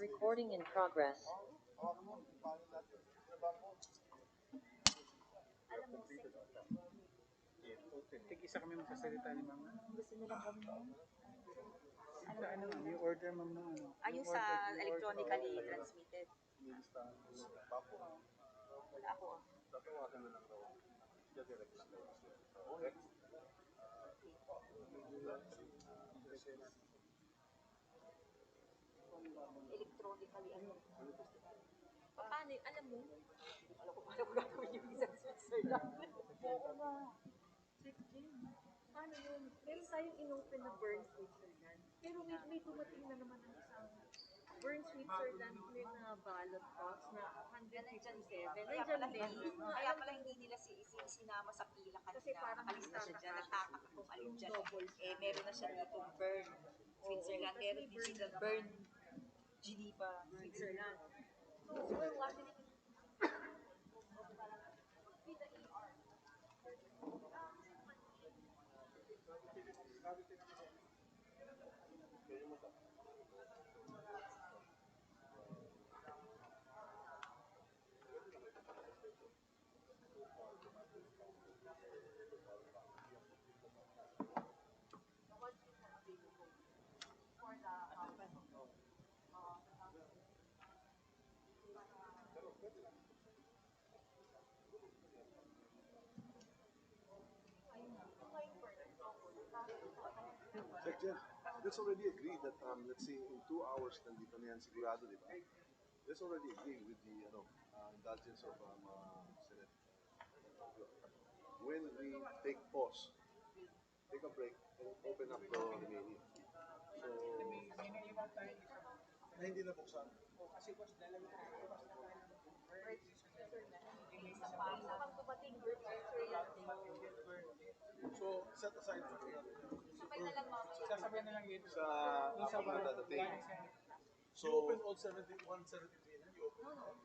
Recording in progress. Tig-isa kami magsasalita ni Mama. Gusto nila kami mo? Ano, yung order, Ma'am, na ano? Yung sa electronically transmitted. Ako. Electronically, ano? Paano, alam mo? Alam ko paano ko gagawin yung isang Switzerland. Oo ba? Check din. Paano yun? Meron tayong in-open na Burn Switzerland. Pero may tumating na naman ang isang Burn Switzerland may na Ballot Box na 157. Nandiyan din. Kaya pala hindi nila sinama sa pila kanina. Kasi parang alis na siya dyan. Natataka kung alin dyan. Eh, meron na siya dito Burn Switzerland. Meron din sila Burn Geneva Switzerland. So, we're watching it. Section, let's already agree that let's say in 2 hours nandito na yan sigurado, di ba? Let's already agree with the indulgence of Senate. When we take pause, take a break, and open up the remaining. So, May naiwan tayo isa. na hindi na buksan. Kasi boss, dalawa tayo. Isang tumating Burn Switzerland. So, set aside for that. Sabay na lang mamaya. Sasabay na lang yun. Sa apat na dadating. So, you open all 173 na? You open? No.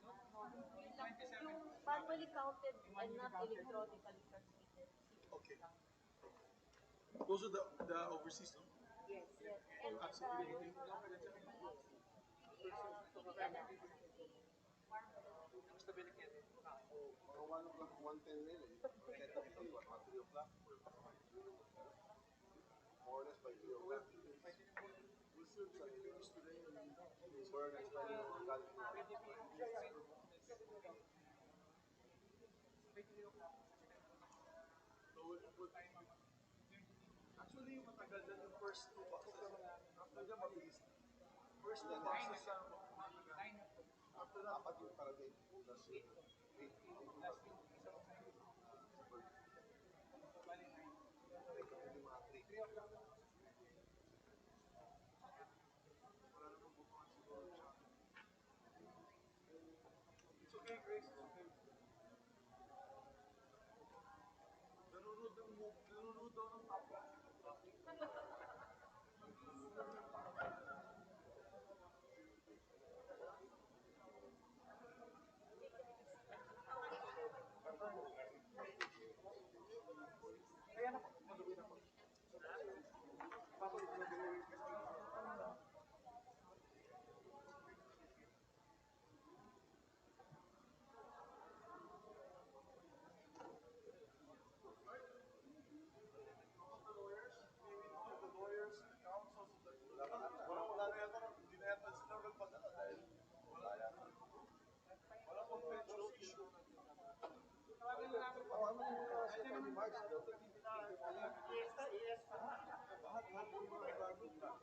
Yung manually counted and not electronically transmitted. Okay. Those are the overseas, no? Yes. And Absolutely. Mga 1 o'clock, 1:10 na yun eh. Kahit nakita mo, mga 3 o'clock. More or less by 3 o'clock. We'll still be finished today. Burn as well yung galing mo. Actually, matagal na yung first 2 boxes. After that, mabilis na. First 2 boxes na matagal. After that, apat yung parating. Plus 8. It's okay, Grace. It's okay. Nanonood daw ng papa.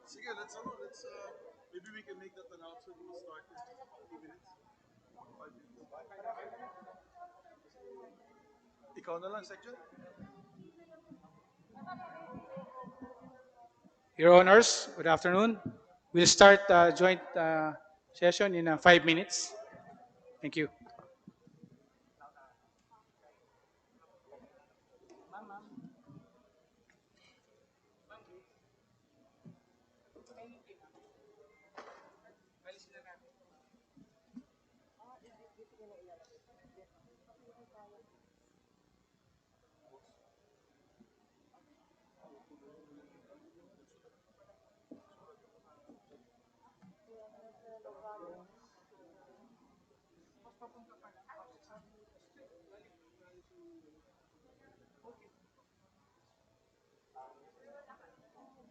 Sige, let's maybe we can make that announcement. We'll start in 50 minutes. 5 minutes. Ikaw na lang, section. Your Honors, good afternoon. We'll start joint session in 5 minutes. Thank you. Hindi na lang natin sasabihin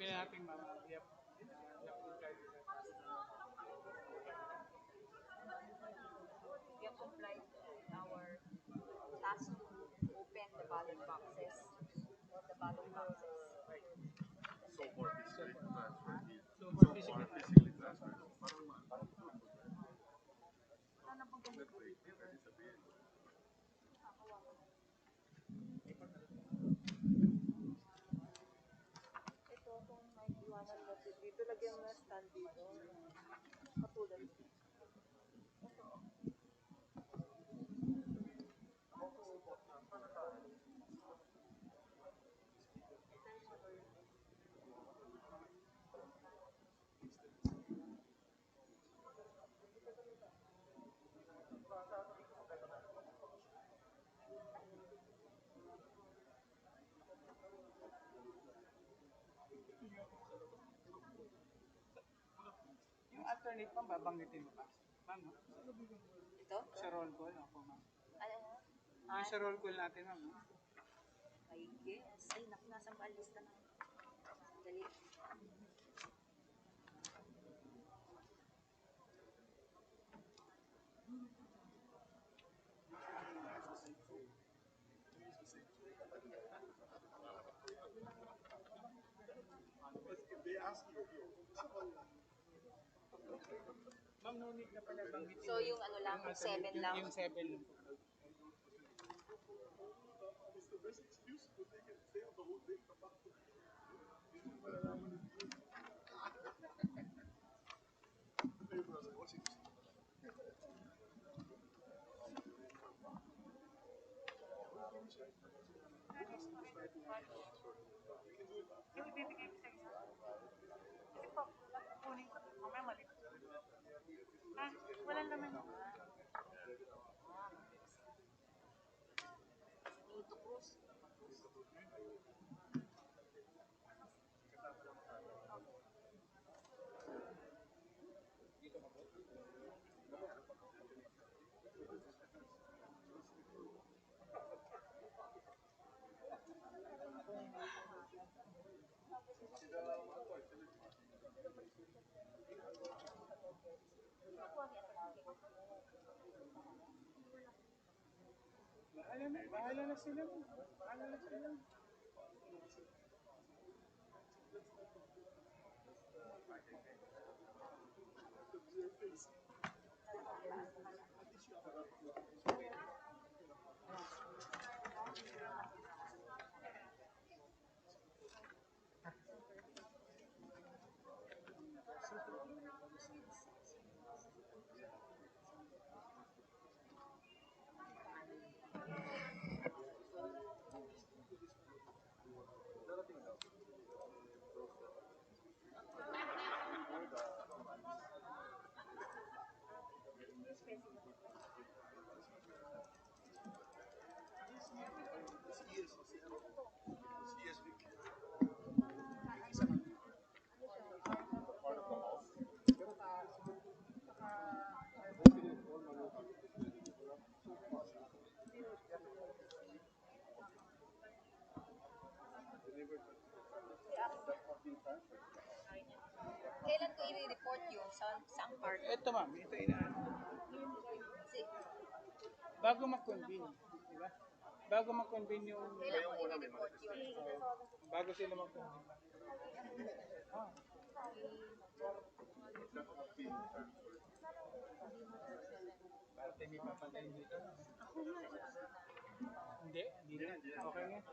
sabihin na natin mama, we have complied with that. We have complied with our task to open the ballot boxes. The ballot boxes. So far, physically transferred. So So for far, physically, physically transferred. Parang let's wait. Pwede sabihin. Ito, kung may iwanan natin dito, lagyan mo na stand dito. Katulad dito. yung alternate ma'am, babanggitin mo pa. Ma'am, no? Ito? Sa roll call, ako ma'am. Ano? Yung sa roll call natin ma'am, no? I guess. Ay, naku, nasaan ba ang lista na? Dali. If they ask you, Ma'am, no need na pala banggitin. So, yung ano lang, yung 7 alternate, lang. Yung 7 lang po. it's the best excuse to take it, stay on the whole day, come back to it. Hey, brother, what's it? Yung ibibigay ko sa inyo. Kasi po, kunin ko. Mamaya mali. Ha? Walang laman. Dito, Cruz. Bahala na sila. Bahala na sila. Kailan ko i-report yun? Saan part? Ito ma'am, ito inaano. Si- Bago mag-convene, di ba? Bago mag-convene yung, Kailan ko i-report yun? bago sila mag-convene. Parte may papantayin dito. Hindi, hindi na. Okay nga. Ito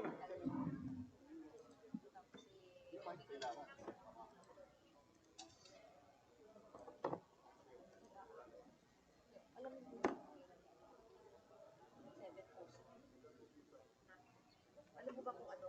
ba? Alam mo ba kung ano?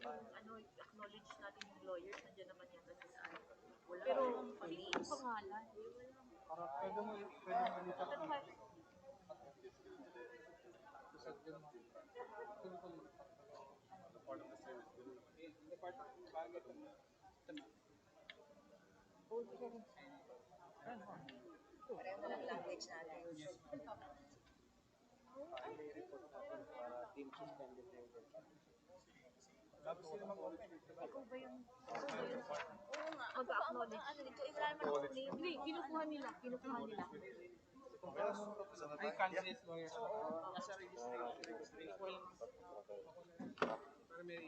Ano, acknowledge natin yung lawyers, nandiyan naman yata sa side. Wala. Pero, police. Pangalan. Pwede mo ilita. Pareho na lang language natin. Ikaw ba yung... Oo nga. Mag-acknowledge. Ano nito? Wala naman ako name. Hindi, kinukuha nila. Kinukuha nila. Ay, candidate lawyer. Nasa registration. Para may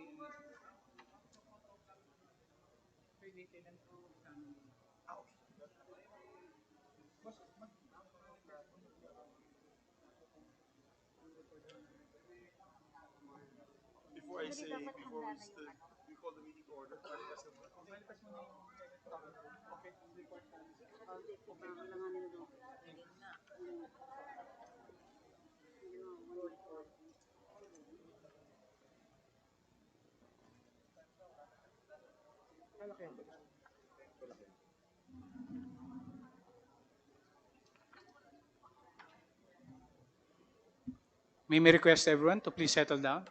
detail lang po sa amin. Before I say, before we call the meeting to order, kasi May request everyone to please settle down.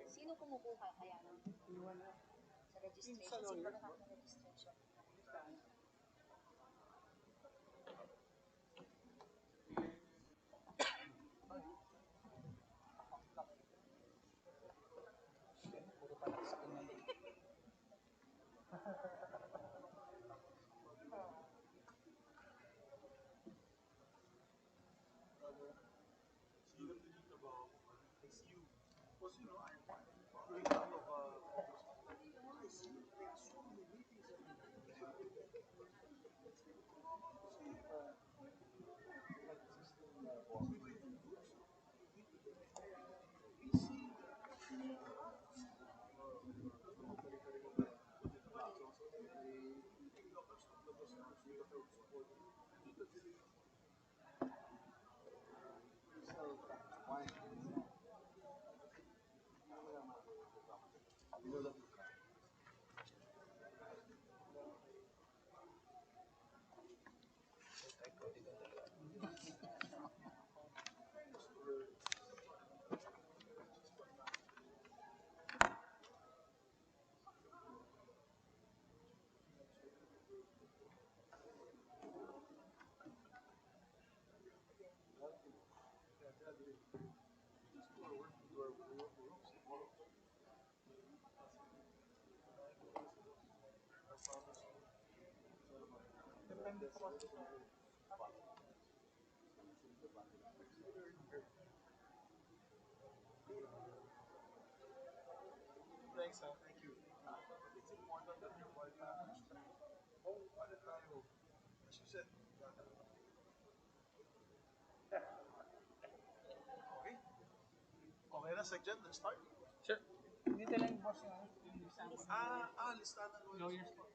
Sino kumukuha kaya? Sa registration. Sino ba nakaka registration? Thanks, thank you. It's important that your wife understands. Oh, ano tayo? As you said, okay. Okay na, Second, let's start. Sir, dito lang boss yung listahan. Listahan ng Lawyers po.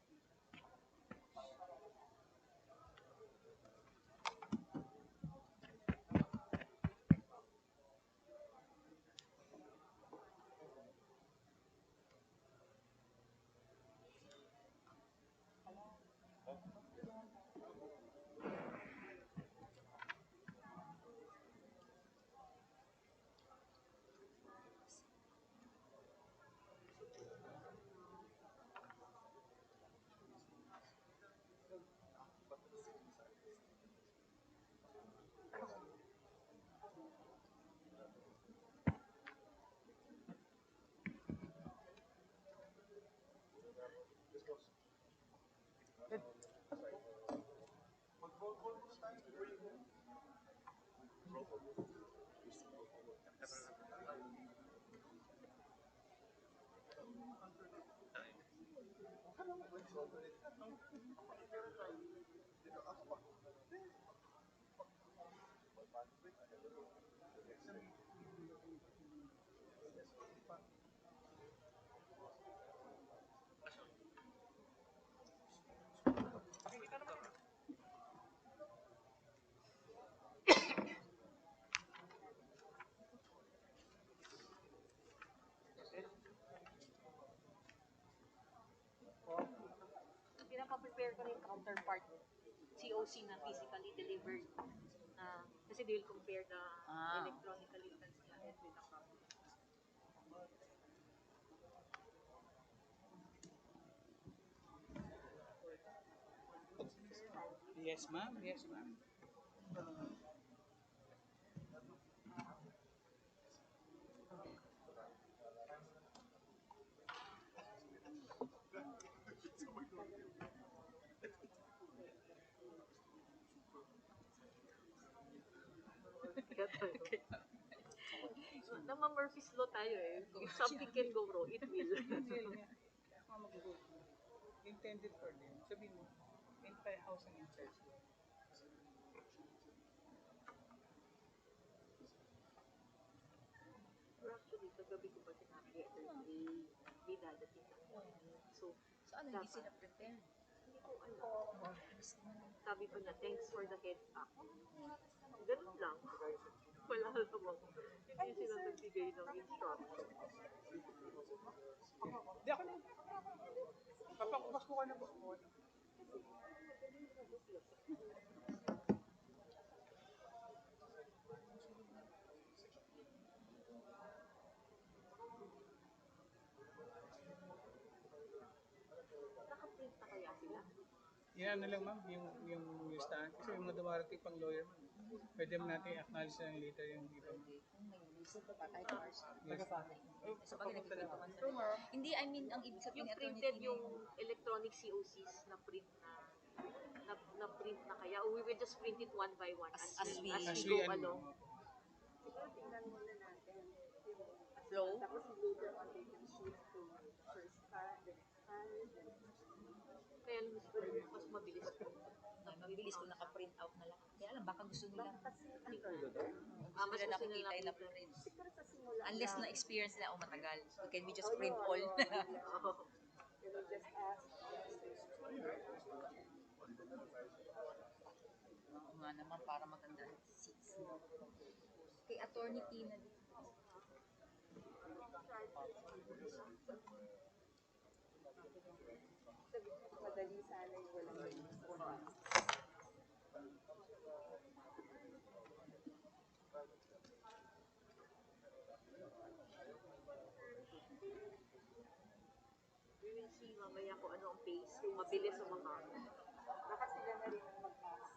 Mag-roll call muna tayo before you go. Roll call. Pinapa-prepare ko na yung counterpart COC na physically delivered. Kasi they will compare the electronically transmitted with the copy. Yes, ma'am. Yes, ma'am. Nama-Murphy's Law tayo eh. If something can go wrong, it will. Ako mag-go. Intended for them. Sabihin mo, entire house ang in charge. Actually, kagabi ko pa sinabi, may dadating na. So ano, hindi sila prepared? Hindi ko alam. Sabi pa niya, thanks for the heads up. Ganun lang. Wala namang. Hindi sila nagbigay ng instruction. Di ako na. Papakupas ko ka na po. Nakaprint na kaya sila? Yan na lang ma'am, yung listahan. Kasi yung mga dumarating pang lawyer, pwede mo natin acknowledge na later yung iba. Kung may visit pa kahit hours. Yes. Sa bagay nagkikwentuhan sila. Hindi, I mean, ang ibig sabihin Yung ni Attorney printed Tina, yung electronic COCs na print na print na kaya, or we will just print it one by one as we go along. Siguro tingnan muna natin yung flow. tapos later on they can shift to first pan, the next pan, the next kaya mas mabilis po. Mabibilis kung naka-print out na lang. Kaya alam, baka gusto nila. Kasi Gusto mas nila gusto nakikita nila yung nakita. na-print. Siguro sa simula Unless lang. na-experience nila, matagal. So, can we just print all? Can we just ask? Oo nga naman, para maganda. Kay Attorney Tina dito. Madali sana yung walang release of funds. We will see mamaya kung ano ang pace, kung mabilis o mahaba. Baka sila na rin ang mag-pass.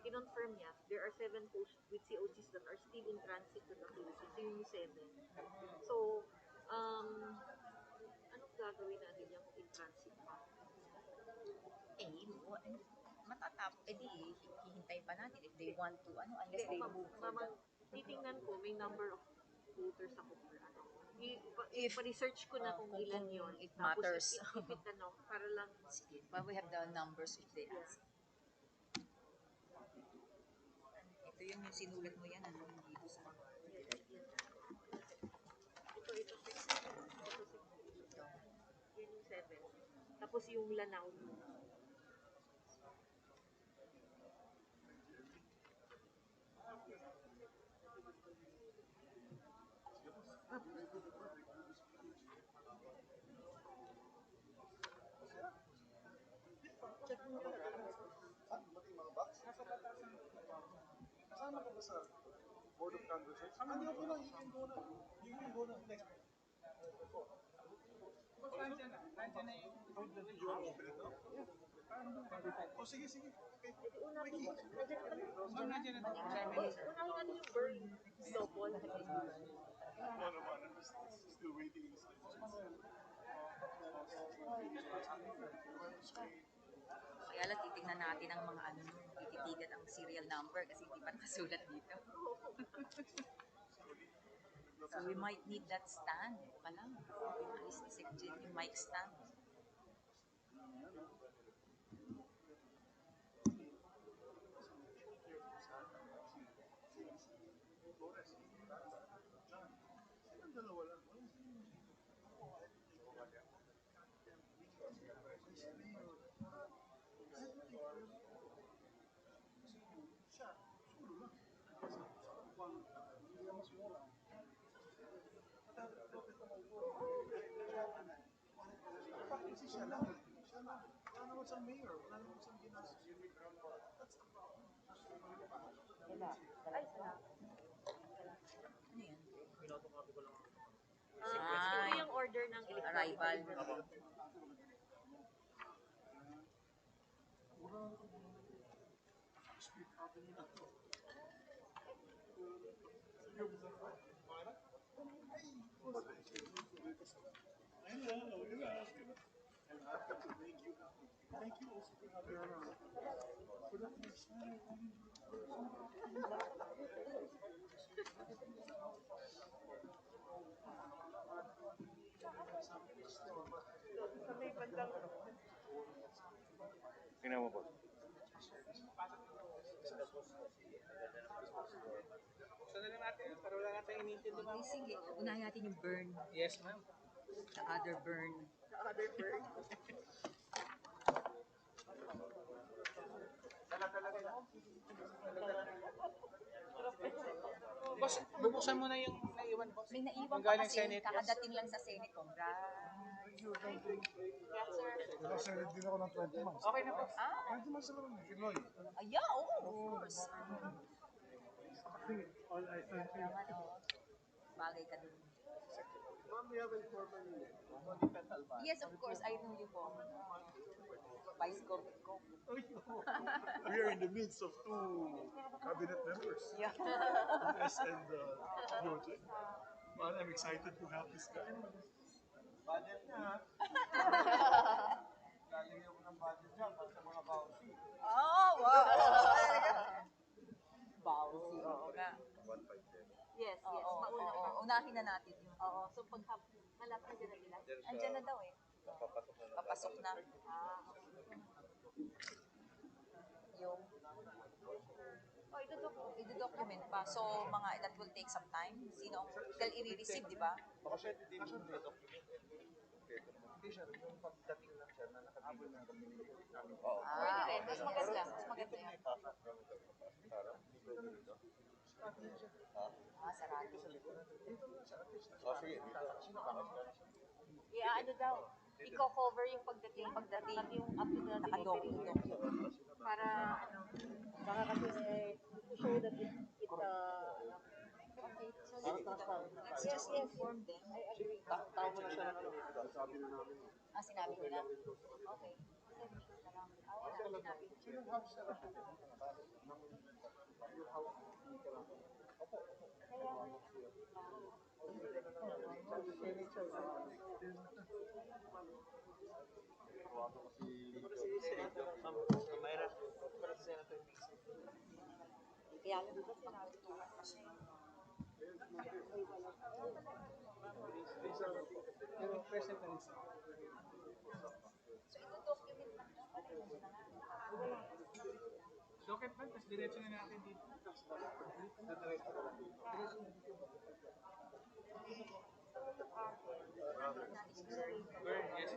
Kinonfirm niya, there are 7 posts with COGs that are still in transit to the Philippines. Yun yung 7. So, anong gagawin natin yung in transit pa? Matatapos, hihintay pa natin if they want to, unless Hindi, they move for the... titingnan ko, may number of voters ako per ano. Pa-research ko na kung ilan yun. It matters. Tapos, if it, para lang, Sige, but we have the numbers if they ask. Ito yung sinulat mo yan, dito sa... ito, 6. Yan yung 7. Tapos yung Lanao. Check mo talaga. Pati mga box? Kasama ka ba sa Board of Congressman? Hindi, okay lang. You can go na. You can go na next week. Nandiyan na yung... You want to open it now? Oh, sige. Okay. Unahin Nandiyan na to. natin yung burn. Double. No, I'm still waiting inside. Kaya lang titingnan natin ang mga tititigan ang serial number kasi hindi pa nakasulat dito. So we might need that stand pa lang. Alis ni Secretary yung mic stand. Kasi siya lang. Wala naman sa mayor. Wala naman sa ginastos. That's the problem. Ay, salamat. Ano yan? Ito yung order ng Arrival. Thank you also for the first time. Tingnan mo po. Buksan na lang natin para wala natin inintindi. Sige, unahin natin yung burn. Yes, ma'am. The other burn. Boss, bubuksan mo na yung naiwan, boss. May naiwan Yung pa galing kasi, Senate, yes. kakadating lang sa Senate. Congrats. Nakasalit din ako ng 20 months. Okay na, boss. 20 months na lang. Pinoy. Yeah, of course. I think Naman, bagay ka dun. Ma'am, we have informal Yes, of course, I know you po. Vice Governor ko. We are in the midst of 2 cabinet members. Yeah. US and DOJ. Well, I'm excited to have this guy. Budget na. Lalagyan ko ng budget dyan para sa mga bawsi. Unahin na natin yun. Oo, so pag malapit na dyan na nila. Andyan na daw eh. Papasok na. Yung i-document pa. So, that will take some time. Sino ang i-receive, di ba? Pwede rin, mas maganda. Mas maganda yan. Sarado. Ano daw, i-cover yung pagdating, pati yung up to the delivery. Para, baka kasi to show that it okay, so let's just inform them. I agree. Sinabi nila. Okay. Sinabi. Kaya lang ba sinabi ko kasi Pero present na isa. so ito-document lang daw. Docket ba? Tapos diretso na natin dito. Yes.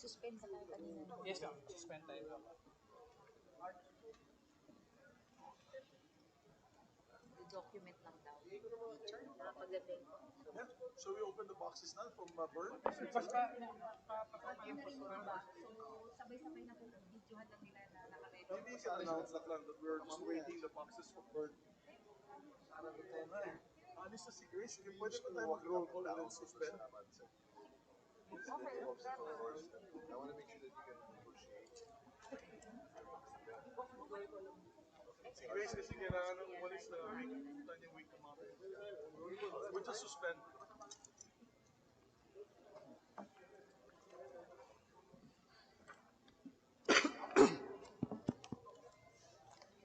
Suspend sa tayo kanina. Yes, ma'am. Suspend tayo. I-document lang daw. Teacher, pagdating. So we open the boxes now from Burn? Basta, Yun na rin yung iba. So, sabay-sabay na po. Videohan lang nila na naka-ready. Maybe you can announce that lang that we're just waiting the boxes for Burn. Alis na si Grace, hindi pwede pa tayo mag-roll call and then suspend. Okay, I want to make sure that you can negotiate. Si Grace kasi kailangan ng umalis na tanyang week na mamaya. We'll just suspend.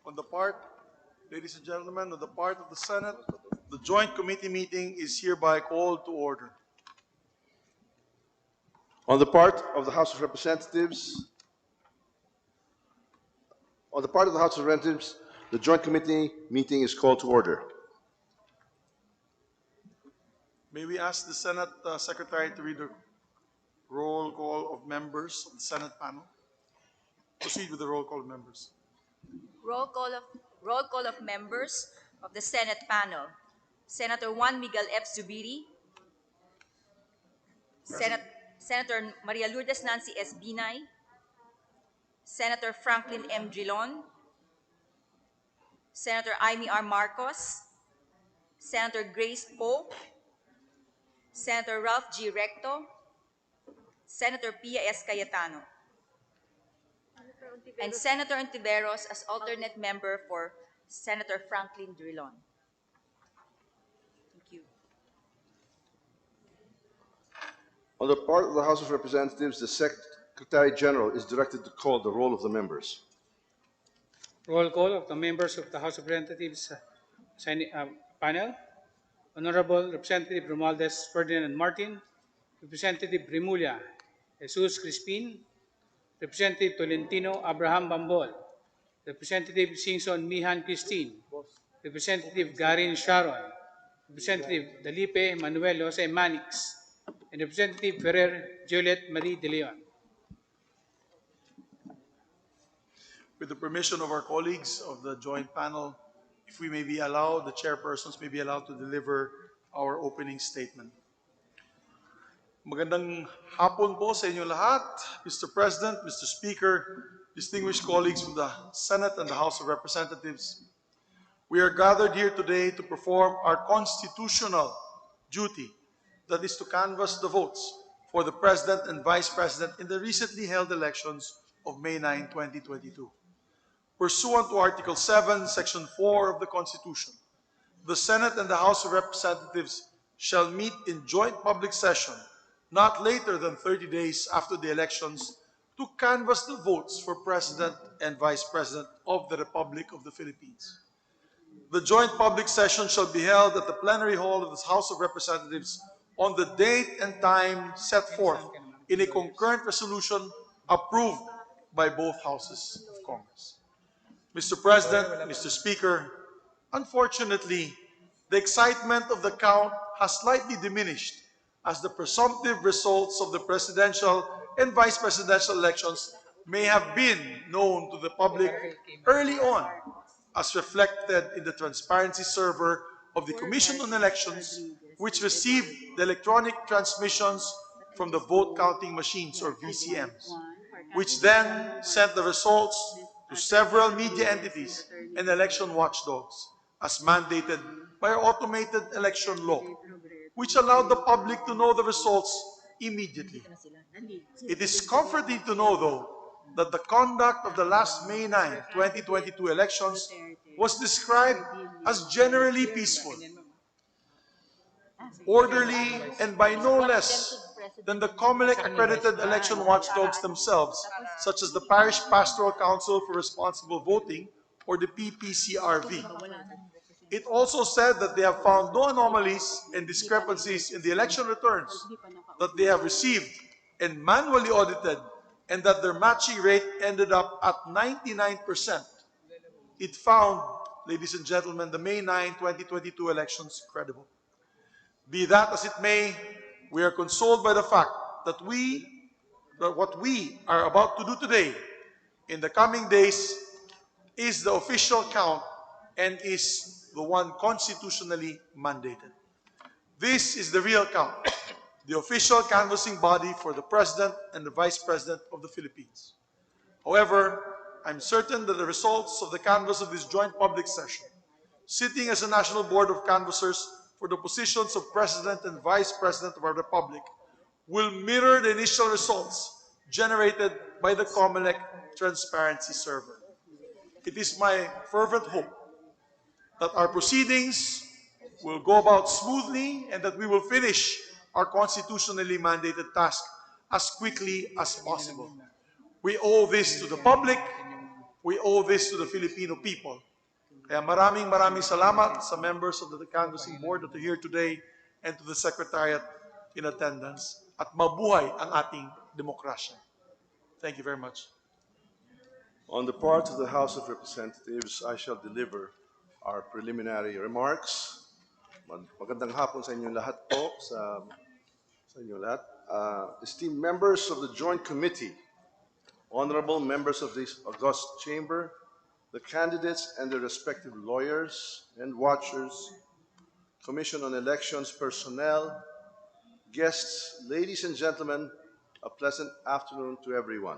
On the part, ladies and gentlemen, on the part of the Senate, the joint committee meeting is hereby called to order. On the part of the House of Representatives, the joint committee meeting is called to order. May we ask the Senate Secretary to read the roll call of members of the Senate panel? Proceed with the roll call of members. Roll call of members of the Senate panel. Senator Juan Miguel F. Zubiri, Senator Maria Lourdes Nancy S. Binay, Senator Franklin M. Drilon, Senator Amy R. Marcos, Senator Grace Poe, Senator Ralph G. Recto, Senator Pia S. Cayetano, and Senator Ontiveros as alternate member for Senator Franklin Drilon. Thank you. On the part of the House of Representatives, the Secretary General is directed to call the roll of the members. Roll call of the members of the House of Representatives panel. Honorable Representative Romualdez Ferdinand Martin, Representative Remulla Jesus Crispin, Representative Tolentino Abraham Bambol, Representative Singson Mihan Christine, Representative Garin Sharon, Representative Dalipe Manuel Jose Manix, and Representative Ferrer Juliet Marie De Leon. With the permission of our colleagues of the joint panel, if we may be allowed, the chairpersons may be allowed to deliver our opening statement. Magandang hapon po sa inyo lahat, Mr. President, Mr. Speaker, distinguished colleagues from the Senate and the House of Representatives. We are gathered here today to perform our constitutional duty, that is to canvass the votes for the President and Vice President in the recently held elections of May 9, 2022. Pursuant to Article 7, Section 4 of the Constitution, the Senate and the House of Representatives shall meet in joint public session not later than 30 days after the elections to canvass the votes for President and Vice President of the Republic of the Philippines. The joint public session shall be held at the plenary hall of the House of Representatives on the date and time set forth in a concurrent resolution approved by both houses of Congress. Mr. President, Mr. Speaker, unfortunately, the excitement of the count has slightly diminished as the presumptive results of the presidential and vice presidential elections may have been known to the public early on, as reflected in the transparency server of the Commission on Elections, which received the electronic transmissions from the vote counting machines, or VCMs, which then sent the results to several media entities and election watchdogs, as mandated by our automated election law, which allowed the public to know the results immediately. It is comforting to know, though, that the conduct of the last May 9, 2022 elections was described as generally peaceful, orderly, and by no less than the COMELEC-accredited election watchdogs themselves, such as the Parish Pastoral Council for Responsible Voting, or the PPCRV. It also said that they have found no anomalies and discrepancies in the election returns that they have received and manually audited, and that their matching rate ended up at 99%. It found, ladies and gentlemen, the May 9, 2022 elections credible. Be that as it may, we are consoled by the fact that what we are about to do today in the coming days is the official count and is the one constitutionally mandated. This is the real count, the official canvassing body for the President and the Vice President of the Philippines. However, I'm certain that the results of the canvass of this joint public session, sitting as a National Board of Canvassers for the positions of President and Vice President of our Republic, will mirror the initial results generated by the COMELEC transparency server. It is my fervent hope that our proceedings will go about smoothly and that we will finish our constitutionally mandated task as quickly as possible. We owe this to the public, we owe this to the Filipino people. Kaya maraming salamat sa members of the Canvassing Board that are here today and to the Secretariat in attendance. At mabuhay ang ating demokrasya. Thank you very much. On the part of the House of Representatives, I shall deliver our preliminary remarks. Magandang hapon sa inyo lahat po, sa inyo lahat. Esteemed members of the Joint Committee, honorable members of this august chamber, the candidates and their respective lawyers and watchers, Commission on Elections personnel, guests, ladies and gentlemen, a pleasant afternoon to everyone.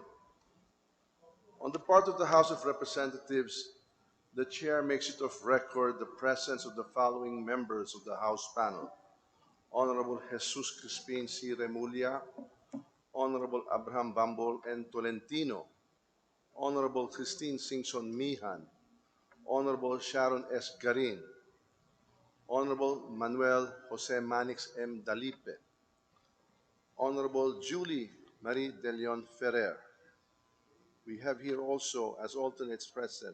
On the part of the House of Representatives, the Chair makes it of record the presence of the following members of the House panel: Honorable Jesus Crispin C. Remulla, Honorable Abraham Bambol N. Tolentino, Honorable Christine Singson Mihan, Honorable Sharon S. Garin, Honorable Manuel Jose Manix M. Dalipe, Honorable Julie Marie De Leon Ferrer. We have here also as alternates present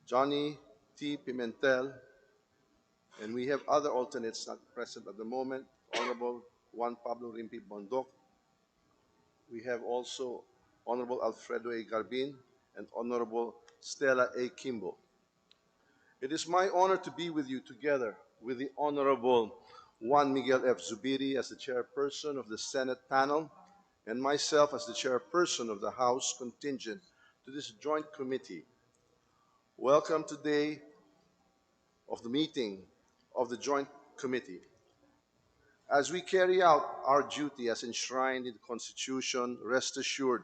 Johnny T. Pimentel, and we have other alternates not present at the moment, Honorable Juan Pablo Rimpi Bondoc. We have also Honorable Alfredo A. Garbin and Honorable Stella A. Kimbo. It is my honor to be with you together with the Honorable Juan Miguel F. Zubiri as the chairperson of the Senate panel and myself as the chairperson of the House contingent to this joint committee. Welcome today of the meeting of the joint committee. As we carry out our duty as enshrined in the Constitution, rest assured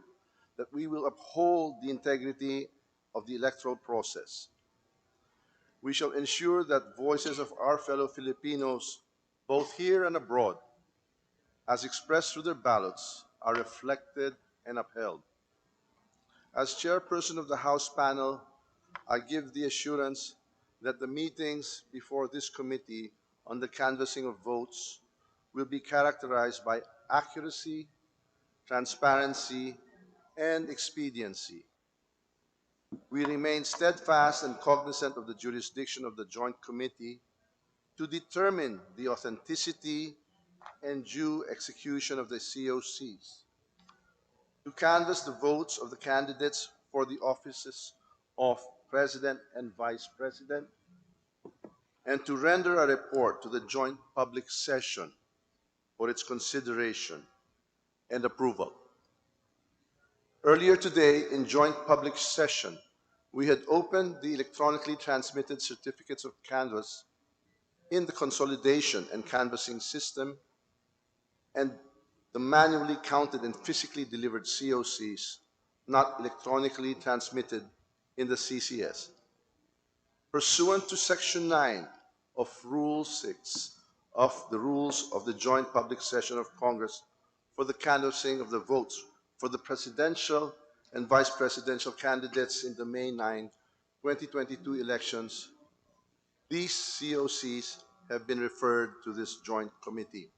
that we will uphold the integrity of the electoral process. We shall ensure that voices of our fellow Filipinos, both here and abroad, as expressed through their ballots, are reflected and upheld. As chairperson of the House panel, I give the assurance that the meetings before this committee on the canvassing of votes will be characterized by accuracy, transparency, and expediency. We remain steadfast and cognizant of the jurisdiction of the Joint Committee to determine the authenticity and due execution of the COCs, to canvass the votes of the candidates for the offices of President and Vice President, and to render a report to the joint public session for its consideration and approval. Earlier today, in joint public session, we had opened the electronically transmitted certificates of canvass in the consolidation and canvassing system and the manually counted and physically delivered COCs not electronically transmitted in the CCS. Pursuant to Section 9 of Rule 6 of the Rules of the Joint Public Session of Congress for the canvassing of the votes for the presidential and vice presidential candidates in the May 9, 2022 elections, these COCs have been referred to this joint committee.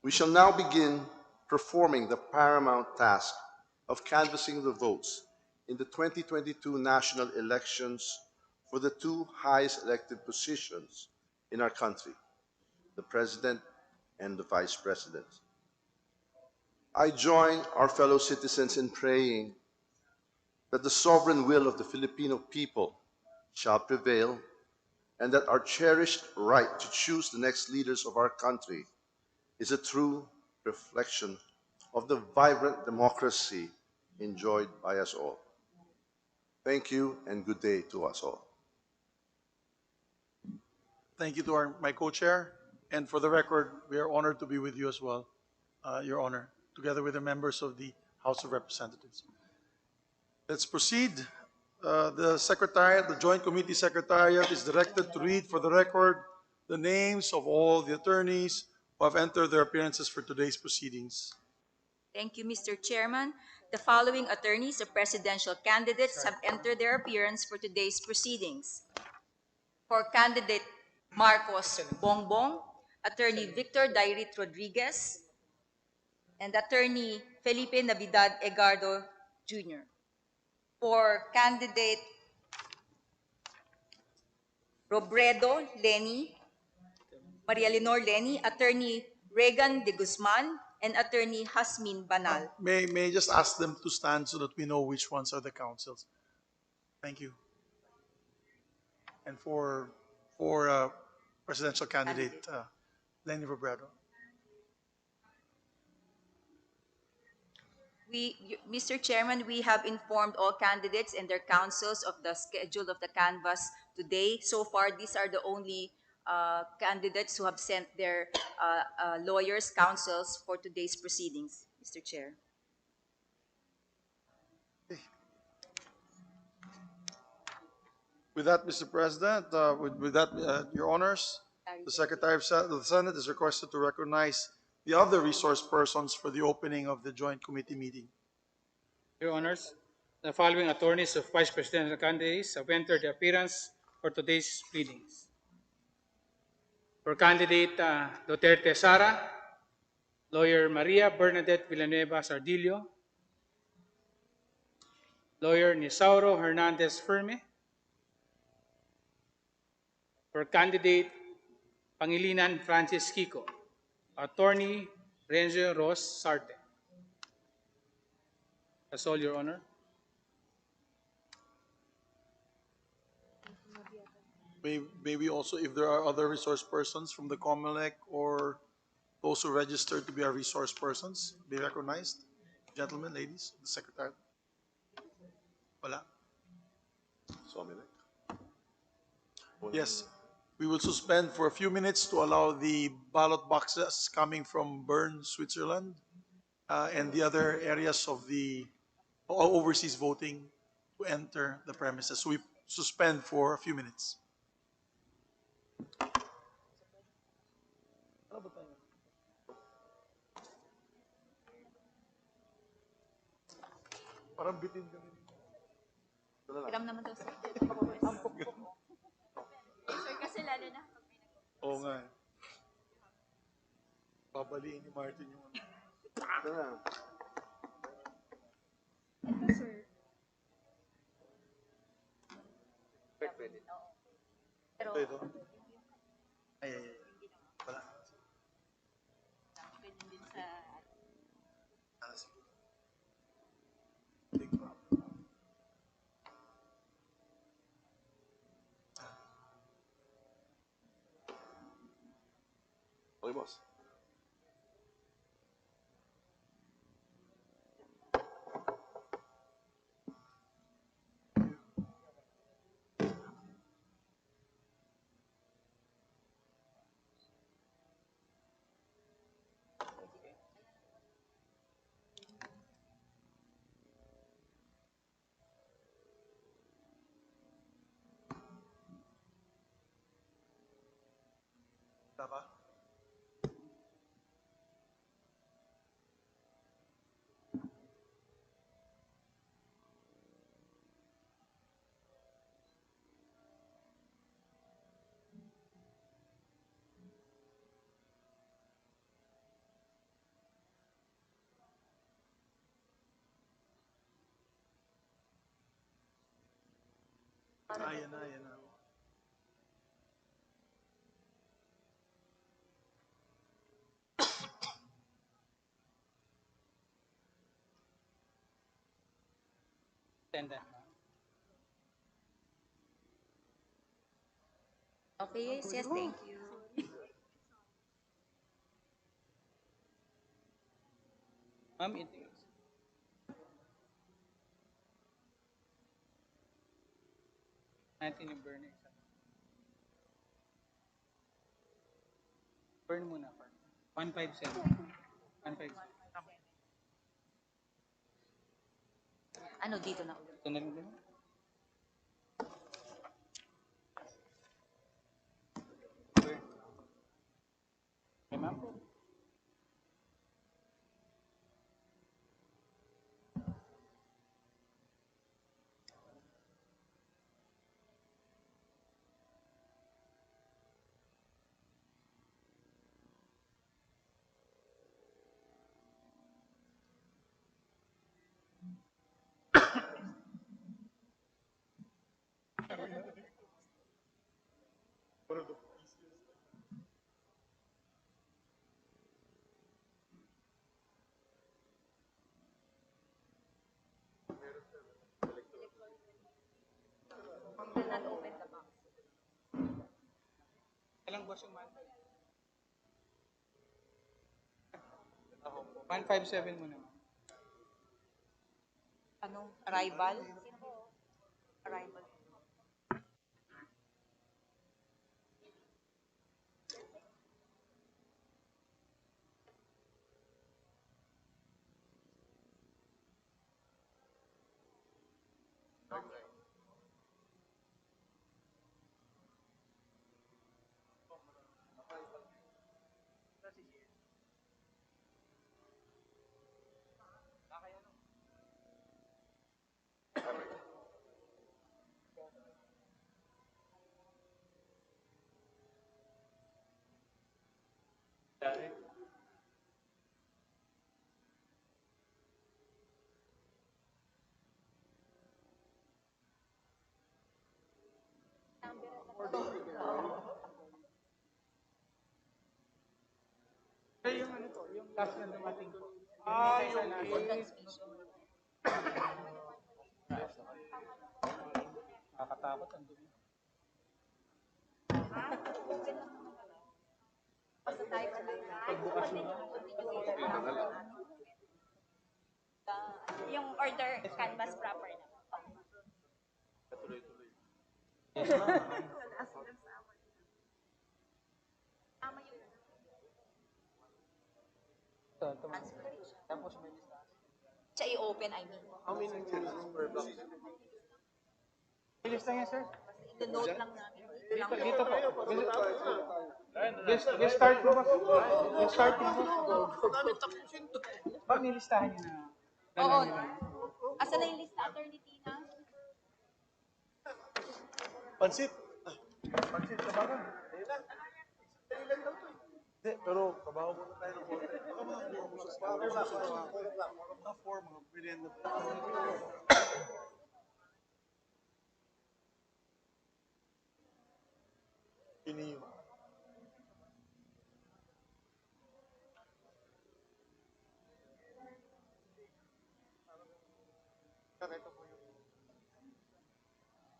We shall now begin performing the paramount task of canvassing the votes in the 2022 national elections for the two highest elected positions in our country, the President and the Vice President. I join our fellow citizens in praying that the sovereign will of the Filipino people shall prevail and that our cherished right to choose the next leaders of our country is a true reflection of the vibrant democracy enjoyed by us all. Thank you and good day to us all. Thank you to my co-chair. And for the record, we are honored to be with you as well, Your Honor, together with the members of the House of Representatives. Let's proceed. The Secretariat, the Joint Committee Secretariat is directed to read for the record the names of all the attorneys who have entered their appearances for today's proceedings. Thank you, Mr. Chairman. The following attorneys of presidential candidates have entered their appearance for today's proceedings. For candidate Marcos Bongbong, Attorney Victor Dairit Rodriguez, and Attorney Felipe Navidad Egardo Jr. For candidate Robredo Lenny, Maria Leonor Lenny, Attorney Regan de Guzman, and Attorney Hasmin Banal. May I just ask them to stand so that we know which ones are the counsels? Thank you. And for presidential candidate Lenny Robredo. Mr. Chairman, we have informed all candidates and their counsels of the schedule of the canvass today. So far, these are the only candidates who have sent their lawyers, counsels for today's proceedings, Mr. Chair. With that, Mr. President, with that, Your Honors, the Secretary of the Senate is requested to recognize the other resource persons for the opening of the Joint Committee meeting. Your Honors, the following attorneys of vice presidential candidates have entered the appearance for today's pleadings. For candidate Duterte Sara, lawyer Maria Bernadette Villanueva Sardillo, lawyer Nisauro Hernandez Ferme. For candidate Pangilinan Francis Kiko, attorney Renzo Ros Sarte. That's all, Your Honor. Maybe also, if there are other resource persons from the COMELEC or those who registered to be our resource persons, be recognized. Gentlemen, ladies, the Secretary. Wala. Somelec? Yes. We will suspend for a few minutes to allow the ballot boxes coming from Bern, Switzerland, and the other areas of the overseas voting to enter the premises. We suspend for a few minutes. Parang bitin kami. Kiram naman daw, sir. Sir, kasi lalo na. Oo nga. Babaliin ni Martin yung ano. Ito na. Ito, sir. Pwede. Pero, Ito. Ay. Wala. pwede din sa... Sige. Okay, boss. Tama? Yan na, yan na. Tenda. Okay, yes, thank you. Ma'am, ito. Natin yung burn exam. Burn muna. 157. 157. Ano, dito na ulit. Ito na rin din. Burn. Okay, ma'am. Do not open the box. Ilang boss yung man? 157 muna, ma'am. Ano, arrival? Arrival. Kaya yung ano po, yung last na dumating po. Content speech. Nakakatakot ang dumi. Basta tayo sa Pagbukas mo. yung order canvas proper na. Yes, ma'am. Siya i-open, I mean. How many minutes per block? Bilis lang yan, sir. Ito-note lang namin. Dito po. Let's start po ba? Let's start po ba? Bang nilistahan niyo na? Oo. Asa na yung lista, Attorney Tina? Pansit. Pansit, kabaga. Hindi, pero kabaho muna tayo ng konti. Mga 4, mga merienda. Iniyo.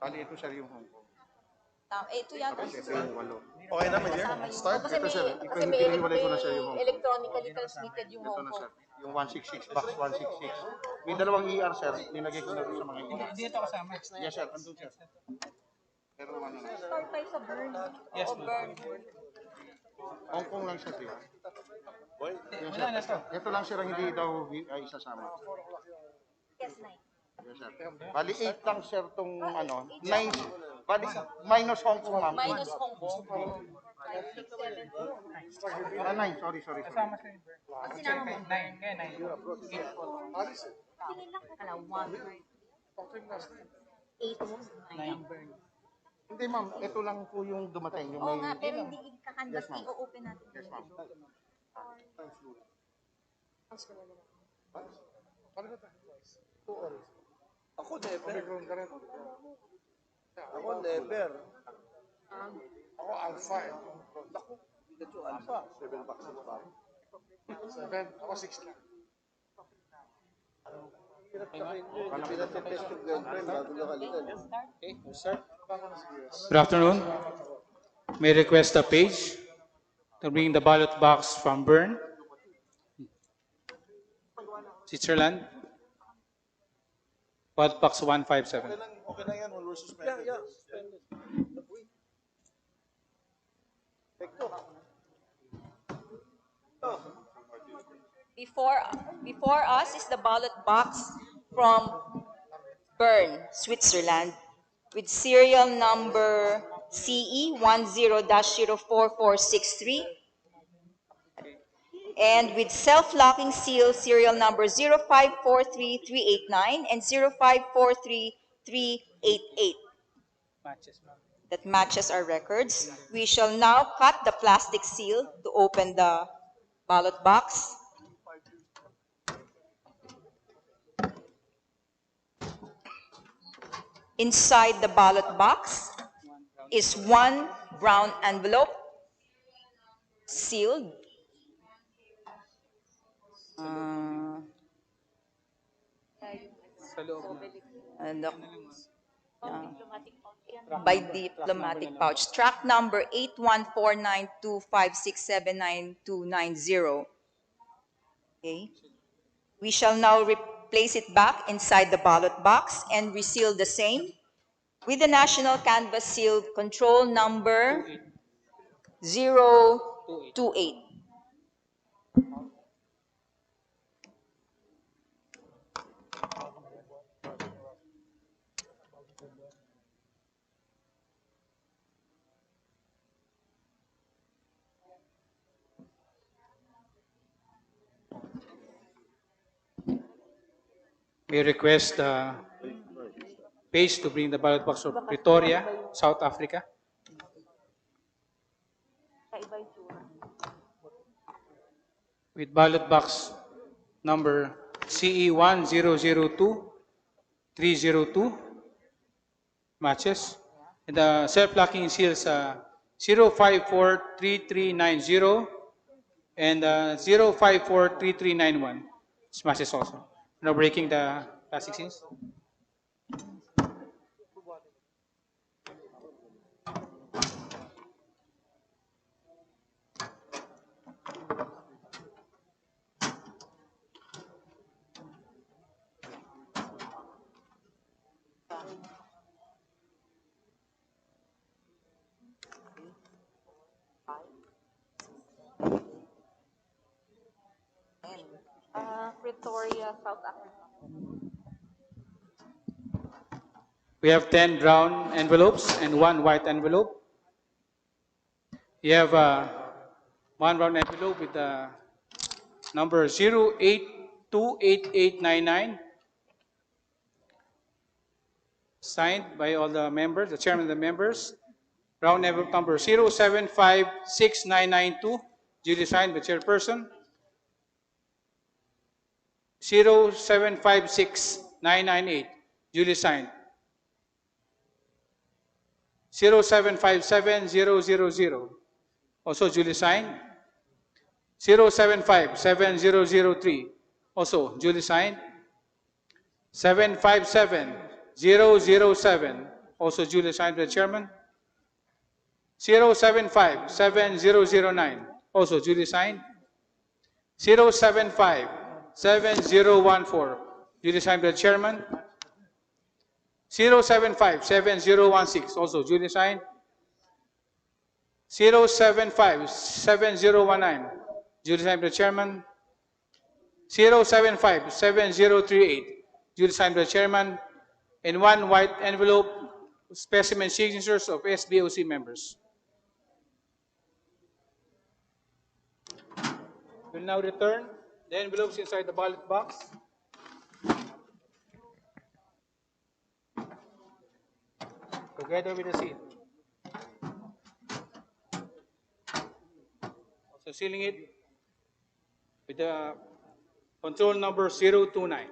Bali, ito sir yung Hong Kong. Ito yata. Ito yung walo. Okay na, my dear? Start? Kasi may, sir, kasi may, pinihiwalay ko na siya yung Hong Kong. electronically transmitted yung Ito Hong na Kong. sir, yung 166, box 166. May dalawang ER sir, linagay ko na rin sa mga ER. Hindi ito kasama. Yes sir, andun sir. Pero ano na. Start tayo sa burn. Yes, O burn. Hong Kong lang siya sir. Yes, Wala na to. Ito lang sir ang hindi daw ay isasama. Yes, 9. Yes sir. Bali 8 lang sir tong ano, 9. Bali minus Hong Kong ma'am. Minus Hong Kong. 5, 6, 7, 8. 9, sorry. Kasama sa yung burn. Sinama mo. 9. Kaya 9. Tingin lang ko. Kala, 1. 8 mo. 9 burn. Hindi ma'am, ito lang po yung dumating. Yung Oo may, nga, pero hindi ikakanvas. Yes, ma'am. I-open natin. Yes ma'am. Ako never. Ako never. Ako alpha. Ako, Pikachu Alpha. 7 boxes pa. 7, ako 6 lang. Pinatitest yung girlfriend bago nakalitan. Okay, sir. Good afternoon. May request a page to bring the ballot box from Bern, Switzerland. Ballot box 157. Okay lang yan, we're suspended. Yeah, suspended. Before us is the ballot box from Bern, Switzerland, with serial number CE10-04463 and with self-locking seal serial number 0543389 and 0543388 Matches, ma'am. that matches our records. We shall now cut the plastic seal to open the ballot box. Inside the ballot box is one brown envelope sealed. Sa loob na. And, by diplomatic pouch. Track number 814925679290. Okay. We shall now replace it back inside the ballot box and reseal the same with the national canvas seal control number 028. May request page to bring the ballot box of Pretoria, South Africa. With ballot box number CE1002-302 matches. And the self-locking seals 0543390 and 0543391. This matches also. Now breaking the plastic seals. Pretoria, South Africa. We have 10 brown envelopes and 1 white envelope. You have one brown envelope with number 0828899, signed by all the members, the chairman of the members. Brown envelope number 0756992, duly signed by chairperson. 0756998, duly signed. 0757000, also duly signed. 0757003, also duly signed. 757007, also duly signed by the chairman. 0757009, also duly signed. 0757014, duly signed by the chairman. 0757016, also duly signed. 0757019, duly signed by the chairman. 0757038, duly signed by the chairman. And 1 white envelope, specimen signatures of SBOC members. We'll now return the envelopes inside the ballot box. Together with the seal. Also sealing it with the control number 029.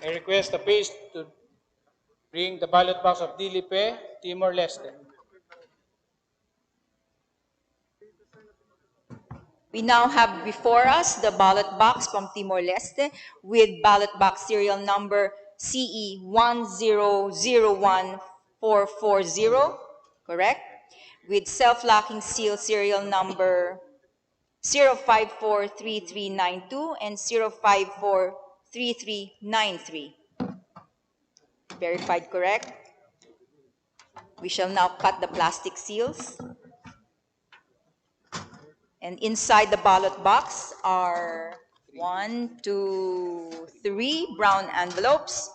I request the page to bring the ballot box of Dilipe, Timor-Leste. We now have before us the ballot box from Timor-Leste with ballot box serial number CE1001440, correct? With self-locking seal serial number 0543392 and 0543393. Verified correct? We shall now cut the plastic seals. And inside the ballot box are 1, 2, 3 brown envelopes,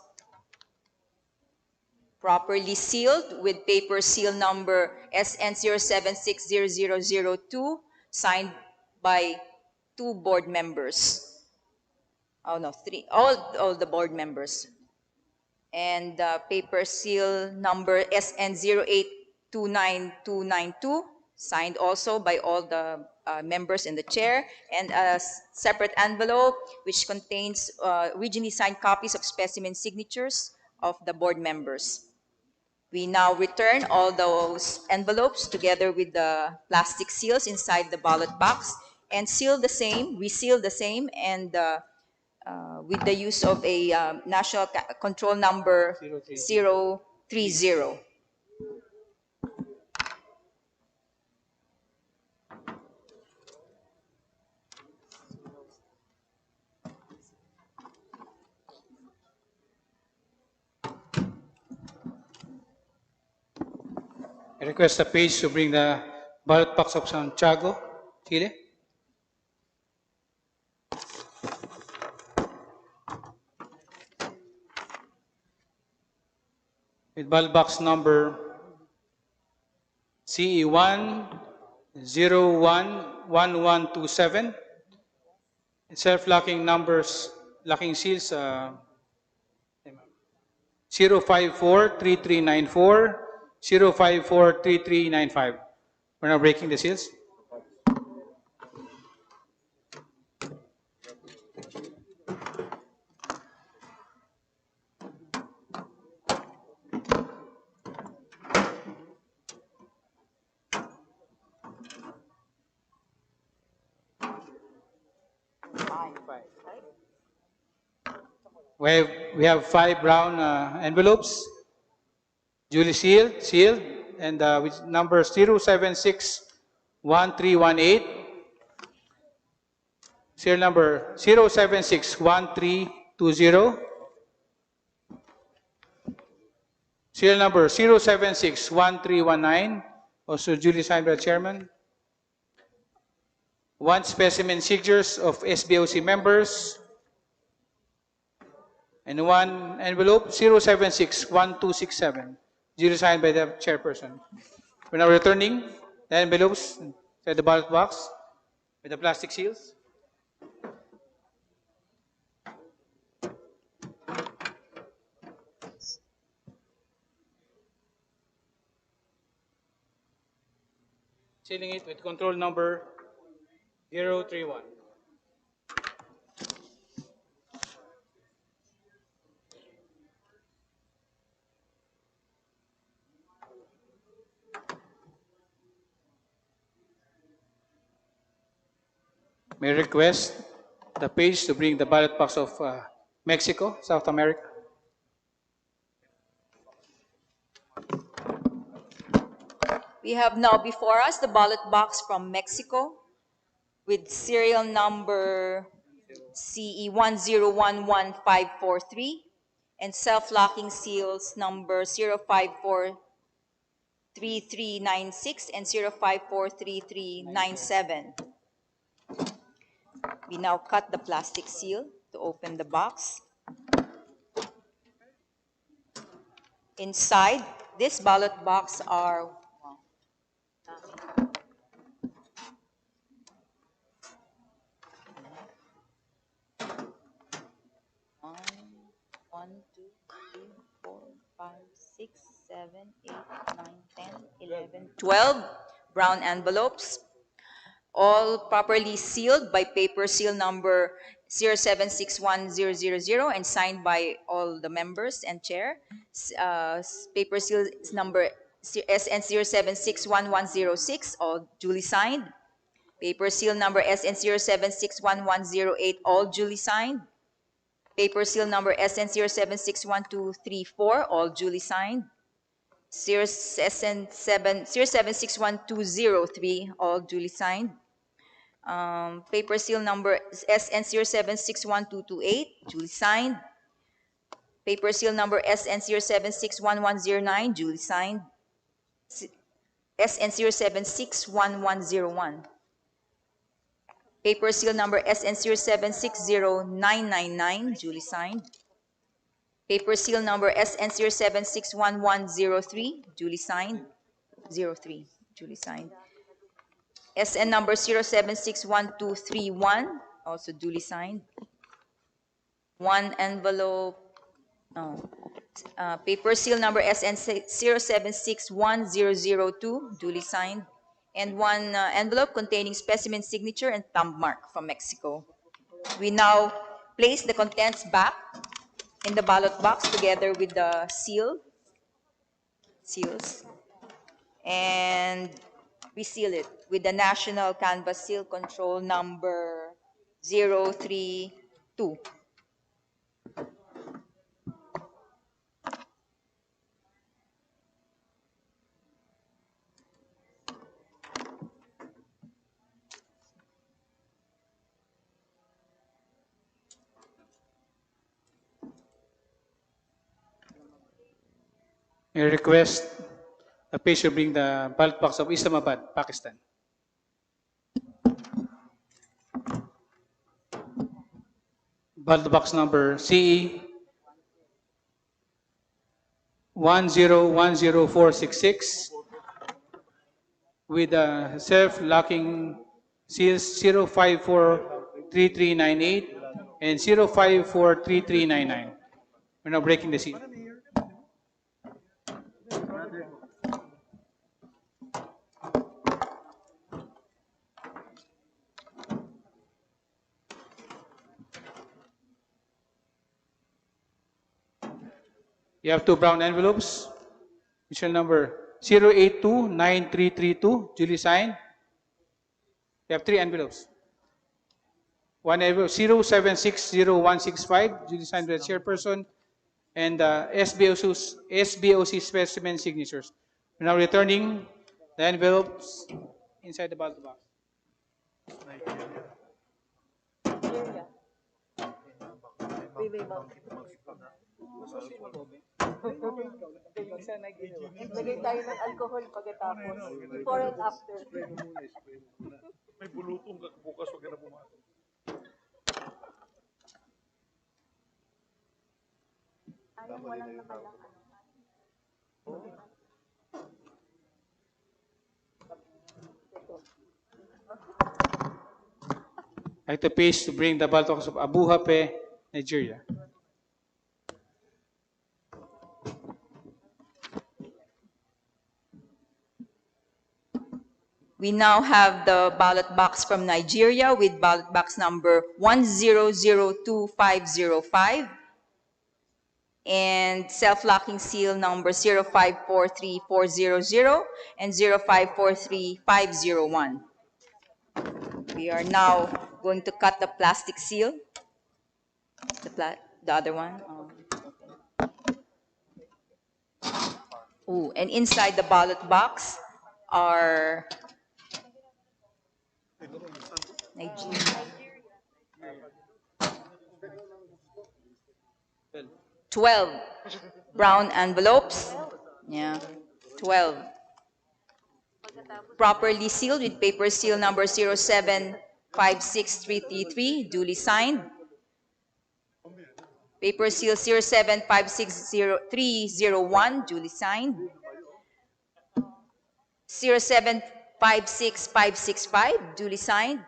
properly sealed with paper seal number SN07600002, signed by 2 board members. Oh no, 3, all the board members. And paper seal number SN0829292, signed also by all the members in the chair, and a separate envelope which contains originally signed copies of specimen signatures of the board members. We now return all those envelopes together with the plastic seals inside the ballot box and seal the same, reseal the same, and with the use of a national control number 030. I request the page to bring the ballot box of Santiago, Chile. With ballot box number CE1011127. Self-locking numbers, locking seals 0543394, 0543395. We're now breaking the seals. We have 5 brown envelopes, duly sealed, and with number 076 1318, serial number 0761320, serial number 0761319, also duly signed by the chairman. 1 specimen signatures of SBOC members, and 1 envelope 0761267, duly signed by the chairperson. We're now returning the envelopes to the ballot box with the plastic seals. Sealing it with control number 031. May I request the page to bring the ballot box of Mexico, South America. We have now before us the ballot box from Mexico with serial number CE1011543 and self-locking seals number 0543396 and 0543397. We now cut the plastic seal to open the box. Inside this ballot box are one, two, three, 4, 5, 6, 7, 8, 9, 10, 11, 12 brown envelopes, all properly sealed by paper seal number 0761000 and signed by all the members and chair. Paper seal number SN07611106, all duly signed. Paper seal number SN07611108, all duly signed. Paper seal number SN07612334, all duly signed. SN07612003, all duly signed. Paper seal number SN07612228, duly signed. Paper seal number SN07611109, duly signed. SN07611101. Paper seal number SN07609999, duly signed. Paper seal number SN07611103, duly signed. 03, duly signed. SN number 0761231, also duly signed. One envelope, paper seal number SN 0761002, duly signed. And one envelope containing specimen signature and thumb mark from Mexico. We now place the contents back in the ballot box together with the seals, and we seal it with the National Canvas Seal Control number 032. May I request the page to bring the ballot box of Islamabad, Pakistan. Ballot box number CE 1010466 with the self-locking seals 0543398 and 0543399. We're now breaking the seal. You have 2 brown envelopes. Initial number 0829332, duly signed. You have 3 envelopes. One envelope 0760165, duly signed by the chairperson, and SBOC specimen signatures. We're now returning the envelopes inside the ballot box. Nigeria. Baby bang. Lagay tayo ng alcohol pagkatapos. Before and after. May bulutong ka bukas, wag ka na pumasok. Ayaw walang nakalang ano. I like the page to bring the ballot box of Abu Hape, Nigeria. We now have the ballot box from Nigeria with ballot box number 10025505 and self-locking seal number 0543400 and 0543501. We are now going to cut the plastic seal. The other one. Ooh, and inside the ballot box are Nigeria. 12 brown envelopes. Yeah, 12. Properly sealed with paper seal number 0756333, duly signed. Paper seal 0756301, duly signed. 0756565, duly signed.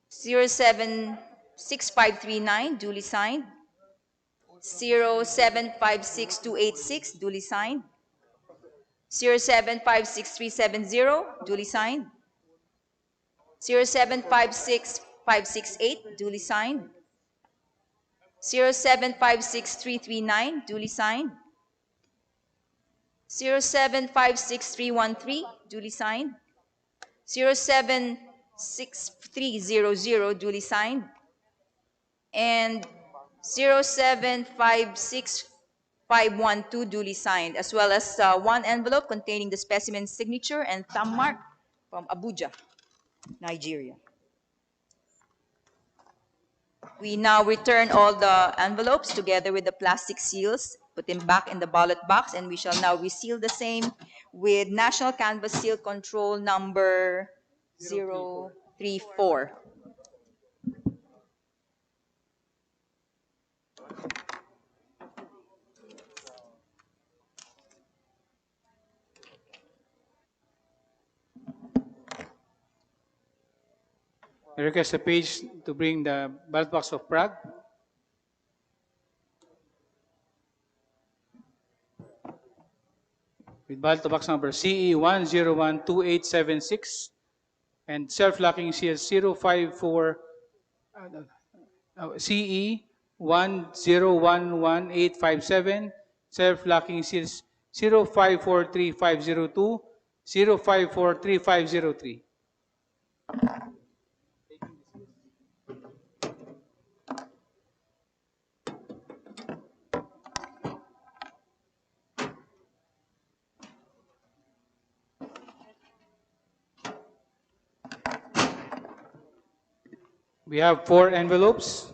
0756539, duly signed. 0756286, duly signed. 0756370, duly signed. 0756568, duly signed. 0756339, duly signed. 0756313, duly signed. 0763300, duly signed. And 0756512, duly signed, as well as one envelope containing the specimen signature and thumb mark from Abuja, Nigeria. We now return all the envelopes together with the plastic seals, put them back in the ballot box, and we shall now reseal the same with National Canvas Seal Control number 034. I request the page to bring the ballot box of Prague. With ballot box number CE 1012876 and self-locking seal 054 CE 1011857, self-locking seals 0543502, 0543503. We have 4 envelopes.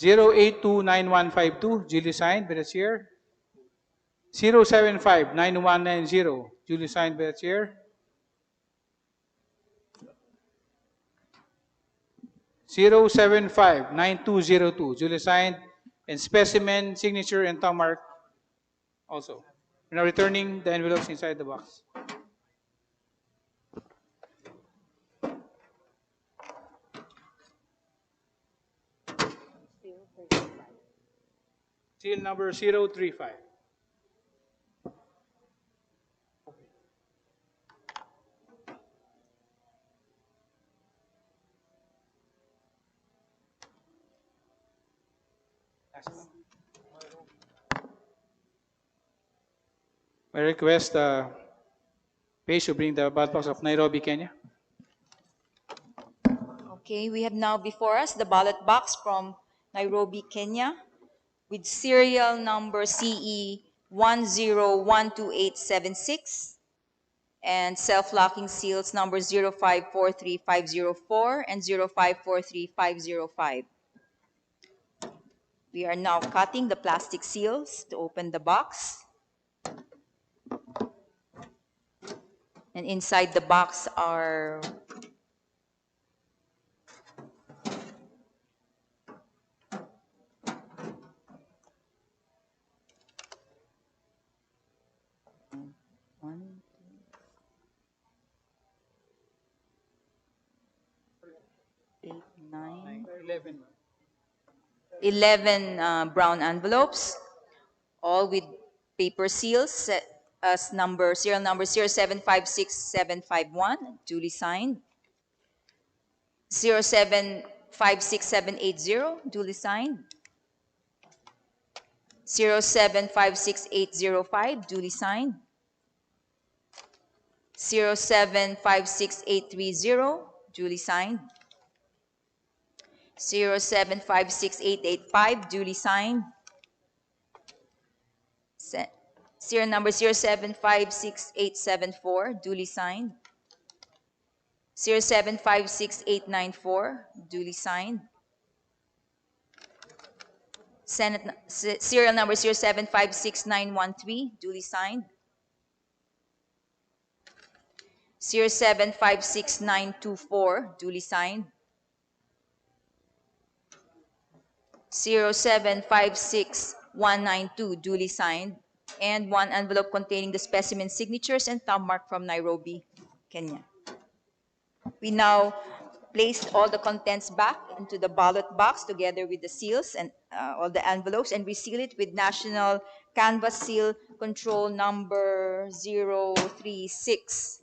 0829152, duly signed by the chair. 0759190, duly signed by the chair. 0759202, duly signed, and specimen, signature, and thumb mark also. We're now returning the envelopes inside the box. Seal number 035. I request page to bring the ballot box of Nairobi, Kenya. Okay, we have now before us the ballot box from Nairobi, Kenya, with serial number CE 1012876 and self-locking seals number 0543504 and 0543505. We are now cutting the plastic seals to open the box. And inside the box are one, 8, 9, 11 brown envelopes, all with paper seals as serial number 0756751, duly signed. 0756780, duly signed. 0756805, duly signed. 0756830, duly signed. 0756885, duly signed. Serial number 0756874, duly signed. 0756894, duly signed. Serial number 0756913, duly signed. 0756924, duly signed. 0756192, duly signed. And one envelope containing the specimen signatures and thumb mark from Nairobi, Kenya. We now placed all the contents back into the ballot box together with the seals and all the envelopes, and we seal it with National Canvas Seal Control number 036.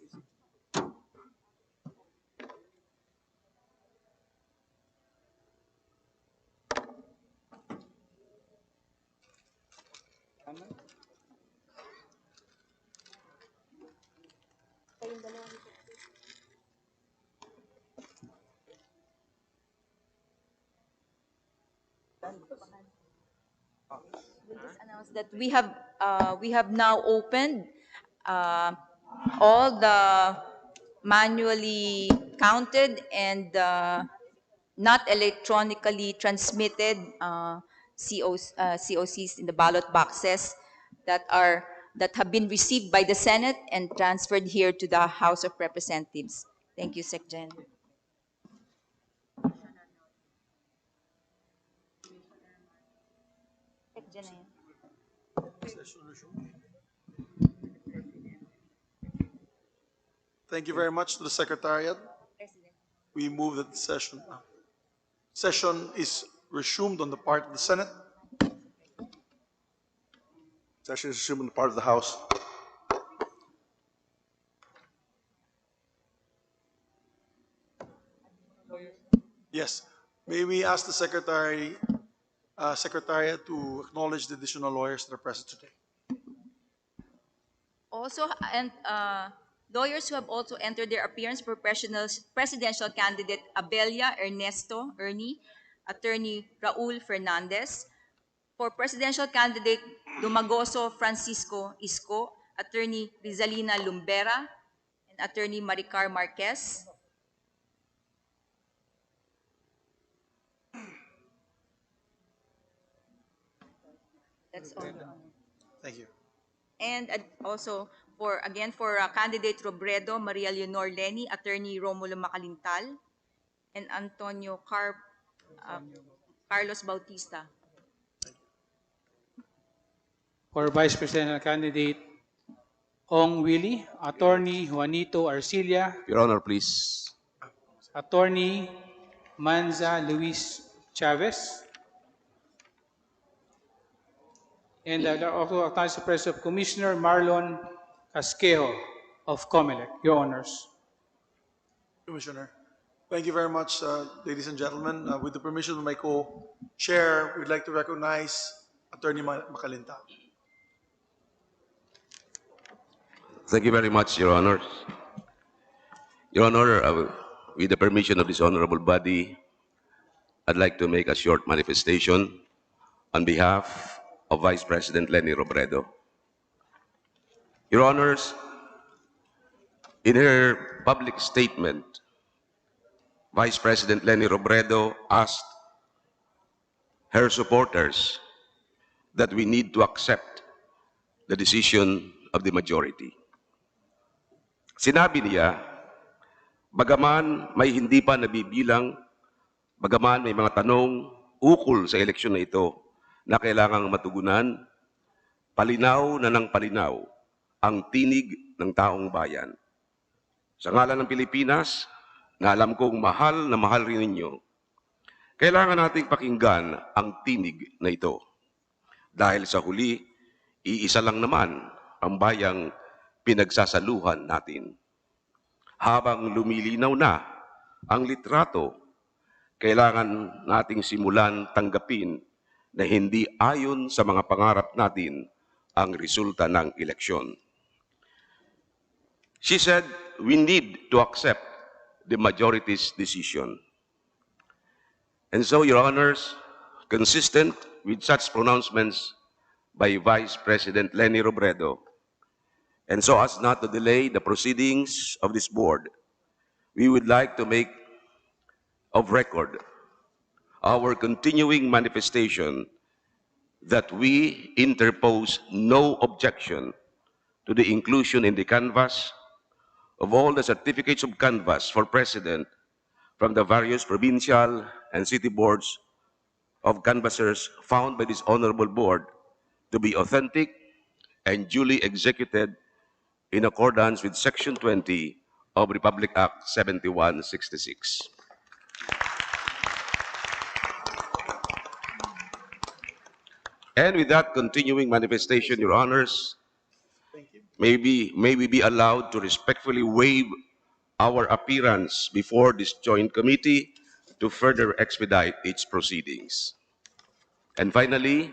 We'll just announce that we have now opened all the manually counted and not electronically transmitted COCs in the ballot boxes that have been received by the Senate and transferred here to the House of Representatives. Thank you, Sec. Gen. Sec. Gen. Thank you very much to the Secretariat. President. We move that the session is resumed on the part of the Senate. Session is assumed on the part of the House. Yes. May we ask the Secretariat to acknowledge the additional lawyers that are present today. Also, and lawyers who have also entered their appearance for presidential candidate Abelia Ernesto Ernie, attorney Raul Fernandez, for presidential candidate Dumagoso Francisco Isco, attorney Rizalina Lumbera, and attorney Maricar Marquez. That's all. Thank you. And also for candidate Robredo Maria Leonor Lenny, attorney Romulo Macalintal, and Antonio Carlos Bautista. For Vice Presidential candidate Ong Willie, attorney Juanito Arcilia, Your Honor, please. attorney Manza Luis Chavez, and also acknowledge the presence of Commissioner Marlon Casquejo of COMELEC. Your Honors. Commissioner. Thank you very much, ladies and gentlemen. With the permission of my co-chair, we'd like to recognize Attorney Macalintal. Thank you very much, Your Honor. Your Honor, with the permission of this honorable body, I'd like to make a short manifestation on behalf of Vice President Lenny Robredo. Your Honors, In her public statement, Vice President Leni Robredo asked her supporters that we need to accept the decision of the majority. Sinabi niya, bagaman may hindi pa nabibilang, bagaman may mga tanong ukol sa eleksyon na ito na kailangang matugunan, palinaw na ng palinaw ang tinig ng taong bayan. Sa ngalan ng Pilipinas, na alam kong mahal na mahal rin ninyo, kailangan nating pakinggan ang tinig na ito. Dahil sa huli, iisa lang naman ang bayang pinagsasaluhan natin. Habang lumilinaw na ang litrato, kailangan nating simulan tanggapin na hindi ayon sa mga pangarap natin ang resulta ng eleksyon. She said, we need to accept the majority's decision. And so, Your Honors, consistent with such pronouncements by Vice President Leni Robredo, and so as not to delay the proceedings of this board, we would like to make of record our continuing manifestation that we interpose no objection to the inclusion in the canvass of all the certificates of canvass for President from the various provincial and city boards of canvassers found by this honorable board to be authentic and duly executed in accordance with Section 20 of Republic Act 7166. And with that continuing manifestation, Your Honors, may we be allowed to respectfully waive our appearance before this joint committee to further expedite its proceedings. And finally,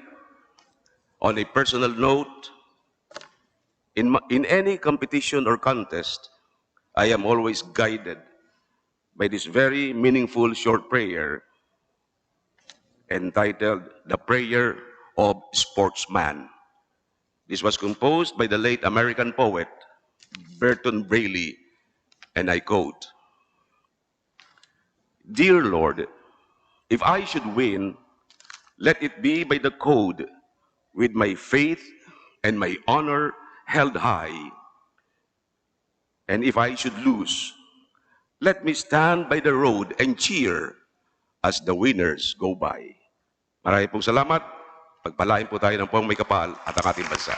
on a personal note, in any competition or contest, I am always guided by this very meaningful short prayer entitled The Prayer of Sportsman. This was composed by the late American poet Burton Braley, and I quote, Dear Lord, if I should win, let it be by the code, with my faith and my honor held high. And if I should lose, let me stand by the road and cheer as the winners go by. Maraming pong salamat. Pagpalain po tayo ng pong may kapal at ang ating bansa.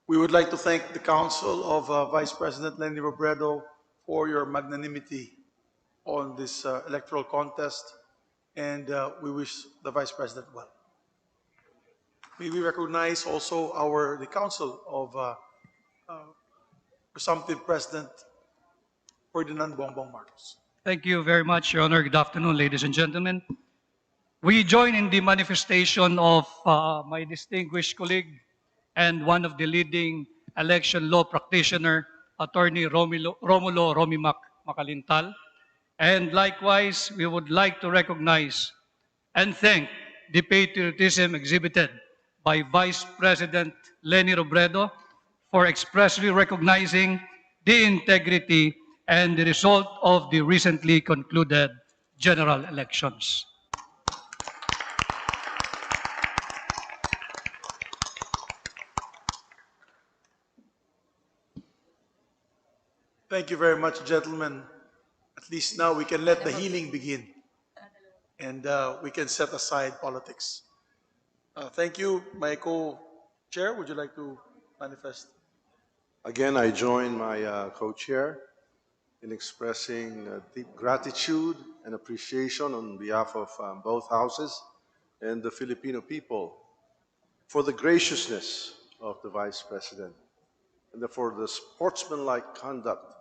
We would like to thank the Council of Vice President Leni Robredo for your magnanimity on this electoral contest, and we wish the Vice President well. May we recognize also the Council of Presumptive President Ferdinand Bongbong Marcos. Thank you very much, Your Honor. Good afternoon, ladies and gentlemen. We join in the manifestation of my distinguished colleague and one of the leading election law practitioner, Attorney Romulo Romimac Macalintal. And likewise, we would like to recognize and thank the patriotism exhibited by Vice President Leni Robredo for expressly recognizing the integrity and the result of the recently concluded general elections. Thank you very much, gentlemen. At least now we can let the healing begin, and we can set aside politics. Thank you, my co-chair. Would you like to manifest? Again, I join my co-chair in expressing deep gratitude and appreciation on behalf of both houses and the Filipino people for the graciousness of the Vice President and for the sportsmanlike conduct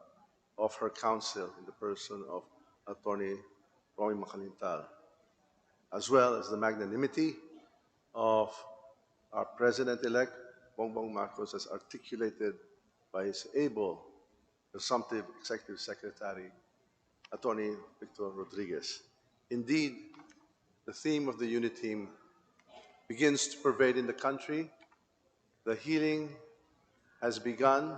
of her counsel in the person of Attorney Romy Macalintal, as well as the magnanimity of our President-elect, Bongbong Marcos, as articulated by his able, presumptive Executive Secretary, Attorney Victor Rodriguez. Indeed, the theme of the unit team begins to pervade in the country. The healing has begun.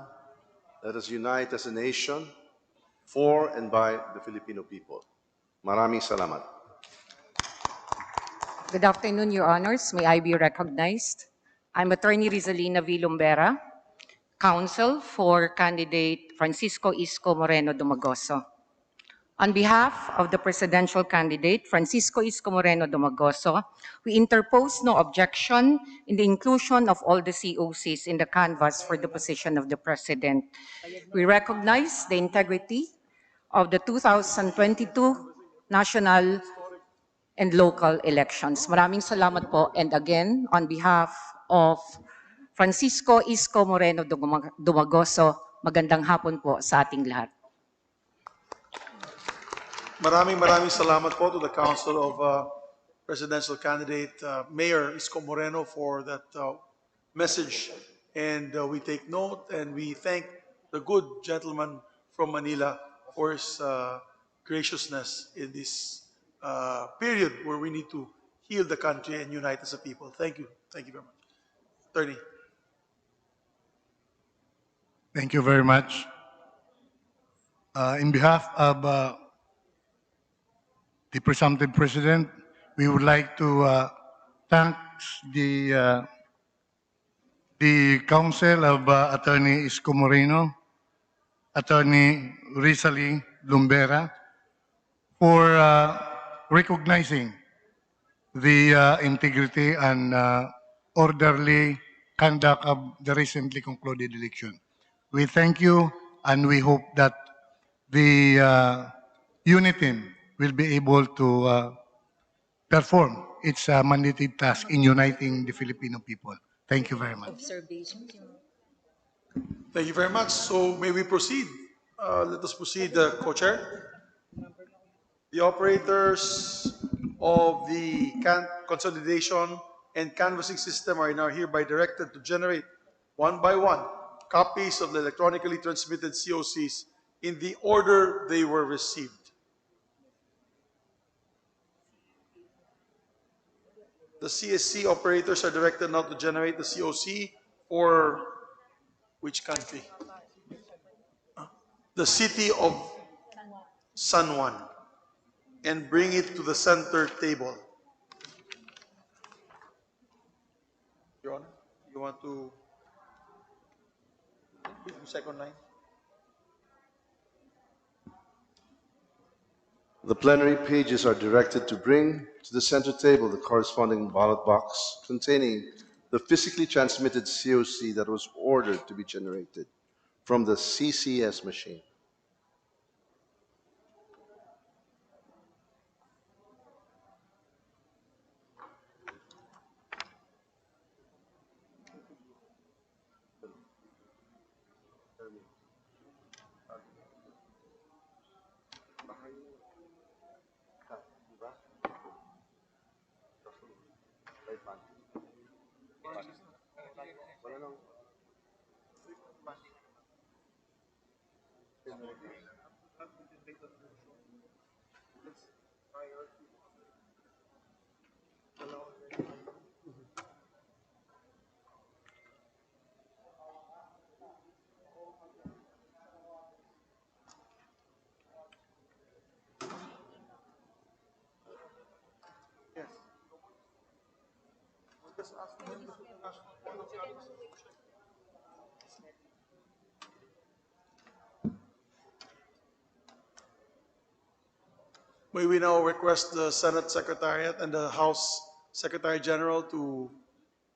Let us unite as a nation for and by the Filipino people. Maraming salamat. Good afternoon, Your Honors. May I be recognized? I'm Attorney Rizalina V. Lumbera, counsel for candidate Francisco Isko Moreno Dumagoso. On behalf of the presidential candidate Francisco Isko Moreno Dumagoso, we interpose no objection in the inclusion of all the COCs in the canvass for the position of the president. We recognize the integrity of the 2022 national and local elections. Maraming salamat po. And again, on behalf of Francisco Isko Moreno Dumagoso, magandang hapon po sa ating lahat. Maraming salamat po to the Council of Presidential Candidate Mayor Isko Moreno for that message. And we take note and we thank the good gentleman from Manila for his graciousness in this period where we need to heal the country and unite as a people. Thank you. Thank you very much. Attorney. Thank you very much. In behalf of the presumptive president, we would like to thank the counsel of Attorney Isko Moreno, Attorney Rizali Lumbera, for recognizing the integrity and orderly conduct of the recently concluded election. We thank you and we hope that the unit team will be able to perform its mandated task in uniting the Filipino people. Thank you very much. Observations. Thank you very much. So may we proceed? Let us proceed, Co-Chair. The operators of the consolidation and canvassing system are now hereby directed to generate one by one copies of the electronically transmitted COCs in the order they were received. The CSC operators are directed now to generate the COC for which country? The city of San Juan, and bring it to the center table. Your Honor, you want to do second line? The plenary pages are directed to bring to the center table the corresponding ballot box containing the physically transmitted COC that was ordered to be generated from the CCS machine. May we now request the Senate Secretariat and the House Secretary General to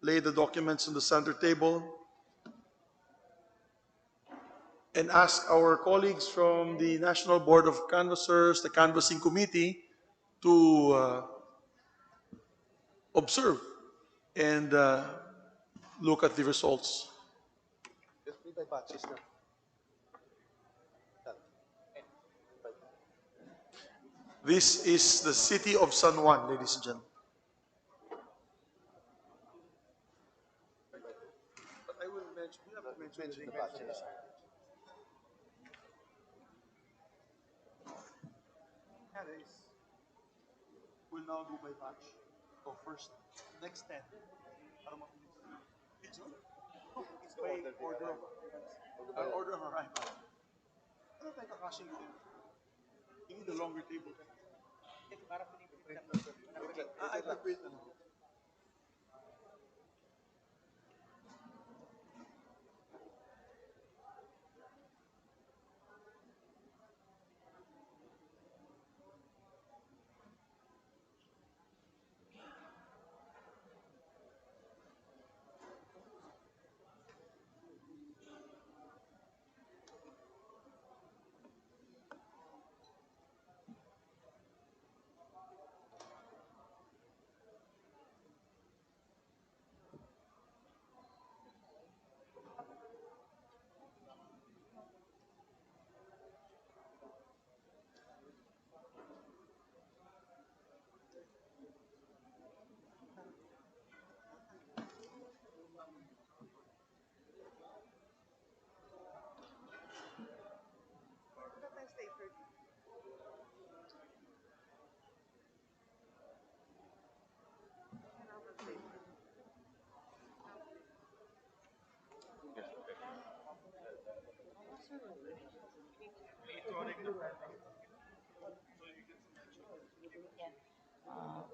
lay the documents on the center table and ask our colleagues from the National Board of Canvassers, the Canvassing Committee, to observe and look at the results. This is the city of San Juan, ladies and gentlemen. But I will mention, we have to mention the batches. We'll now go by batch. So first, next 10. Para mabilis. It's by order of arrival. Ano tayo kakasing ko? You need a longer table. I print ano.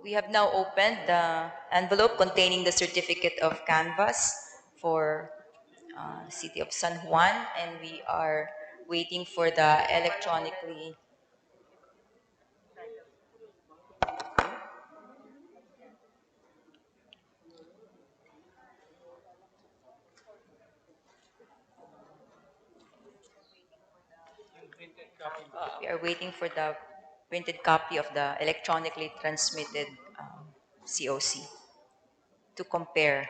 We have now opened the envelope containing the certificate of canvass for City of San Juan, and we are waiting for the electronically. We are waiting for the printed copy of the electronically transmitted COC to compare.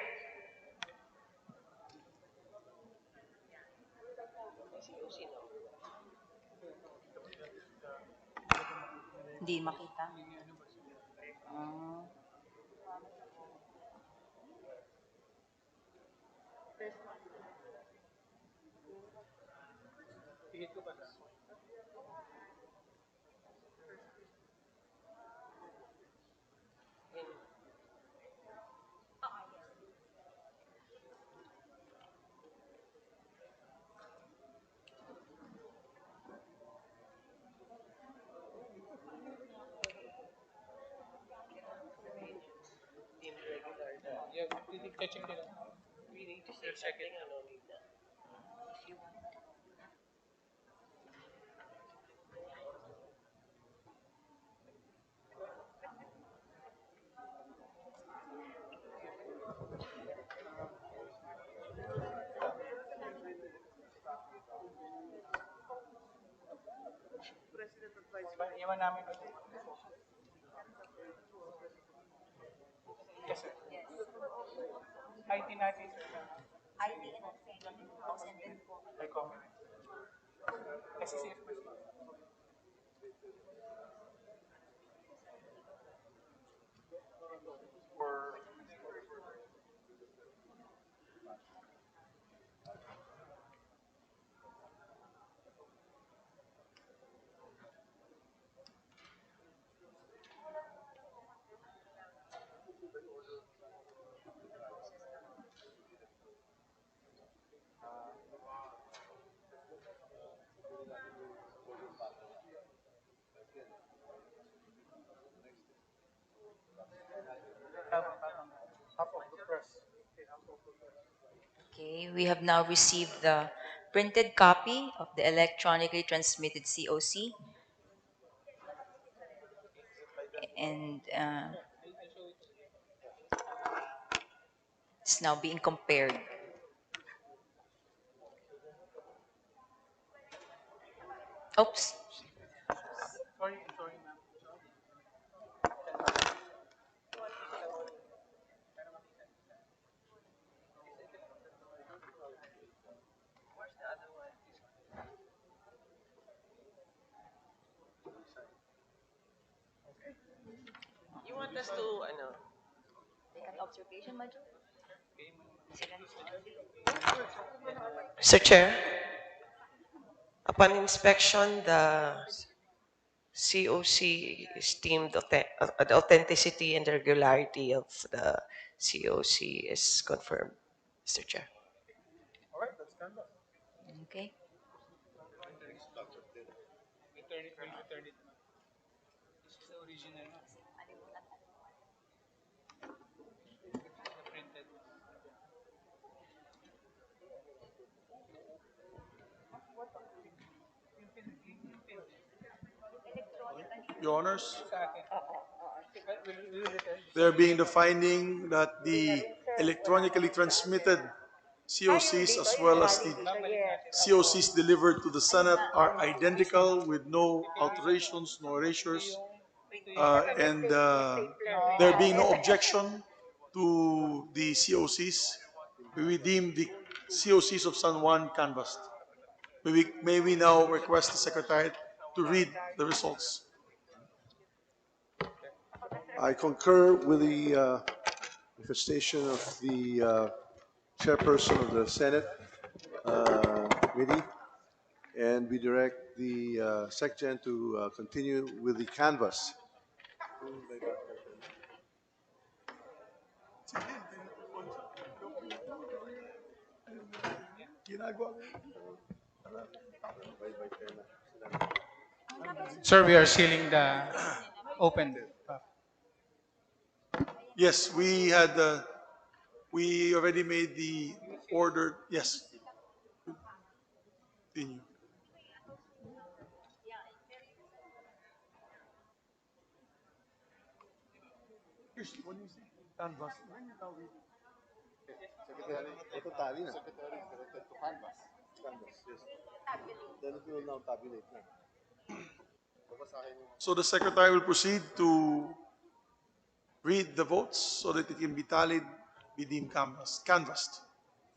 Hindi makita. Iwan namin. Yes, sir. IT natin, sir. IT and then by comment. SCCF pa siya. Okay, we have now received the printed copy of the electronically transmitted COC, and it's now being compared. Oops. Sorry, ma'am. You want us to, Take an observation, Maju? Mr. Chair, upon inspection, the COC is deemed the authenticity and the regularity of the COC is confirmed, Mr. Chair. Okay. Your Honors, there being the finding that the electronically transmitted COCs as well as the COCs delivered to the Senate are identical with no alterations, no erasures, and there being no objection to the COCs, we deem the COCs of San Juan canvassed. May we now request the Secretariat to read the results. I concur with the manifestation of the chairperson of the Senate committee, and we direct the Secretary to continue with the canvass. Sir, we are sealing the open. Yes, we already made the order. Yes. Continue. What do you say? Canvas. Ito tali na. To canvas. Canvas, yes. Then it will now tabulate na. So the Secretary will proceed to read the votes so that it can be tallied, be deemed canvassed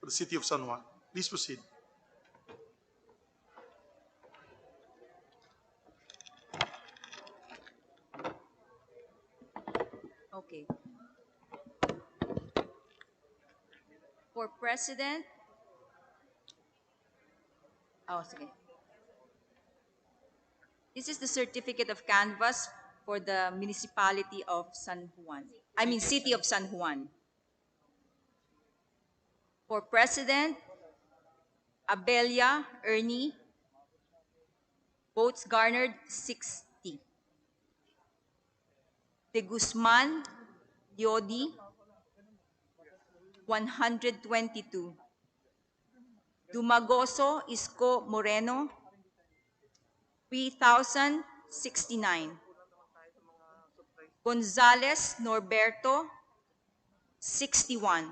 for the city of San Juan. Please proceed. Okay. For President, sige. This is the certificate of canvass for the municipality of San Juan. City of San Juan. For President, Abelia Ernie, votes garnered 60. De Guzman Yodi, 122. Dumagoso Isko Moreno, 3,069. Gonzales Norberto, 61.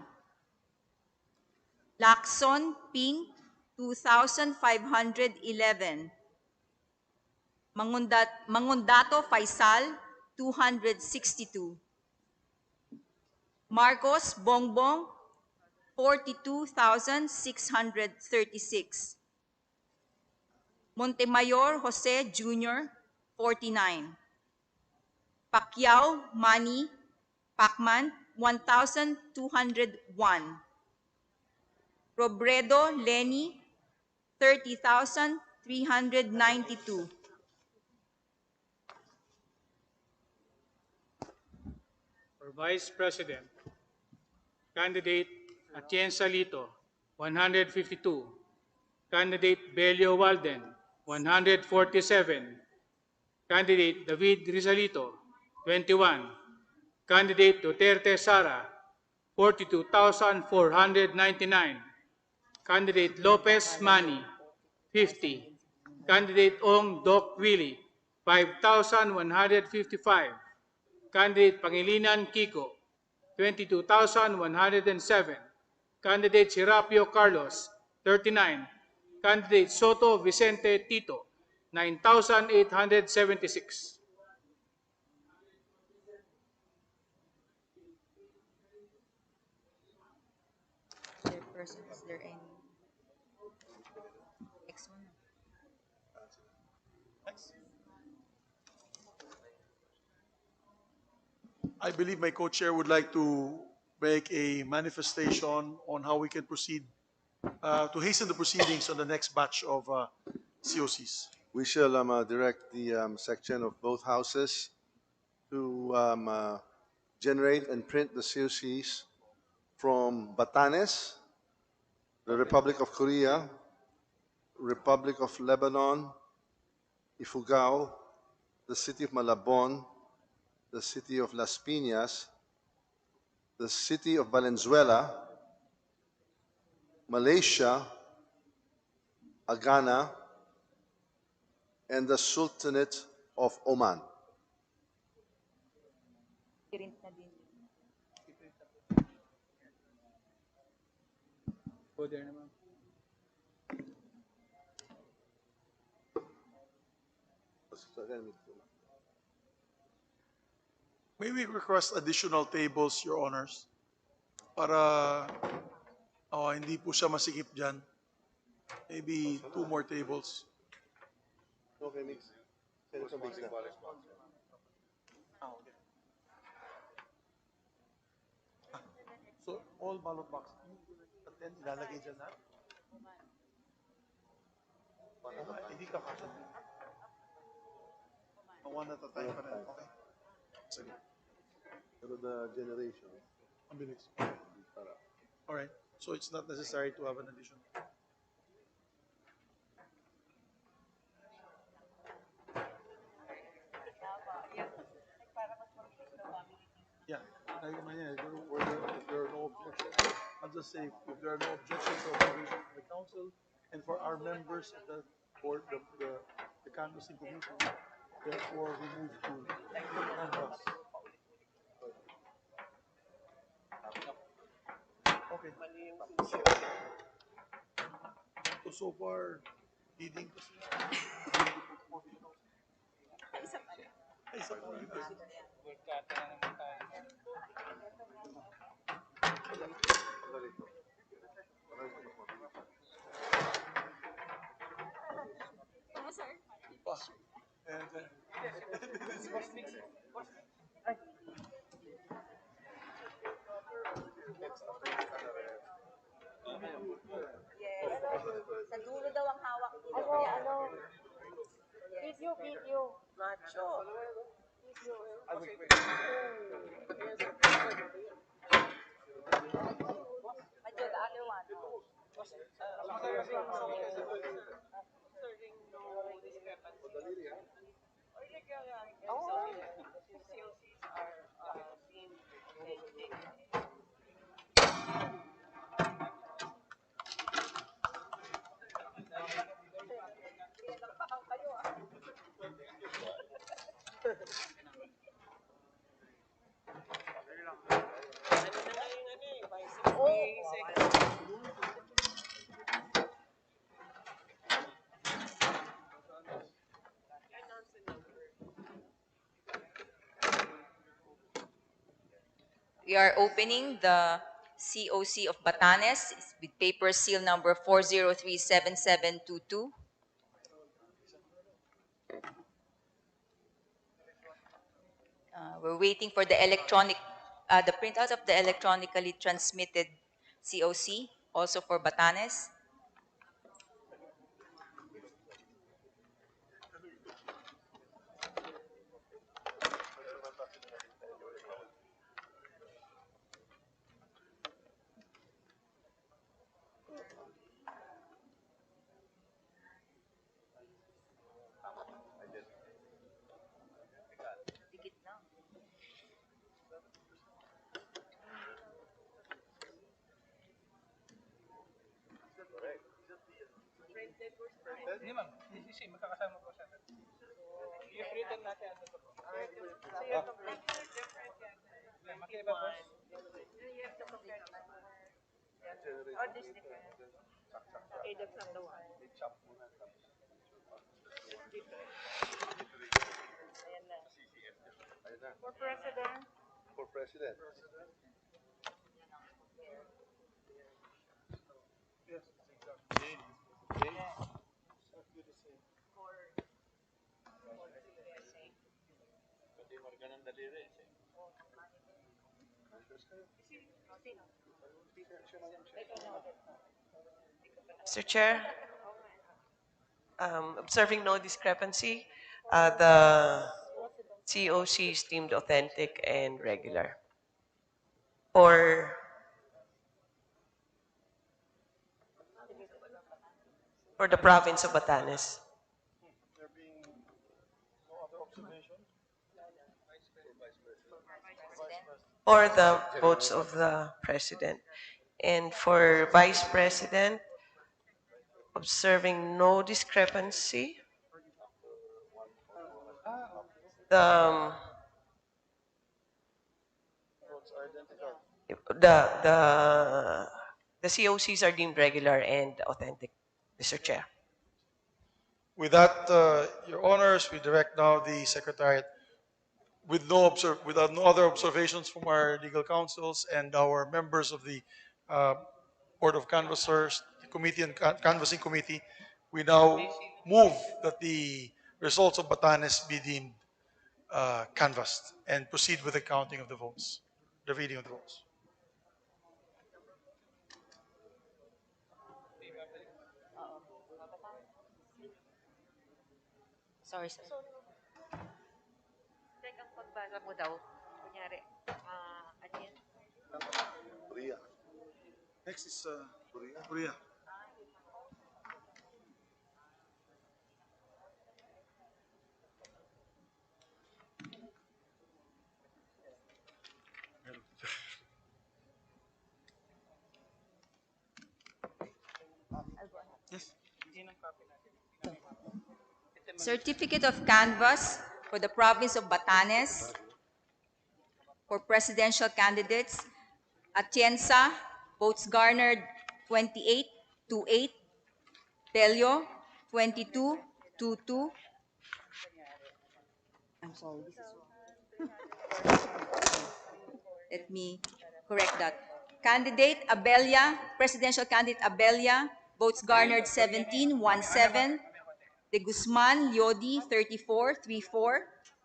Lacson Ping, 2,511. Mangundato Faisal, 262. Marcos Bongbong, 42,636. Montemayor Jose Jr., 49. Pacquiao Manny Pacman, 1,201. Robredo Lenny, 30,392. For Vice President, candidate Atienza Lito, 152. Candidate Belio Walden, 147. Candidate David Rizalito, 21. Candidate Duterte Sara, 42,499. Candidate Lopez Manny, 50. Candidate Ong Doc Willie, 5,155. Candidate Pangilinan Kiko, 22,107. Candidate Serapio Carlos, 39. Candidate Soto Vicente Tito, 9,876. Chairperson, is there any next one? I believe my co-chair would like to make a manifestation on how we can proceed to hasten the proceedings on the next batch of COCs. We shall direct the section of both houses to generate and print the COCs from Batanes, the Republic of Korea, Republic of Lebanon, Ifugao, the city of Malabon, the city of Las Piñas, the city of Valenzuela, Malaysia, Agana, and the Sultanate of Oman. Go there naman. May we request additional tables, Your Honors? Para hindi po siya masikip dyan. Maybe 2 more tables. Okay, mix. Send it to mix na. So, all ballot box, at then ilalagay dyan na? Hindi ka kasha. One at a time pa rin. Okay. Sige. Pero the generation. Ang bilis. Alright. So, it's not necessary to have an addition. Yeah. If there are no objections, I'll just say if there are no objections or observations from the council and for our members of the board, the canvassing committee, therefore we move to canvass. Okay. So far, leading kasi. Ay, isa pa rin. Sa dulo daw ang hawak. Video. Macho. Macho, the other one. We are opening the COC of Batanes with paper seal number 4037722. We're waiting for the the printout of the electronically transmitted COC, also for Batanes. Hindi ma'am, magkakasama po siya. I-written natin ang ito po. Makiba po. You have to compare that. Or this different. Okay, that's not the one. Ayan na. For president. For president. Mr. Chair, Observing no discrepancy, the COC is deemed authentic and regular. For the province of Batanes. There being no other observation? Or the votes of the president. And for vice president, observing no discrepancy, the Votes are identical. the COCs are deemed regular and authentic, Mr. Chair. With that, Your Honors, we direct now the Secretariat without no other observations from our legal counsels and our members of the uh, Board of Canvassers, the committee and canvassing committee, we now move that the results of Batanes be deemed canvassed and proceed with the counting of the votes, the reading of the votes. Sorry, sir. Tek, ang pagbasa mo daw, kunyari, ano yan? Korea. Next is Korea. Yes. Certificate of Canvass for the province of Batanes for presidential candidates. Atienza, votes garnered 28-8. Bello, 22-2. I'm sorry, this is wrong. Let me correct that. Candidate Abella, presidential candidate Abella, votes garnered 17-7. De Guzman, Yodi, 34-34.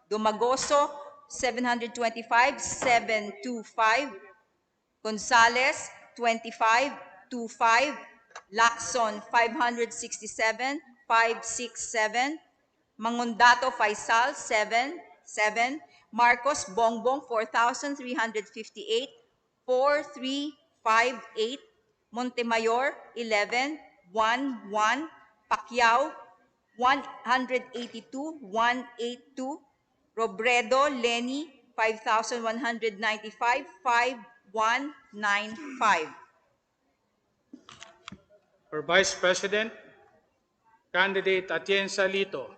Domagoso, 725-725. Gonzales, 25-25. Lacson, 567-567. Mangondato Faisal, 7-7. Marcos Bongbong, 4,358. 4,358. Montemayor, 11-1-1. Pacquiao, 182-182. Robredo, Lenny, 5,195, 5,195. For Vice President, candidate Atienza Lito,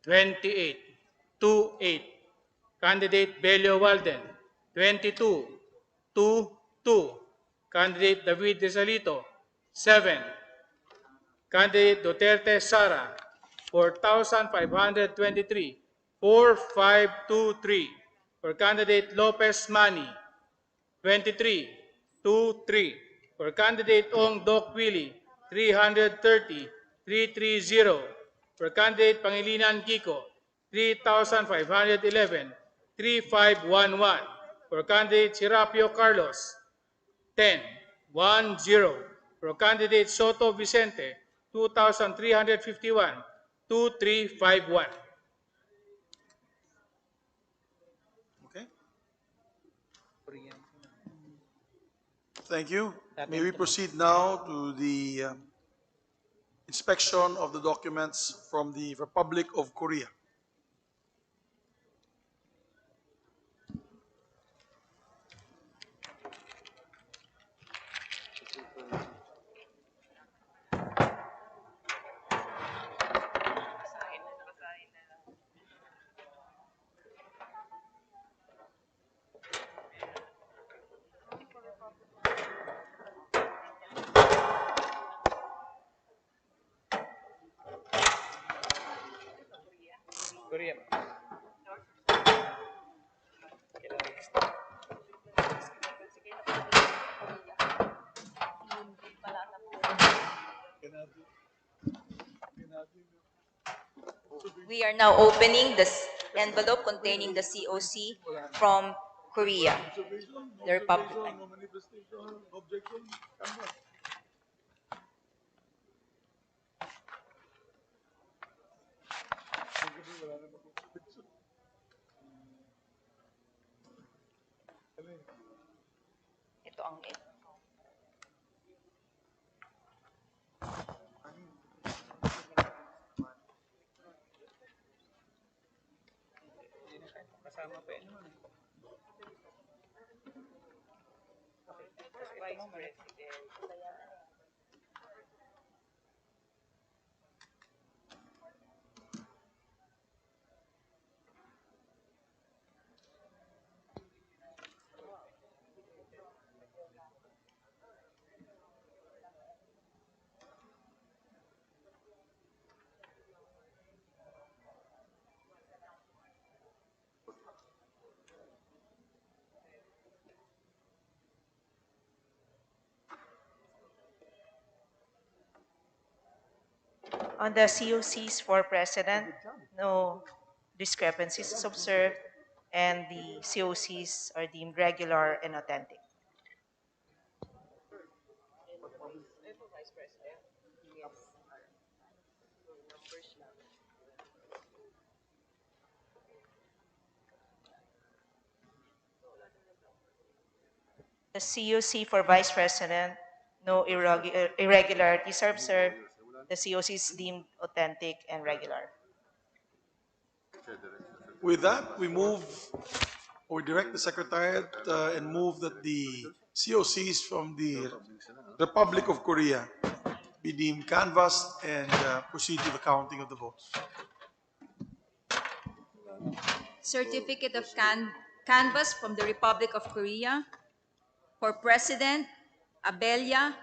28-8. Candidate Belio Walden, 22-2. Candidate David Desalito, 7. Candidate Duterte Sara, 4,523, 4,523. For candidate Lopez Manny, 23-3. For candidate Ong Doc Willie, 330, 330. For candidate Pangilinan Kiko, 3,511, 3,511. For candidate Serapio Carlos, 10-10. For candidate Soto Vicente, 2,351, 2,351. Okay. Thank you. May we proceed now to the inspection of the documents from the Republic of Korea. Korea. We are now opening the envelope containing the COC from Korea, the Republic. Ito ang Kasama pa yun. Vice President. On the COCs for President, no discrepancies is observed, and the COCs are deemed regular and authentic. The COC for Vice President, no irregularities are observed. The COC is deemed authentic and regular. With that, we direct the Secretariat and move that the COCs from the Republic of Korea be deemed canvassed and proceed to the counting of the votes. Certificate of Canvass from the Republic of Korea. For President, Abella,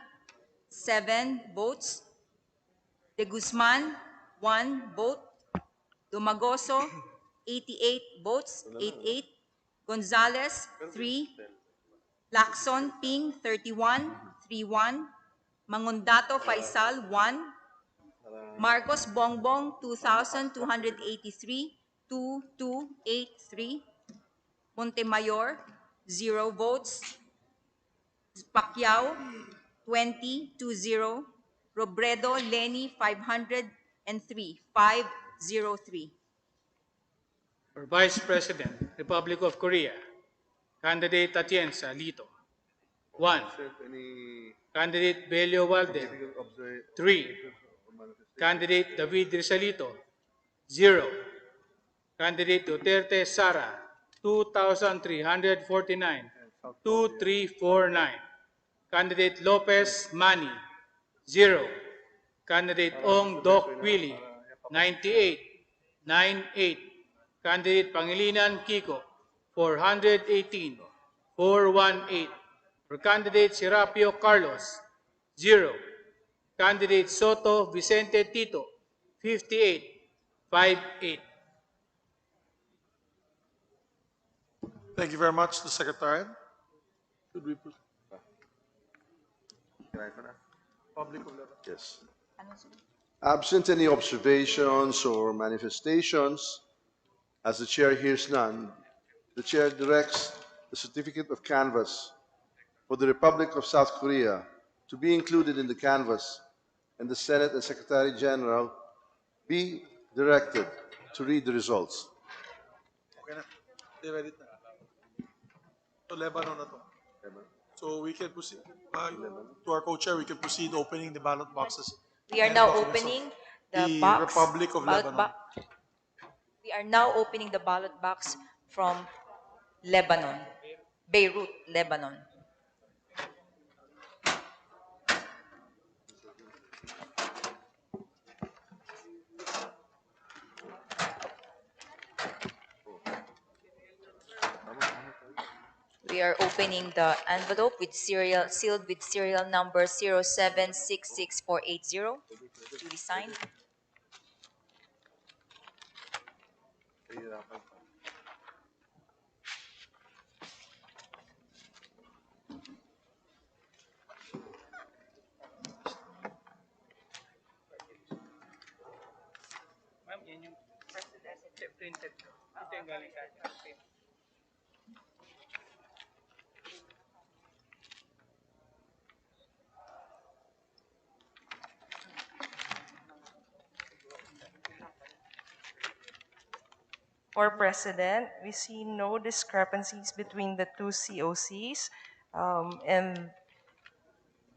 7 votes. De Guzman, 1 vote. Dumagoso, 88 votes, 88. Gonzales, 3. Lacson, Ping, 31, 31. Mangundato Faisal, 1. Marcos Bongbong, 2,283, 2283. Montemayor, 0 votes. Pacquiao, 20-0. Robredo Lenny, 503, 503. For Vice President, Republic of Korea, candidate Atienza Lito, 1. Candidate Belio Walden, 3. Candidate David Rizalito, 0. Candidate Duterte Sara, 2,349, 2349. Candidate Lopez Manny, 0. Candidate Ong Doc Willie, 98, 98. Candidate Pangilinan Kiko, 418, 418. For candidate Serapio Carlos, 0. Candidate Soto Vicente Tito, 58, 58. Thank you very much, the Secretariat. Should we proceed? Yes. Absent any observations or manifestations, as the chair hears none, the chair directs the certificate of canvass for the Republic of South Korea to be included in the canvass, and the Senate and Secretary General be directed to read the results. Okay na. They ready na. So, Lebanon na to. So we can proceed. To our co-chair, we can proceed opening the ballot boxes. We are now opening the box. Republic of Lebanon. We are now opening the ballot box from Lebanon, Beirut, Lebanon. We are opening the envelope with sealed with serial number 0766480, duly signed. Ma'am, yan yung printed ko. Ito yung galing sa akin. For President, we see no discrepancies between the two COCs, and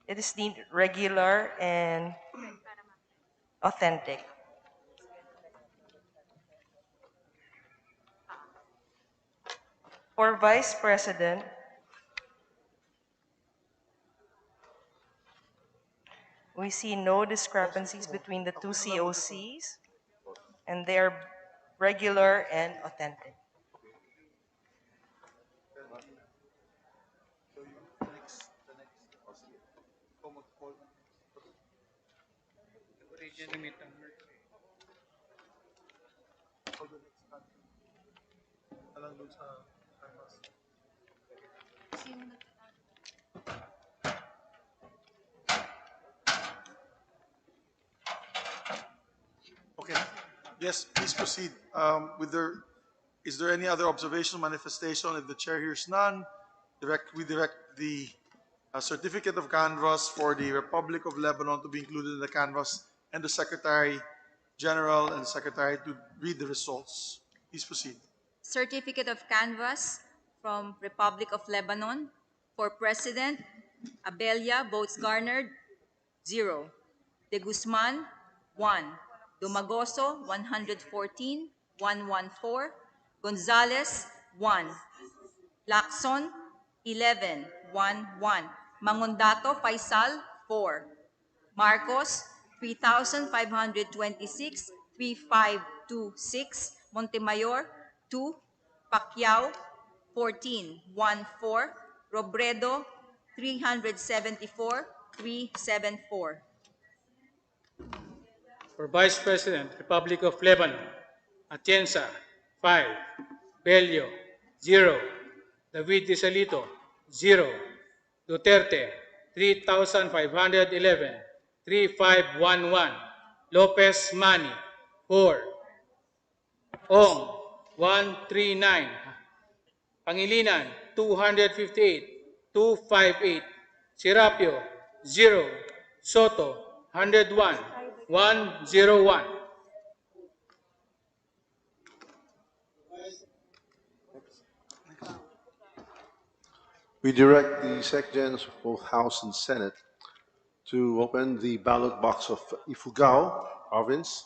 it is deemed regular and authentic. For Vice President, we see no discrepancies between the two COCs, and they are regular and authentic. Okay. Yes, please proceed. Is there any other observation, manifestation? If the chair hears none, we direct the certificate of canvass for the Republic of Lebanon to be included in the canvass, and the Secretary General and Secretary to read the results. Please proceed. Certificate of Canvass from Republic of Lebanon. For President, Abelia, votes garnered, 0. De Guzman, 1. Dumagoso, 114, 114. Gonzales, 1. Lacson, 11, 1. Mangondato Faisal, 4. Marcos, 3,526, 3,526. Montemayor, 2. Pacquiao, 14, 1. Robredo, 374, 374. For Vice President, Republic of Lebanon, Atienza, 5. Bello, 0. David Disalito, 0. Duterte, 3,511, 3,511. Lopez Mani, 4. Ong, 139. Pangilinan, 258, 258. Serapio, 0. Soto, 101, 101. We direct the Secgens of both House and Senate to open the ballot box of Ifugao province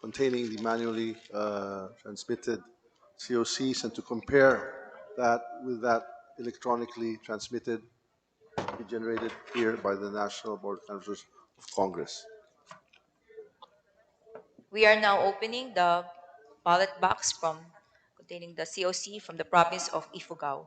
containing the manually transmitted COCs and to compare that with that electronically transmitted generated here by the National Board of Canvassers of Congress. We are now opening the ballot box containing the COC from the province of Ifugao.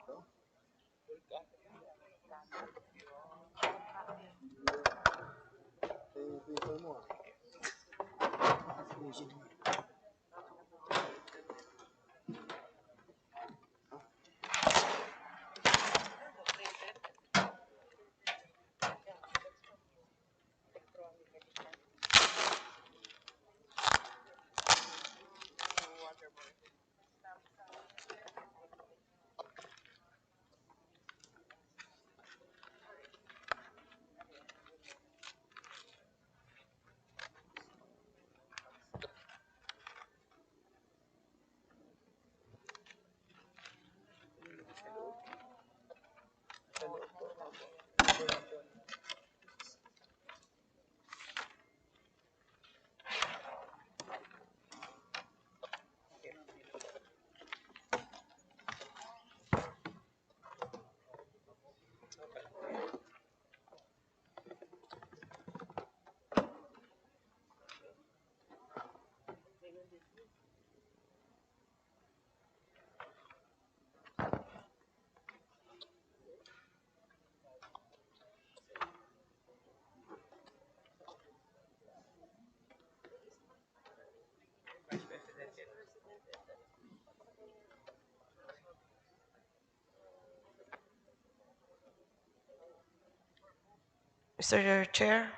Mr. Chair,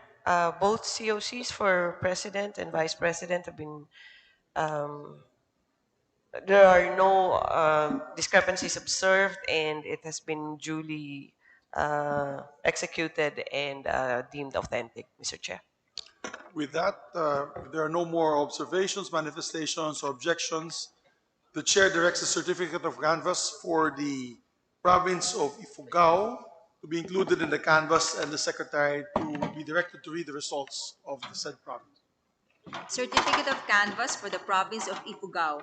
both COCs for President and Vice President have been, there are no discrepancies observed, and it has been duly executed and deemed authentic, Mr. Chair. With that, if there are no more observations, manifestations, or objections, the chair directs the certificate of canvass for the province of Ifugao to be included in the canvass and the secretary to be directed to read the results of the said province. Certificate of canvass for the province of Ifugao.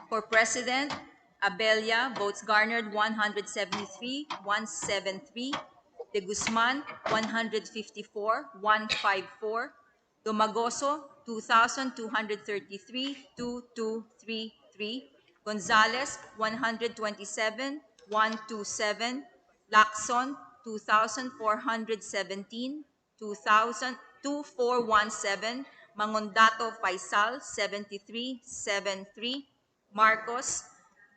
For President, Abella, votes garnered 173, 173. De Guzman, 154, 154. Domagoso, 2,233, 2233. Gonzales, 127, 127. Lacson, 2,417, 2417. Mangondato Faisal, 73, 73. Marcos,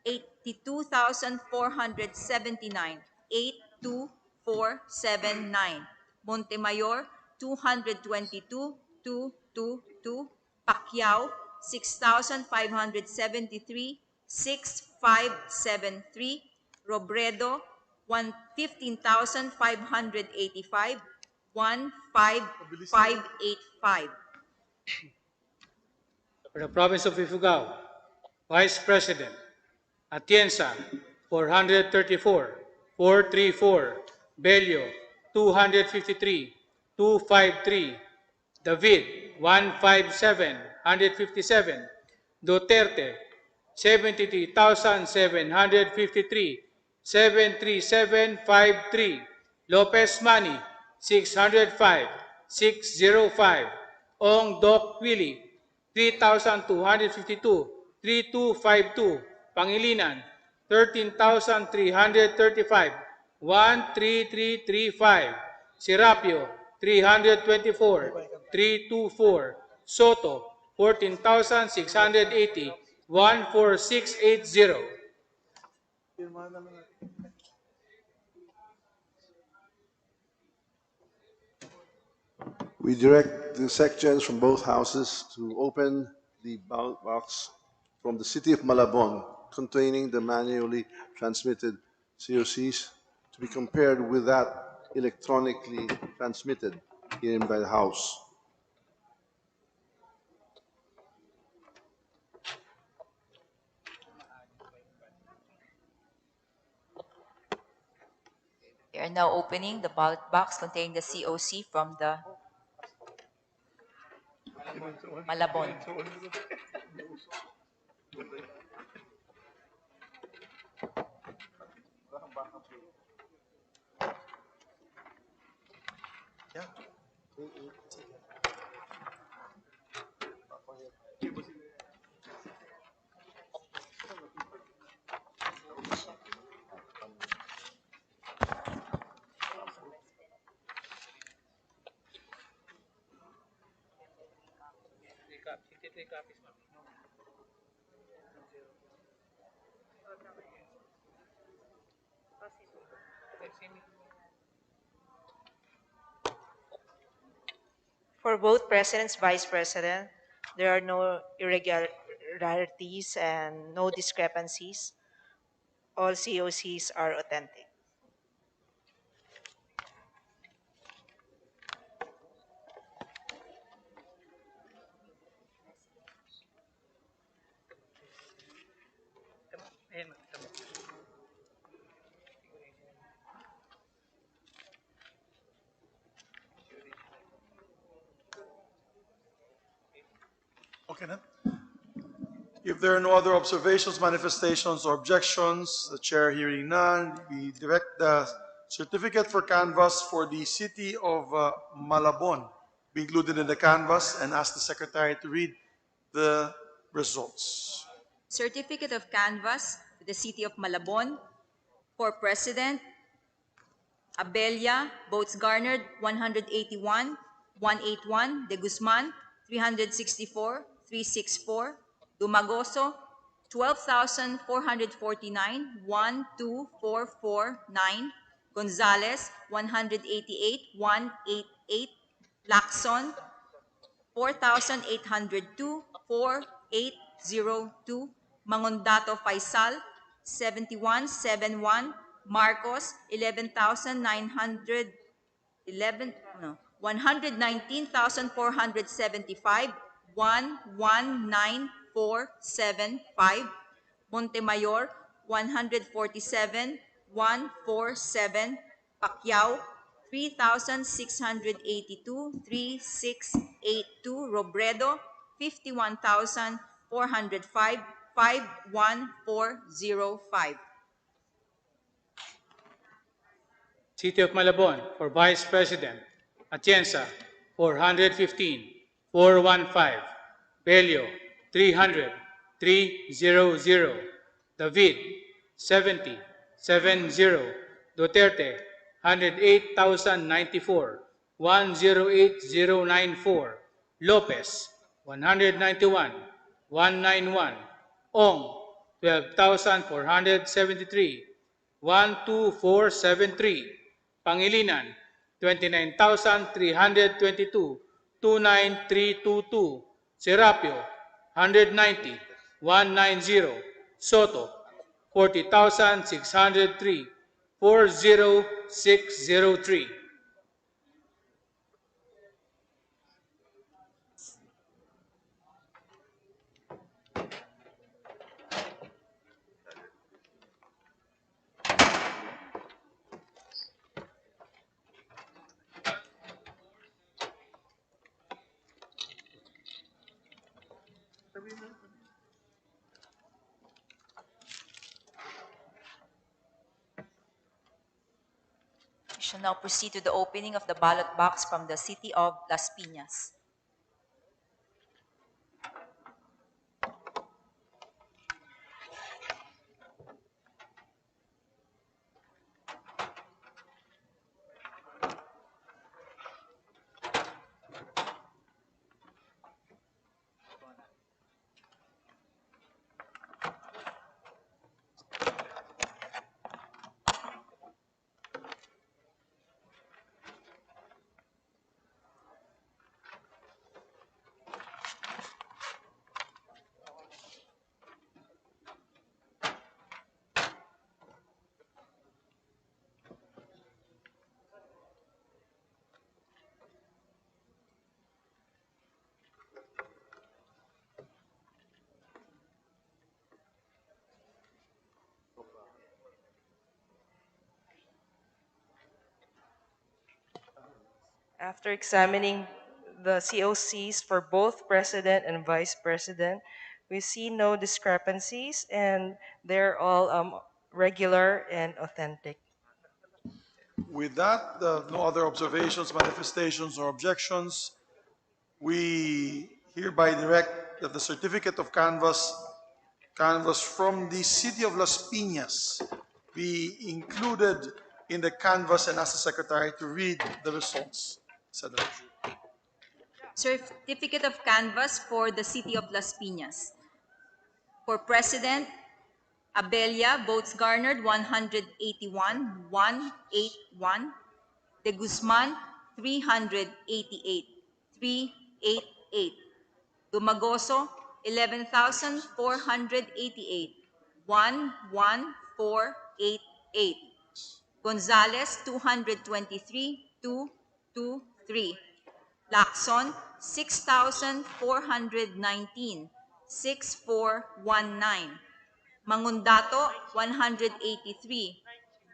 82,479, 82479. Montemayor, 222, 222. Pacquiao, 6,573, 6573. Robredo, 15,585, 15585. For the province of Ifugao, Vice President, Atienza, 434, 434. Bello, 253, 253. David, 157, 157. Duterte, 73,753, 73753. Lopez Mani, 605, 605. Ong Doc Willie, 3,252, 3252. Pangilinan, 13,335, 13335. Serapio, 324, 324. Soto, 14,680, 14680. We direct the sections from both houses to open the ballot box from the city of Malabon containing the manually transmitted COCs to be compared with that electronically transmitted herein by the House. They are now opening the ballot box containing the COC from the Malabon. For both presidents, vice president, there are no irregularities and no discrepancies. All COCs are authentic. Okay, then. If there are no other observations, manifestations, or objections, the chair hearing none, we direct the certificate for canvass for the city of Malabon be included in the canvass and ask the secretary to read the results. Certificate of canvass for the city of Malabon. For President, Abella, votes garnered 181, 181. De Guzman, 364, 364. Dumagoso, 12,449, 12449. Gonzales, 188, 188. Lacson, 4,802, 4,802. Mangondato Faisal, 7171. Marcos, 11,911. 119,475, 119,475. Montemayor, 147, 147. Pacquiao, 3,682, 3,682. Robredo, 51,405, 5,1,405. City of Malabon for Vice President, Atienza 415, 415, Bello 300, 300, David 70, 70, Duterte 108,094, 108,094, Lopez 191, 191, Ong 12,473, 12473, Pangilinan 29,322, 29322, Serapio 190, 190, Soto 40,603, 40603. We shall now proceed to the opening of the ballot box from the City of Las Piñas. After examining the COCs for both president and vice president, we see no discrepancies and they're all regular and authentic. With that, no other observations, manifestations, or objections. We hereby direct that the certificate of canvass from the City of Las Piñas be included in the canvass and ask the Secretary to read the results. Senator. Certificate of canvass for the City of Las Piñas. For President, Abella, votes garnered 181, 181. De Guzman, 388, 388. Dumagoso, 11,488, 11488. Gonzales, 223, 223. Lacson, 6,419, 6419. Mangundato, 183,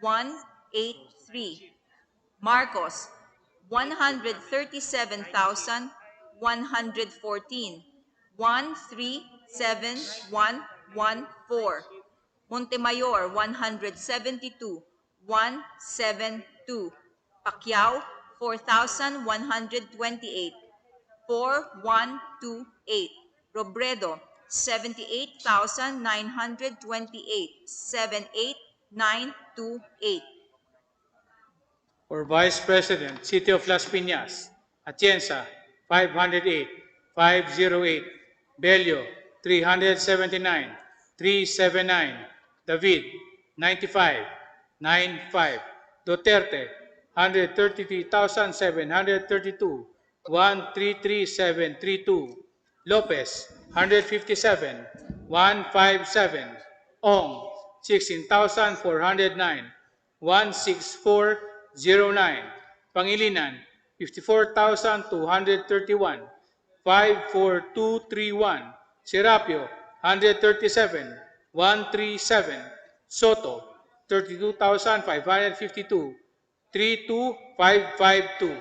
183. Marcos, 137,114, 137,114. Montemayor, 172, 172. Pacquiao, 4,128, 4,128. Robredo, 78,928, 78,928. For Vice President, City of Las Piñas, Atienza 508, 508, Bello 379, 379, David 95, 95, Duterte 133,732, 133,732, Lopez 157, 157, Ong 16,409, 16409, Pangilinan 54,231. 54231. Serapio, 137. 137. Soto, 32,552. 32552.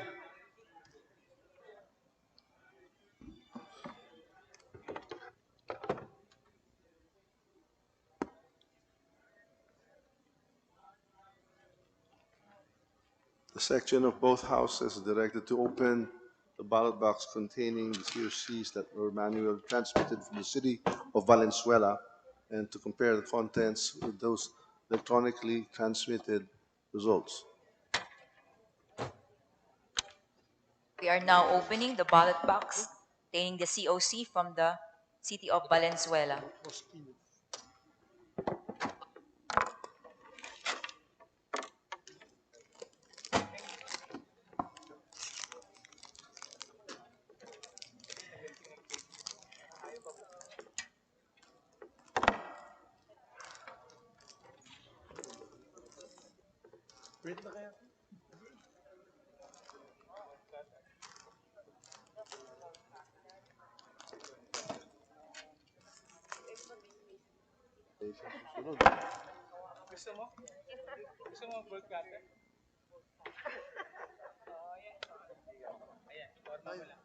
The section of both houses is directed to open the ballot box containing the COCs that were manually transmitted from the city of Valenzuela and to compare the contents with those electronically transmitted results. We are now opening the ballot box containing the COC from the city of Valenzuela. Gusto mo? Gusto mo gold cutter? Ayan, forma mo lang.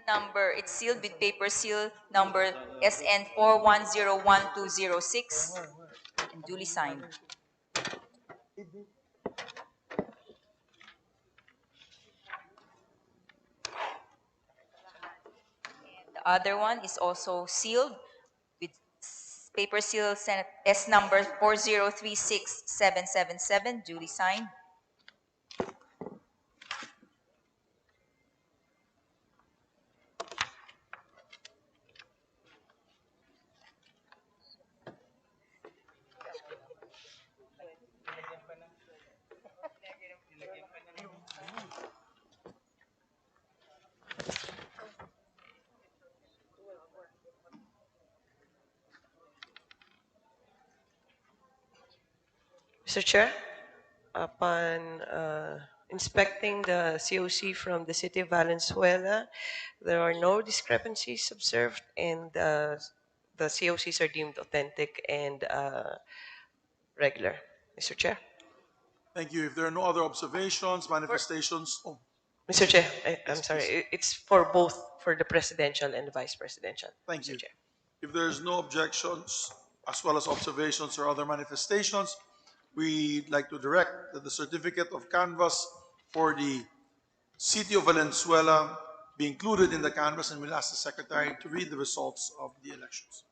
Number, it's sealed with paper seal number SN 4101206 and duly signed. The other one is also sealed with paper seal S number 4036777, duly signed. Mr. Chair, upon inspecting the COC from the city of Valenzuela, there are no discrepancies observed, and the COCs are deemed authentic and regular. Mr. Chair. Thank you. If there are no other observations, manifestations, Mr. Chair, I'm Yes, sorry. please. It's for both, for the presidential and the vice presidential. Thank Mr. you. Chair. If there's no objections, as well as observations or other manifestations, we'd like to direct that the certificate of canvass for the city of Valenzuela be included in the canvass, and we'll ask the secretary to read the results of the elections.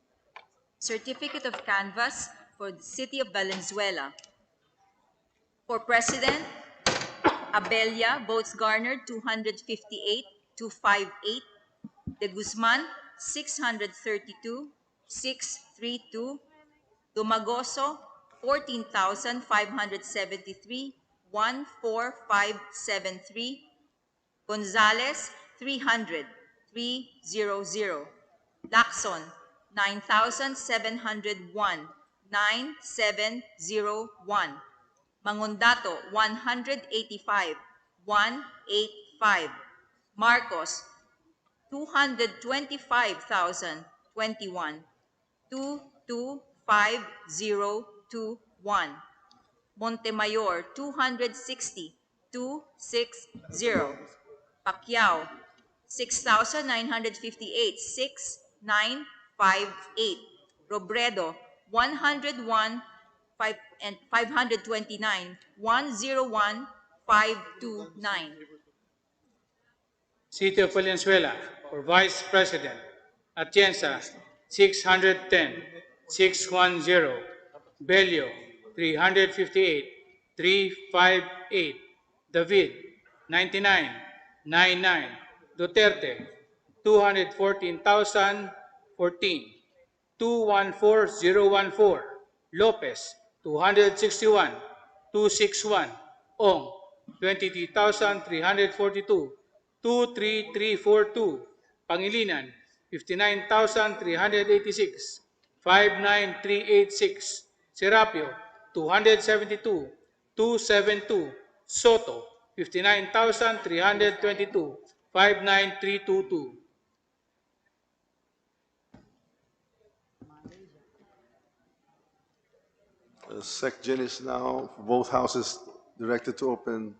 Certificate of canvass for the city of Valenzuela. For President, Abella, votes garnered 258,258. De Guzman, 632,632. Dumagoso, 14,573, 14573. Gonzales, 300, 300. Lacson, 9,701, 9701. Mangondato, 185, 185. Marcos, 225,021, 225,021. Montemayor, 260, 260. Pacquiao, 6,958, 6,958. Robredo, 101, 529, 101, 529. City of Valenzuela, for Vice President, Atienza, 610, 610. Bello, 358, 358. David, 99, 99, Duterte, 214,014, 214014, Lopez, 261, 261, Ong, 23,342, 23342, Pangilinan, 59,386, 59386, Serapio, 272, 272, Soto, 59,322, 59322. The SecGen is now, for both houses, directed to open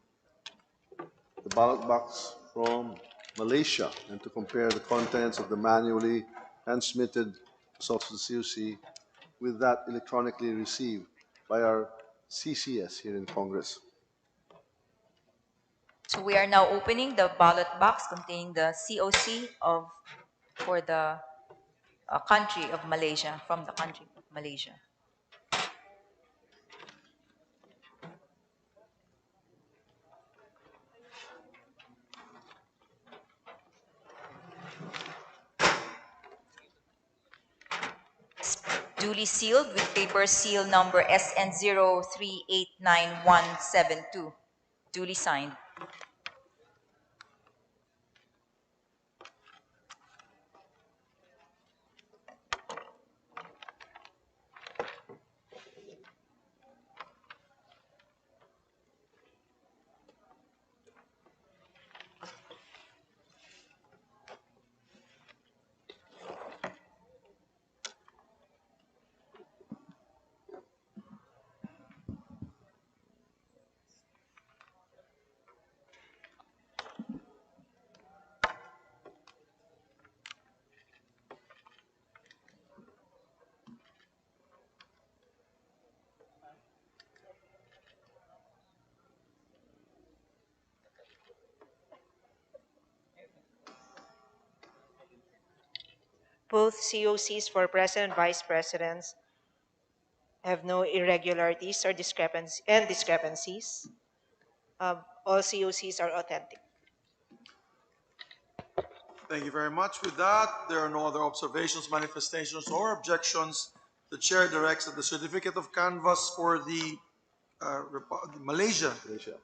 the ballot box from Malaysia and to compare the contents of the manually transmitted results of the COC with that electronically received by our CCS here in Congress. So we are now opening the ballot box containing the COC for the country of Malaysia, from the country of Malaysia. Duly sealed with paper seal number SN03897172. Duly signed. Both COCs for President and Vice Presidents have no irregularities or discrepancies. All COCs are authentic. Thank you very much. With that, there are no other observations, manifestations, or objections. The chair directs that the certificate of canvass for the Malaysia, the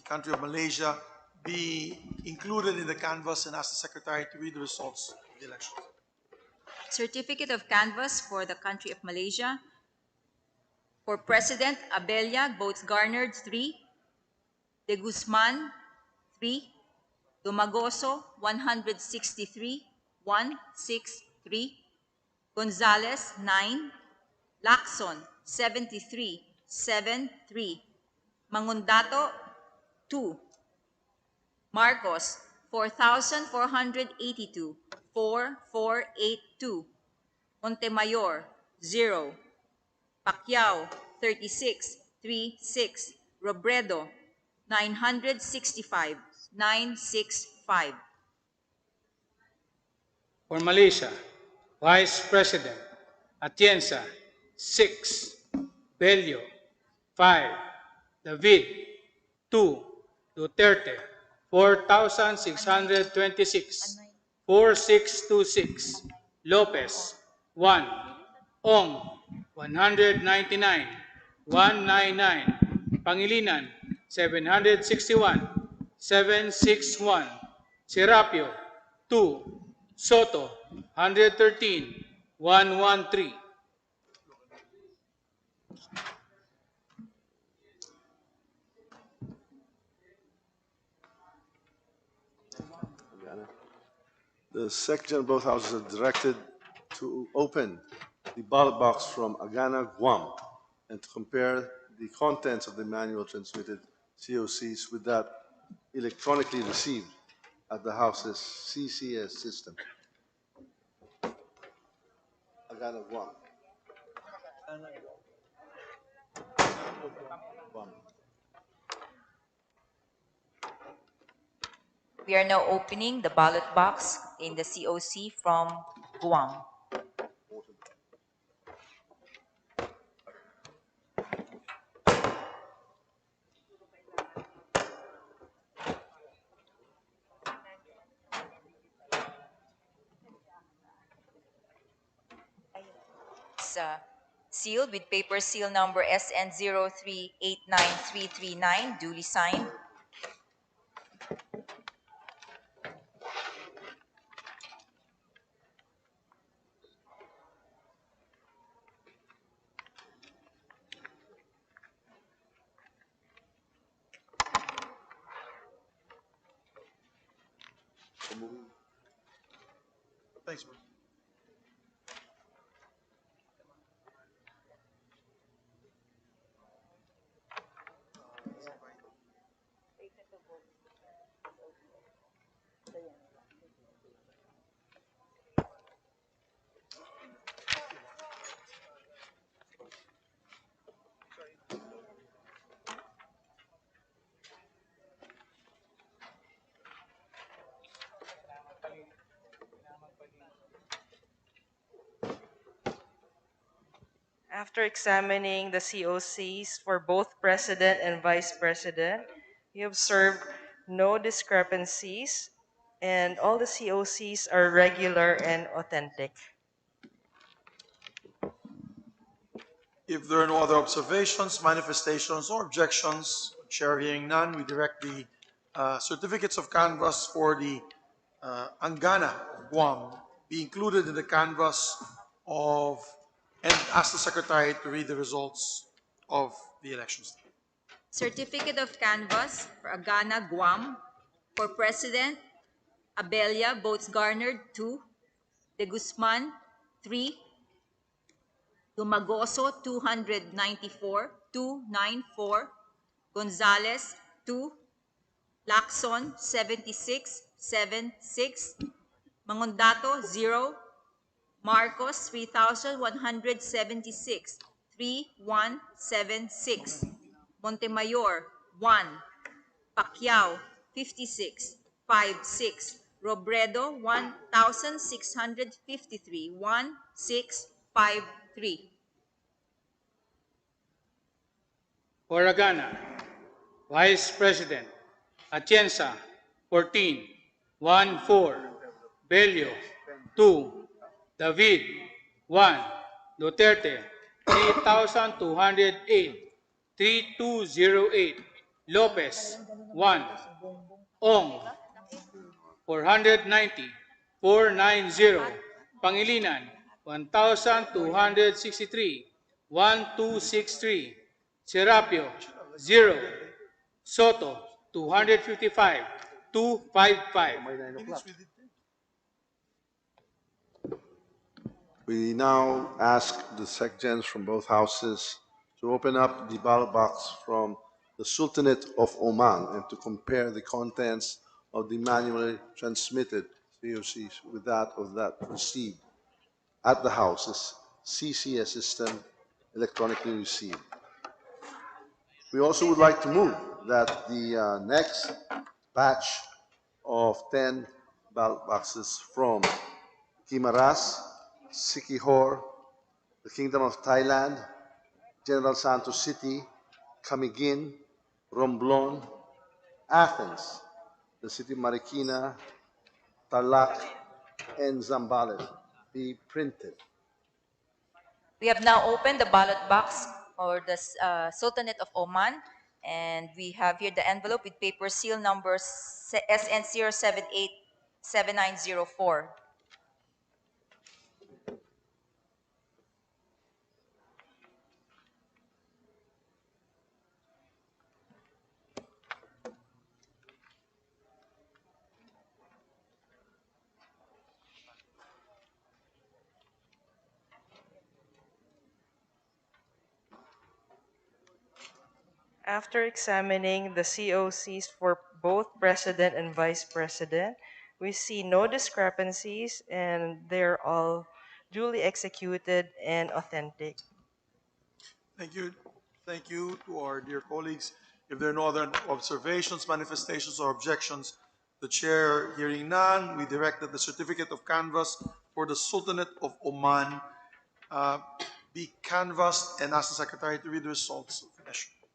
country of Malaysia, be included in the canvass, and ask the secretary to read the results of the election. Certificate of canvass for the country of Malaysia. For President, Abella, votes garnered 3. De Guzman, 3. Dumagoso, 163, 163. Gonzales, 9. Lacson, 73, 73. Mangundato, 2. Marcos, 4,482, 4,482. Montemayor, 0. Pacquiao, 36, 36. Robredo, 965, 965. For Malaysia, Vice President, Atienza, 6. Bello, 5. David, 2. Duterte, 4,626, 4,626. Lopez, 1. Ong, 199, 199. Pangilinan, 761, 761. Serapio, 2. Soto, 113, 113. The Secretary of both houses are directed to open the ballot box from Agana, Guam, and to compare the contents of the manual transmitted COCs with that electronically received at the House's CCS system. Agana, Guam. Guam. We are now opening the ballot box in the COC from Guam. sealed with paper seal number SN0389339, duly signed. Thanks, bro. After examining the COCs for both President and Vice President, we observed no discrepancies, and all the COCs are regular and authentic. If there are no other observations, manifestations, or objections, Chair hearing none, we direct the certificates of canvass for the Angana of Guam be included in the canvass of, and ask the Secretary to read the results of the elections. Certificate of canvass for Agana, Guam. For President, Abella, votes garnered 2. De Guzman, 3. Dumagoso, 294. Gonzales, 2. Lacson, 76. Mangondato, 0. Marcos, 3,176. 3176. Montemayor, 1. Pacquiao, 56. 56. Robredo, 1,653. 1653. For Agana, Vice President, Atienza, 14. 4. Bello, 2. David, 1. Duterte, 3,208. 3208. Lopez, 1. Ong, 490. 490. Pangilinan, 1,263. 1263. Serapio, 0. Soto, 255. 255. We now ask the secgens from both houses to open up the ballot box from the Sultanate of Oman and to compare the contents of the manually transmitted COCs with that received at the houses CCS system electronically received. We also would like to move that the next batch of 10 ballot boxes from Kimaras, Sikihor, the Kingdom of Thailand, General Santos City, Camiguin, Romblon, Athens, the city of Marikina, Tarlac, and Zambales be printed. We have now opened the ballot box for the Sultanate of Oman, and we have here the envelope with paper seal number SN0787904. After examining the COCs for both President and Vice President, we see no discrepancies, and they're all duly executed and authentic. Thank you. Thank you to our dear colleagues. If there are no other observations, manifestations, or objections, the Chair hearing none, we direct that the certificate of canvass for the Sultanate of Oman be canvassed and ask the Secretary to read the results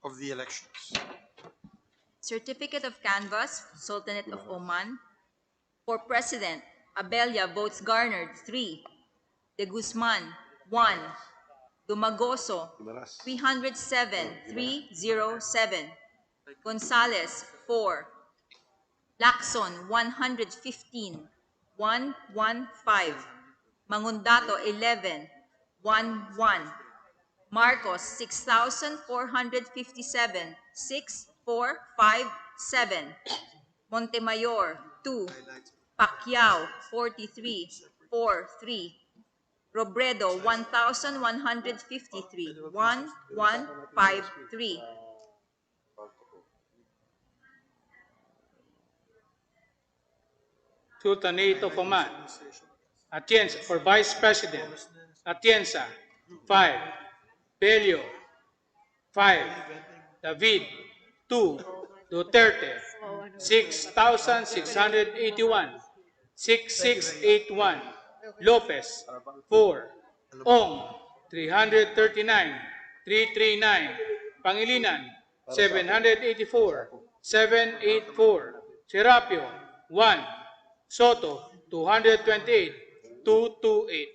of the elections. Certificate of canvass, Sultanate of Oman. For President, Abella, votes garnered 3. De Guzman, 1. Dumagoso, Guimaras. 307. Gonzales, 4. Lacson, 115. 115. Mangundato, 11. 11. Marcos, 6,457. 6,457. Montemayor, 2. Pacquiao, 43. 43. Robredo, 1,153. 1,153. Sultanato Command. Atienza for Vice President. Atienza, 5. Belio, 5. David, 2. Duterte, 6,681. 6681. Lopez, 4. Ong, 339. 339. Pangilinan, 784. 784. Serapio, 1. Soto, 228. 228.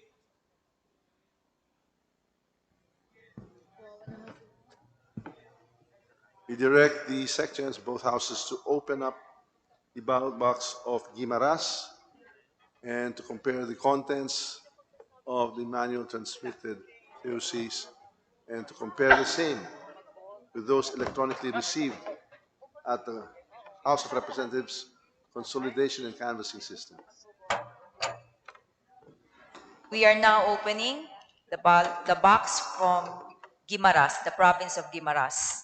We direct the sections of both houses to open up the ballot box of Guimaras and to compare the contents of the manual transmitted COCs and to compare the same with those electronically received at the House of Representatives Consolidation and Canvassing System. We are now opening the box from Guimaras, the province of Guimaras.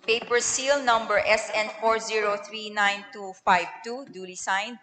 Paper seal number SN 4039252, duly signed.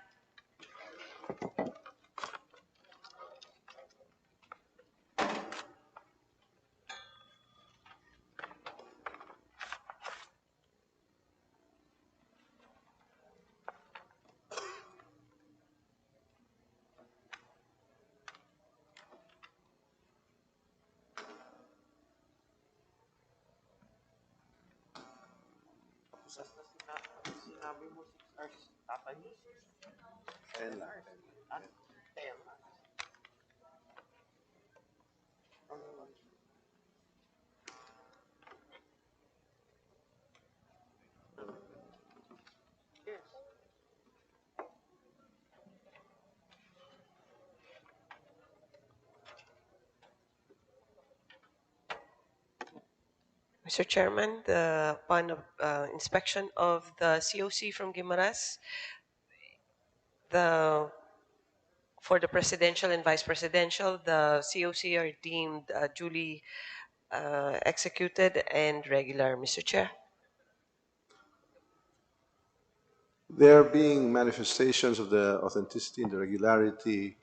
Mr. Chairman, upon inspection of the COC from Guimaras, for the presidential and vice presidential, the COC are deemed duly executed and regular, Mr. Chair. There being manifestations of the authenticity and the regularity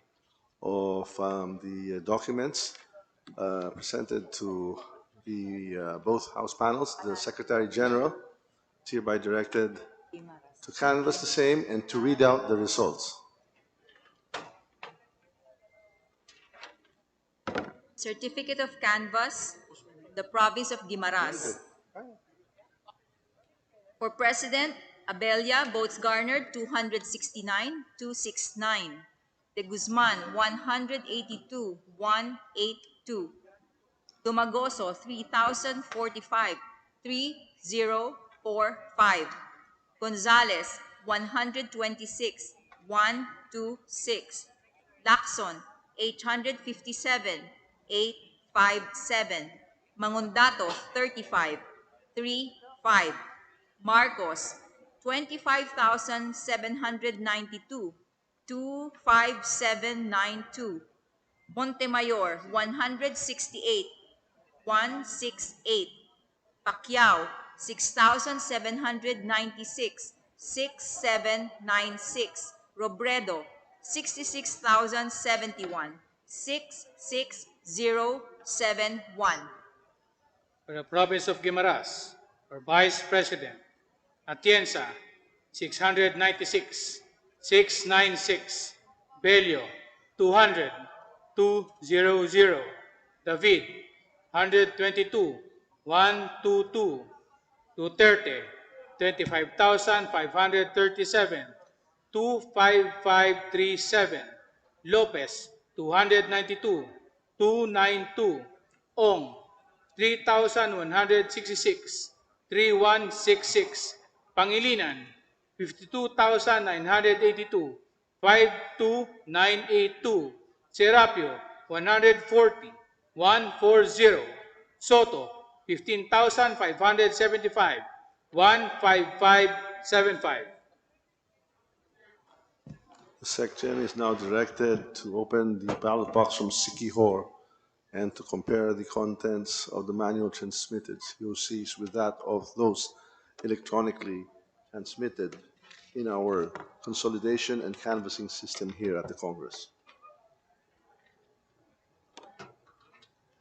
of the documents presented to the both House panels, the Secretary General is hereby directed to canvass the same and to read out the results. Certificate of canvass, the province of Guimaras. For President, Abella, votes garnered 269, 269. De Guzman, 182, 182. Dumagoso, 3,045, 3045. Gonzales, 126, 126. Lacson, 857, 857. Mangundato, 35, 35. Marcos, 25,792, 25792. Montemayor, 168, 168. Pacquiao, 6,796, 6796. Robredo, 66,071, 66071. For the province of Guimaras, for Vice President, Atienza, 696, 696. Bello, 200, 200. David, 122, 122. Duterte, 25,537, 25537. Lopez, 292, 292. Ong, 3,166, 3166. Pangilinan, 52,982, 52982. Serapio, 140, 140. Soto, 15,575, 15575. The Secretary is now directed to open the ballot box from Sikihor and to compare the contents of the manual transmitted COCs with that of those electronically transmitted in our consolidation and canvassing system here at the Congress.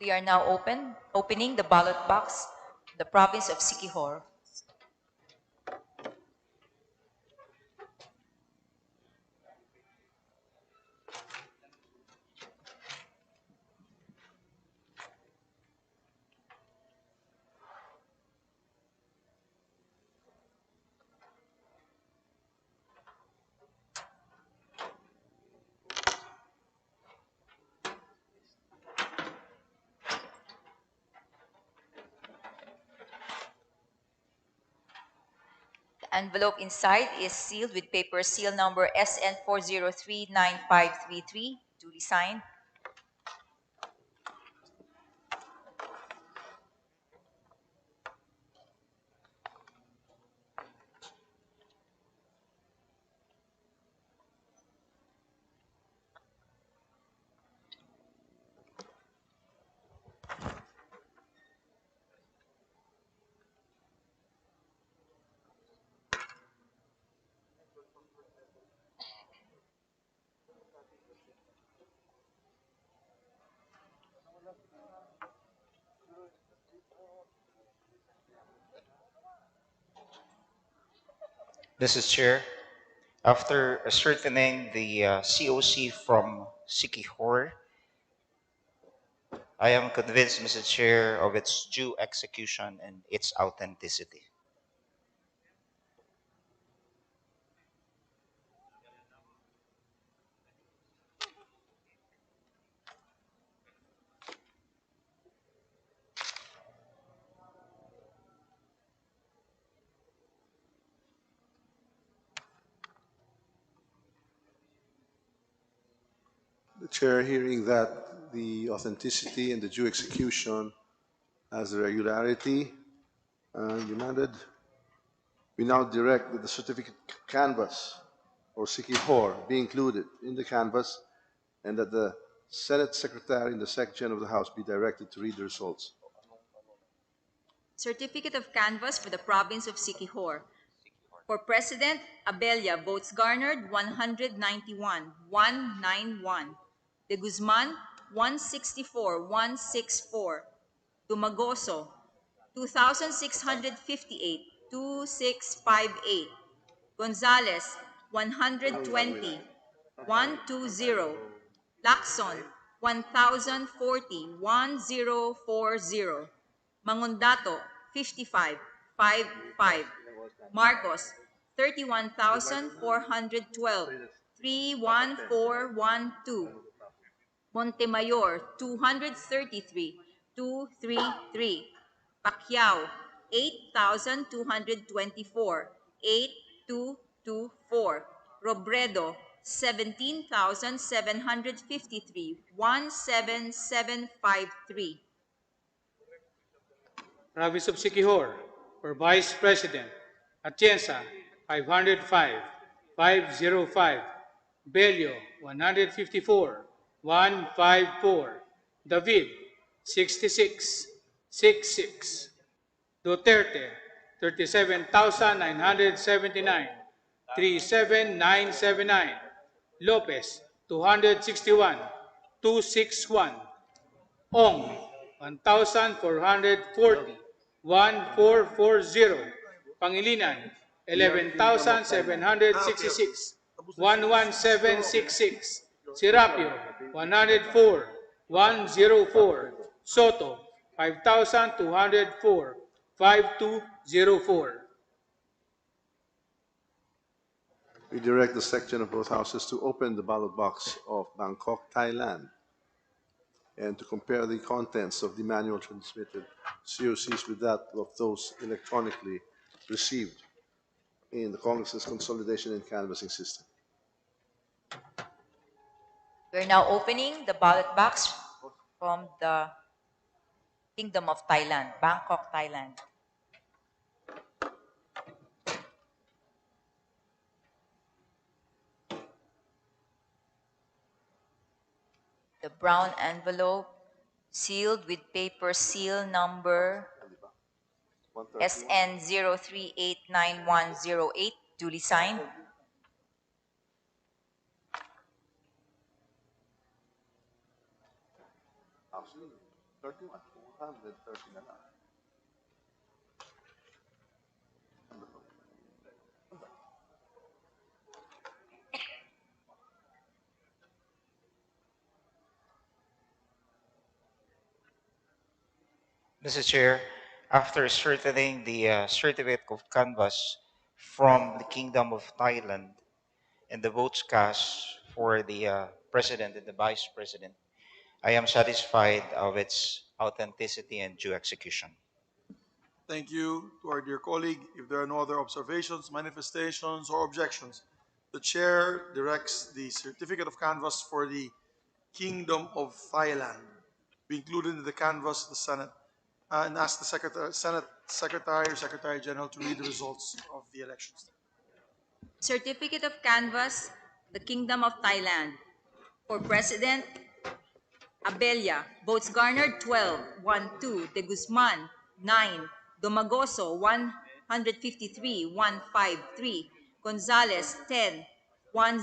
We are now opening the ballot box, the province of Sikihor. The envelope inside is sealed with paper seal number SN4039533, duly signed. Mrs. Chair, after ascertaining the COC from Sikihor, I am convinced, Mr. Chair, of its due execution and its authenticity. The Chair, hearing that the authenticity and the due execution has the regularity demanded, we now direct that the certificate canvas or Sikihor be included in the canvas and that the Senate Secretary and the Secretary of the House be directed to read the results. Certificate of canvass for the province of Sikihor. For President, Abella, votes garnered 191, 191. De Guzman, 164, 164. Dumagoso, 2,658, 2658. Gonzales, 120, 120. Lacson, 1,040, 1040. Mangundato, 55, 55. Marcos, 31,412, 31412. Montemayor, 233, 233. Pacquiao, 8,224, 8224. Robredo, 17,753, 17753. Province of Siquijor, for Vice President, Atienza, 505, 505. Bello, 154, 154. David, 66, 66. Duterte, 37,979, 37979. Lopez, 261, 261. Ong, 1,440, 1,440. Pangilinan, 11,766, 11766. Serapio, 104, 104. Soto, 5,204, 5204. We direct the section of both houses to open the ballot box of Bangkok, Thailand, and to compare the contents of the manual transmitted COCs with that of those electronically received in the Congress's consolidation and canvassing system. We're now opening the ballot box from the Kingdom of Thailand, Bangkok, Thailand. The brown envelope sealed with paper seal number SN03891108, duly signed. Mr. Chair, after certifying the certificate of canvass from the Kingdom of Thailand and the votes cast for the President and the Vice President, I am satisfied of its authenticity and due execution. Thank you to our dear colleague. If there are no other observations, manifestations, or objections, the chair directs the certificate of canvass for the Kingdom of Thailand be included in the canvass of the Senate and ask the Senate Secretary or Secretary General to read the results of the elections. Certificate of canvass, the Kingdom of Thailand. For President, Abella, votes garnered 12, 1-2. De Guzman, 9. Domagoso, 153, 153. Gonzales, 10, 10.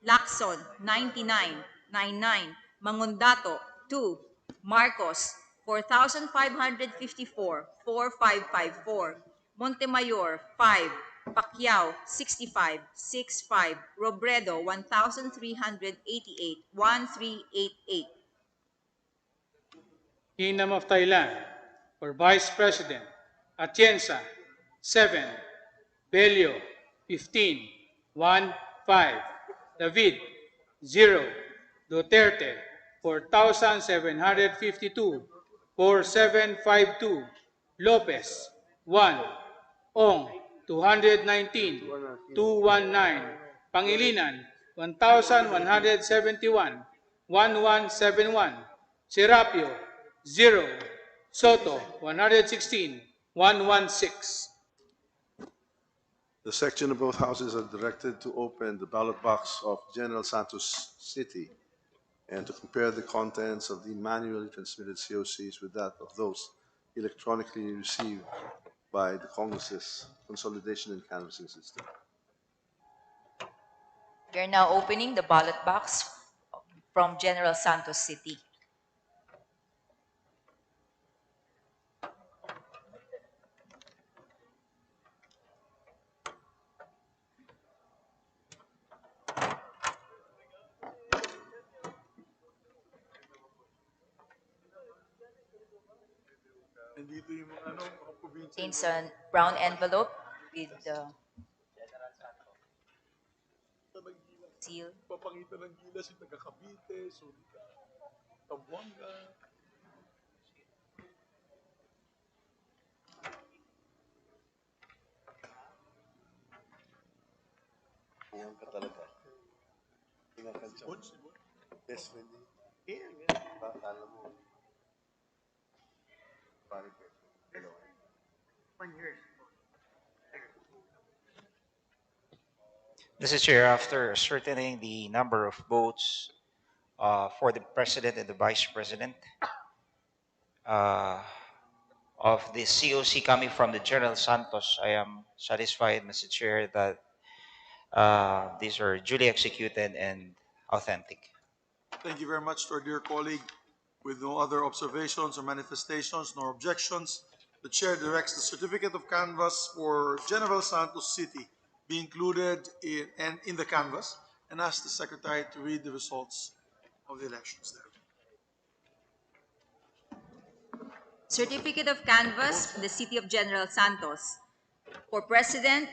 Lacson, 99, 99. Mangundato, 2. Marcos, 4,554, 4,554. Montemayor, 5. Pacquiao, 65, 65. Robredo, 1,388, 1,388. Kingdom of Thailand, for Vice President, Atienza, 7, Bello, 15, 1, 5, David, 0, Duterte, 4,752, 4,752, Lopez, 1, Ong, 219, 219, Pangilinan, 1,171, 1,171, Serapio, 0, Soto, 116, 116. The section of both houses are directed to open the ballot box of General Santos City and to compare the contents of the manually transmitted COCs with that of those electronically received by the Congress's consolidation and canvassing system. We are now opening the ballot box from General Santos City. Contains a brown envelope with the seal. Papangitan ng Gilas yung taga Cavite, Surigao, Zamboanga. Buwan ka talaga. Mr. Chair, after ascertaining the number of votes for the president and the vice president uh, of the COC coming from the General Santos, I am satisfied, Mr. Chair, that these are duly executed and authentic. Thank you very much to our dear colleague. With no other observations or manifestations nor objections, the chair directs the certificate of canvass for General Santos City be included in the canvass and asks the secretary to read the results of the elections there. Certificate of canvass for the City of General Santos. For President,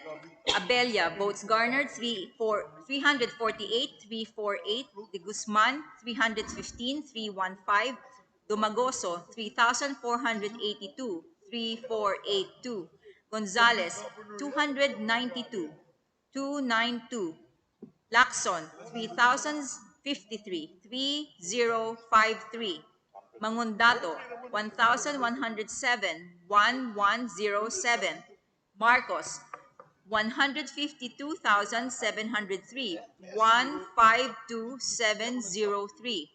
Abella, votes garnered 348,348. De Guzman, 315,315. Dumagoso, 3,482,3,482. Gonzales, 292,292. Lacson, 3,053,3,053. Mangundato, 1,107,1,107. Marcos, 152,703, 152,703.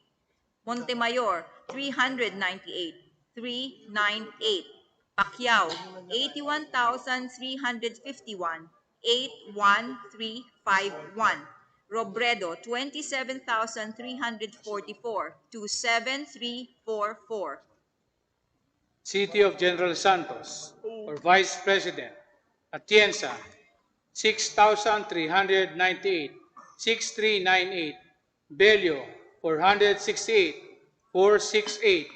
Montemayor, 398, 398. Pacquiao, 81,351, 81351. Robredo, 27,344, 27344. City of General Santos, for Vice President, Atienza, 6,398, 6,398. Bello, 468, 468.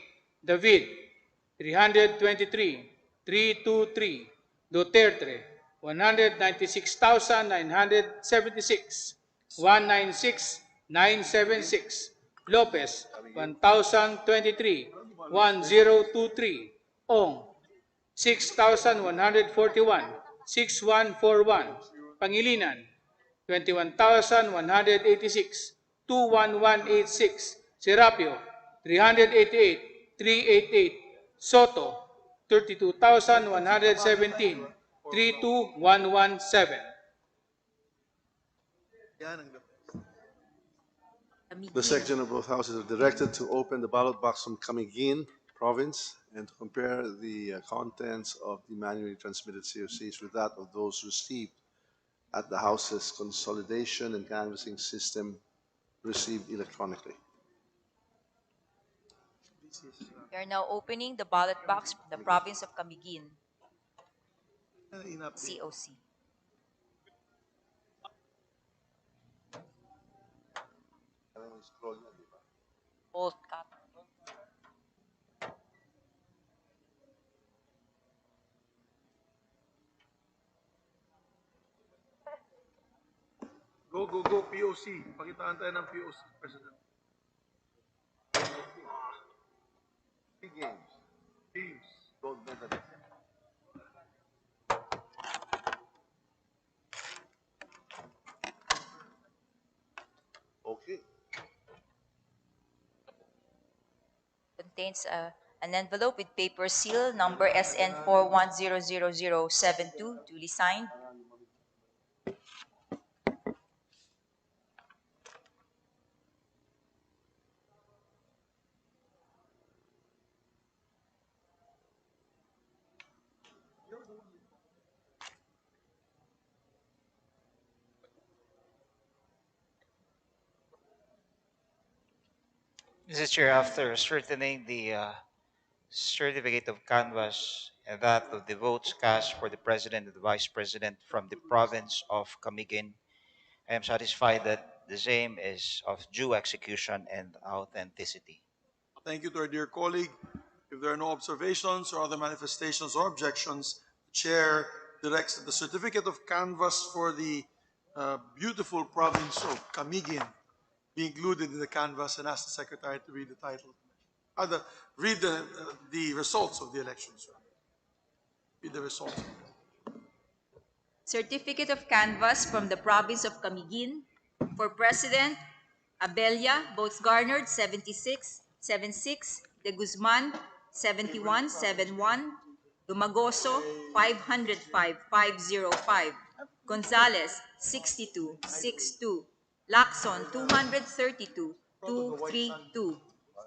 David, 323, 323. Duterte, 196,976, 196,976. Lopez, 1,023, 1023. Ong, 6,141, 6141. Pangilinan, 21,186, 21186. Serapio, 388, 388. Soto, 32,117, 32117. The Secretary of both houses are directed to open the ballot box from Camiguin province and to compare the contents of the manually transmitted COCs with that of those received at the House's consolidation and canvassing system received electronically. We are now opening the ballot box from the province of Camiguin, COC. Bolt cut. Go, go, go, POC. Pakitaan tayo ng POC, President. Games. Teams. Gold medal. Okay. Contains an envelope with paper seal number SN 41000072, duly signed. Mr. Chair, after ascertaining the certificate of canvass and that of the votes cast for the president and the vice president from the province of Camiguin, I am satisfied that the same is of due execution and authenticity. Thank you to our dear colleague. If there are no observations or other manifestations or objections, the chair directs that the certificate of canvass for the beautiful province of Camiguin be included in the canvass and ask the secretary to read the title. Read the results of the elections. Read the results. Certificate of canvass from the province of Camiguin. For President, Abella, votes garnered 76. De Guzman, 71. Dumagoso, 505. Gonzales, 62. Lacson, 232.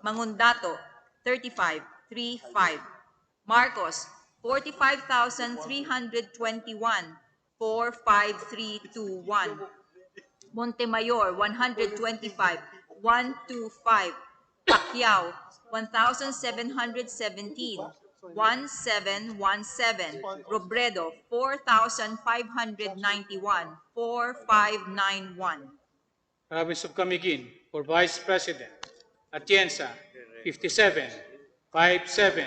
Mangundato, 35. Marcos, 45,321. 45321. Montemayor, 125. 125. Pacquiao, 1,717. 1717. Robredo, 4,591. 4591. Province of Camiguin, for Vice President, Atienza, 57, 57,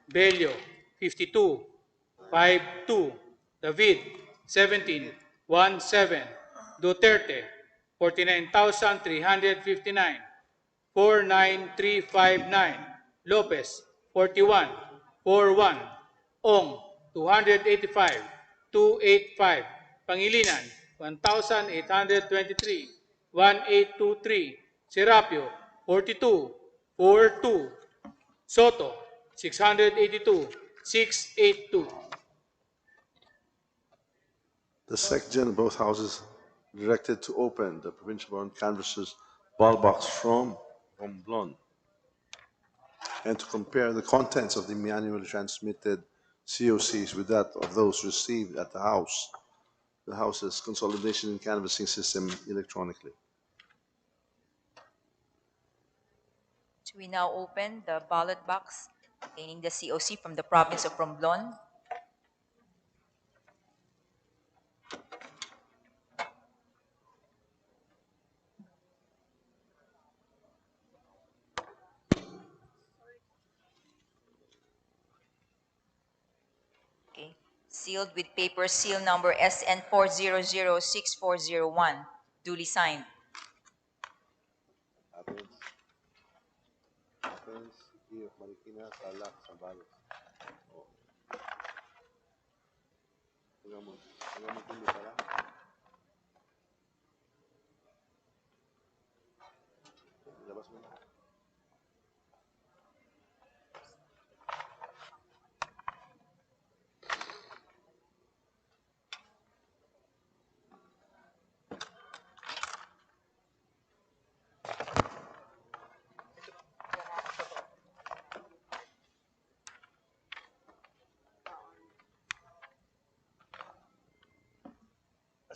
Bello, 52, 52, David, 17, 17, Duterte, 49,359, 49359, Lopez, 41, 41, Ong, 285, 285, Pangilinan, 1,823, 1823, Serapio, 42, 42, Soto, 682, 682. The Secretary of both houses directed to open the provincial bond canvassers ballot box from Romblon and to compare the contents of the manually transmitted COCs with that of those received at the House's consolidation and canvassing system electronically. So we now open the ballot box containing the COC from the province of Romblon. Okay. Sealed with paper seal number SN 4006401. Duly signed. Marikina, Tarlac, Zambales. Hanggang magtuloy pala. Labas mo na.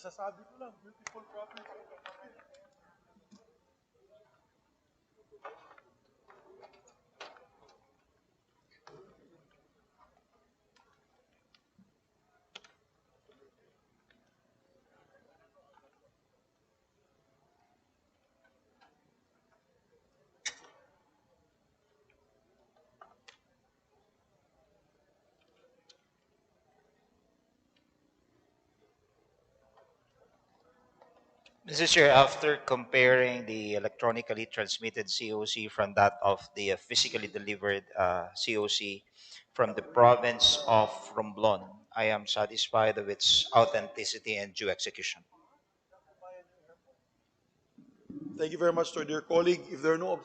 Sasabi ko lang, beautiful province. Mr. Chair, after comparing the electronically transmitted COC from that of the physically delivered COC from the province of Romblon, I am satisfied of its authenticity and due execution. Thank you very much to our dear colleague. If there are no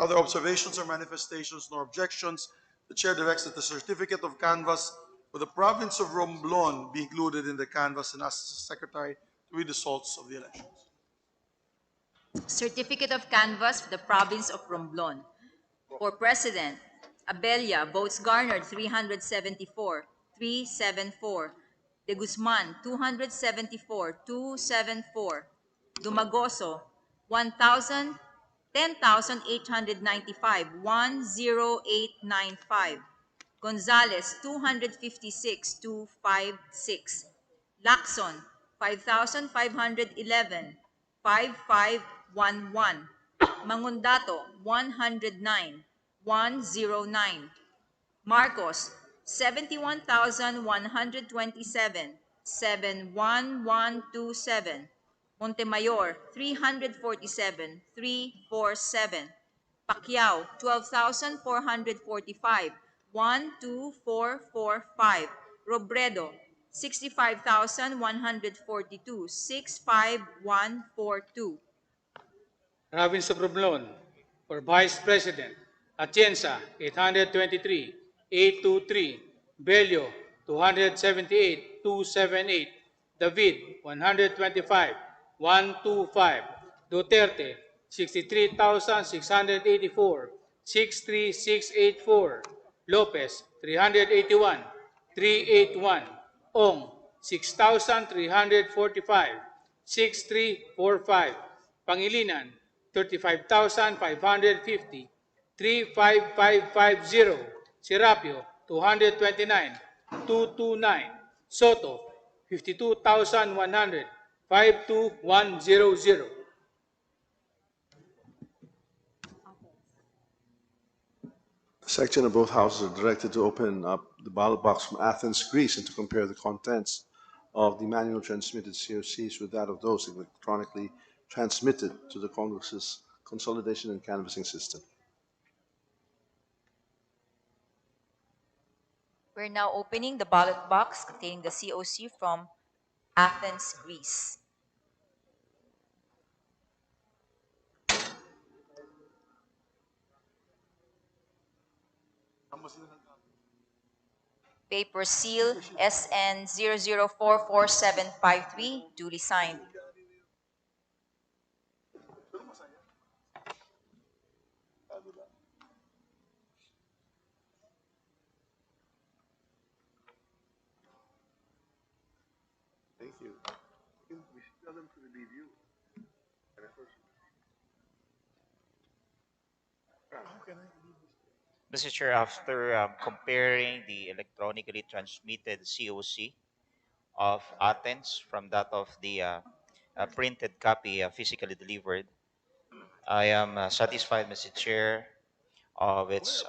other observations or manifestations nor objections, the chair directs that the certificate of canvass for the province of Romblon be included in the canvass and asks the secretary to read the results of the elections. Certificate of canvass for the province of Romblon. For President, Abella, votes garnered 374. De Guzman, 274. Dumagoso, 1,000, 10,895. 10895. Gonzales, 256. 256. Lacson, 5,511. 5511. Mangundato, 109. 109. Marcos, 71,127. 71127. Montemayor, 347. 347. Pacquiao, 12,445. 12445. Robredo, 65,142. 65142. Robinson Romblon. For Vice President, Atienza, 823, 823. Bello, 278, 278. David, 125, 125. Duterte, 63,684, 63684. Lopez, 381, 381. Ong, 6,345, 6345. Pangilinan, 35,550, 35550. Serapio, 229, 229. Soto, 52,100, 52100. Section of both houses are directed to open up the ballot box from Athens, Greece, and to compare the contents of the manual transmitted COCs with that of those electronically transmitted to the Congress's consolidation and canvassing system. We're now opening the ballot box containing the COC from Athens, Greece. Paper seal SN 00444753, duly signed. Thank you. We should tell them to relieve you. Mr. Chair, after comparing the electronically transmitted COC of Athens from that of the printed copy physically delivered, I am satisfied, Mr. Chair, of its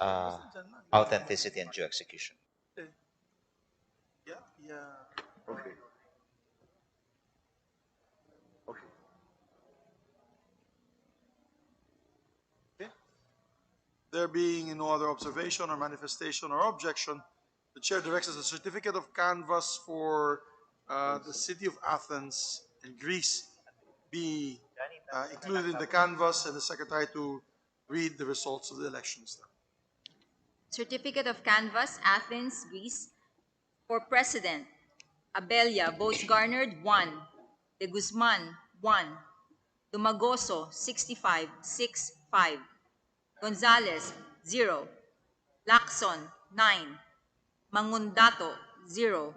authenticity and due execution. Yeah, yeah. Okay. Okay. Okay. There being no other observation or manifestation or objection, the chair directs that a certificate of canvass for the city of Athens in Greece be included in the canvass and the secretary to read the results of the elections. Certificate of canvass, Athens, Greece. For President, Abella, votes garnered 1. De Guzman, 1. Dumagoso, 65, 6-5. Gonzales, 0. Lacson, 9. Mangundato, 0.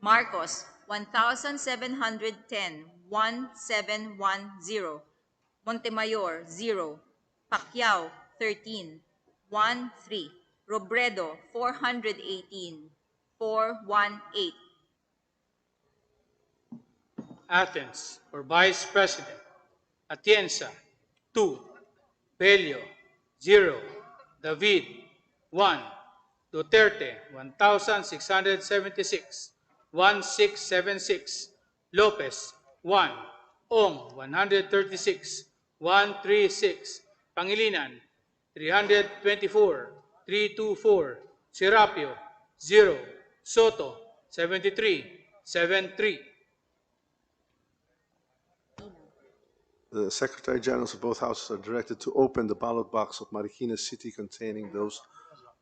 Marcos, 1,710, 1,710. Montemayor, 0. Pacquiao, 13, 1-3. Robredo, 418, 418. Athens. For Vice President, Atienza, 2. Bello, 0. David, 1. Duterte, 1,676, 1676. Lopez, 1. Ong, 136, 136. Pangilinan, 324, 324. Serapio, 0. Soto, 73, 73. The Secretary Generals of both houses are directed to open the ballot box of Marikina City containing those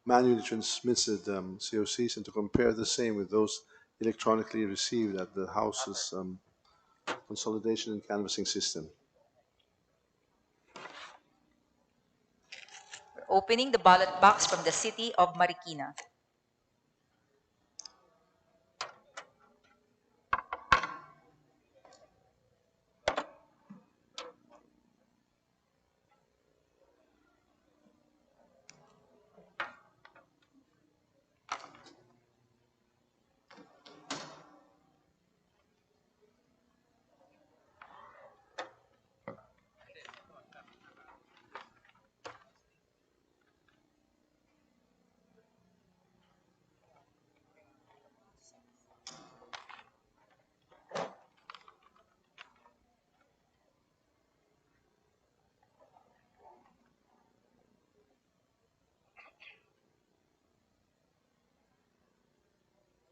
manually transmitted COCs and to compare the same with those electronically received at the House's consolidation and canvassing system. Opening the ballot box from the city of Marikina.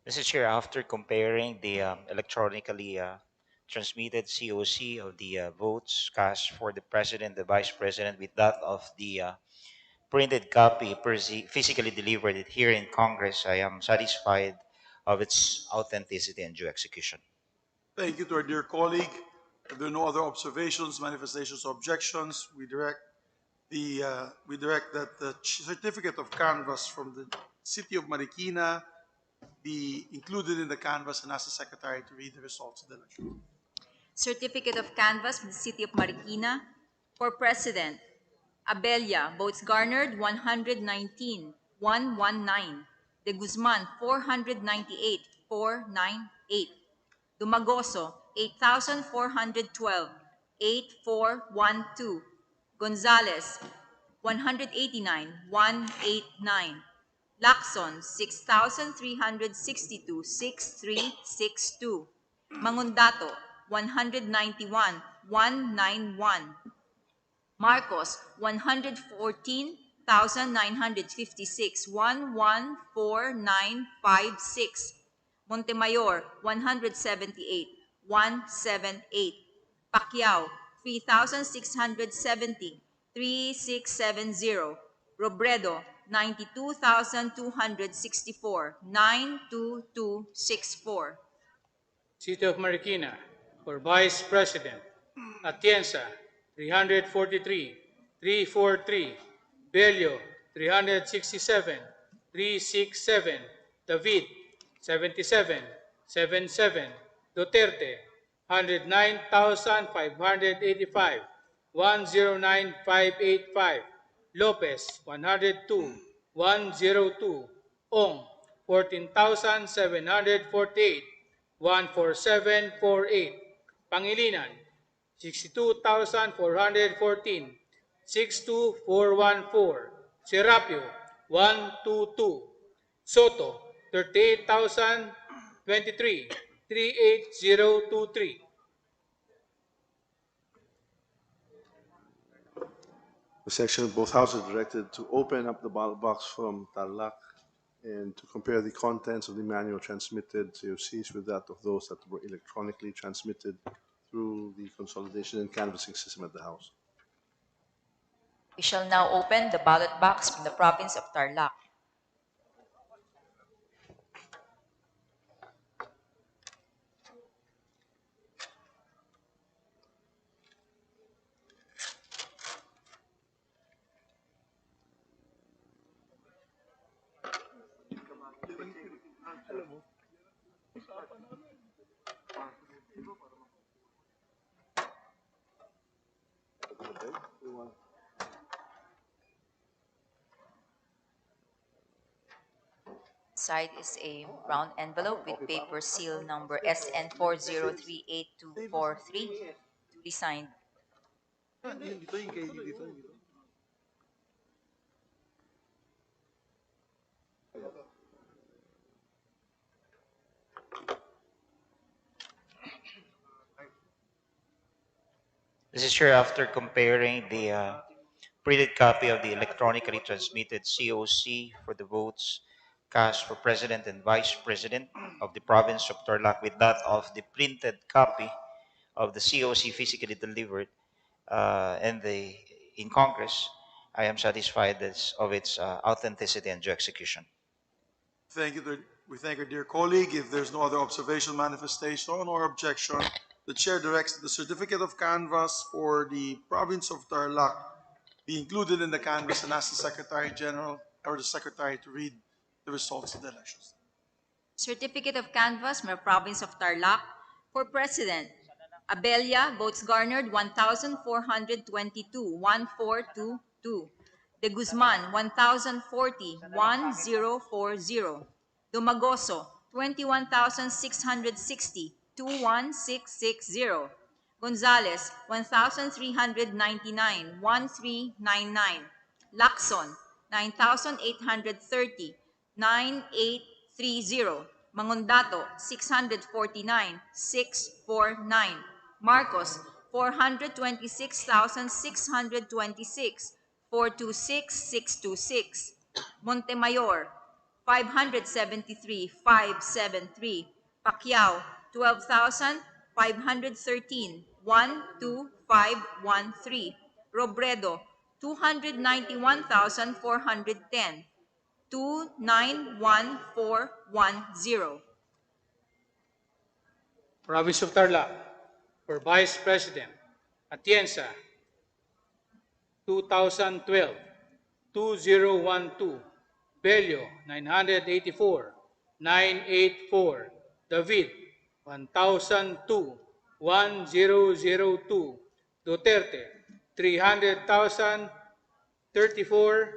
Mr. Chair, after comparing the electronically transmitted COC of the votes cast for the president, the vice president, with that of the printed copy physically delivered here in Congress, I am satisfied of its authenticity and due execution. Thank you to our dear colleague. If there are no other observations, manifestations, or objections, we direct that the certificate of canvass from the city of Marikina be included in the canvass and ask the secretary to read the results of the election. Certificate of canvass from the city of Marikina. For president, Abella, votes garnered 119, 119. De Guzman, 498, 498. Dumagoso, 8,412, 8412. Gonzales, 189, 189. Lacson, 6,362, 6362. Mangundato, 191, 191. Marcos, 114,956, 114,956. Montemayor, 178, 178. Pacquiao, 3,670, 3670. Robredo, 92,264, 92264. City of Marikina, for Vice President, Atienza, 343, 343. Bello, 367, 367. David, 77, 77. Duterte, 109,585, 109,585. Lopez, 102, 102. Ong, 14,748, 14748. Pangilinan, 62,414, 62414. Serapio, 122. Soto, 38,023, 38023. The section of both houses directed to open up the ballot box from Tarlac and to compare the contents of the manual transmitted COCs with that of those that were electronically transmitted through the consolidation and canvassing system at the House. We shall now open the ballot box from the province of Tarlac. Side is a brown envelope with paper seal number SN403823, duly signed. This is here after comparing the printed copy of the electronically transmitted COC for the votes cast for president and vice president of the province of Tarlac with that of the printed copy of the COC physically delivered in Congress. I am satisfied of its authenticity and due execution. We thank our dear colleague. If there's no other observation, manifestation, or objection, the chair directs that the certificate of canvass for the province of Tarlac be included in the canvass and ask the Secretary General or the Secretary to read the results of the elections. Certificate of canvass from the province of Tarlac. For president, Abella, votes garnered 1,422, 1,422. De Guzman, 1,040, 1,040. Dumagoso, 21,660, 2,1660. Gonzales, 1,399, 1,399. Lacson, 9,830, 9,830. Mangundato, 649, 649. Marcos, 426,626, 426, 626. Montemayor, 573, 573. Pacquiao, 12,000, 513, 12513. Robredo, 291,410, 291410. Province of Tarlac, for Vice President, Atienza, 2012, 2012. Bello, 984, 984. David, 1002, 1002. Duterte, 300,000, 34,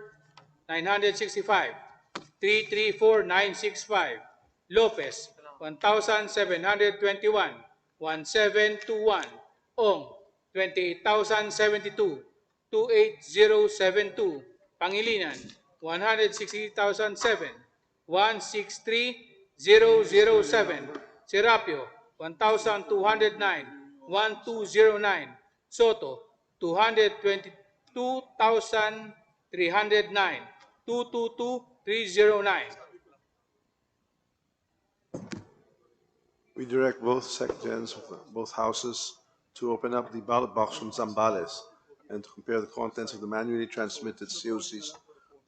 965, 334965. Lopez, 1,721, 1721. Ong, 28,072, 28072. Pangilinan, 160,007, 163,007. Serapio, 1,209, 1209. Soto, 222,309, 222309. We direct both secretaries of both houses to open up the ballot box from Zambales and to compare the contents of the manually transmitted COCs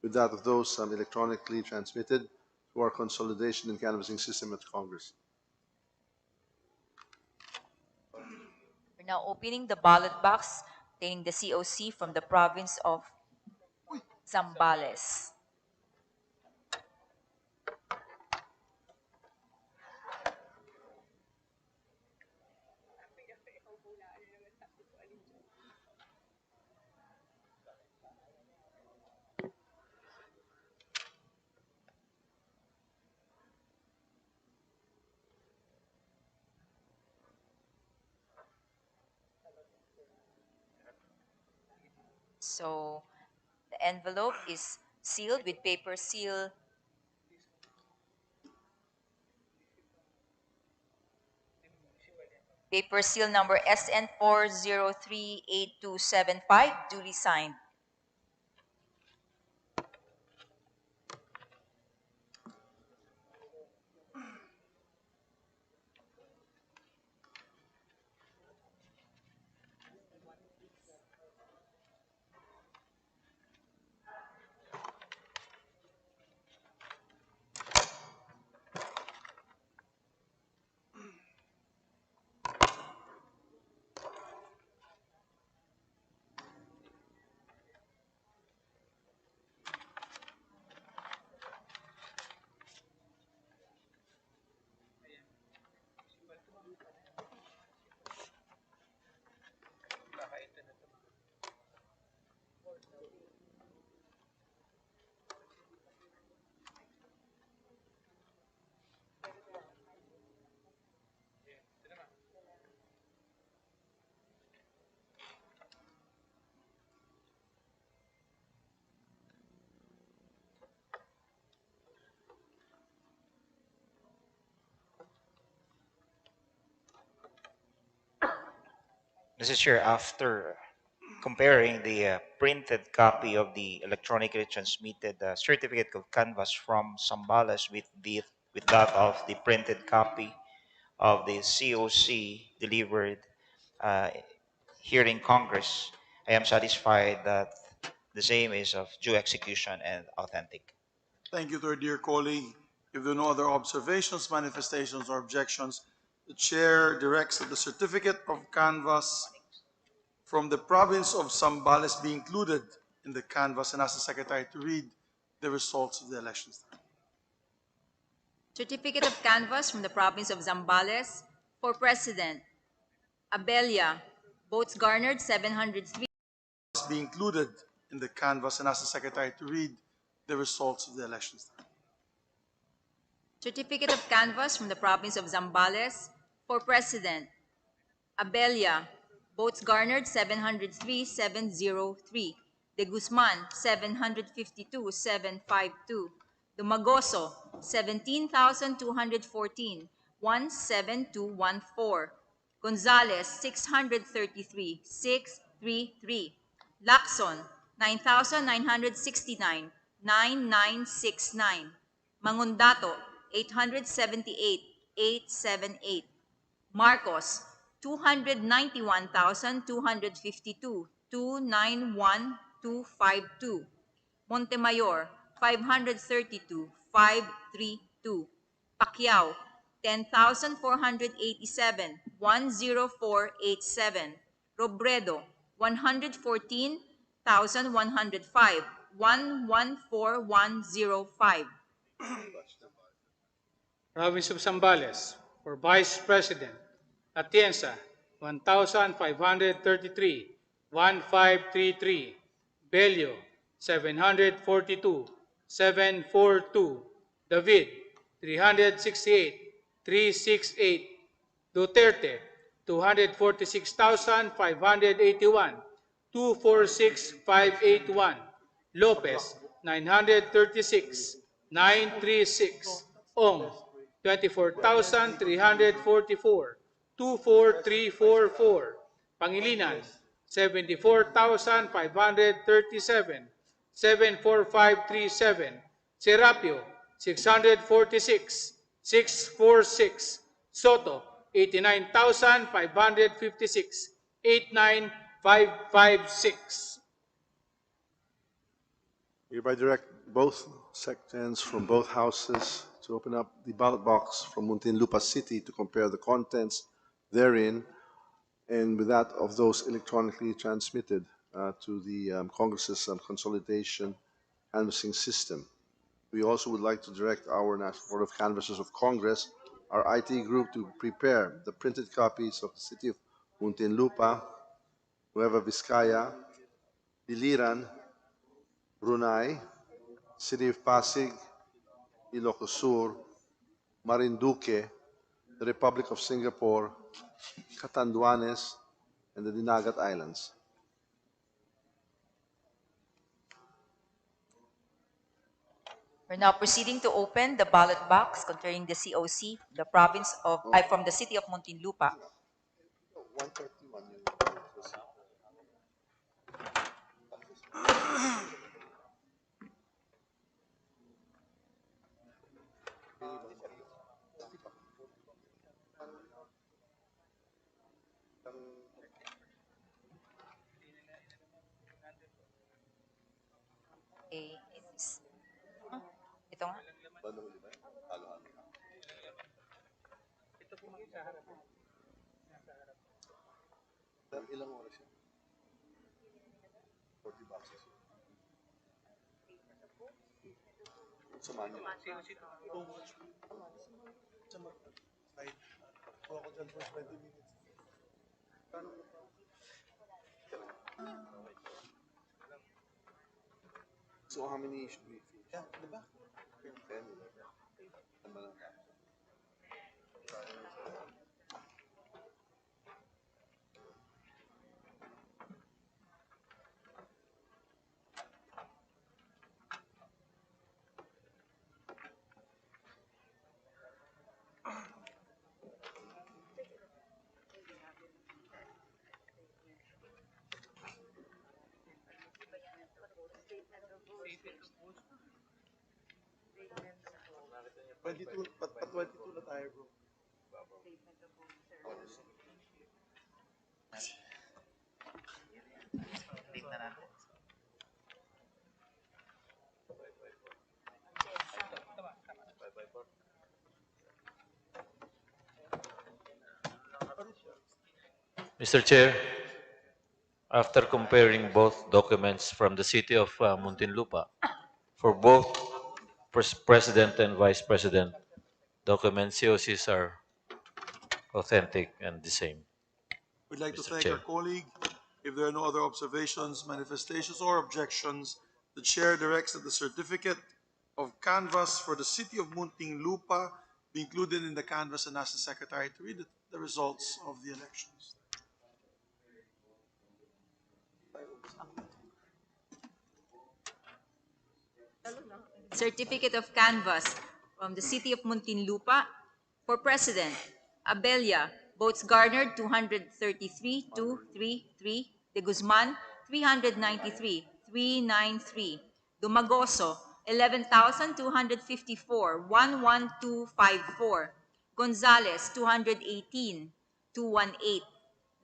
with that of those electronically transmitted to our consolidation and canvassing system at Congress. We're now opening the ballot box containing the COC from the province of Zambales. So the envelope is sealed with paper seal number SN4038275, duly signed. Mr. Chair, after comparing the printed copy of the electronically transmitted certificate of canvass from Sambales with that of the printed copy of the COC delivered uh, here in Congress, I am satisfied that the same is of due execution and authentic. Thank you to our dear colleague. If there are no other observations, manifestations, or objections, the chair directs that the certificate of canvass from the province of Zambales be included in the canvass and ask the secretary to read the results of the elections. Certificate of canvass from the province of Zambales for President. Abelia, votes garnered 703. Be included in the canvass and ask the secretary to read the results of the elections. Certificate of canvass from the province of Zambales for President. Abelia, votes garnered 703,703. De Guzman, 752,752. Dumagoso, 17,214, 17214. Gonzales, 633,633. Lacson, 9,969, 9969. Mangundato, 878, 878. Marcos, 291,252, 291,252. Montemayor, 532, 532. Pacquiao, 10,487, 10487. Robredo, 114,105, 114,105. Province of Zambales, for Vice President, Atienza, 1,533, 1,533. Bello, 742, 742. David, 368, 368. Duterte, 246,581, 246,581. Lopez, 936, 936. Ong, 24,344, 24344. Pangilinan, 74,537, 74537. Serapio, 646, 646. Soto, 89,556, 89,556. Hereby direct both sections from both houses to open up the ballot box from Muntinlupa City to compare the contents therein and with that of those electronically transmitted to the Congress's consolidation canvassing system. We also would like to direct our National Board of Canvassers of Congress, our IT group, to prepare the printed copies of the City of Muntinlupa, Nueva Vizcaya, Biliran, Brunei, City of Pasig, Ilocos Sur, Marinduque, the Republic of Singapore, Catanduanes, and the Dinagat Islands. We're now proceeding to open the ballot box containing the COC, the province of, from the city of Muntinlupa. Okay, ito nga. Ilang oras yun? 40 boxes. Samahan niyo. Ako dyan for 20 minutes. So how many should we feed? Yeah, diba? 10. Tama lang. Pa 22 na tayo, bro. Mr. Chair, after comparing both documents from the city of Muntinlupa, for both President and Vice President, document COCs are authentic and the same. We'd like to Mr. thank Chair. our colleague. If there are no other observations, manifestations, or objections, the chair directs that the certificate of canvass for the city of Muntinlupa be included in the canvass and ask the secretary to read the results of the elections. Certificate of canvass from the city of Muntinlupa for President. Abella, votes garnered 233, 233. De Guzman, 393, 393. Dumagoso, 11,254, 11254. Gonzales, 218, 218.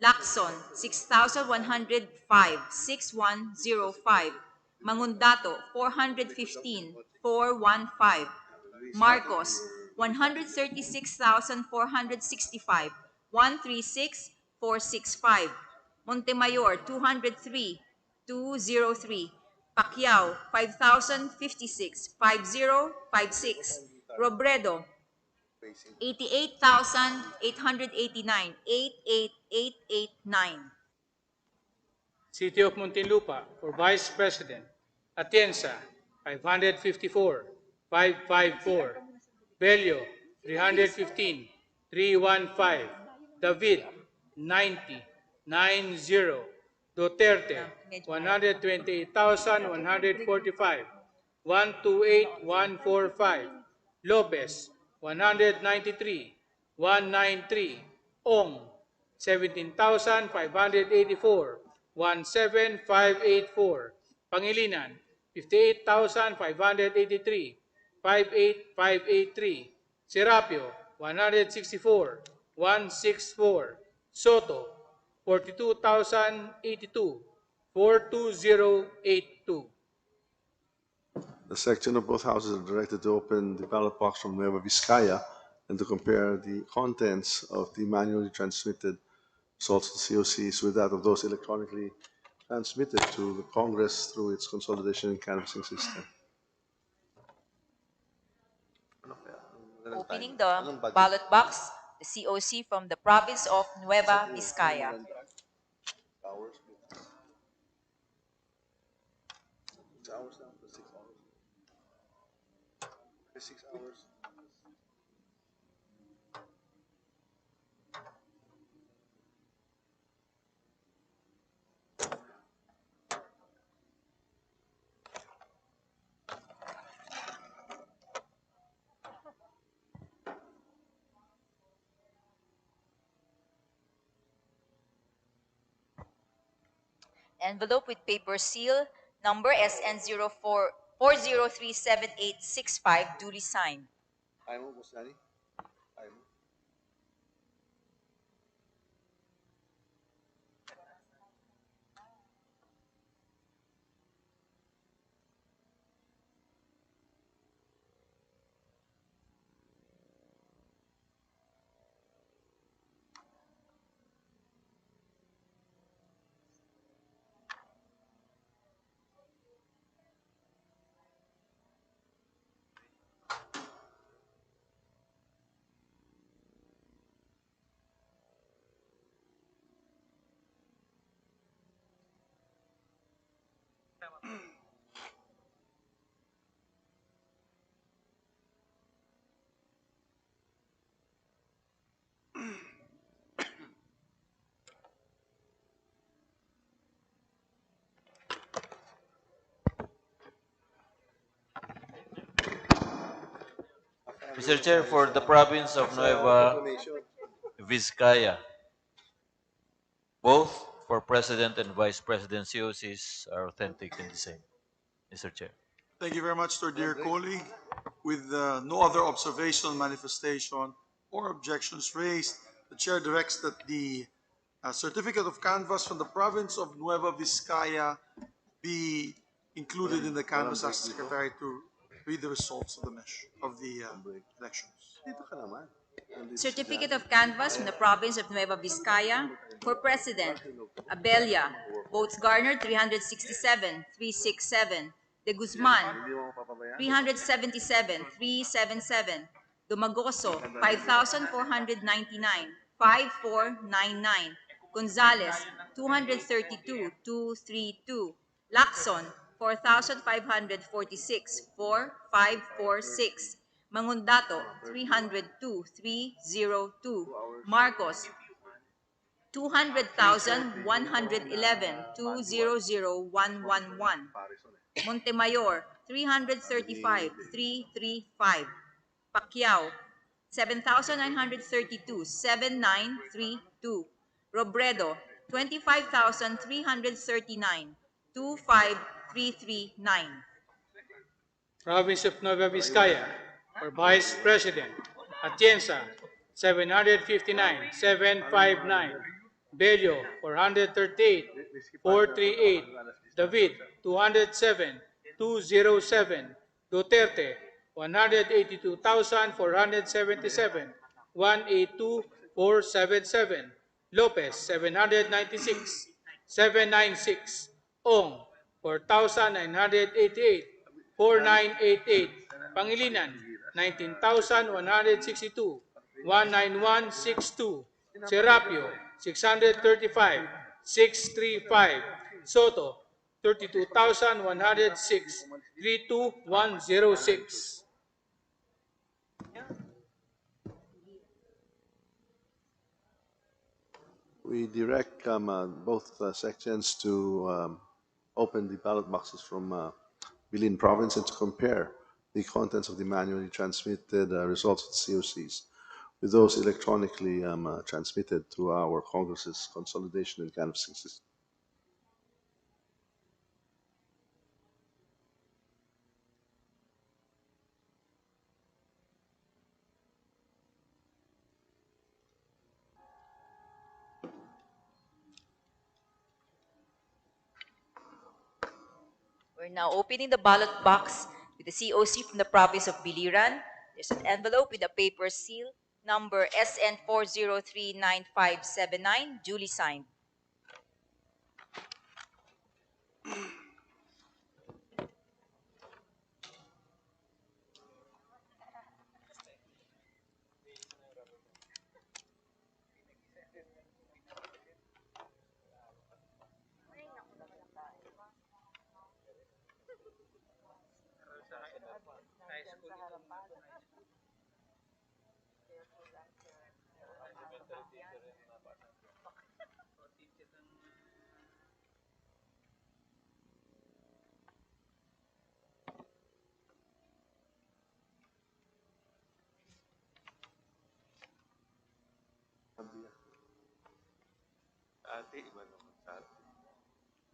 Lacson, 6,105, 6105. Mangundato, 415, 415. Marcos, 136,465, 136, 465. Montemayor, 203, 203. Pacquiao, 5,056, 5056. Robredo, 88,889, 88889. City of Muntinlupa for Vice President, Atienza, 554, 554. Bello, 315, 315. David, 90, 90. Duterte, 128,145, 128,145. Lopez, 193, 193. Ong, 17,584, 17584. Pangilinan, 58,583, 58583. Serapio, 164, 164. Soto, 42,082, 42082. The section of both houses are directed to open the ballot box from Nueva Vizcaya and to compare the contents of the manually transmitted results of the COCs with that of those electronically transmitted to the Congress through its consolidation and canvassing system. Opening the ballot box, the COC from the province of Nueva Vizcaya. Envelope with paper seal, number SN04403785, duly signed. Mr. Chair, for the province of Nueva Vizcaya, both for President and Vice President COCs are authentic and the same. Mr. Chair. Thank you very much to our dear colleague. With no other observation, manifestation, or objections raised, the chair directs that the certificate of canvass from the province of Nueva Vizcaya be included in the canvass. Ask the secretary to read the results of the elections. Certificate of canvass from the province of Nueva Vizcaya for President, Abella, votes garnered 367, 367. De Guzman, 377, 377. Dumagoso, 5,499, 5499. Gonzales, 232, 232. Lacson, 4,546, 4546. Mangundato, 302, 302. Marcos, 200,111, 200,111. Montemayor, 335, 335. Pacquiao, 7,932, 7,932. Robredo, 25,339, 25,339. Province of Nueva Vizcaya for Vice President, Atienza, 759, 759. Bello, 438, 438. David, 207, 207. Duterte, 182,477, 182,477. Lopez, 796, 796. Ong, 4,988, 4988. Pangilinan, 19,162, 19162. Serapio, 635, 635. Soto, 32,106, 32106. We direct both sections to open the ballot boxes from Bilin province and to compare the contents of the manually transmitted results of the COCs with those electronically transmitted to our Congress's consolidation and canvassing system. We're now opening the ballot box with the COC from the province of Biliran. There's an envelope with a paper seal, number SN4039579, duly signed.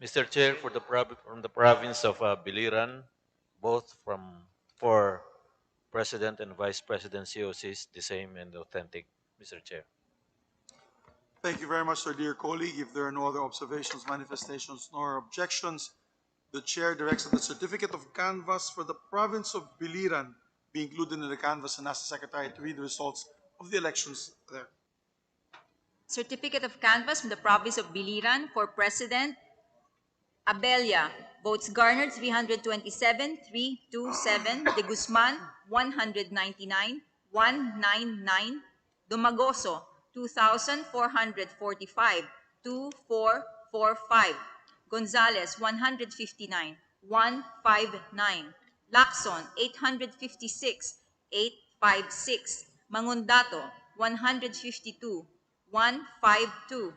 Mr. Chair, from the province of Biliran, both for President and Vice President COCs, the same and authentic, Mr. Chair. Thank you very much, sir, dear colleague. If there are no other observations, manifestations, nor objections, the chair directs that the certificate of canvass for the province of Biliran be included in the canvass and asks the secretary to read the results of the elections there. Certificate of canvass from the province of Biliran for President Abella, votes garnered 327, 327. De Guzman, 199, 199. Dumagoso, 2,445, 2445. Gonzales, 159, 159. Lacson, 856, 856. Mangundato, 152, 152.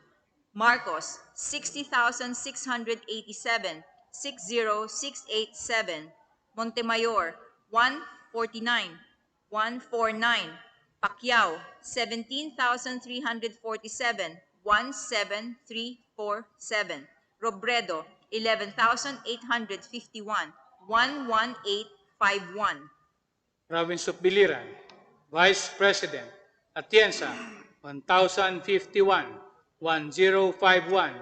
Marcos, 60,687, 60687. Montemayor, 149, 149. Pacquiao, 17,347, 17347. Robredo, 11,851, 11851. Province of Biliran, Vice President, Atienza, 1,051, 1,051.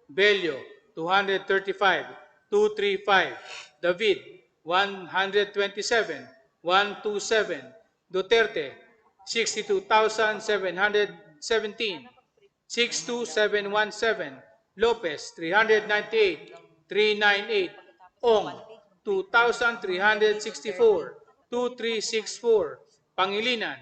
Bello, 235, 235. David, 127, 127. Duterte, 62,717, 62717. Lopez, 398, 398. Ong, 2,364, 2364. Pangilinan,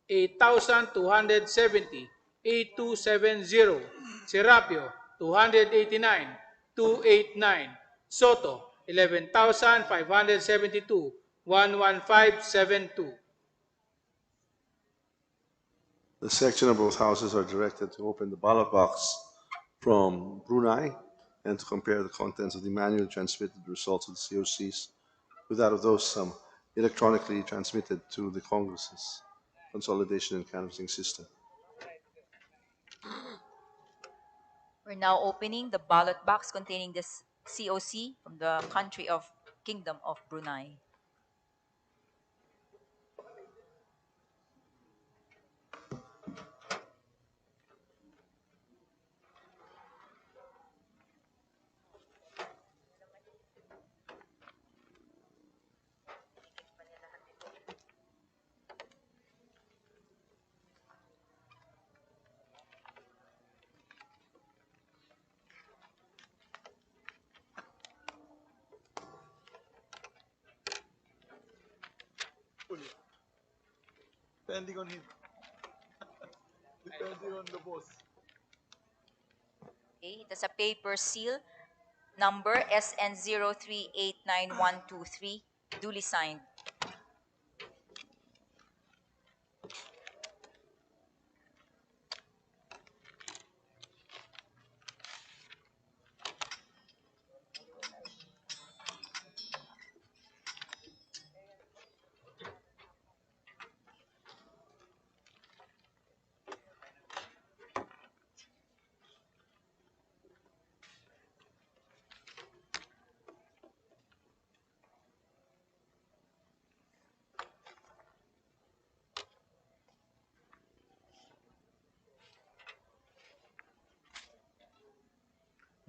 8,270, 8270. Serapio, 289, 289. Soto, 11,572, 11572. The section of both houses are directed to open the ballot box from Brunei and to compare the contents of the manually transmitted results of the COCs with that of those electronically transmitted to the Congress's consolidation and canvassing system. We're now opening the ballot box containing this COC from the country of Kingdom of Brunei. Hopefully. Depending on him. Depending on the boss. Okay, it is a paper seal number SN0389123, duly signed.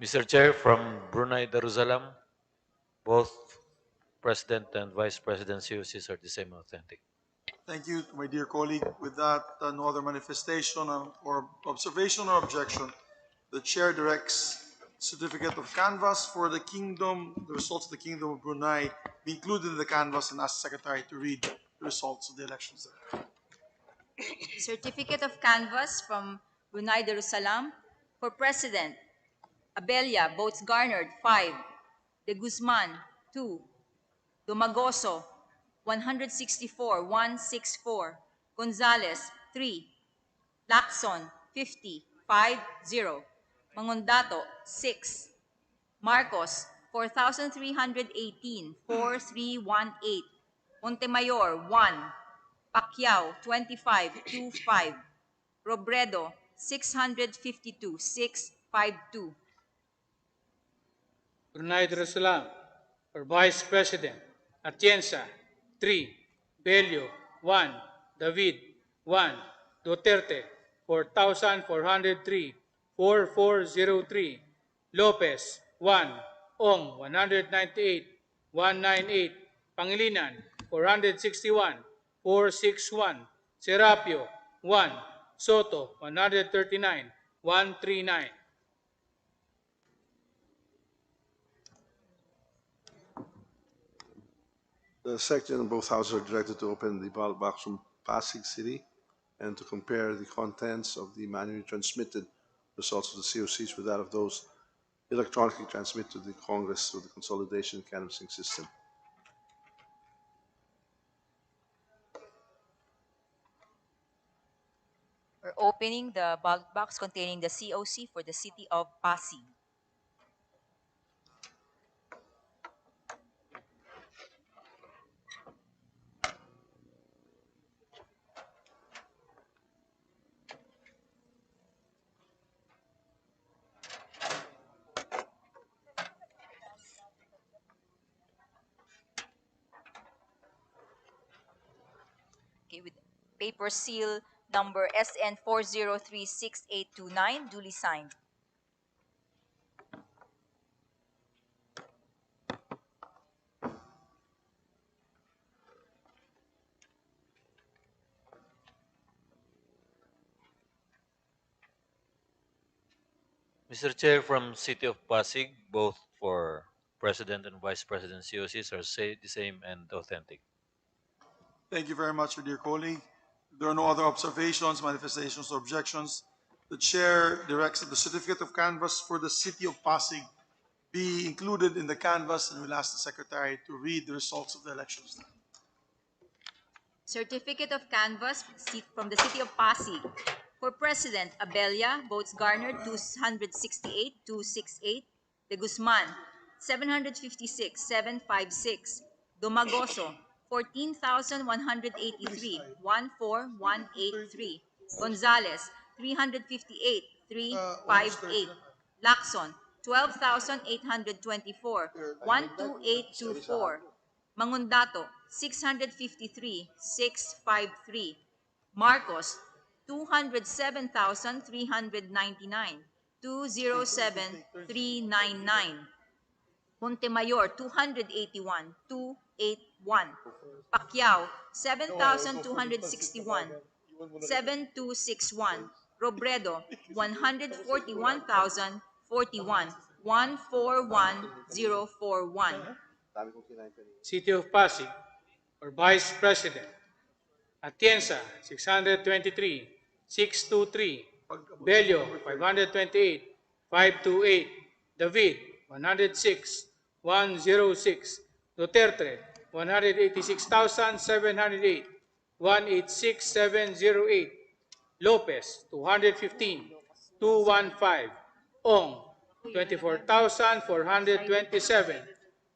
Mr. Chair, from Brunei Darussalam, both President and Vice President COCs are the same authentic. Thank you, my dear colleague. With that, no other manifestation or observation or objection. The chair directs certificate of canvass for the kingdom, the results of the kingdom of Brunei be included in the canvass and ask the secretary to read the results of the elections there. Certificate of canvass from Brunei Darussalam for President. Abella, votes garnered 5. De Guzman, 2. Domagoso, 164,164. Gonzales, 3. Lacson, 50, 5-0. Mangondato, 6. Marcos, 4,318, 4,318. Montemayor, 1. Pacquiao, 25, 25. Robredo, 652, 652. Brunei Darussalam for Vice President. Atienza, 3. Bello, 1. David, 1. Duterte, 4,403, 4,403. Lopez, 1. Ong, 198, 198. Pangilinan, 461, 461. Serapio, 1. Soto, 139, 139. The Secretary and both houses are directed to open the ballot box from Pasig City and to compare the contents of the manually transmitted results of the COCs with that of those electronically transmitted to the Congress through the consolidation canvassing system. We're opening the ballot box containing the COC for the city of Pasig. Okay, with paper seal number SN4036829, duly signed. Mr. Chair, from City of Pasig, both for President and Vice President COCs are the same and authentic. Thank you very much, my dear colleague. If there are no other observations, manifestations, or objections, the chair directs that the certificate of canvass for the city of Pasig be included in the canvass and will ask the secretary to read the results of the elections. Certificate of canvass from the city of Pasig. For President, Abella, votes garnered 268, 268. De Guzman, 756, 756. Domagoso, 14,183, 14183. Gonzales, 358, 358. Lacson, 12,824, 12824. Mangondato, 653, 653. Marcos, 207,399, 207,399. Montemayor, 281, 281. Pacquiao, 7,261, 7261. Robredo, 141,041, 141041. City of Pasig for Vice President. Atienza, 623, 623. Bello, 528, 528. David, 106, 106. Duterte, 186,708, 186,708. Lopez, 215, 215. Ong, 24,427,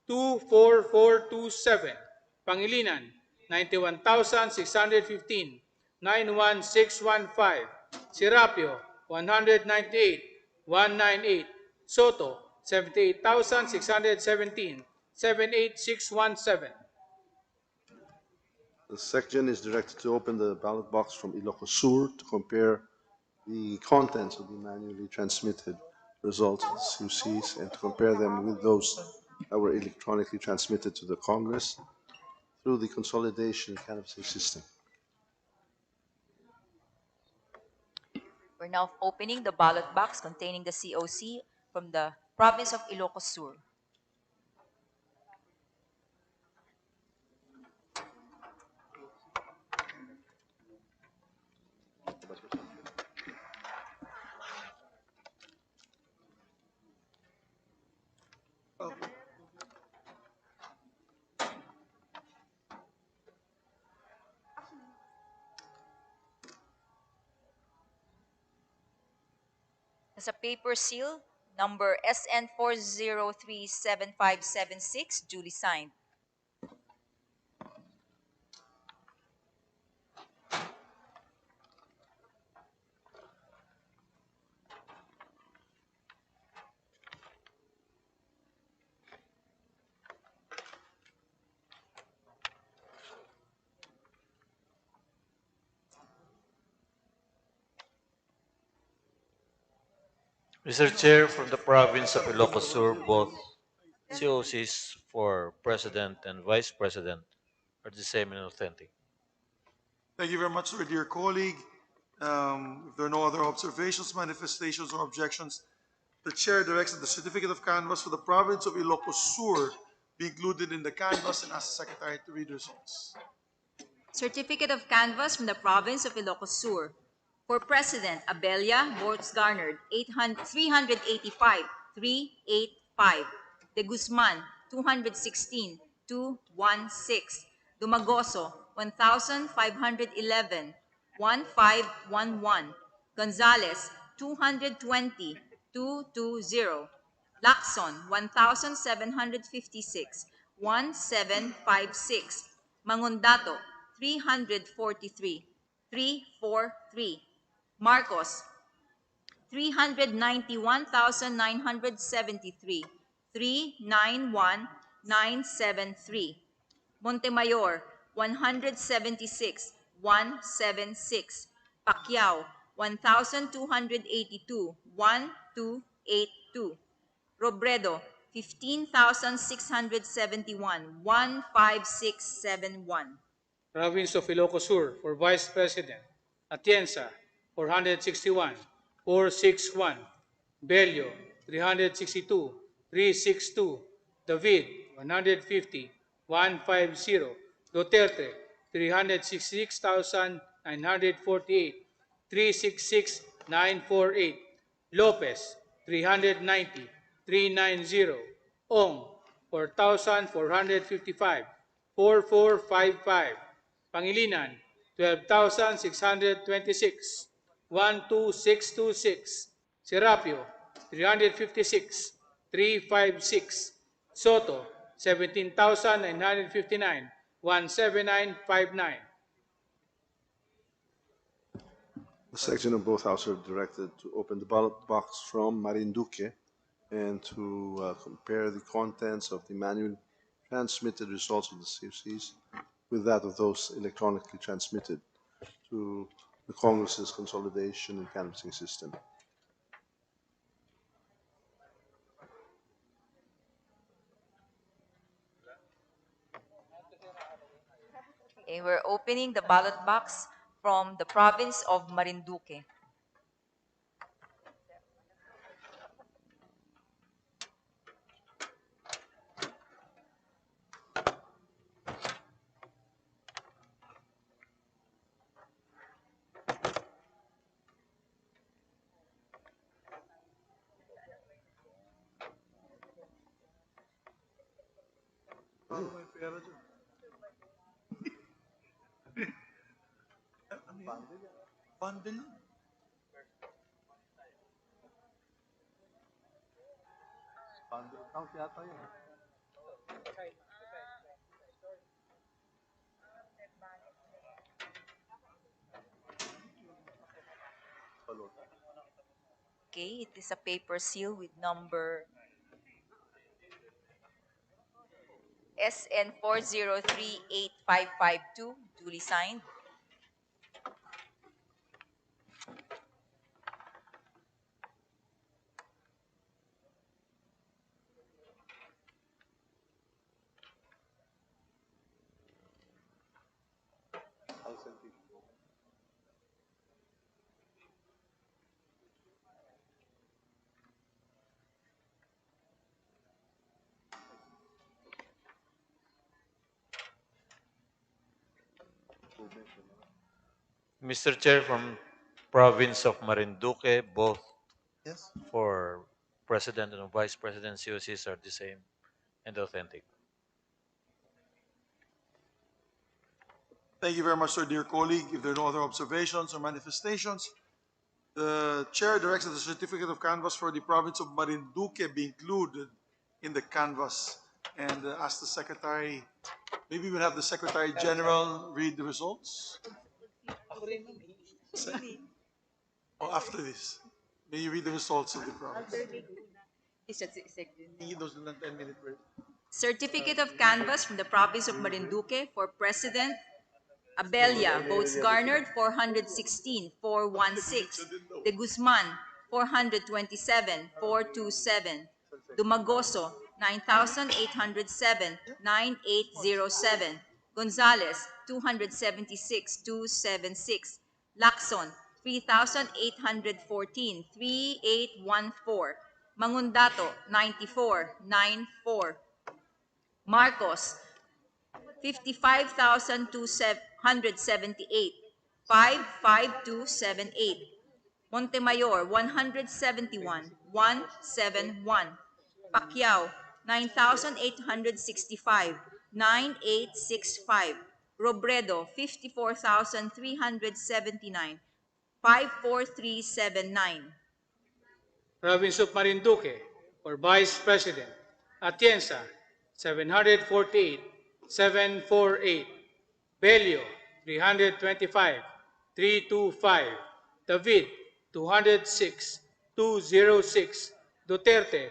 24427. Pangilinan, 91,615, 91615. Serapio, 198, 198. Soto, 78,617, 78617. The section is directed to open the ballot box from Ilocos Sur to compare the contents of the manually transmitted results of the CUCs and to compare them with those that were electronically transmitted to the Congress through the consolidation canvassing system. We're now opening the ballot box containing the COC from the province of Ilocos Sur. There's a paper seal, number SN4037576, duly signed. Mr. Chair, from the province of Ilocos Sur, both COCs for President and Vice President are the same and authentic. Thank you very much, my dear colleague. If there are no other observations, manifestations, or objections, the chair directs that the certificate of canvass for the province of Ilocos Sur be included in the canvass and asks the secretary to read the results. Certificate of canvass from the province of Ilocos Sur. For President, Abella, votes garnered 385, 385. De Guzman, 216, 216. Dumagoso, 1,511, 1511. Gonzales, 220, 220. Lacson, 1,756, 1756. Mangondato, 343, 343. Marcos, 391,973, 391,973. Montemayor, 176, 176. Pacquiao, 1,282, 1282. Robredo, 15,671, 15671. Province of Ilocos Sur, for Vice President. Atienza, 461, 461. Bello, 362, 362. David, 150, 150. Duterte, 366,948, 366,948. Lopez, 390, 390. Ong, 4,455, 4455. Pangilinan, 12,626, 12626. Serapio, 356, 356. Soto, 17,959, 17959. The section of both houses are directed to open the ballot box from Marinduque and to compare the contents of the manual transmitted results of the CFCs with that of those electronically transmitted to the Congress's consolidation and canvassing system. Okay, we're opening the ballot box from the province of Marinduque. pera dyan. Ano yan? Bundle yun. Bundle count yata yun. Okay, it is a paper seal with number SN 4038552, duly signed. Mr. Chair, from province of Marinduque, both Yes. for President and Vice President COCs are the same and authentic. Thank you very much, sir, dear colleague. If there are no other observations or manifestations, the chair directs that the certificate of canvass for the province of Marinduque be included in the canvass and ask the secretary, maybe we'll have the secretary general read the results. Or after this, may you read the results of the province. Those lang 10-minute break. Certificate of canvass from the province of Marinduque for President Abella, votes garnered 416, 416. De Guzman, 427, 427. Dumagoso, 9,807, 9807. Gonzales, 276, 276. Lacson, 3,814, 3814. Mangundato, 94, 94. Marcos, 55,278, 55278. Montemayor, 171, 171. Pacquiao, 9,865, 9865. Robredo, 54,379, 54379. Province of Marinduque, for Vice President, Atienza, 748, 748. Bello, 325, 325. David, 206, 206. Duterte,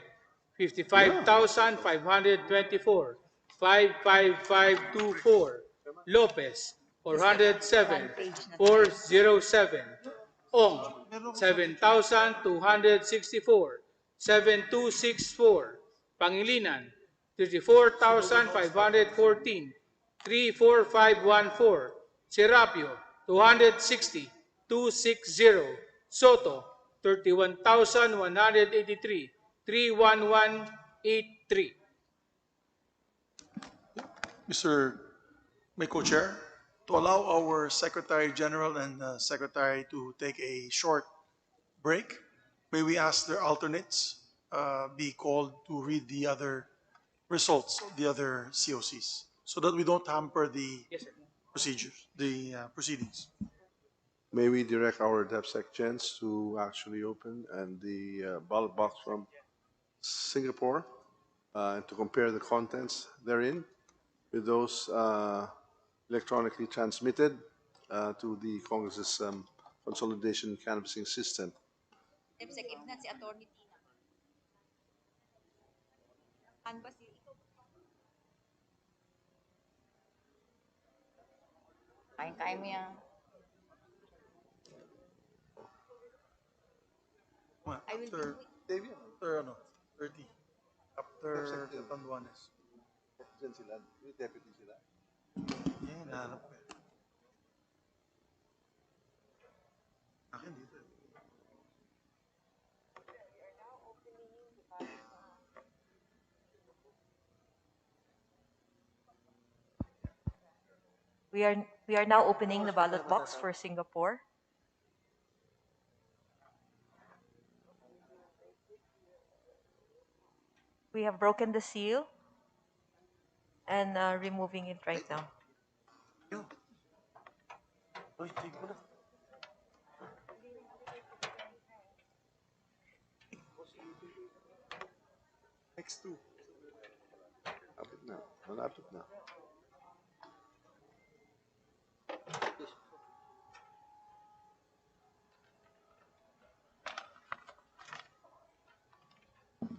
55,524, 55524. Lopez, 407, 407. Ong, 7,264, 7,264. Pangilinan, 34,514, 34514. Serapio, 260, 260. Soto, 31,183, 31183. Mr. May Co-Chair, to allow our Secretary General and Secretary to take a short break, may we ask their alternates be called to read the other results of the other COCs so that we don't hamper the procedures, the proceedings. May we direct our DepSec gents to actually open and the ballot box from Singapore and to compare the contents therein with those electronically transmitted to the Congress's consolidation canvassing system. Kain-kain mo yan. After, after ano, 30. After Catanduanes. Diyan sila, may deputy sila. Yan, nahanap ko. Akin dito. We are now opening the ballot box for Singapore. We have broken the seal and removing it right now. Next two. Lapit na. Malapit na.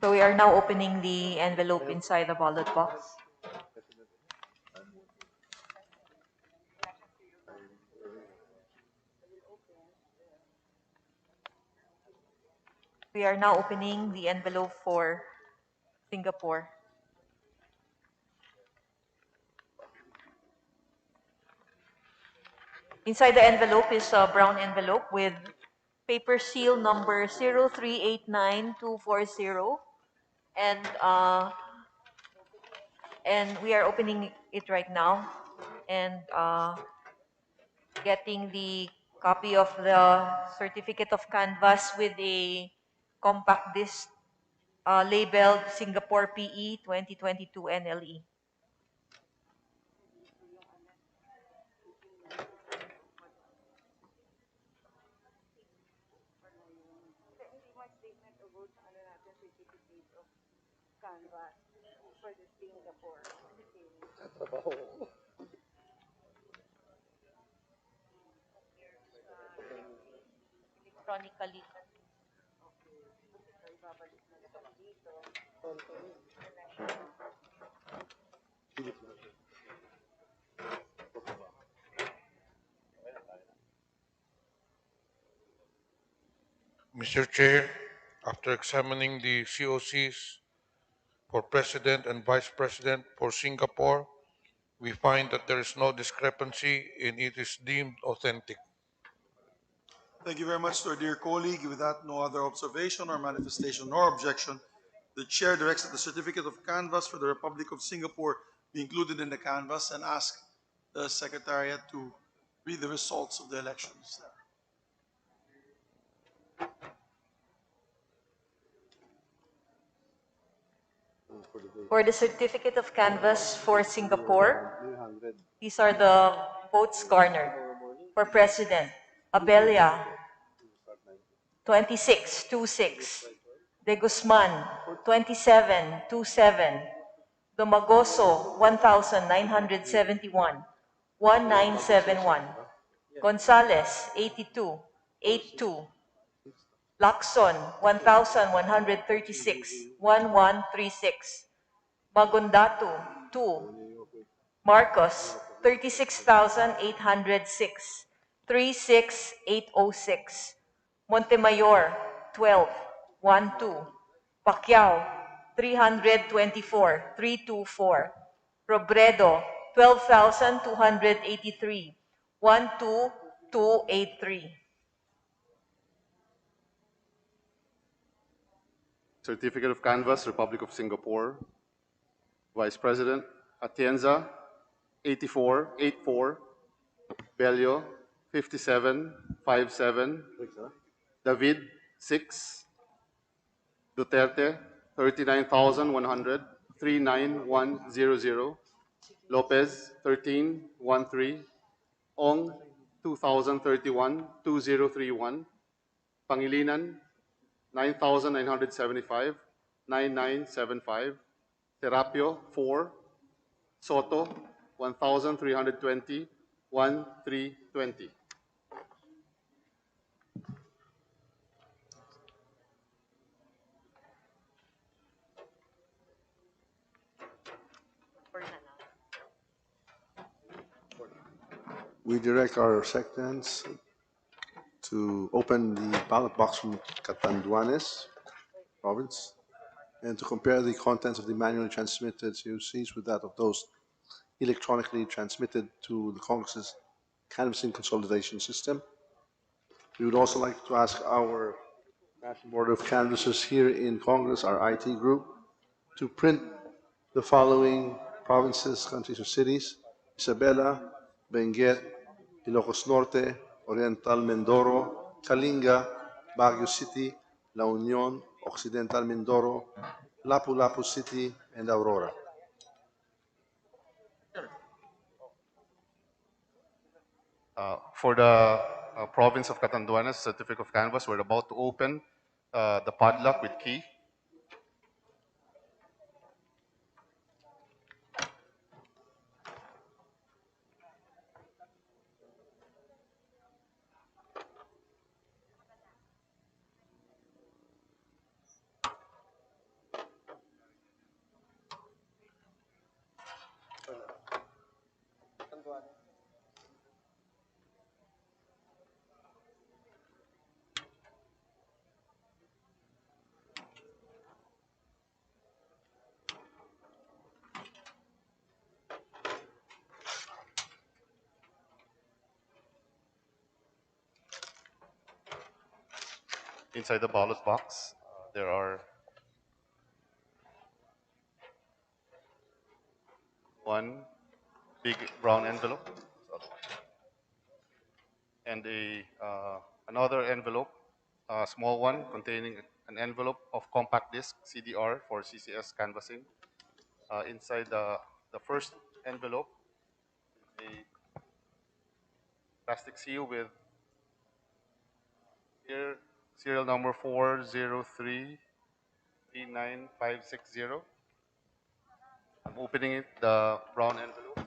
So we are now opening the envelope inside the ballot box. We are now opening the envelope for Singapore. Inside the envelope is a brown envelope with paper seal number 0389240, and we are opening it right now and getting the copy of the certificate of canvas with a compact disc labeled Singapore PE 2022 NLE. Electronically. Mr. Chair, after examining the COCs for President and Vice President for Singapore, we find that there is no discrepancy and it is deemed authentic. Thank you very much to our dear colleague. With that, no other observation or manifestation nor objection. The chair directs that the certificate of canvass for the Republic of Singapore be included in the canvass and ask the Secretariat to read the results of the elections. For the certificate of canvass for Singapore, these are the votes garnered. For President, Abella, 2626. De Guzman, 2727. Domagoso, 1,971. 1971. Gonzales, 8282. Lacson, 1,136. 1136. Magundatu, 2. Marcos, 36,806. 36806. Montemayor, 12. 12. Pacquiao, 324. 324. Robredo, 12,283. 12283. Certificate of Canvass, Republic of Singapore. Vice President, Atienza, 84. Bello, 57. David, 6. Duterte, 39,100. 39100. Lopez, 1313. Ong, 2031. 2031. Pangilinan, 9,975. 9975. Terapio, 4. Soto, 1,320. 1320. We direct our sections to open the ballot box from Catanduanes province and to compare the contents of the manually transmitted COCs with that of those electronically transmitted to the Congress's canvassing consolidation system. We would also like to ask our National Board of Canvassers here in Congress, our IT group, to print the following provinces, countries, or cities: Isabela, Benguet, Ilocos Norte, Oriental Mindoro, Kalinga, Baguio City, La Union, Occidental Mindoro, Lapu-Lapu City, and Aurora. For the province of Catanduanes, certificate of canvas, we're about to open the padlock with key. Inside the ballot box, there are one big brown envelope and another envelope, a small one containing an envelope of compact disc CDR for CCS canvassing. Inside the first envelope, a plastic seal with here serial number 4033950. I'm opening it, the brown envelope.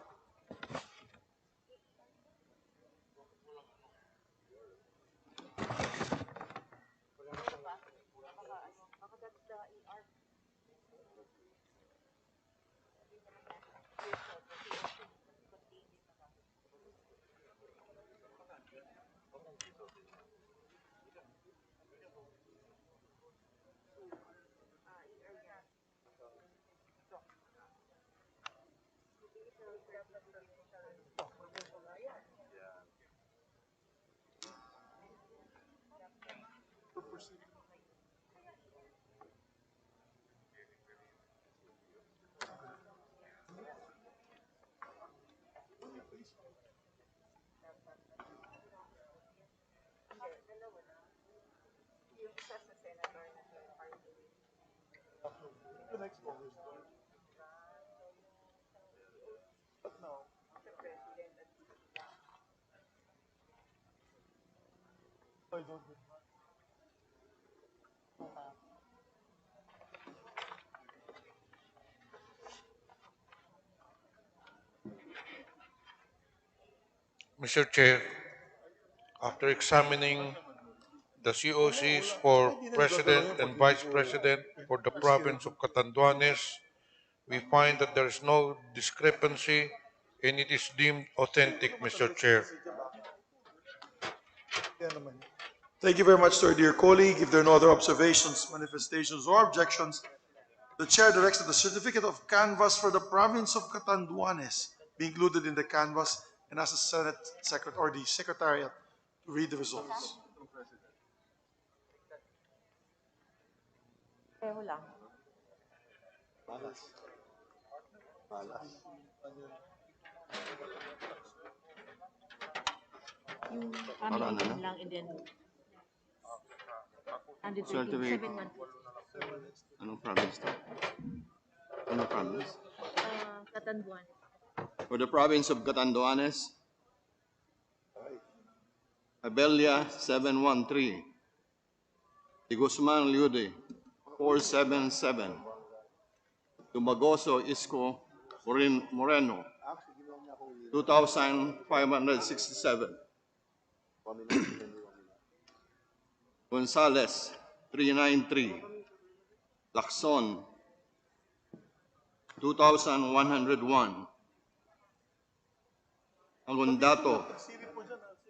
Mr. Chair, after examining the COCs for President and Vice President for the province of Catanduanes, we find that there is no discrepancy and it is deemed authentic, Mr. Chair. Thank you very much to our dear colleague. If there are no other observations, manifestations, or objections, the chair directs that the certificate of canvass for the province of Catanduanes be included in the canvass and asks the Senate Secretary or the Secretariat to read the results. Yung family lang and then 137 Anong province to? Anong province? Catanduanes. For the province of Catanduanes, Abelia 713, De Guzman Liude 477, Dumagoso Isco Moreno 2,567, Gonzales 393, Lacson 2,101, Alondato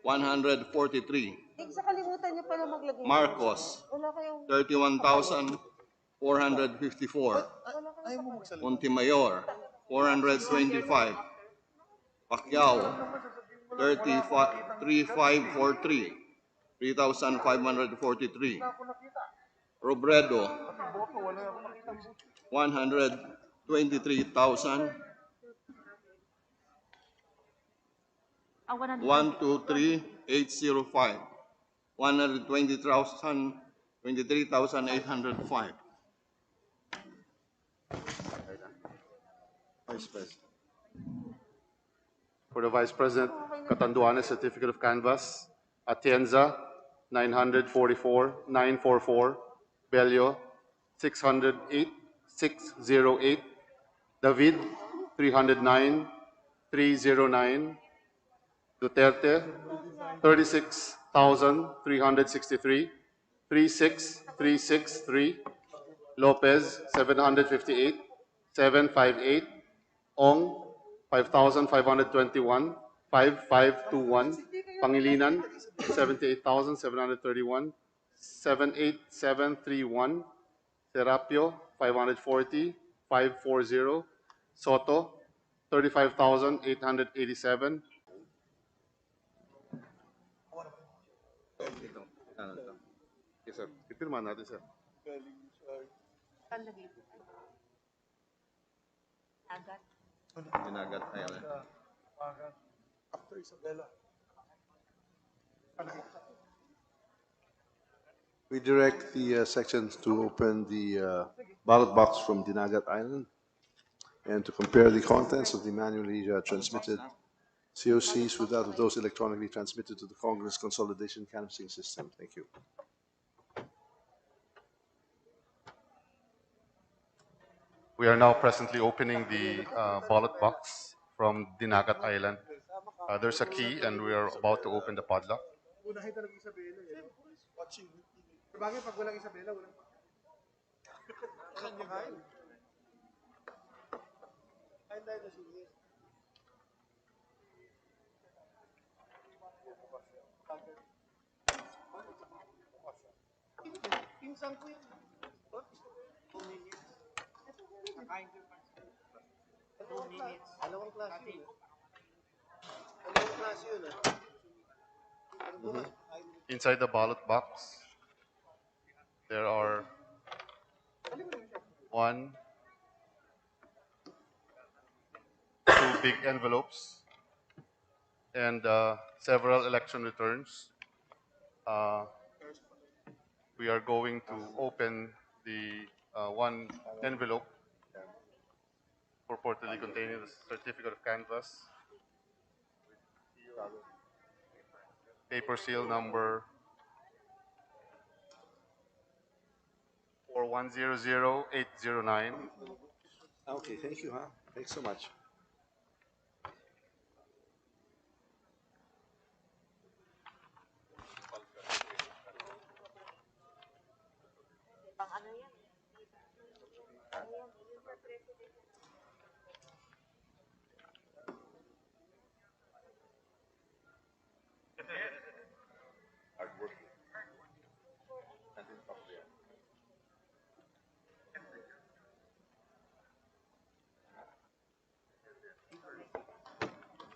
143, Sa kalimutan niyo pala maglagay. Marcos 31,454, Montemayor 425, Pacquiao 3543, 3,543, Robredo 123,000, 123,805, 123,805. Vice President. For the Vice President, Catanduanes certificate of canvass. Atienza 944, Bello 608, David 309, 309, Duterte 36,363, 36363, Lopez 758, 758, Ong 5,521, 5521, Pangilinan 78,731, 78731, Serapio 540, 540, Soto 35,887. Yes, sir. Ipirma natin, sir. Dinagat Island. After Isabela. We direct the sections to open the ballot box from Dinagat Island and to compare the contents of the manually transmitted COCs with that of those electronically transmitted to the Congress Consolidation Canvassing System. Thank you. We are now presently opening the ballot box from Dinagat Island. There's a key and we are about to open the padlock. Inside the ballot box, there are 1, 2 big envelopes and several election returns. We are going to open the one envelope purportedly containing the certificate of canvass, paper seal number 4100809. Okay, thank you, huh? Thanks so much.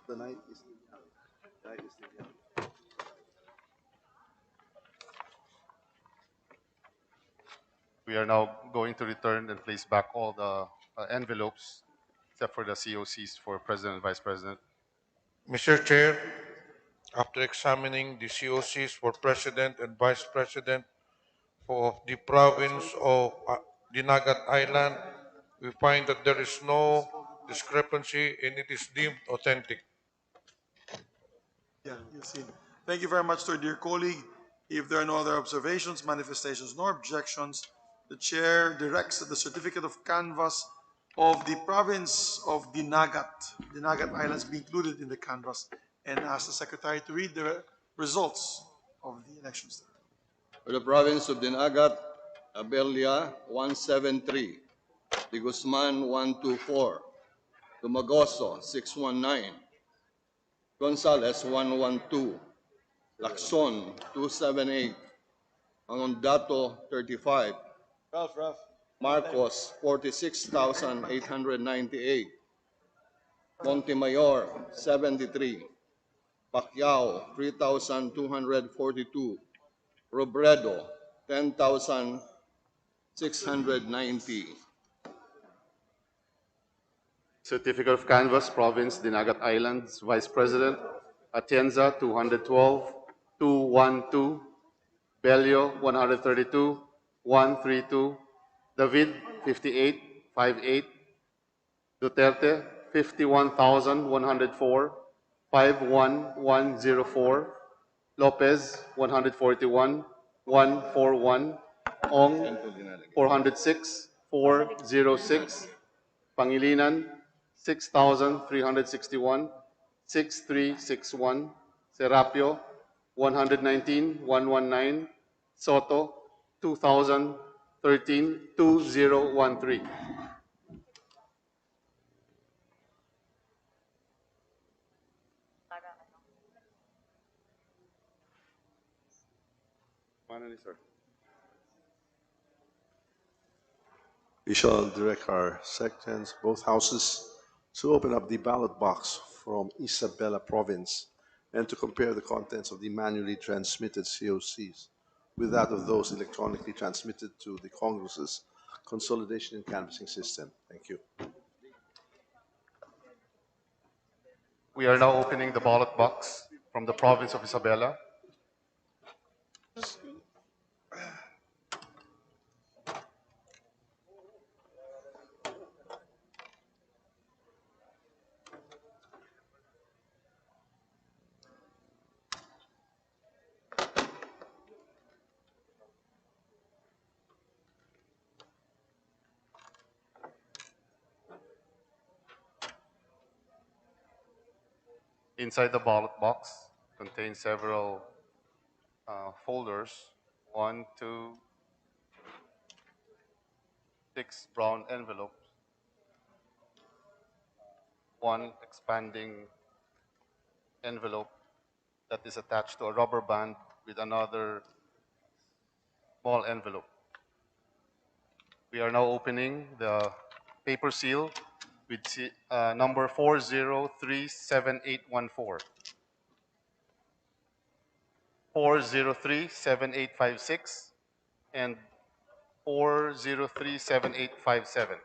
The night is still young. We are now going to return and place back all the envelopes except for the COCs for President and Vice President. Mr. Chair, after examining the COCs for President and Vice President for the province of Dinagat Island, we find that there is no discrepancy and it is deemed authentic. Yeah, you've seen. Thank you very much to our dear colleague. If there are no other observations, manifestations, nor objections, the chair directs that the certificate of canvass of the province of Dinagat Islands be included in the canvass and ask the secretary to read the results of the elections. For the province of Dinagat, Abelia 173, De Guzman 124, Dumagoso 619, Gonzales 112, Lacson 278, Angondato 35, Marcos 46,898, Montemayor 73, Pacquiao 3,242, Robredo 10,690. Certificate of canvass, province, Dinagat Islands, Vice President, Atienza 212, 212, Bello 132, 132, David 58, 58, Duterte 51,104, 51104, Lopez 141, 141, Ong 406, 406, Pangilinan 6,361, 6361, Serapio 119, 119, Soto 2013, 2013. Finally, sir. We shall direct our sections, both houses, to open up the ballot box from Isabela province and to compare the contents of the manually transmitted COCs with that of those electronically transmitted to the Congress's consolidation and canvassing system. Thank you. We are now opening the ballot box from the province of Isabela. Inside the ballot box contains several folders, 1, 2, 6 brown envelopes, one expanding envelope that is attached to a rubber band with another small envelope. We are now opening the paper seal with number 4037814, 4037856, and 4037857.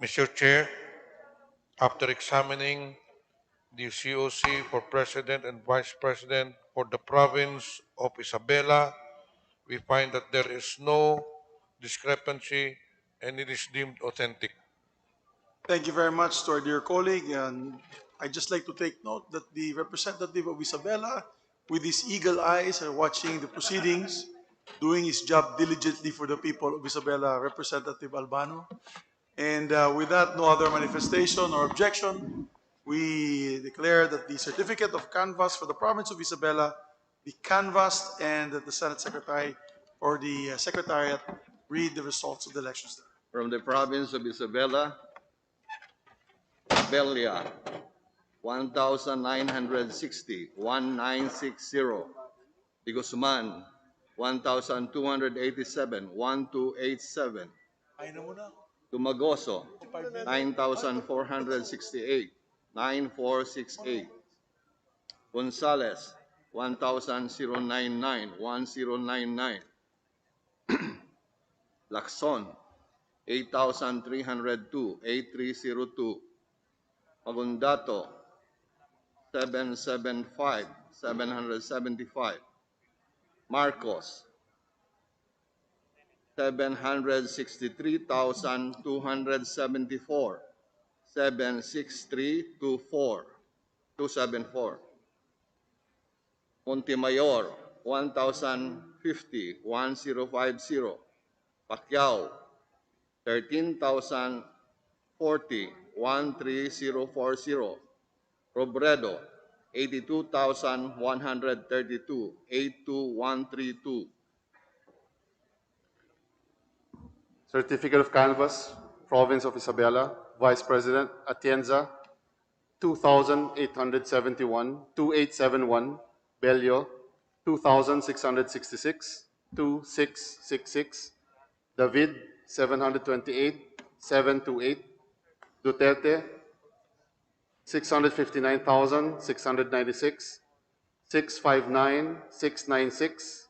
Mr. Chair, after examining the COC for President and Vice President for the province of Isabela, we find that there is no discrepancy and it is deemed authentic. Thank you very much to our dear colleague, and I'd just like to take note that the representative of Isabela, with his eagle eyes, are watching the proceedings, doing his job diligently for the people of Isabela, Representative Albano. And with that, no other manifestation or objection, we declare that the certificate of canvass for the province of Isabela be canvassed and that the Senate Secretary or the Secretariat read the results of the elections. From the province of Isabela, Belia, 1,960, 1960. De Guzman, 1,287, 1287. Tumagoso, 9,468, 9468. Gonzales, 1,099, 1099. Lacson, 8,302, 8302. Magundato, 775, 775. Marcos, 763,274, 76324, 274. Montemayor, 1,050, 1050. Pacquiao, 13,040, 13040. Robredo, 82,132, 82132. Certificate of canvass, province of Isabela, Vice President Atienza, 2871, Bello, 2666, 2666, David, 728, 728, Duterte, 659,696, 659, 696,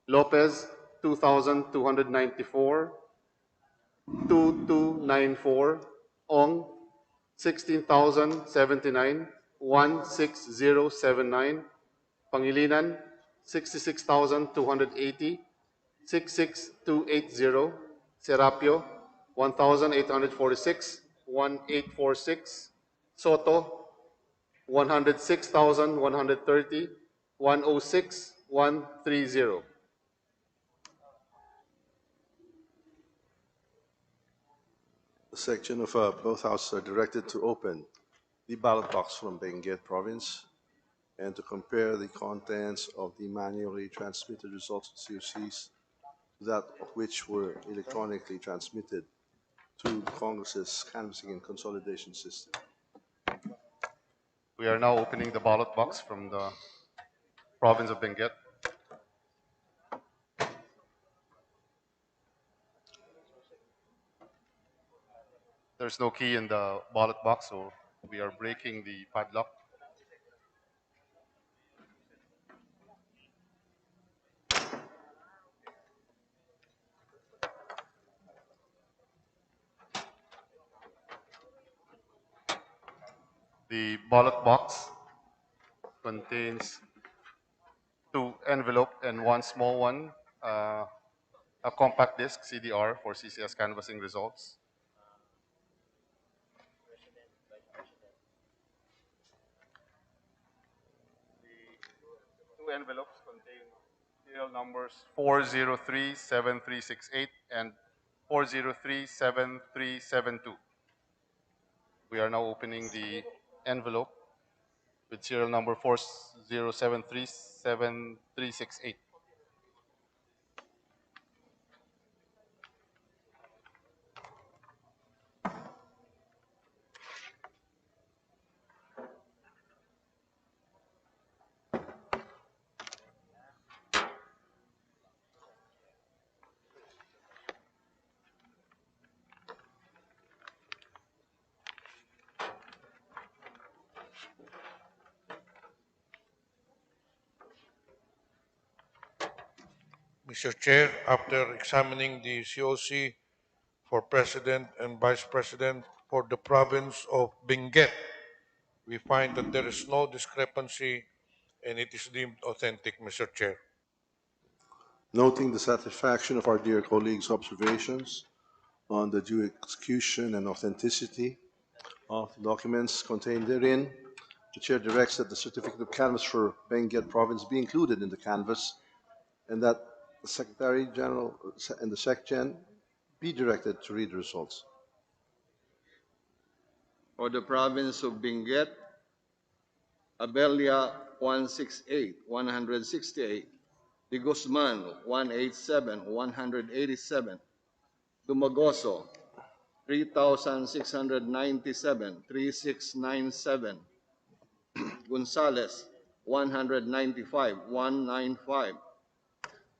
Lopez, 2,294, 2294, Ong, 16,079, 16079, Pangilinan, 66,280, 66280, Serapio, 1,846, 1846, Soto, 106,130, 106, 130. The section of both houses are directed to open the ballot box from Benguet province and to compare the contents of the manually transmitted results of COCs to that of which were electronically transmitted to Congress's canvassing and consolidation system. We are now opening the ballot box from the province of Benguet. There's no key in the ballot box, so we are breaking the padlock. The ballot box contains 2 envelope and 1 small one, a compact disc CDR for CCS canvassing results. The 2 envelopes contain serial numbers 4037368 and 4037372. We are now opening the envelope with serial number 4073738. Mr. Chair, after examining the COC for President and Vice President for the province of Benguet, we find that there is no discrepancy and it is deemed authentic, Mr. Chair. Noting the satisfaction of our dear colleagues' observations on the due execution and authenticity of the documents contained therein, the Chair directs that the certificate of canvass for Benguet province be included in the canvass and that the Secretary General and the SecGen be directed to read the results. For the province of Benguet, Abelia 168, 168. De Guzman 187, 187. Dumagoso 3,697, 3697. Gonzales 195, 195.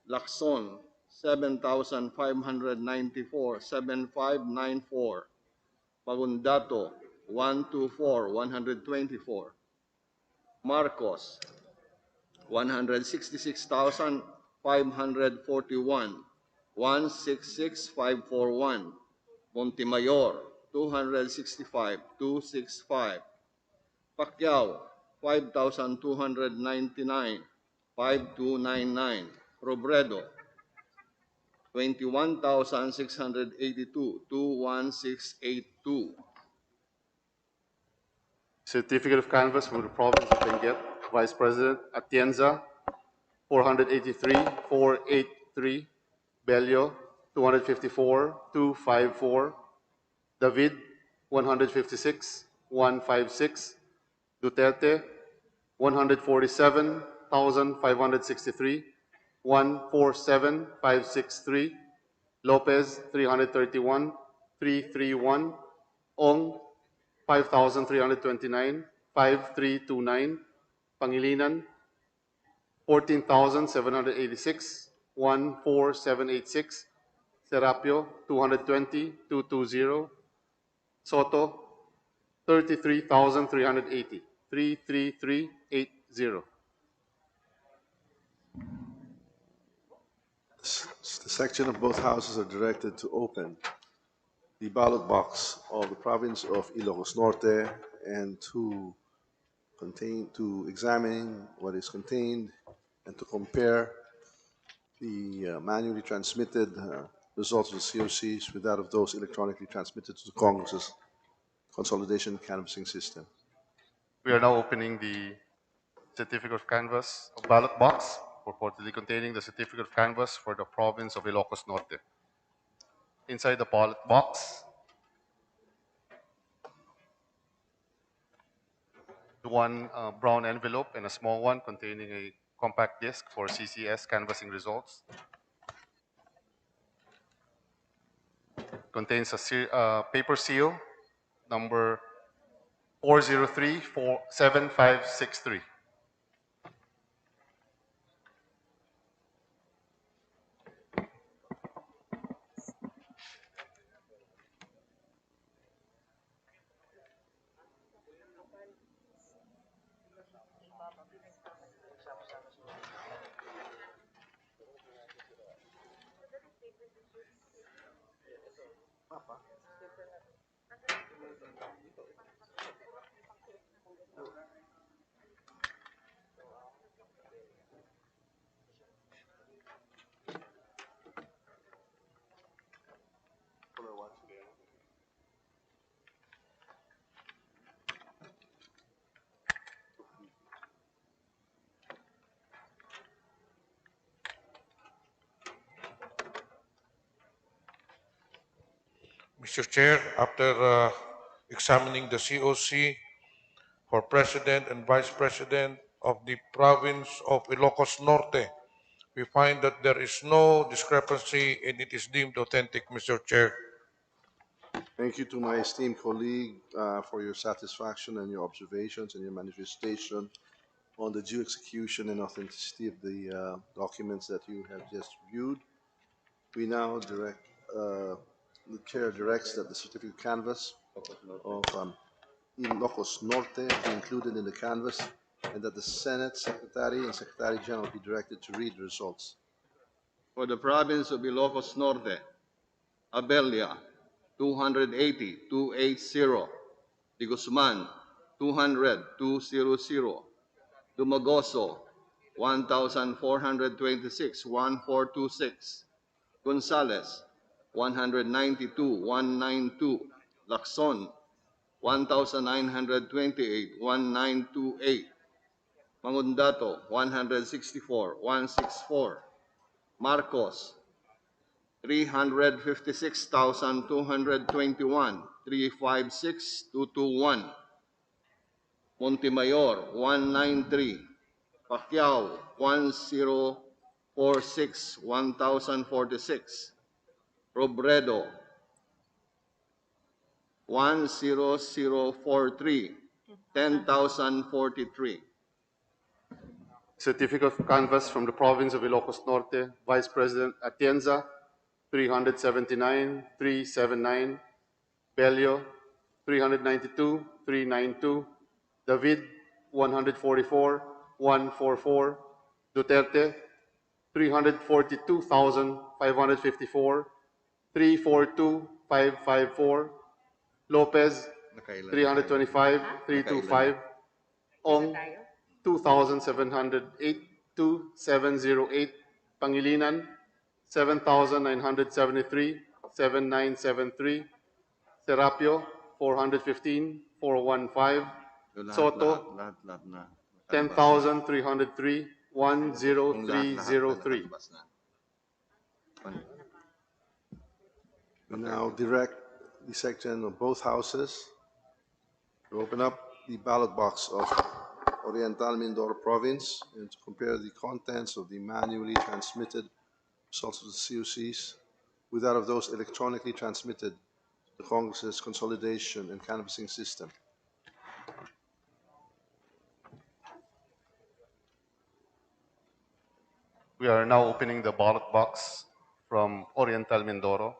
Lacson 7,594, 7594. Pagundato 124, 124. Marcos 166,541, 166,541. Montemayor 265, 265. Pacquiao 5,299, 5299. Robredo 21,682, 21682. Certificate of canvass from the province of Benguet, Vice President Atienza, 483, 483. Bello, 254, 254. David, 156, 156. Duterte, 147,563, 147,563. Lopez, 331, 331. Ong, 5,329, 5,329. Pangilinan, 14,786, 1,4786. Serapio, 220, 220. Soto, 33,380, 33380. The section of both houses are directed to open the ballot box of the province of Ilocos Norte and to examine what is contained and to compare the manually transmitted results of the COCs with that of those electronically transmitted to the Congress's consolidation canvassing system. We are now opening the certificate of canvass of ballot box purportedly containing the certificate of canvass for the province of Ilocos Norte. Inside the ballot box, one brown envelope and a small one containing a compact disc for CCS canvassing results. Contains a paper seal number 403-7563. Mr. Chair, after examining the COC for President and Vice President of the province of Ilocos Norte, we find that there is no discrepancy and it is deemed authentic, Mr. Chair. Thank you to my esteemed colleague for your satisfaction and your observations and your manifestation on the due execution and authenticity of the documents that you have just viewed. We now the chair directs that the certificate canvass of Ilocos Norte be included in the canvass and that the Senate Secretary and Secretary General be directed to read the results. For the province of Ilocos Norte, Abelia, 280,280. De Guzman, 200,200. Dumagoso, 1,426,1426. Gonzales, 192,192. Lacson, 1,928,1928. Mangundato, 164,164. Marcos, 356,221, 356,221. Montemayor, 193. Pacquiao, 1046, 1046. Robredo, 10043, 10,043. Certificate of canvass from the province of Ilocos Norte, Vice President Atienza, 379,379. Bello, 392,392. David, 144,144. Duterte, 342,554. 342,554. Lopez, 325,325. Ong, 2,708, 2,708. Pangilinan, 7,973, 7,973. Serapio, 415, 415. Soto, Lahat na. 10,303, 10303. We now direct the section of both houses to open up the ballot box of Oriental Mindoro province and to compare the contents of the manually transmitted results of the COCs with that of those electronically transmitted the Congress's consolidation and canvassing system. We are now opening the ballot box from Oriental Mindoro.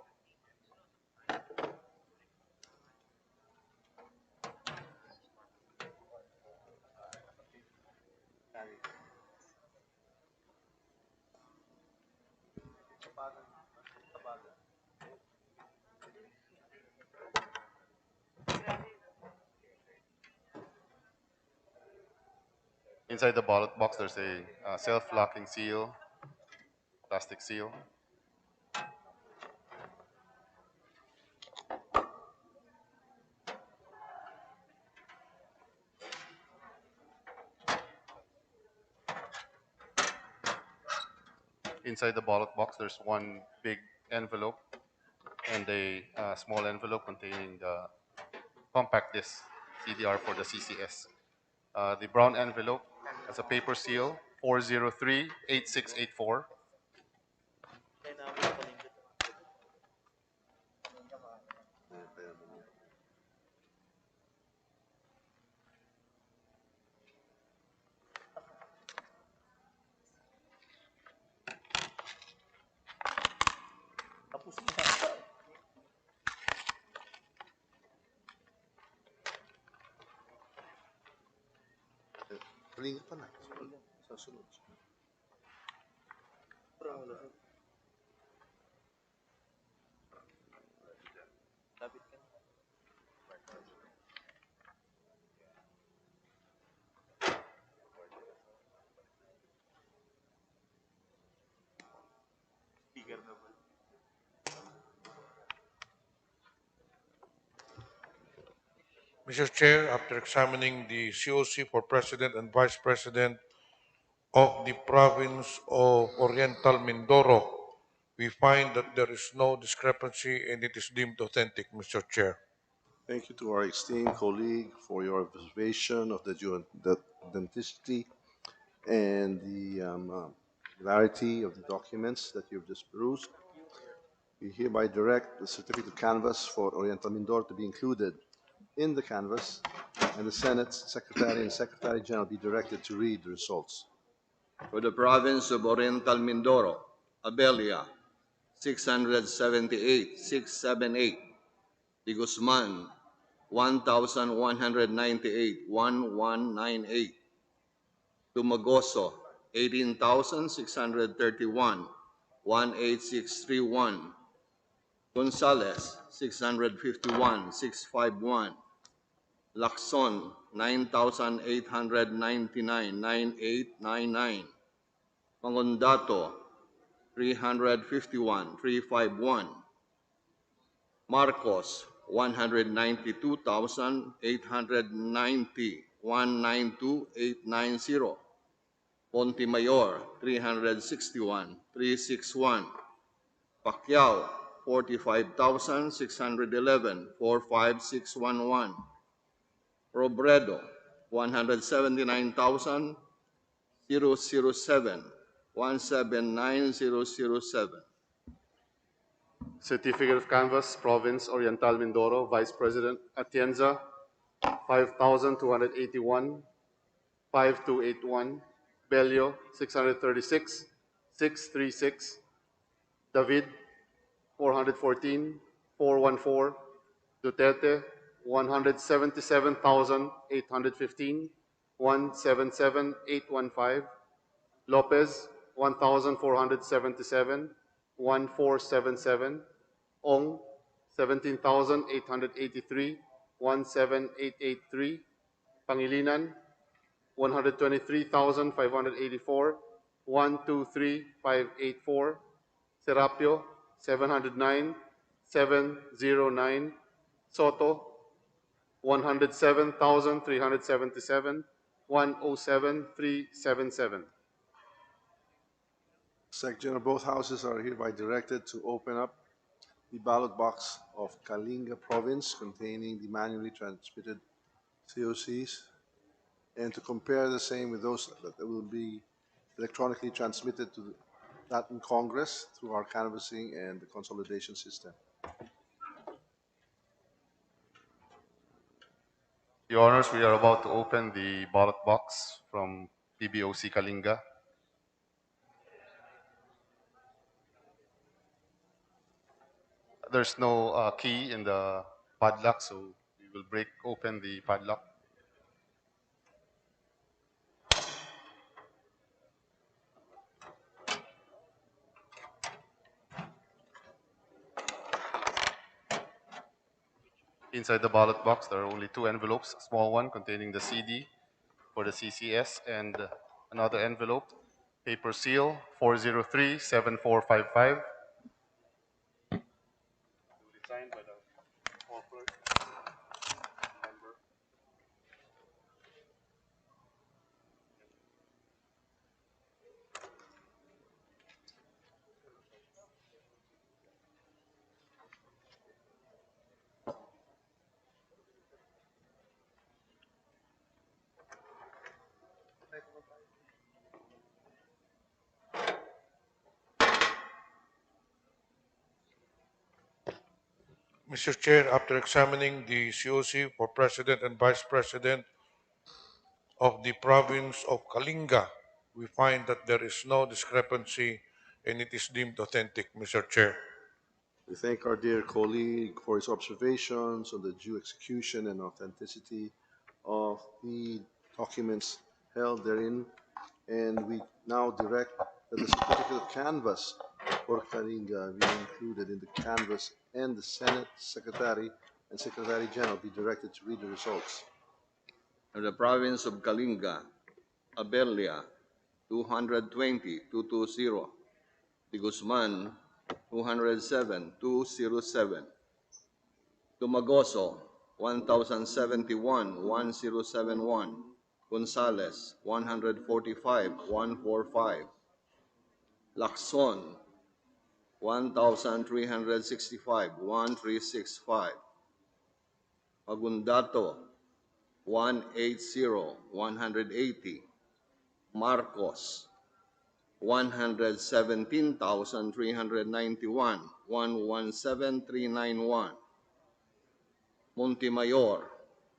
Inside the ballot box, there's a self-locking seal, plastic seal. Inside the ballot box, there's one big envelope and a small envelope containing the compact disc CDR for the CCS. The brown envelope has a paper seal 403-8684. Palinga pa na. Sa sunod. Mr. Chair, after examining the COC for President and Vice President of the province of Oriental Mindoro, we find that there is no discrepancy and it is deemed authentic, Mr. Chair. Thank you to our esteemed colleague for your observation of the authenticity and the clarity of the documents that you've just perused. We hereby direct the certificate of canvass for Oriental Mindoro to be included in the canvass, and the Senate's Secretary and Secretary General be directed to read the results. For the province of Oriental Mindoro, Abelia, 678,678. De Guzman, 1,198,1198. Dumagoso, 18,631, 18631. Gonzales, 651, 651. Lacson, 9,899, 9899. Mangondato, 351, 351. Marcos, 192,890, 192,890. Montemayor, 361, 361. Pacquiao, 45,611, 45611. Robredo, 179,007, 179,007. Certificate of Canvass, Province Oriental Mindoro, Vice President Atienza, 5,281, 5281. Bello, 636, 636. David, 414, 414. Duterte, 177,815, 177,815. Lopez, 1,477, 1,477. Ong, 17,883, 17,883. Pangilinan, 123,584, 123,584. Serapio, 709, 709. Soto, 107,377, 107,377. Secretary General, both houses are hereby directed to open up the ballot box of Kalinga Province containing the manually transmitted COCs and to compare the same with those that will be electronically transmitted to that in Congress through our canvassing and the consolidation system. Your Honors, we are about to open the ballot box from NBOC Kalinga. There's no key in the padlock, so we will break open the padlock. Inside the ballot box, there are only two envelopes, a small one containing the CD for the CCS and another envelope, paper seal 403-7455. Signed by the corporate member. Mr. Chair, after examining the COC for President and Vice President of the province of Kalinga, we find that there is no discrepancy and it is deemed authentic, Mr. Chair. We thank our dear colleague for his observations on the due execution and authenticity of the documents held therein, and we now direct that the certificate of canvass for Kalinga be included in the canvass, and the Senate Secretary and Secretary General be directed to read the results. of the province of Kalinga, Abelia, 220,220. De Guzman, 207,207. Tumagoso, 1,071,1071. Gonzales, 145,145. Lacson, 1,365,1365. Agundato, 180,180. Marcos, 117,391, 117,391. Montemayor,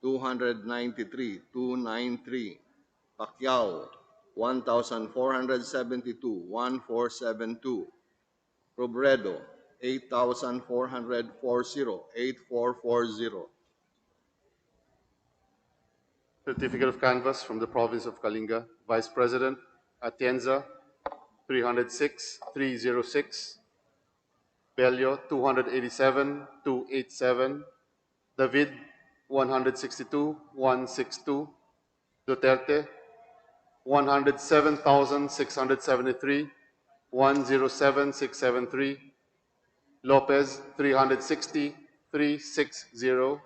293,293. Pacquiao, 1,472, 1,472. Robredo, 8,440, 8,440. Certificate of canvass from the province of Kalinga. Vice President Atienza, 306, 306. Bello, 287, 287. David, 162, 162. Duterte, 107,673, 107,673. Lopez, 360, 360.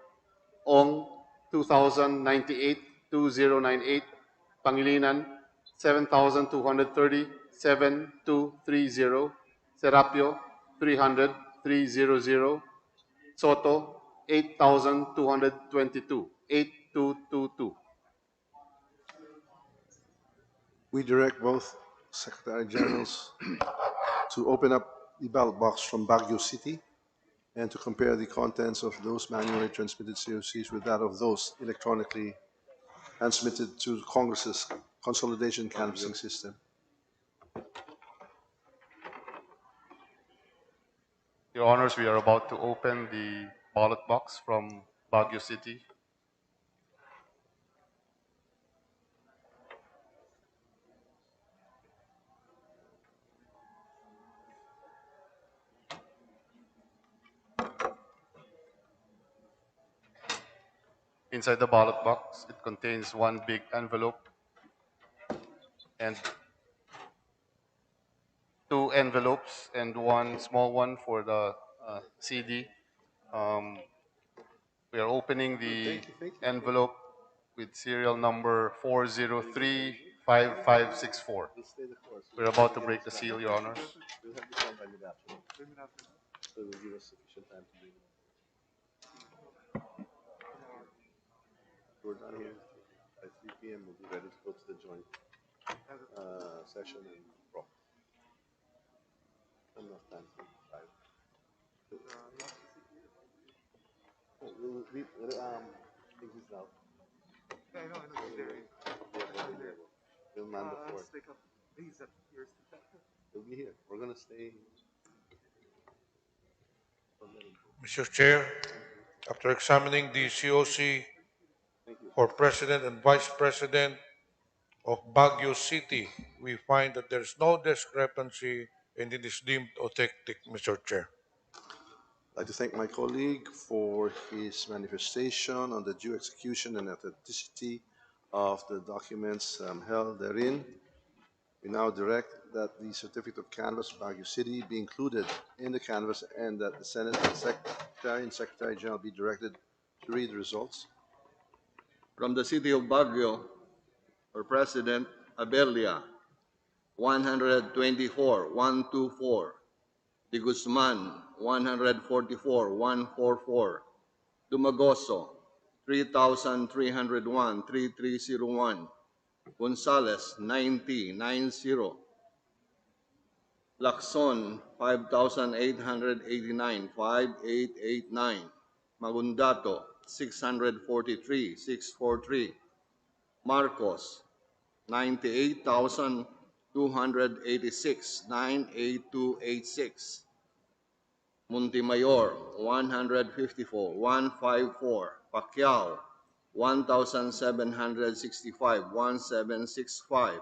Ong, 2,098, 2098. Pangilinan, 7,230, 7230. Serapio, 300, 300. Soto, 8,222, 8222. We direct both Secretary Generals to open up the ballot box from Baguio City and to compare the contents of those manually transmitted COCs with that of those electronically transmitted to Congress's consolidation canvassing system. Your Honors, we are about to open the ballot box from Baguio City. Inside the ballot box, it contains one big envelope and two envelopes and one small one for the CD. We are opening the envelope with serial number 4035564. We're about to break the seal, Your Honors. So will give us sufficient time to bring it up. We're done here. By 3 p.m. we'll be ready to go to the joint session and pro. Enough time to drive. Oh, I think he's out. We'll man the fort. He'll be here. We're gonna stay. Mr. Chair, after examining the COC for President and Vice President of Baguio City, we find that there is no discrepancy and it is deemed authentic, Mr. Chair. I'd like to thank my colleague for his manifestation on the due execution and authenticity of the documents held therein. We now direct that the certificate of canvass of Baguio City be included in the canvass and that the Senate Secretary and Secretary General be directed to read the results. From the city of Baguio, for President, Abelia, 124,124. De Guzman, 144,144. Dumagoso, 3,301, 3301. Gonzales, 90,90. Lacson, 5,889, 5889. Magundato, 643, 643. Marcos, 98,286, 98286. Montemayor, 154, 154. Pacquiao, 1,765, 1765.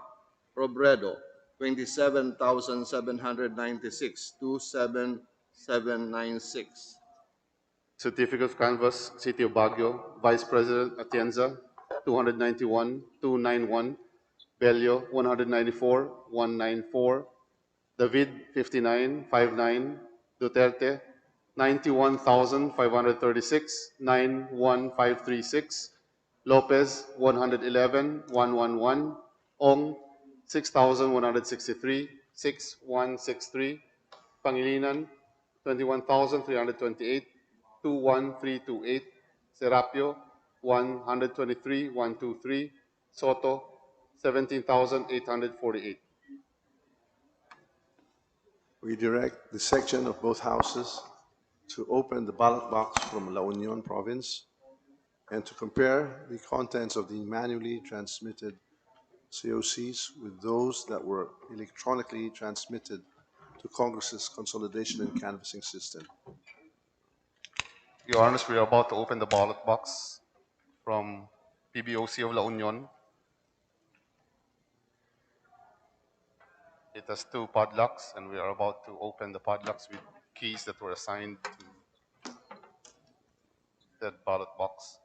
Robredo, 27,796, 27796. Certificate of Canvass, City of Baguio, Vice President Atienza, 291, 291. Bello, 194, 194. David, 59, 59. Duterte, 91,536, 91536. Lopez, 111, 111. Ong, 6,163, 6163. Pangilinan, 21,328, 21328. Serapio, 123, 123. Soto, 17,848. We direct the section of both houses to open the ballot box from La Union province and to compare the contents of the manually transmitted COCs with those that were electronically transmitted to Congress's consolidation and canvassing system. Your Honors, we are about to open the ballot box from PBOC of La Union. It has two padlocks, and we are about to open the padlocks with keys that were assigned to that ballot box.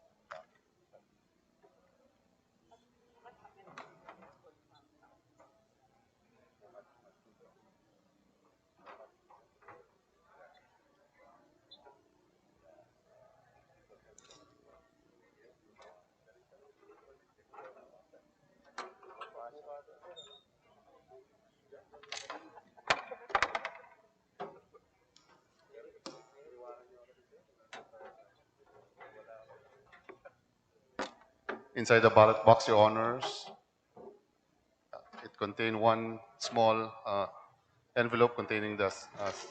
Inside the ballot box, Your Honors, it contained one small envelope containing the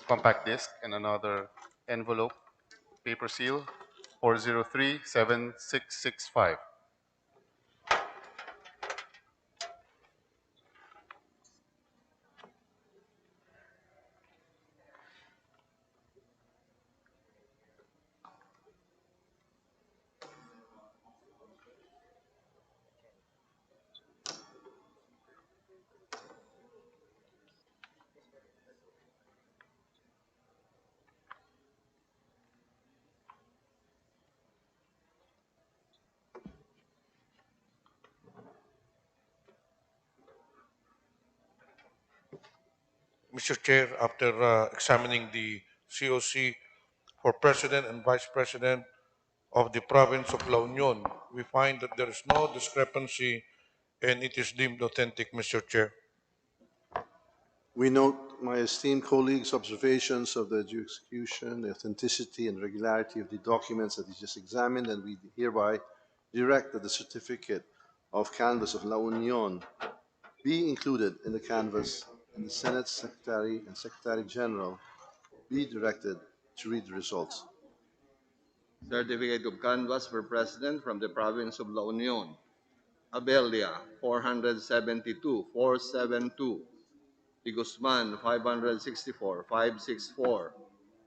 compact disc and another envelope, paper seal, 4037665. Mr. Chair, after examining the COC for President and Vice President of the province of La Union, we find that there is no discrepancy and it is deemed authentic, Mr. Chair. We note my esteemed colleagues' observations of the due execution, the authenticity, and regularity of the documents that he just examined, and we hereby direct that the certificate of canvass of La Union be included in the canvass, and the Senate Secretary and Secretary General be directed to read the results. Certificate of canvass for President from the province of La Union. Abella, 472,472. De Guzman, 564, 564.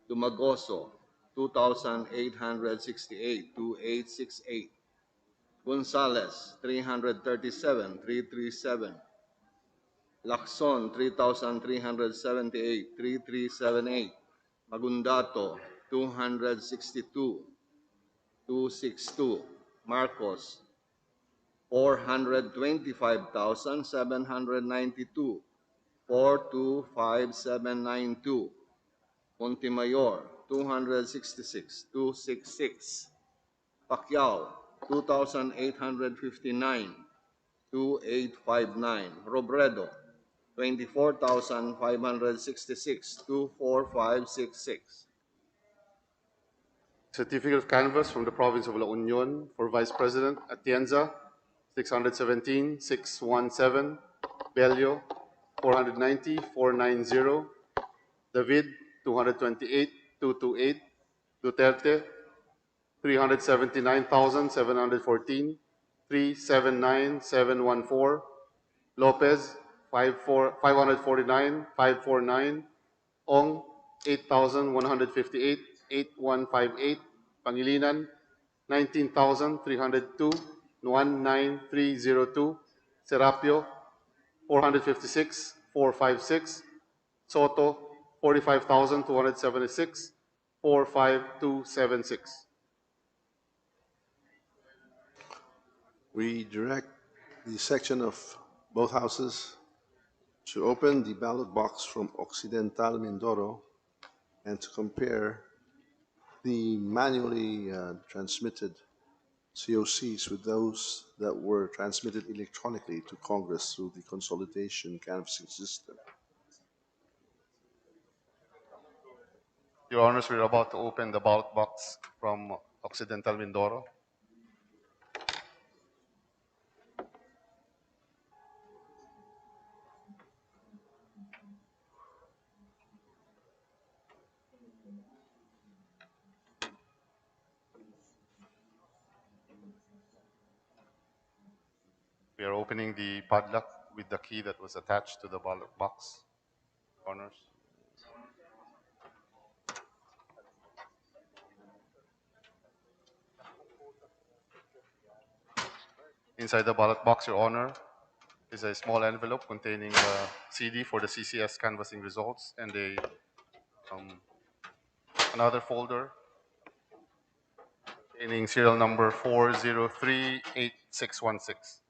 Dumagoso, 2,868, 2,868. Gonzales, 337, 337. Lacson, 3,378, 3,378. Magundato, 262, 262. Marcos, 425,792, 425,792. Montemayor, 266, 266. Pacquiao, 2,859, 2,859. Robredo, 24,566, 2,4,566. Certificate of canvass from the province of La Union for Vice President Atienza, 617, 617. Bello, 490, 490. David, 228, 228. Duterte, 379,714, 379,714. Lopez, 549, 549. Ong, 8,158, 8,158. Pangilinan, 19,302, 19302. Serapio, 456, 456. Soto, 45,276, 45276. We direct the section of both houses to open the ballot box from Occidental Mindoro and to compare the manually transmitted COCs with those that were transmitted electronically to Congress through the consolidation canvassing system. Your Honors, we're about to open the ballot box from Occidental Mindoro. We are opening the padlock with the key that was attached to the ballot box. Honors. Inside the ballot box, Your Honor, is a small envelope containing a CD for the CCS canvassing results and another folder containing serial number 4038616.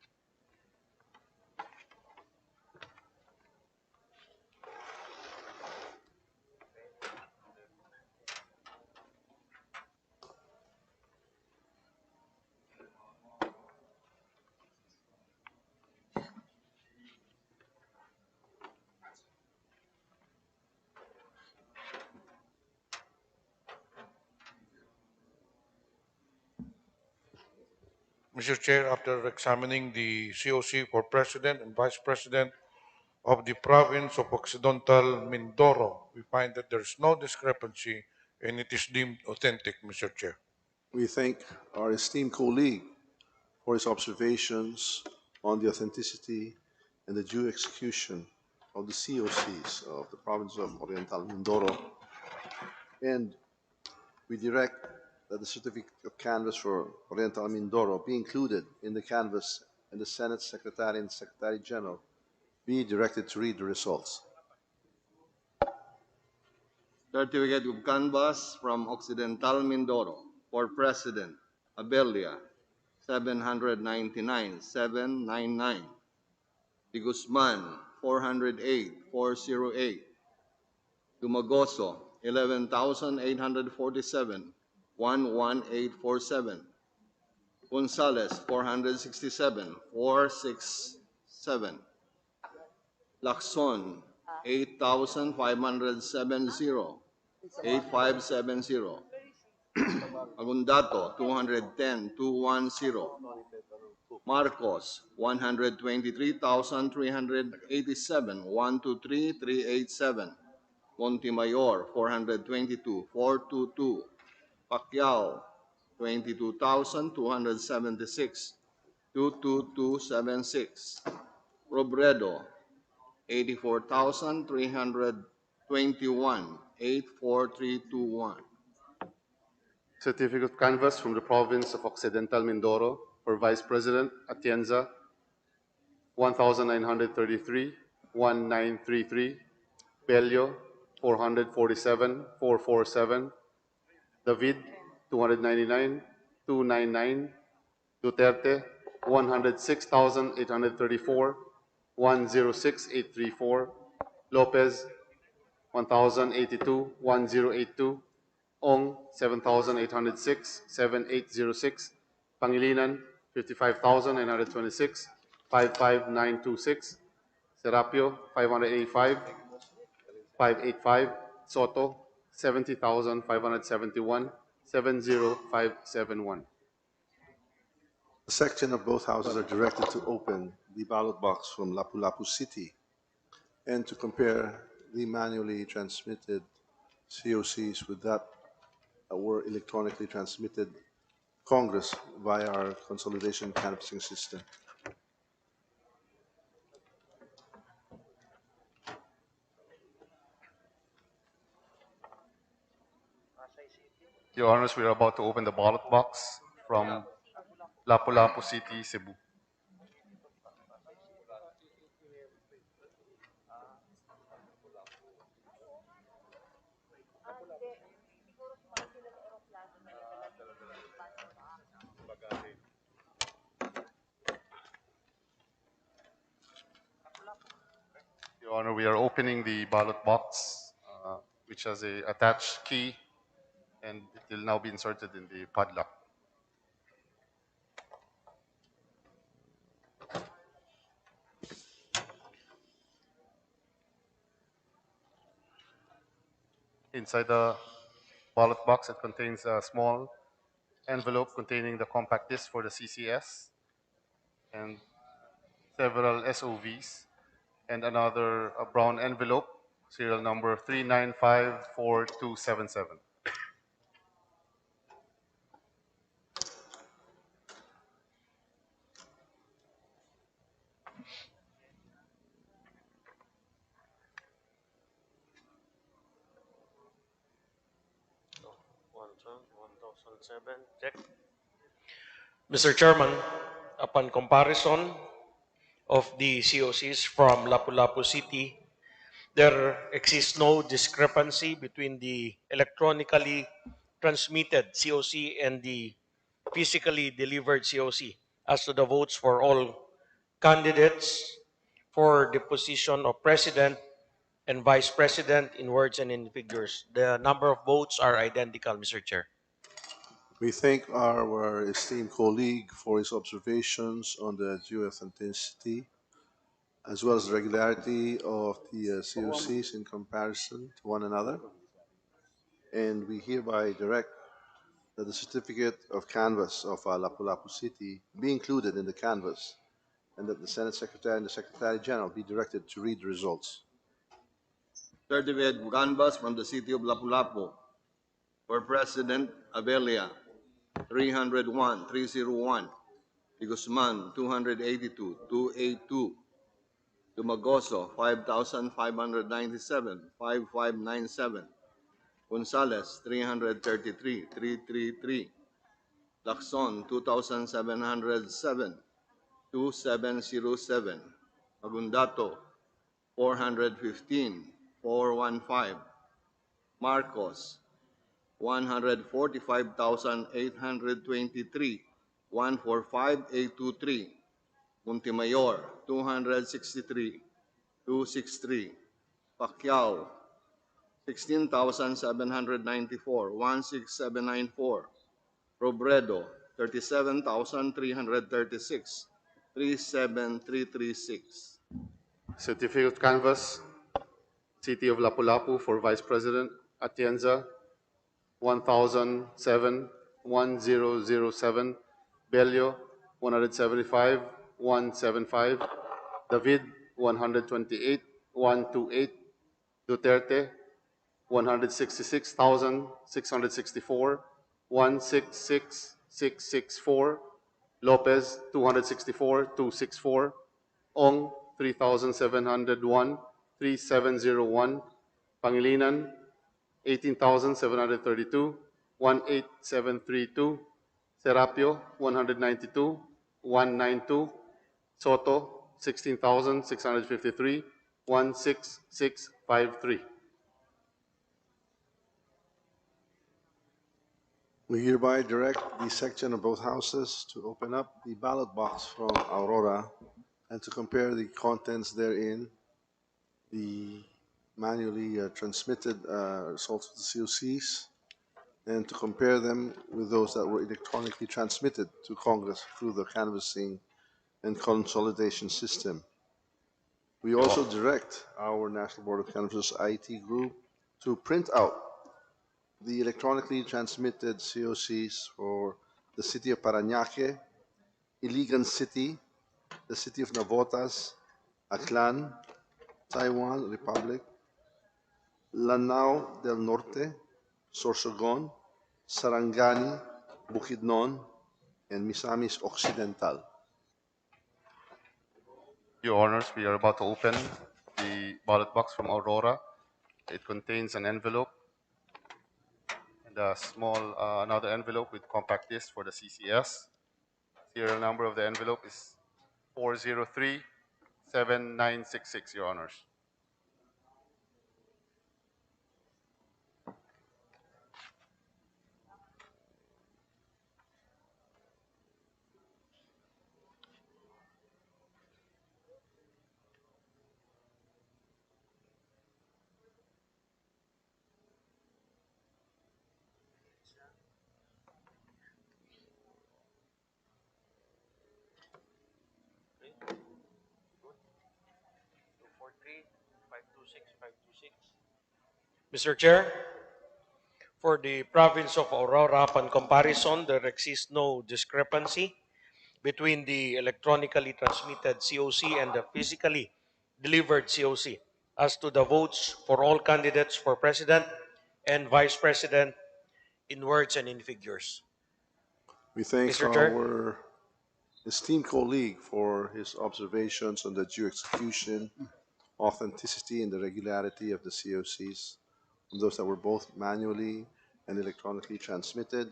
Mr. Chair, after examining the COC for President and Vice President of the province of Occidental Mindoro, we find that there is no discrepancy and it is deemed authentic, Mr. Chair. We thank our esteemed colleague for his observations on the authenticity and the due execution of the COCs of the province of Oriental Mindoro. And we direct that the certificate of canvass for Oriental Mindoro be included in the canvass and the Senate Secretary and Secretary General be directed to read the results. Certificate of canvass from Occidental Mindoro for President Abella, 799, 799. De Guzman, 408, 408. Dumagoso, 11,847, 11847. Gonzales, 467, 467. Lacson, 8,570, 8570. Agundato, 210, 210. Marcos, 123,387, 123,387. Montemayor, 422, 422. Pacquiao, 22,276, 22276. Robredo, 84,321, 84321. Certificate of canvass from the province of Occidental Mindoro for Vice President Atienza, 1,933, 1933. Bello, 447, 447. David, 299, 299. Duterte, 106,834, 106834. Lopez, 1,082, 1082. Ong, 7,806, 7806. Pangilinan, 55,926, 55926. Serapio, 585, 585. Soto, 70,571, 70571. The section of both houses are directed to open the ballot box from Lapu-Lapu City and to compare the manually transmitted COCs with that were electronically transmitted Congress via our consolidation canvassing system. Your Honors, we are about to open the ballot box from Lapu-Lapu City, Cebu. Your Honor, we are opening the ballot box, which has a attached key, and it will now be inserted in the padlock. Inside the ballot box, it contains a small envelope containing the compact disc for the CCS and several SOVs, and another brown envelope, serial number 3954277. Check. Mr. Chairman, upon comparison of the COCs from Lapu-Lapu City, there exists no discrepancy between the electronically transmitted COC and the physically delivered COC as to the votes for all candidates for the position of President and Vice President in words and in figures. The number of votes are identical, Mr. Chair. We thank our esteemed colleague for his observations on the geoauthenticity as well as the regularity of the COCs in comparison to one another. And we hereby direct that the certificate of canvass of Lapu-Lapu City be included in the canvass and that the Senate Secretary and the Secretary General be directed to read the results. Certificate of canvass from the city of Lapu-Lapu for President Abelia, 301, 301. De Guzman, 282, 282. Dumagoso, 5,597, 5597. Gonzales, 333, 333. Lacson, 2,707, 2707. Agundato, 415, 415. Marcos, 145,823, 145,823. Montemayor, 263, 263. Pacquiao, 16,794, 16794. Robredo, 37,336, 37336. Certificate of canvass, City of Lapu-Lapu for Vice President Atienza, 1,007, 1007. Bello, 175, 175. David, 128, 128. Duterte, 166,664, 166664. Lopez, 264,264. Ong, 3,701, 3701. Pangilinan, 18,732, 18732. Serapio, 192, 192. Soto, 16,653, 16653. We hereby direct the section of both houses to open up the ballot box from Aurora and to compare the contents therein, the manually transmitted results of the COCs, and to compare them with those that were electronically transmitted to Congress through the canvassing and consolidation system. We also direct our National Board of Canvassers IT group to print out the electronically transmitted COCs for the city of Parañaque, Iligan City, the city of Navotas, Aklan, Taiwan Republic, Lanao del Norte, Sorsogon, Sarangani, Bukidnon, and Misamis Occidental. Your Honors, we are about to open the ballot box from Aurora. It contains an envelope and a small another envelope with compact disc for the CCS. Serial number of the envelope is 4037966, Your Honors. Mr. Chair, for the province of Aurora, upon comparison, there exists no discrepancy between the electronically transmitted COC and the physically delivered COC as to the votes for all candidates for president and vice president in words and in figures. We thank Mr. Chair. our esteemed colleague for his observations on the due execution, authenticity, and the regularity of the COCs, on those that were both manually and electronically transmitted.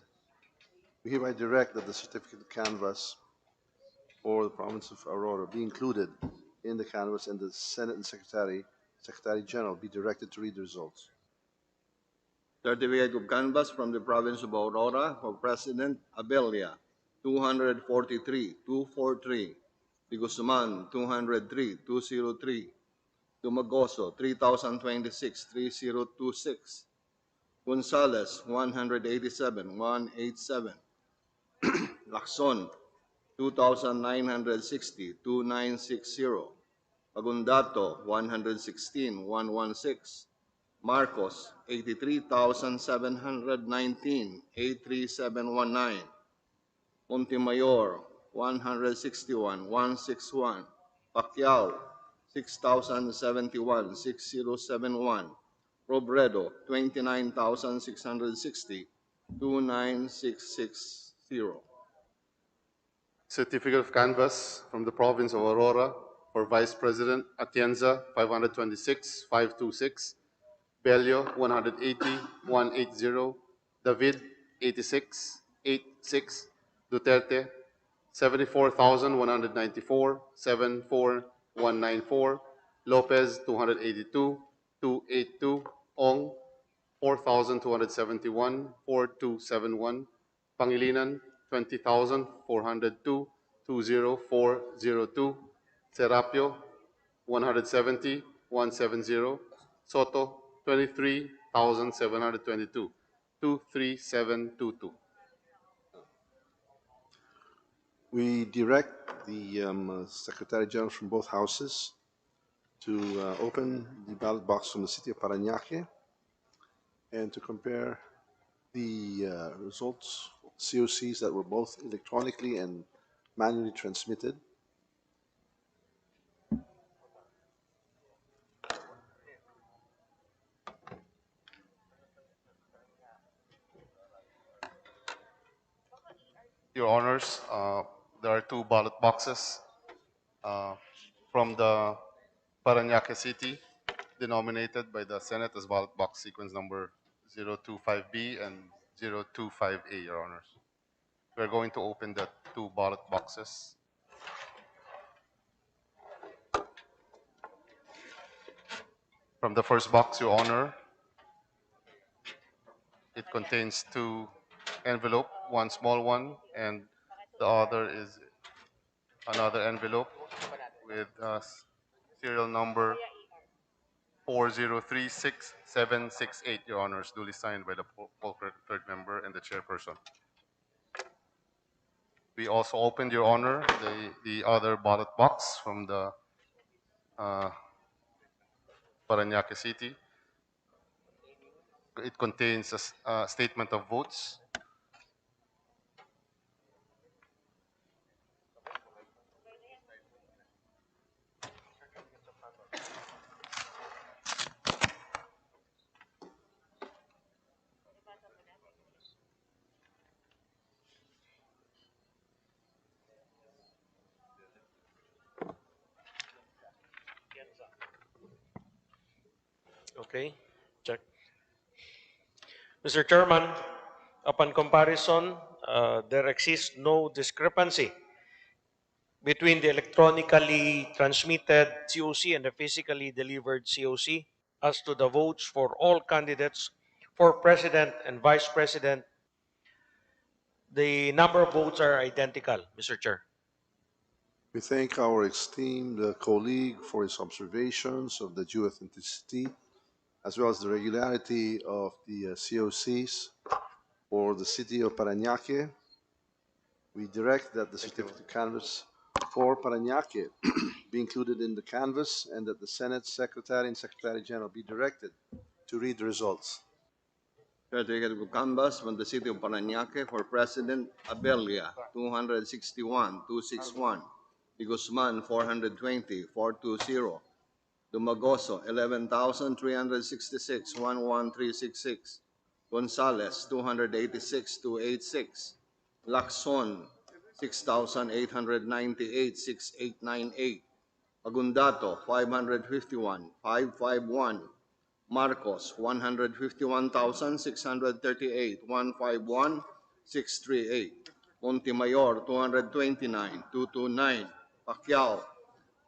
We hereby direct that the certificate of canvass for the province of Aurora be included in the canvass, and the Senate and Secretary General be directed to read the results. Certificate of canvass from the province of Aurora for President Abelia, 243,243. De Guzman, 203,203. Dumagoso, 3,026, 3026. Gonzales, 187, 187. Lacson, 2,960, 2960. Agundato, 116, 116. Marcos, 83,719, 83719. Montemayor, 161, 161. Pacquiao, 6,071, 6071. Robredo, 29,660, 29660. Certificate of canvass from the province of Aurora for Vice President Atienza, 526, 526. Bello, 180, 180. David, 86, 86. Duterte, 74,194, 74194. Lopez, 282, 282. Ong, 4,271, 4271. Pangilinan, 20,402, 20402. Serapio, 170, 170. Soto, 23,722, 23722. We direct the Secretary General from both houses to open the ballot box from the city of Parañaque and to compare the results, COCs that were both electronically and manually transmitted. Your Honors, there are two ballot boxes from the Parañaque City, denominated by the Senate as ballot box sequence number 025B and 025A, Your Honors. We're going to open the two ballot boxes. From the first box, Your Honor, it contains two envelope, one small one, and the other is another envelope with serial number 4036768, Your Honors, duly signed by the poll clerk, third member, and the chairperson. We also opened, Your Honor, the other ballot box from the Parañaque City. It contains a statement of votes. Okay, check. Mr. Chairman, upon comparison, there exists no discrepancy between the electronically transmitted COC and the physically delivered COC as to the votes for all candidates for President and Vice President. The number of votes are identical, Mr. Chair. We thank our esteemed colleague for his observations of the due authenticity as well as the regularity of the COCs for the city of Parañaque. We direct that the certificate of canvass for Parañaque be included in the canvass and that the Senate Secretary and Secretary General be directed to read the results. Certificate of canvass from the city of Parañaque for President Abelia, 261, 261. De Guzman, 420, 420. Dumagoso, 11,366, 11366. Gonzales, 286, 286. Lacson, 6,898, 6898. Agundato, 551, 551. Marcos, 151,638, 151, 638. Montemayor, 229, 229. Pacquiao,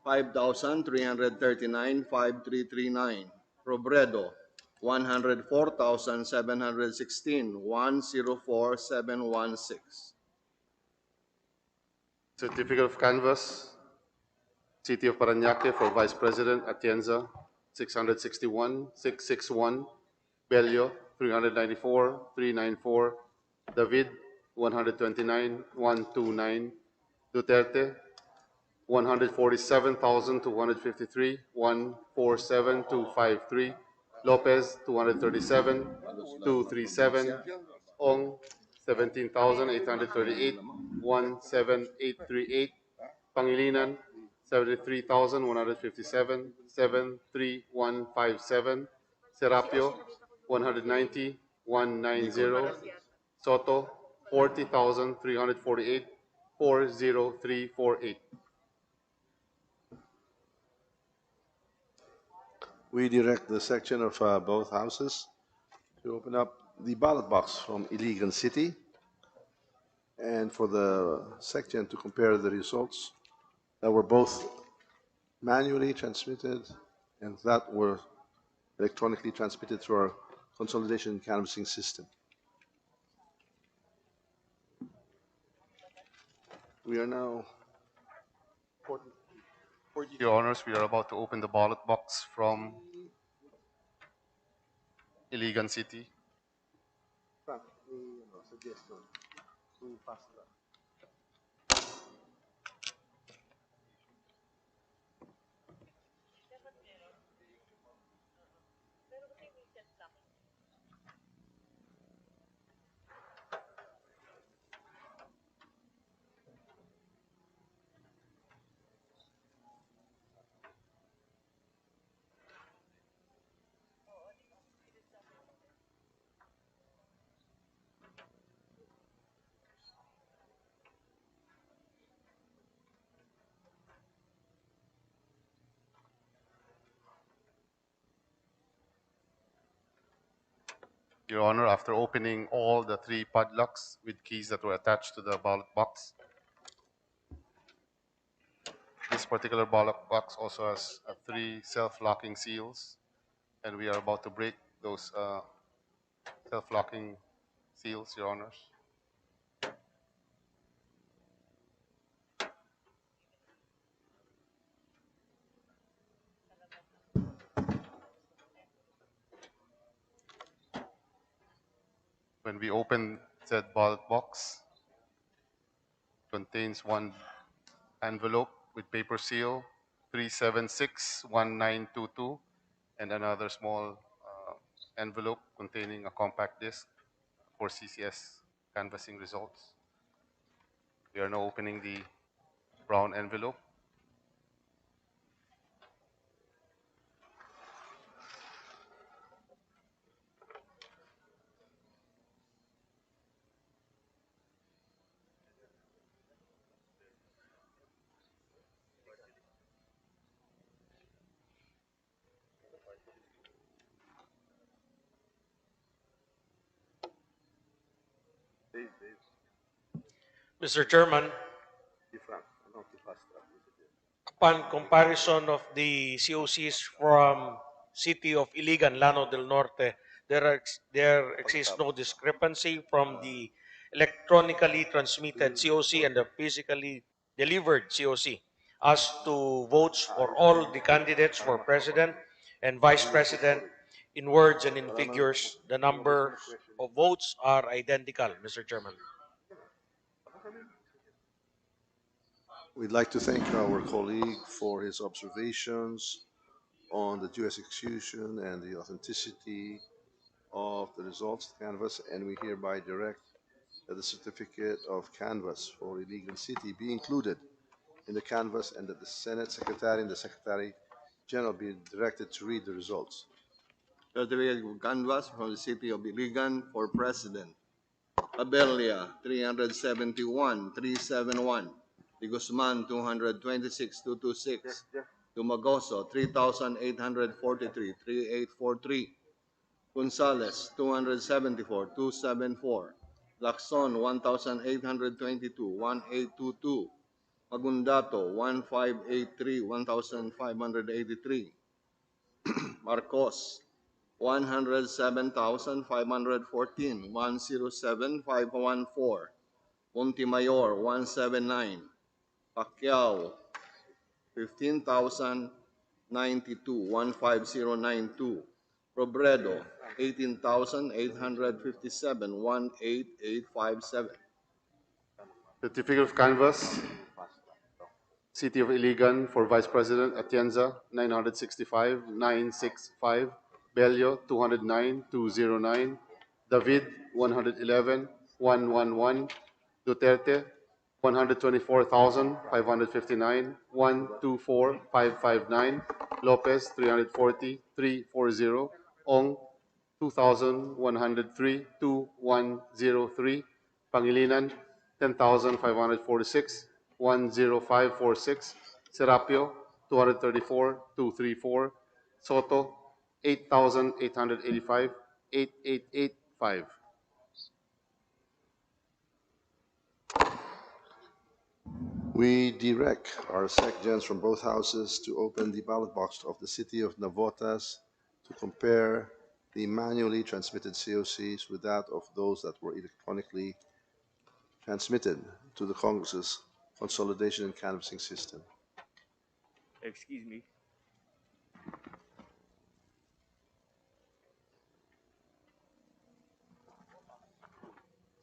5,339, 5339. Robredo, 104,716, 104716. Certificate of canvass, City of Parañaque for Vice President Atienza, 661, 661. Bello, 394, 394. David, 129, 129. Duterte, 147,253, 147,253. Lopez, 237, 237. Ong, 17,838, 17838. Pangilinan, 73,157, 73157. Serapio, 190, 190. Soto, 40,348, 40348. We direct the section of both houses to open up the ballot box from Iligan City and for the section to compare the results that were both manually transmitted and that were electronically transmitted through our consolidation canvassing system. We are now, Your Honors, we are about to open the ballot box from Iligan City. Your Honor, after opening all the 3 padlocks with keys that were attached to the ballot box, this particular ballot box also has 3 self-locking seals, and we are about to break those self-locking seals, Your Honors. When we open said ballot box, contains one envelope with paper seal 3761922 and another small envelope containing a compact disc for CCS canvassing results. We are now opening the brown envelope. Mr. Chairman, upon comparison of the COCs from City of Iligan, Llano del Norte, there exists no discrepancy from the electronically transmitted COC and the physically delivered COC as to votes for all the candidates for president and vice president. In words and in figures, the number of votes are identical, Mr. Chairman. We'd like to thank our colleague for his observations on the due execution and the authenticity of the results of the canvass, and we hereby direct that the certificate of canvass for Iligan City be included in the canvass and that the Senate Secretary and the Secretary General be directed to read the results. Certificate of canvass from the city of Iligan for President. Abelia, 371,371. De Guzman, 226,226. Dumagoso, 3,843,3843. Gonzales, 274,274. Lacson, 1,822,1822. Magundato, 1,583, 1,583. Marcos, 107,514, 107,514. Montemayor, 179. Pacquiao, 15,092, 15092. Robredo, 18,857, 18857. Certificate of canvass, City of Iligan for Vice President Atienza 965 965, Bello 209 209, David 111 111, Duterte 124,559 124,559, Lopez 340 340, Ong 2,103 2103, Pangilinan 10,546 10546, Serapio 234 234, Soto 8,885 8885. We direct our SecGens from both houses to open the ballot box of the city of Navotas to compare the manually transmitted COCs with that of those that were electronically transmitted to the Congress's consolidation and canvassing system. Excuse me.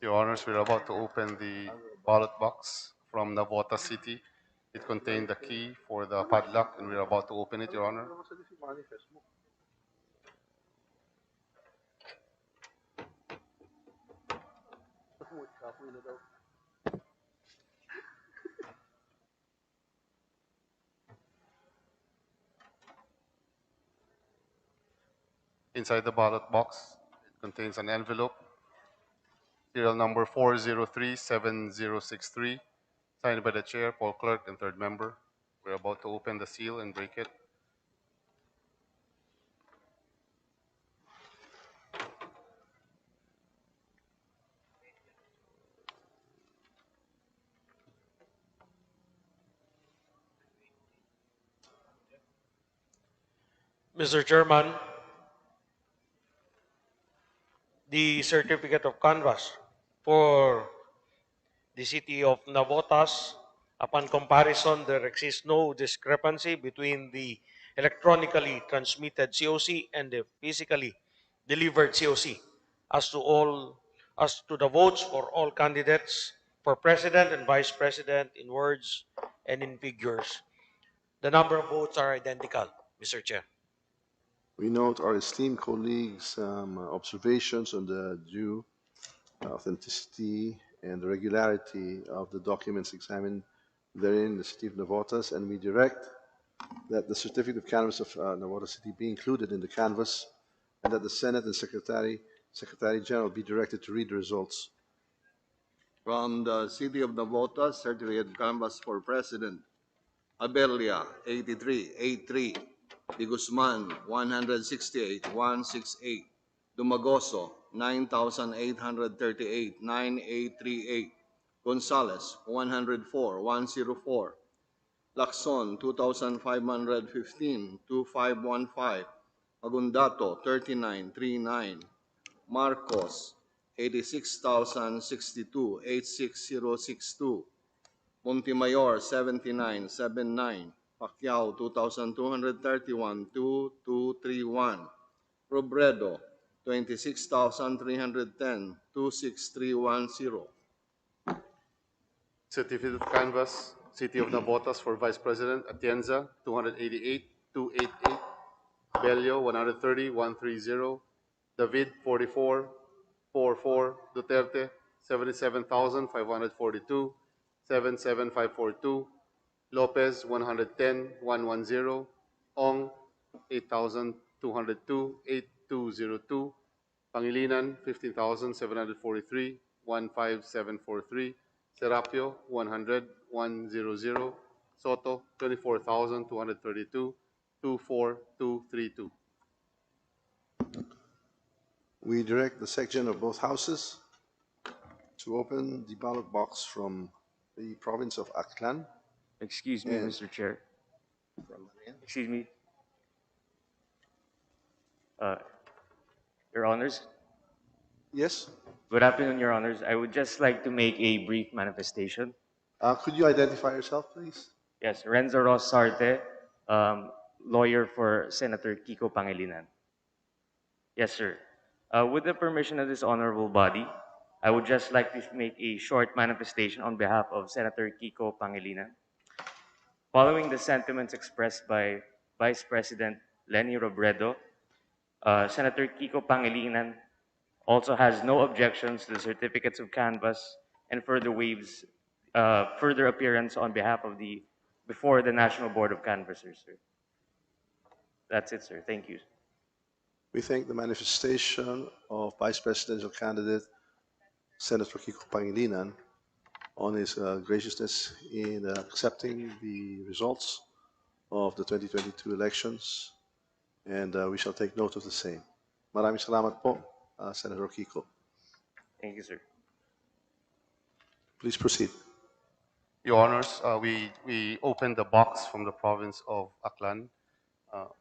Your Honors, we're about to open the ballot box from Navota City. It contained the key for the padlock, and we're about to open it, Your Honor. Inside the ballot box, it contains an envelope, serial number 4037063, signed by the Chair, Paul Clerk, and third member. We're about to open the seal and break it. Mr. Chairman, the certificate of canvass for the city of Navotas, upon comparison, there exists no discrepancy between the electronically transmitted COC and the physically delivered COC as to the votes for all candidates for president and vice president in words and in figures. The number of votes are identical, Mr. Chair. We note our esteemed colleagues' observations on the due authenticity and the regularity of the documents examined therein in the city of Navotas, and we direct that the certificate of canvass of Navotas City be included in the canvass, and that the Senate and Secretary General be directed to read the results. From the city of Navotas, certificate canvass for president, Abelia, 83, De Guzman, 168, Dumagoso, 9,838, 9838, Gonzales, 104, Lacson, 2,515, 2515, Agundato, 3939, Marcos, 86,062, 86062, Montemayor, 7979, Pacquiao, 2,231, 2231, Robredo, 26,310, 26310. Certificate of canvass, City of Navotas for Vice President, Atienza, 288, 288, Bello, 130, 130, David, 44, 44, Duterte, 77,542, 77542, Lopez, 110, 110, Ong, 8,202, 8202, Pangilinan, 15,743, 15743, Serapio, 100, 100, Soto, 24,232, 24232. We direct the section of both houses to open the ballot box from the province of Aklan. Excuse me, And- Mr. Chair. Excuse me. Your Honors. Yes? Good afternoon, Your Honors. I would just like to make a brief manifestation. Could you identify yourself, please? Yes, Renzo Ross Sarte, lawyer for Senator Kiko Pangilinan. Yes, sir. With the permission of this honorable body, I would just like to make a short manifestation on behalf of Senator Kiko Pangilinan. Following the sentiments expressed by Vice President Leni Robredo, Senator Kiko Pangilinan also has no objections to the certificates of canvass and further waives further appearance on behalf of before the National Board of Canvassers, sir. That's it, sir. Thank you. We thank the manifestation of Vice Presidential candidate Senator Kiko Pangilinan on his graciousness in accepting the results of the 2022 elections, and we shall take note of the same. Maraming salamat po, Senator Kiko. Thank you, sir. Please proceed. Your Honors, we opened the box from the province of Aklan.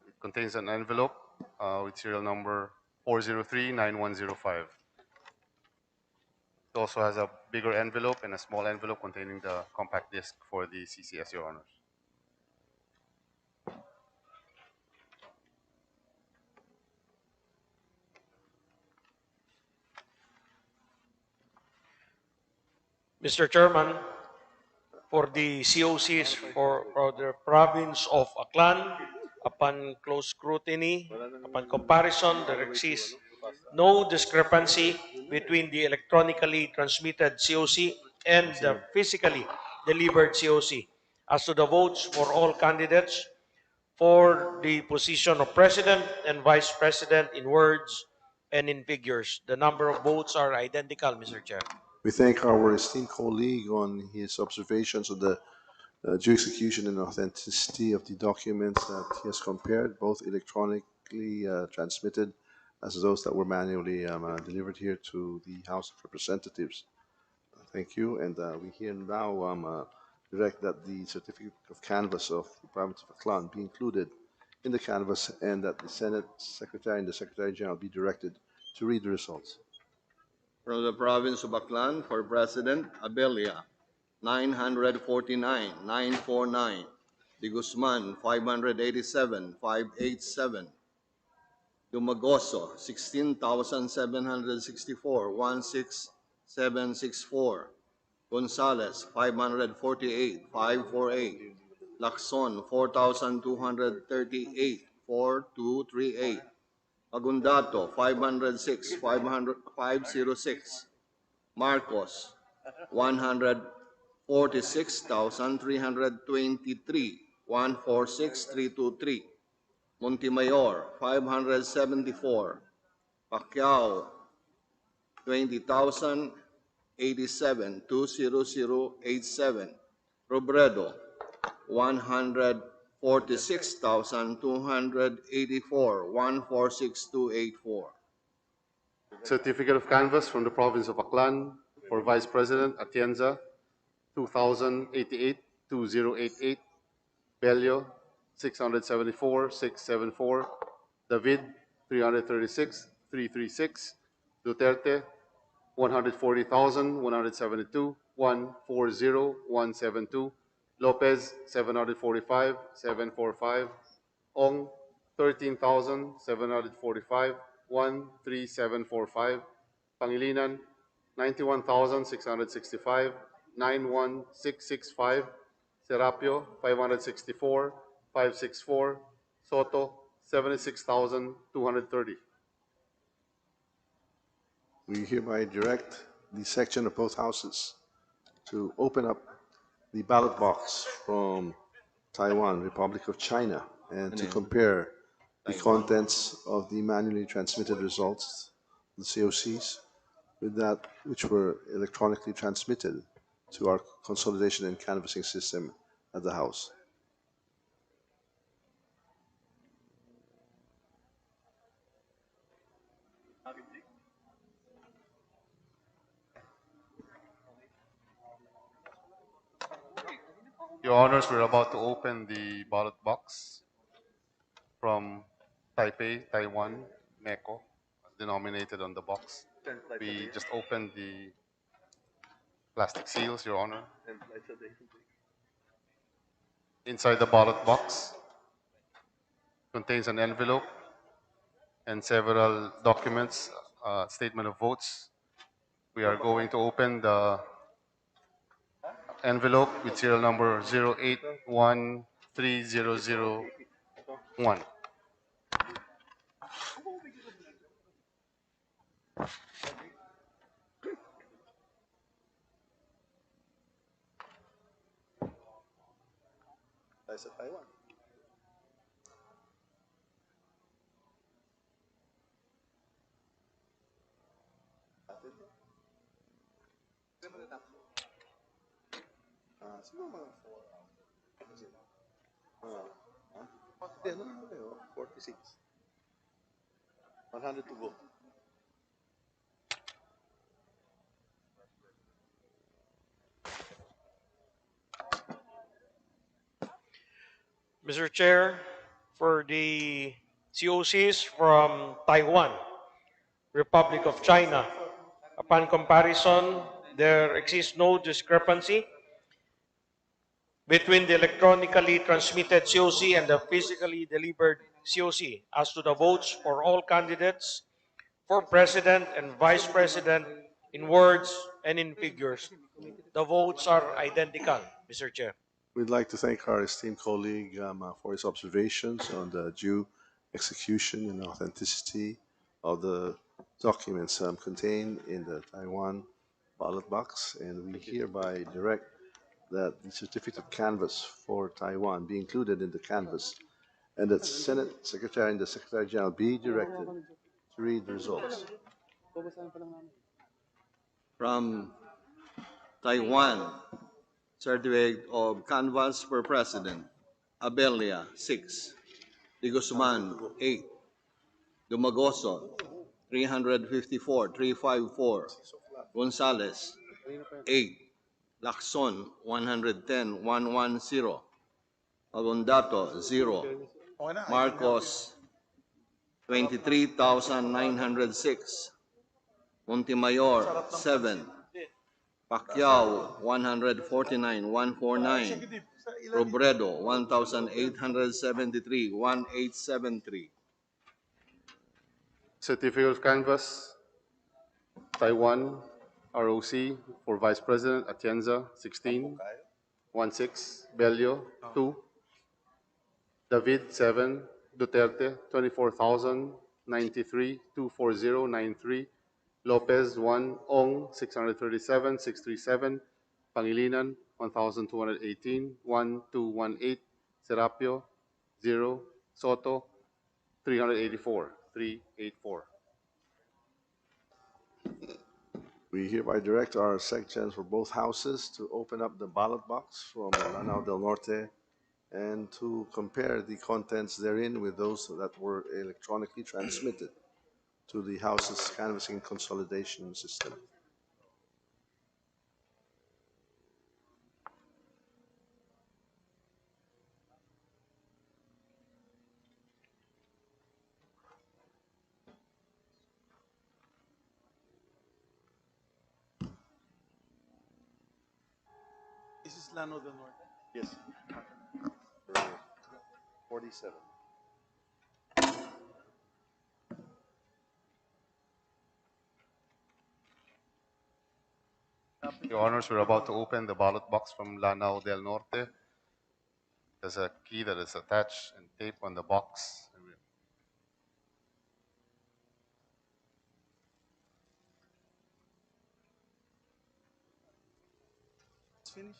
It contains an envelope with serial number 4039105. It also has a bigger envelope and a small envelope containing the compact disc for the CCS, Your Honors. Mr. Chairman, for the COCs for the province of Aklan, upon close scrutiny, upon comparison, there exists no discrepancy between the electronically transmitted COC and the physically delivered COC. As to the votes for all candidates for the position of president and vice president in words and in figures, the number of votes are identical, Mr. Chair. We thank our esteemed colleague on his observations of the due execution and authenticity of the documents that he has compared, both electronically transmitted as those that were manually delivered here to the House of Representatives. Thank you, and we here now direct that the certificate of canvass of the province of Aklan be included in the canvas and that the Senate Secretary and the Secretary General be directed to read the results. From the province of Aklan, for President, Abelia, 949, 949. De Guzman, 587, 587. Dumagoso, 16,764, 16764. Gonzales, 548, 548. Lacson, 4,238, 4238. Agundato, 506, 506. Marcos, 146,323, 146,323. Montemayor, 574. Pacquiao, 20,087, 20087. Robredo, 146,284, 146,284. Certificate of canvass from the province of Aklan for Vice President Atienza, 2,088, 2088. Bello, 674, 674. David, 336, 336. Duterte, 140,172, 140, 172. Lopez, 745, 745. Ong, 13,745, 13745. Pangilinan, 91,665, 91665. Serapio, 564, 564. Soto, 76,230. We hereby direct the section of both houses to open up the ballot box from Taiwan, Republic of China, and to compare the contents of the manually transmitted results, the COCs, with that which were electronically transmitted to our consolidation and canvassing system at the House. Your Honors, we're about to open the ballot box from Taipei, Taiwan, MECO, denominated on the box. We just opened the plastic seals, Your Honor. Inside the ballot box contains an envelope and several documents, statement of votes. We are going to open the envelope with serial number 08130001. Sa Taiwan. Siguro mga 4 hours. 46. 100 to go. Mr. Chair, for the COCs from Taiwan, Republic of China, upon comparison, there exists no discrepancy between the electronically transmitted COC and the physically delivered COC as to the votes for all candidates for President and Vice President in words and in figures. The votes are identical, Mr. Chair. We'd like to thank our esteemed colleague for his observations on the due execution and authenticity of the documents contained in the Taiwan ballot box, and we hereby direct that the certificate of canvass for Taiwan be included in the canvass, and that Senate Secretary and the Secretary General be directed to read the results. From Taiwan, certificate of canvass for President, Abelia, 6. De Guzman, 8. Dumagoso, 354, 354. Gonzales, 8. Lacson, 110, 110. Agondato, 0. Marcos, 23,906. Montemayor, 7. Pacquiao, 149,149. Robredo, 1,873, 1,873. Certificate of canvass, Taiwan, ROC for Vice President, Atienza, 16. 16. Bello, 2. David, 7. Duterte, 24,093, 24093. Lopez, 1. Ong, 637, 637. Pangilinan, 1,218, 1,218. Serapio, 0. Soto, 384, 384. We hereby direct our secretaries for both houses to open up the ballot box from Lanao del Norte and to compare the contents therein with those that were electronically transmitted to the House's canvassing consolidation system. This is Lano del Norte. Yes. 47. Your Honors, we're about to open the ballot box from Lanao del Norte. There's a key that is attached and tape on the box. Let's finish.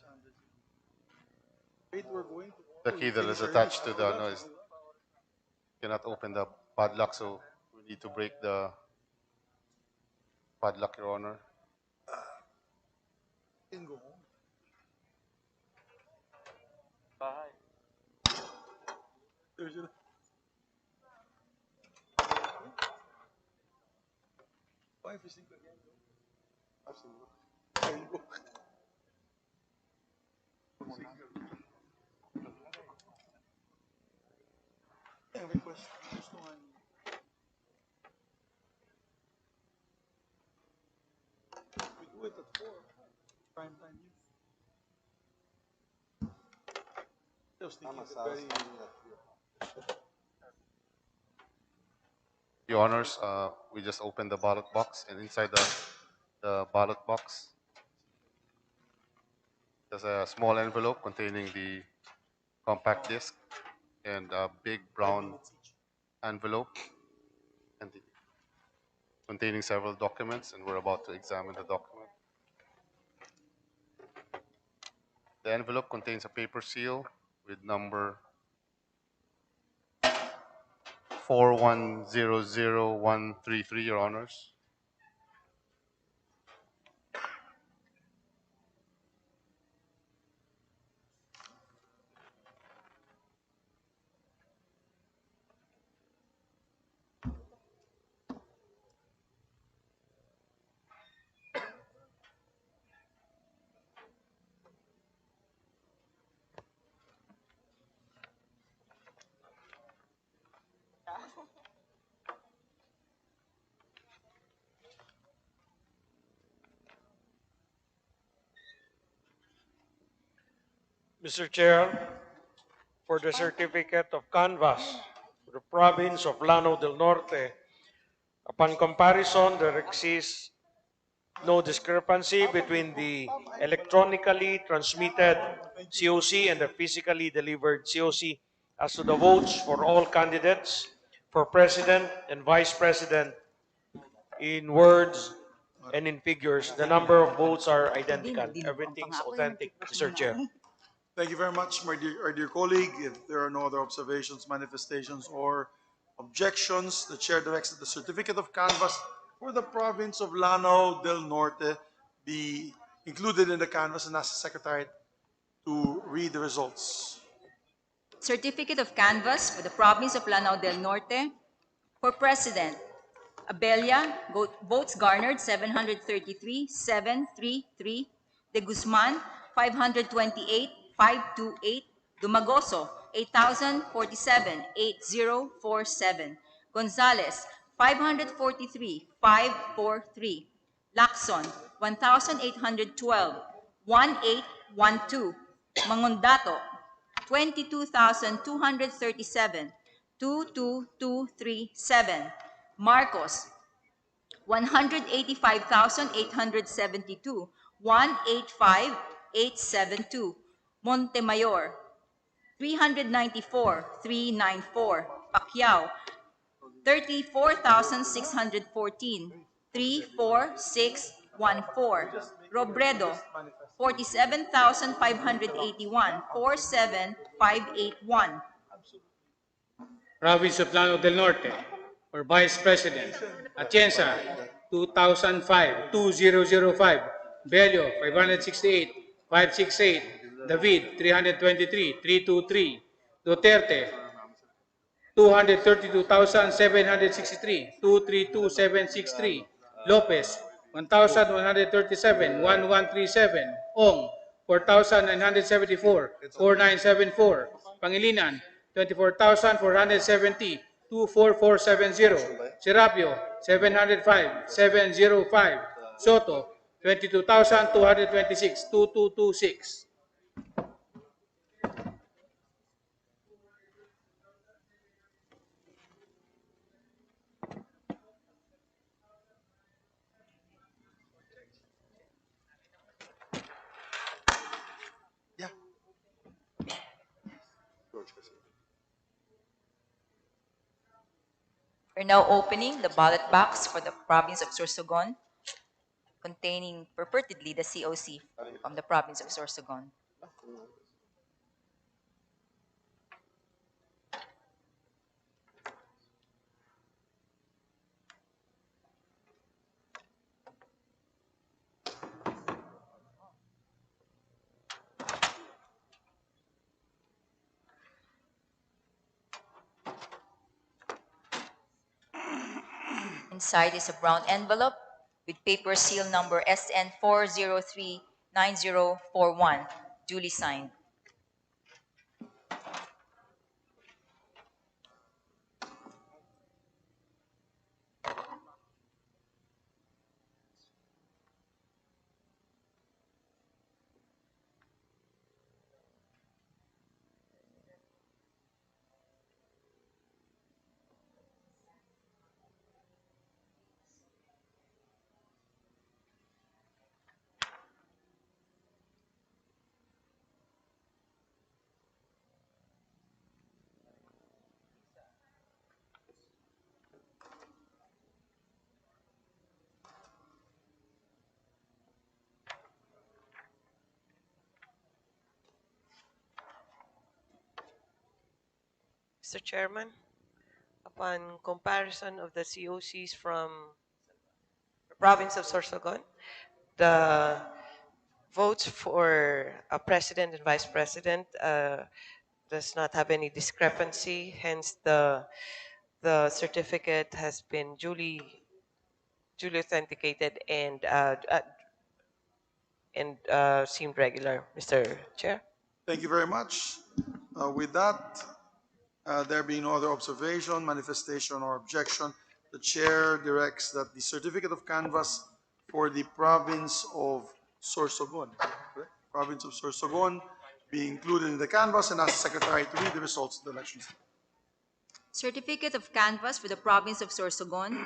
Wait, we're going to. The key that is attached to the is cannot open the padlock, so we need to break the padlock, Your Honor. Can go home. There's your. Why fishing again? Absolutely. There you go. Request. We do it at 4. Prime time news. I was thinking very. Your Honors, we just opened the ballot box, and inside the ballot box, there's a small envelope containing the compact disc and a big brown envelope containing several documents, and we're about to examine the document. The envelope contains a paper seal with number 4100133, Your Honors. Mr. Chair, for the certificate of canvass for the province of Lanao del Norte, upon comparison, there exists no discrepancy between the electronically transmitted COC and the physically delivered COC as to the votes for all candidates for President and Vice President in words and in figures. The number of votes are identical. Everything's authentic, Mr. Chair. Thank you very much, my dear, our dear colleague. If there are no other observations, manifestations, or objections, the chair directs that the certificate of canvass for the province of Lanao del Norte be included in the canvass and ask the secretary to read the results. Certificate of canvass for the province of Lanao del Norte. For President, Abella, votes garnered 733,733. De Guzman, 528,528. Dumagoso, 8,047, 8047. Gonzales, 543, 543. Lacson, 1,812, 1812. Mangondato, 22,237, 22237. Marcos, 185,872, 185,872. Montemayor, 394, 394. Pacquiao, 34,614, 34614. Robredo, 47,581, 47581. Province of Llano del Norte, for Vice President, Atienza, 2005, 2005, Bello, 568, 568, David, 323, 323, Duterte, 232,763, 232,763, Lopez, 1,137, 1137, Ong, 4,974, 4974, Pangilinan, 24,470, 24470, Serapio, 705, 705, Soto, 22,226, 2226. We're now opening the ballot box for the province of Sorsogon, containing purportedly the COC from the province of Sorsogon. Inside is a brown envelope with paper seal number SN4039041, duly signed. Mr. Chairman, upon comparison of the COCs from the province of Sorsogon, the votes for a president and vice president does not have any discrepancy. Hence, the certificate has been duly authenticated and seemed regular, Mr. Chair. Thank you very much. With that, there being no other observation, manifestation, or objection, the chair directs that the certificate of canvass for the province of Sorsogon, correct? Province of Sorsogon, be included in the canvass and ask the secretary to read the results of the elections. Certificate of canvass for the province of Sorsogon.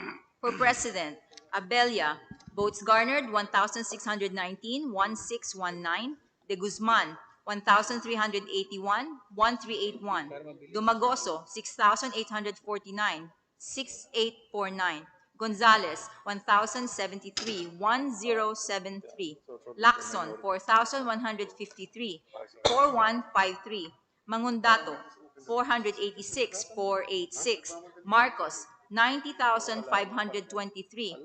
For President, Abella, votes garnered 1,619, 1,619. De Guzman, 1,381, 1,381. Dumagoso, 6,849, 6,849. Gonzales, 1,073, 1,073. Lacson, 4,153, 4,153. Mangundato, 486, 486. Marcos, 90,523,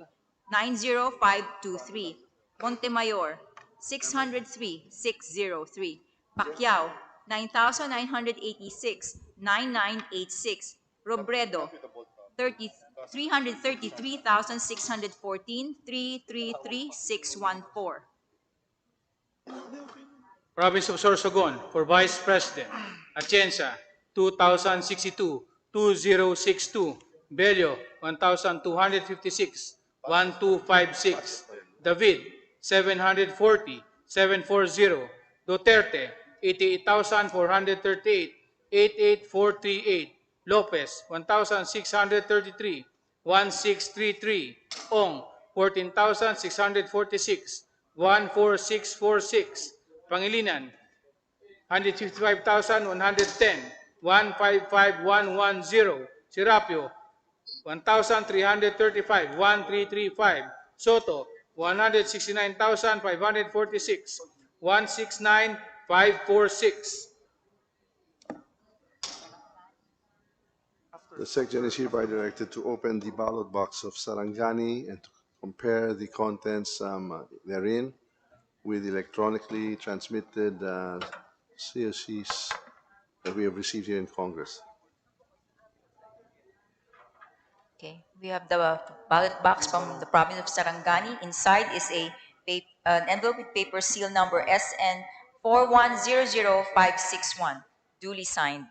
90523. Montemayor, 603, 603. Pacquiao, 9,986, 9986. Robredo, 333,614, 333,614. Province of Sorsogon, for Vice President, Atienza, 2062, 2062, Bello, 1256, 1256, David, 740, 740, Duterte, 88,438, 88438, Lopez, 1,633, 1633, Ong, 14,646, 14646, Pangilinan, 155,110, 155,110, Serapio, 1,335, 1,335, Soto, 169,546, 169,546. The Secretary is hereby directed to open the ballot box of Sarangani and to compare the contents therein with electronically transmitted COCs that we have received here in Congress. Okay, we have the ballot box from the province of Sarangani. Inside is an envelope with paper seal number SN 4100561, duly signed.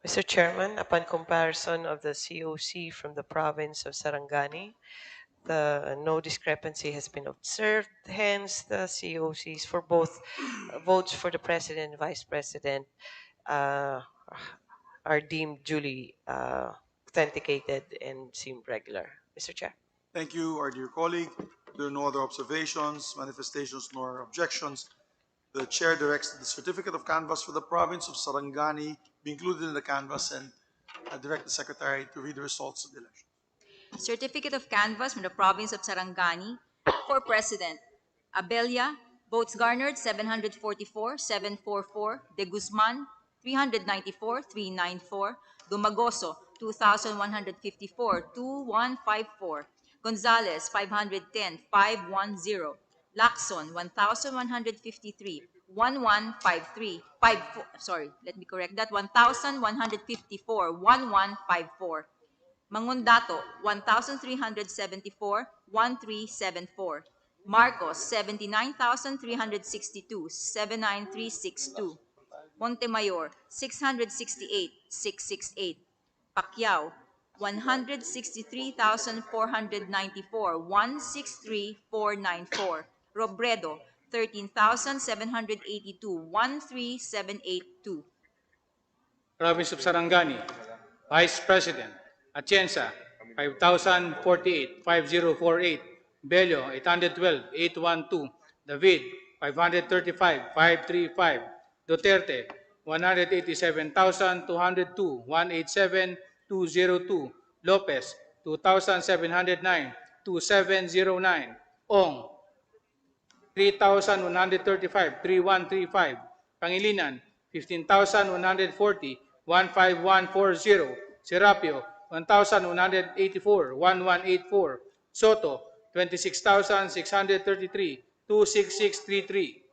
Mr. Chairman, upon comparison of the COC from the province of Sarangani, no discrepancy has been observed. Hence, the COCs for both votes for the President and Vice President are deemed duly authenticated and seem regular. Mr. Chair. Thank you, our dear colleague. There are no other observations, manifestations, nor objections. The chair directs that the certificate of canvass for the province of Sarangani be included in the canvass and direct the secretary to read the results of the election. Certificate of canvass from the province of Sarangani for President. Abella, votes garnered 744, 744. De Guzman, 394, 394. Dumagoso, 2,154, 2154. Gonzalez, 510, 510. Lacson, 1,153, 1153, 54, sorry, let me correct that, 1,154, 1154. Mangundato, 1,374, 1374. Marcos, 79,362, 79362. Montemayor, 668, 668. Pacquiao, 163,494, 163494. Robredo, 13,782, 13782. Province of Sarangani, Vice President, Atienza, 5,048, 5048, Bello, 812, 812, David, 535, 535, Duterte, 187,202, 187, 202, Lopez, 2,709, 2709, Ong, 3,135, 3135, Pangilinan, 15,140, 15140, Serapio, 1,184, 1184, Soto, 26,633, 26633.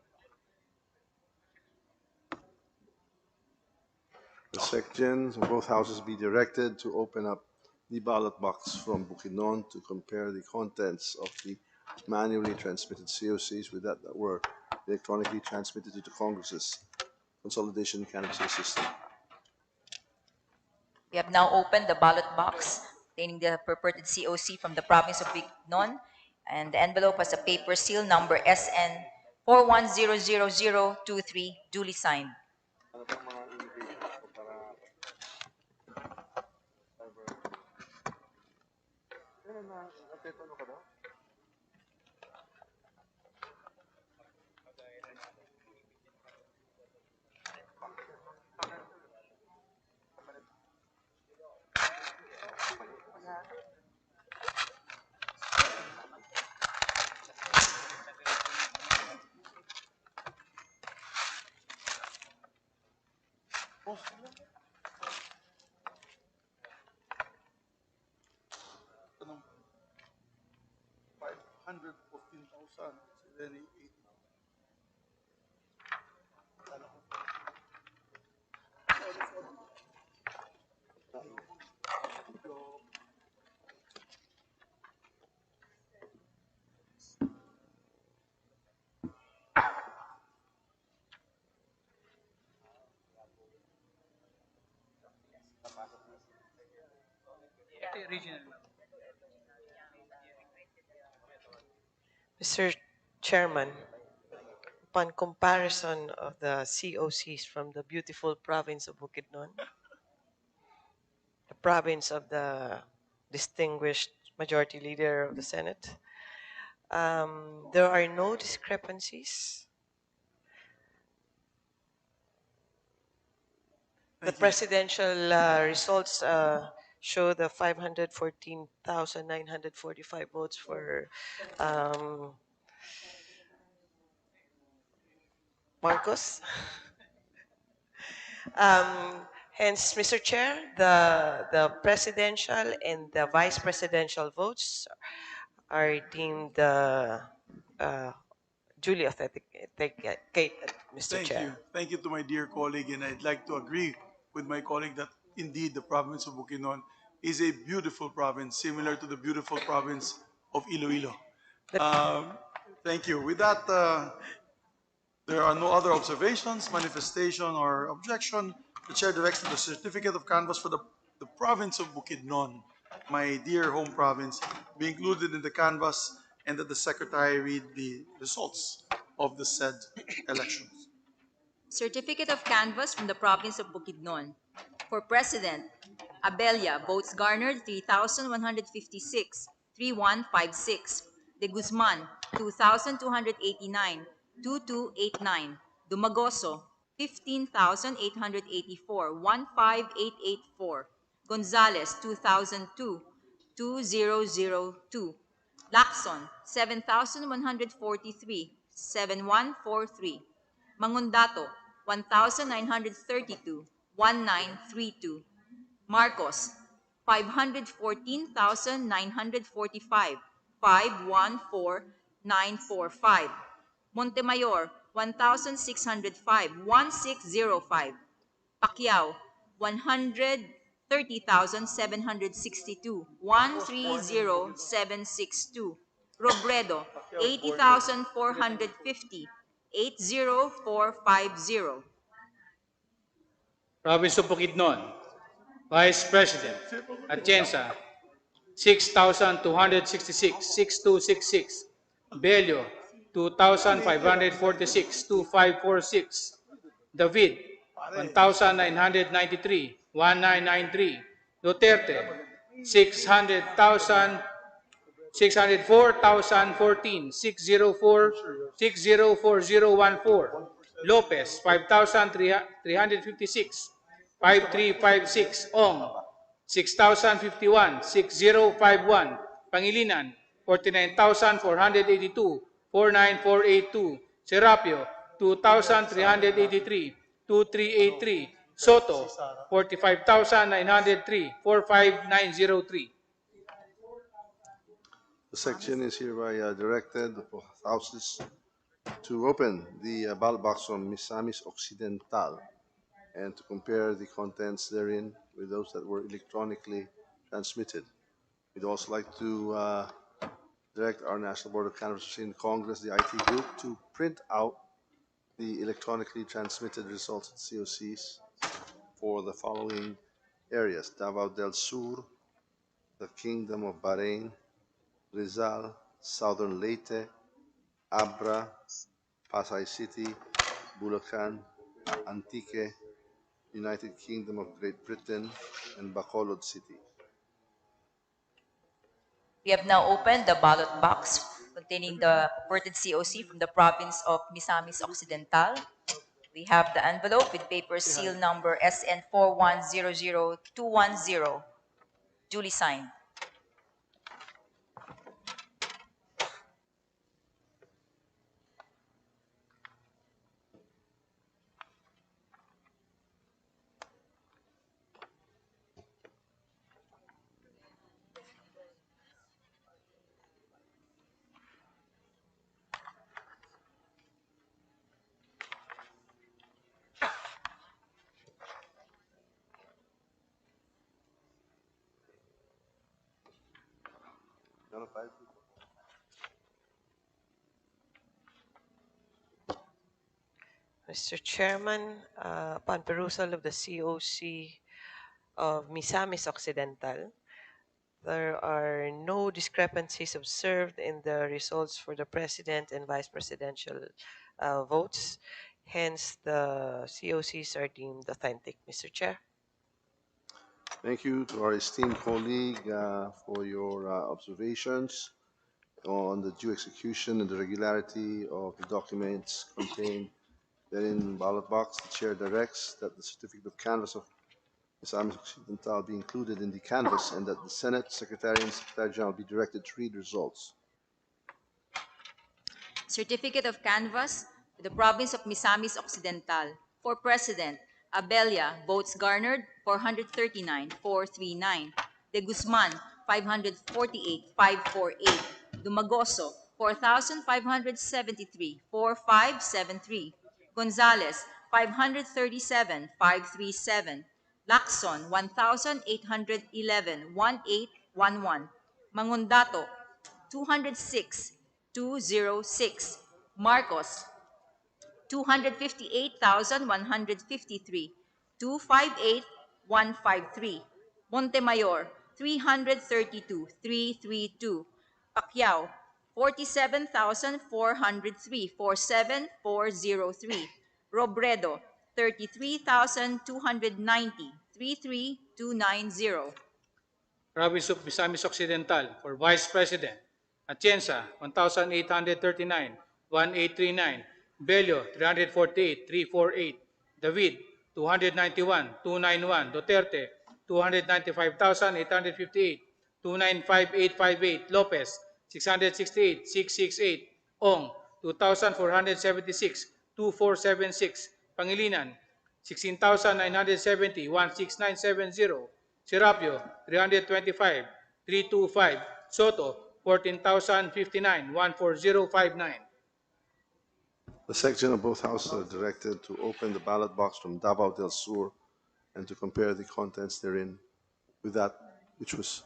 The sections of both houses be directed to open up the ballot box from Bukidnon to compare the contents of the manually transmitted COCs with that were electronically transmitted to the Congress's consolidation canvassing system. We have now opened the ballot box containing the purported COC from the province of Bukidnon, and the envelope has a paper seal number SN 4100023, duly signed. Anong 514,000. Si Lenny, 80. Mr. Chairman, upon comparison of the COCs from the beautiful province of Bukidnon, the province of the distinguished majority leader of the Senate, there are no discrepancies. The presidential results show the 514,945 votes for Marcos. Hence, Mr. Chair, the presidential and the vice presidential votes are deemed duly authenticated, Mr. Chair. Thank you to my dear colleague, and I'd like to agree with my colleague that indeed the province of Bukidnon is a beautiful province, similar to the beautiful province of Iloilo. Thank you. With that, there are no other observations, manifestation, or objection. The chair directs that the certificate of canvass for the province of Bukidnon, my dear home province, be included in the canvass, and that the secretary read the results of the said elections. Certificate of canvass from the province of Bukidnon. For President, Abella, votes garnered 3,156, 3,156. De Guzman, 2,289, 2,289. Dumagoso, 15,884, 15,884. Gonzales, 2,002, 2,002. Lacson, 7,143, 7,143. Mangundato, 1,932, 1,932. Marcos, 514,945, 514,945. Montemayor, 1,605, 1,605. Pacquiao, 130,762, 130,762. Robredo, 80,450, 80450. Province of Bukidnon, Vice President, Atienza, 6,266, 6,266. Bello, 2,546, 2,546. David, 1,993, 1,993. Duterte, 600,000, 604,014, 604, 604014. Lopez, 5,356, 5356. Ong, 6,051, 6051. Pangilinan, 49,482, 49482. Serapio, 2,383, 2383. Soto, 45,903, 45903. The section is hereby directed for houses to open the ballot box from Misamis Occidental and to compare the contents therein with those that were electronically transmitted. We'd also like to direct our National Board of Canvassers in Congress, the IT group, to print out the electronically transmitted results of COCs for the following areas: Davao del Sur, the Kingdom of Bahrain, Rizal, Southern Leyte, Abra, Pasay City, Bulacan, Antique, United Kingdom of Great Britain, and Bacolod City. We have now opened the ballot box containing the purported COC from the province of Misamis Occidental. We have the envelope with paper seal number SN4100210, duly signed. Mr. Chairman, upon perusal of the COC of Misamis Occidental, there are no discrepancies observed in the results for the president and vice presidential votes. Hence, the COCs are deemed authentic, Mr. Chair. Thank you to our esteemed colleague for your observations on the due execution and the regularity of the documents contained therein ballot box. The chair directs that the certificate of canvass of Ms. Amis Occidental be included in the canvass and that the Senate Secretary and Secretary General be directed to read results. Certificate of Canvass to the Province of Misamis Occidental. For President, Abella, votes garnered 439,439. De Guzman, 548,548. Dumagoso, 4,573,4573. Gonzales, 537,537. Lacson, 1,811,1811. Mangundato, 206,206. Marcos, 258,153. 258,153. Montemayor, 332,332. Pacquiao, 47,403. 47403. Robredo, 33,290. 33290. Province of Misamis Occidental, for Vice President, Atienza, 1,839, 1,839. Bello, 348, 348. David, 291, 291. Duterte, 295,858, 295,858. Lopez, 668, 668. Ong, 2,476, 2476. Pangilinan, 16,970, 16970. Serapio, 325, 325. Soto, 14,059, 14059. The Secretary of both houses are directed to open the ballot box from Davao del Sur and to compare the contents therein with that which was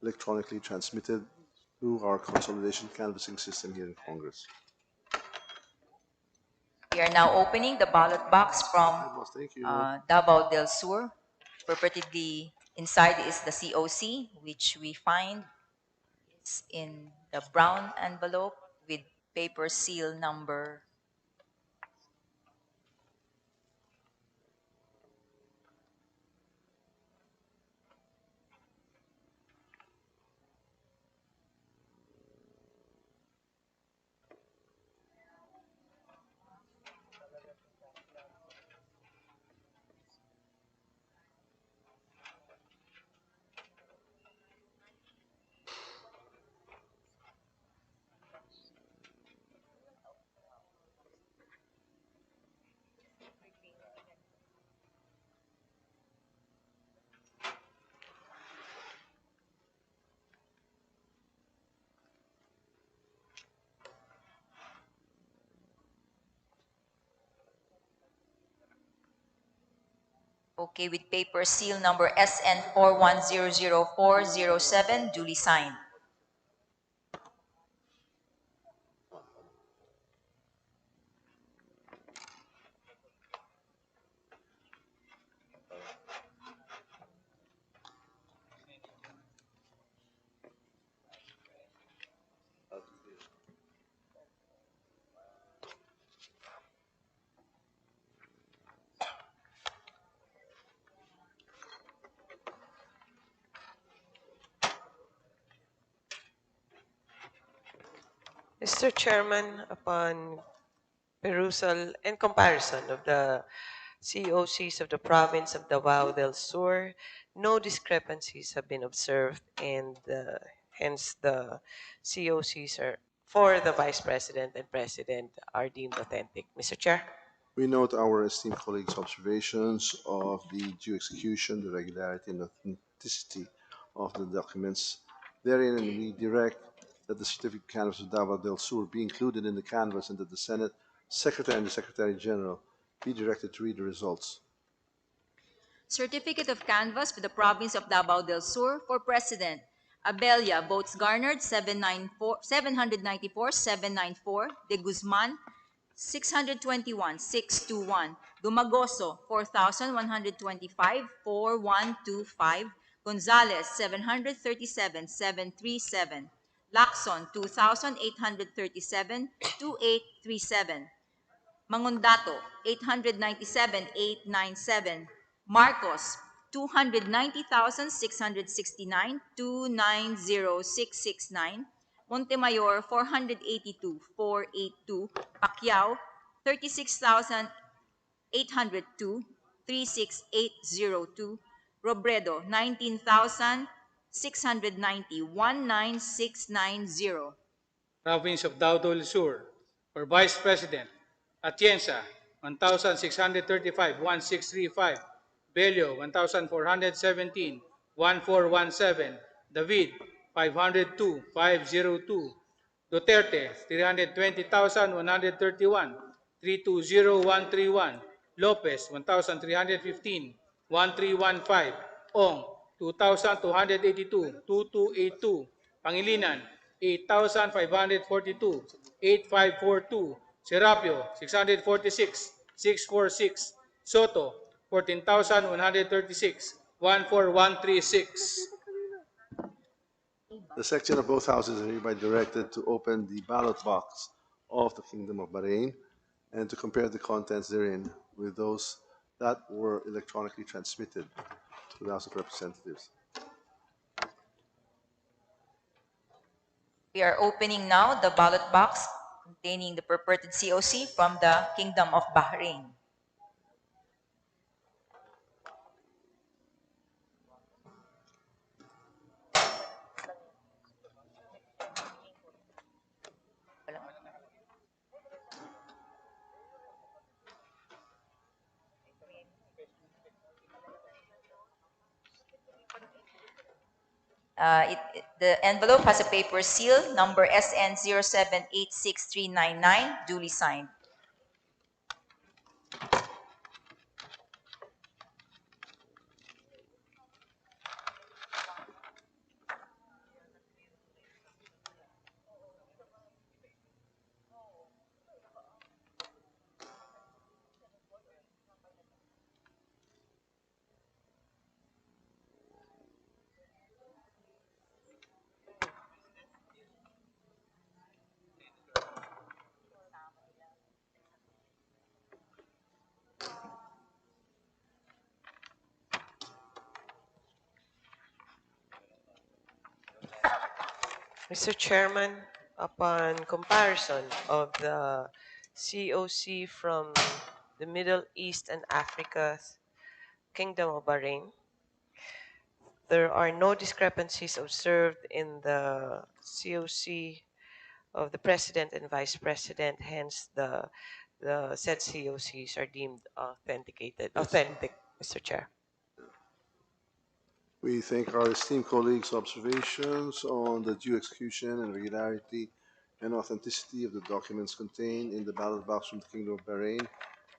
electronically transmitted through our consolidation canvassing system here in Congress. We are now opening the ballot box from Thank you. Davao del Sur. Purportedly inside is the COC, which we find is in the brown envelope with paper seal number. Okay, with paper seal number SN 4100407, duly signed. Mr. Chairman, upon perusal and comparison of the COCs of the province of Davao del Sur, no discrepancies have been observed, and hence the COCs are for the Vice President and President are deemed authentic. Mr. Chair. We note our esteemed colleagues' observations of the due execution, the regularity and authenticity of the documents therein, and we direct that the certificate of canvass of Davao del Sur be included in the canvass and that the Senate Secretary and the Secretary General be directed to read the results. Certificate of Canvass for the Province of Davao del Sur. For President, Abella, votes garnered 794, 794. De Guzman, 621, 621. Dumagoso, 4,125, 4125. Gonzales, 737, 737. Lacson, 2,837, 2837. Mangundato, 897, 897. Marcos, 290,669, 290,669. Montemayor, 482, 482. Pacquiao, 36,802, 36802. Robredo, 19,690, 19690. Province of Davao del Sur. For Vice President, Atienza, 1,635, 1,635. Bello, 1,417, 1,417. David, 502, 502. Duterte, 320,131, 320,131. Lopez, 1,315, 1,315. Ong, 2,282, 2,282. Pangilinan, 8,542, 8,542. Serapio, 646, 646. Soto, 14,136, 14136. The section of both houses are hereby directed to open the ballot box of the Kingdom of Bahrain and to compare the contents therein with those that were electronically transmitted to the House of Representatives. We are opening now the ballot box containing the purported COC from the Kingdom of Bahrain. The envelope has a paper seal, number SN0786399, duly signed. Mr. Chairman, upon comparison of the COC from the Middle East and Africa's Kingdom of Bahrain, there are no discrepancies observed in the COC of the President and Vice President. Hence, the said COCs are deemed authentic, Mr. Chair. We thank our esteemed colleagues' observations on the due execution and regularity and authenticity of the documents contained in the ballot box from the Kingdom of Bahrain,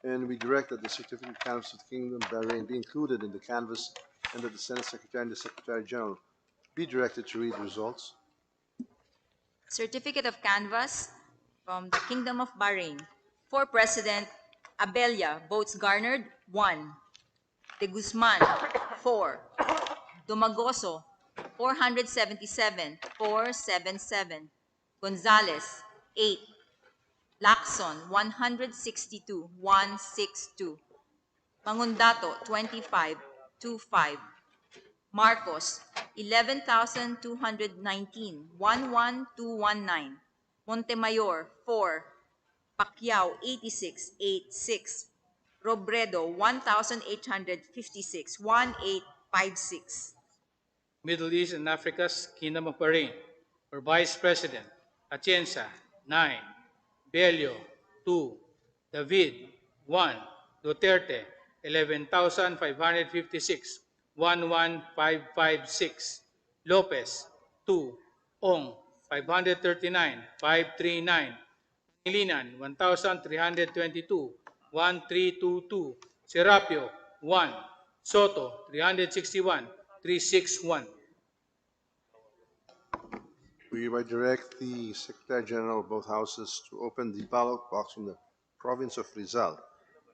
and we direct that the certificate canvass of the Kingdom of Bahrain be included in the canvass and that the Senate Secretary and the Secretary General be directed to read the results. Certificate of canvass from the Kingdom of Bahrain. For President, Abella, votes garnered, 1. De Guzman, 4. Domagoso, 477, 477. Gonzales, 8. Lacson, 162, 162. Mangundato, 25, 25. Marcos, 11,219, 11219. Montemayor, 4. Pacquiao, 86, 86. Robredo, 1,856, 1856. Middle East and Africa's Kingdom of Bahrain. For Vice President, Atienza, 9. Bello, 2. David, 1. Duterte, 11,556, 11556. Lopez, 2. Ong, 539, 539. Pangilinan, 1,322, 1322. Serapio, 1. Soto, 361, 361. We hereby direct the Secretary General of both houses to open the ballot box from the province of Rizal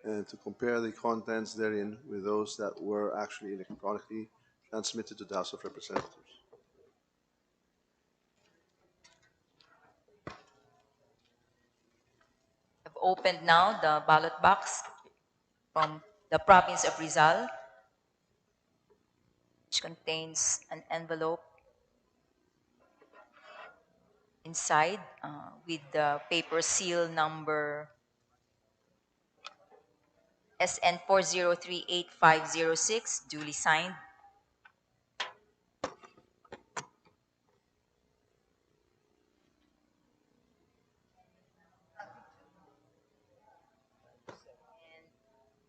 and to compare the contents therein with those that were actually electronically transmitted to the House of Representatives. I've opened now the ballot box from the province of Rizal, which contains an envelope inside with the paper seal number SN 4038506, duly signed.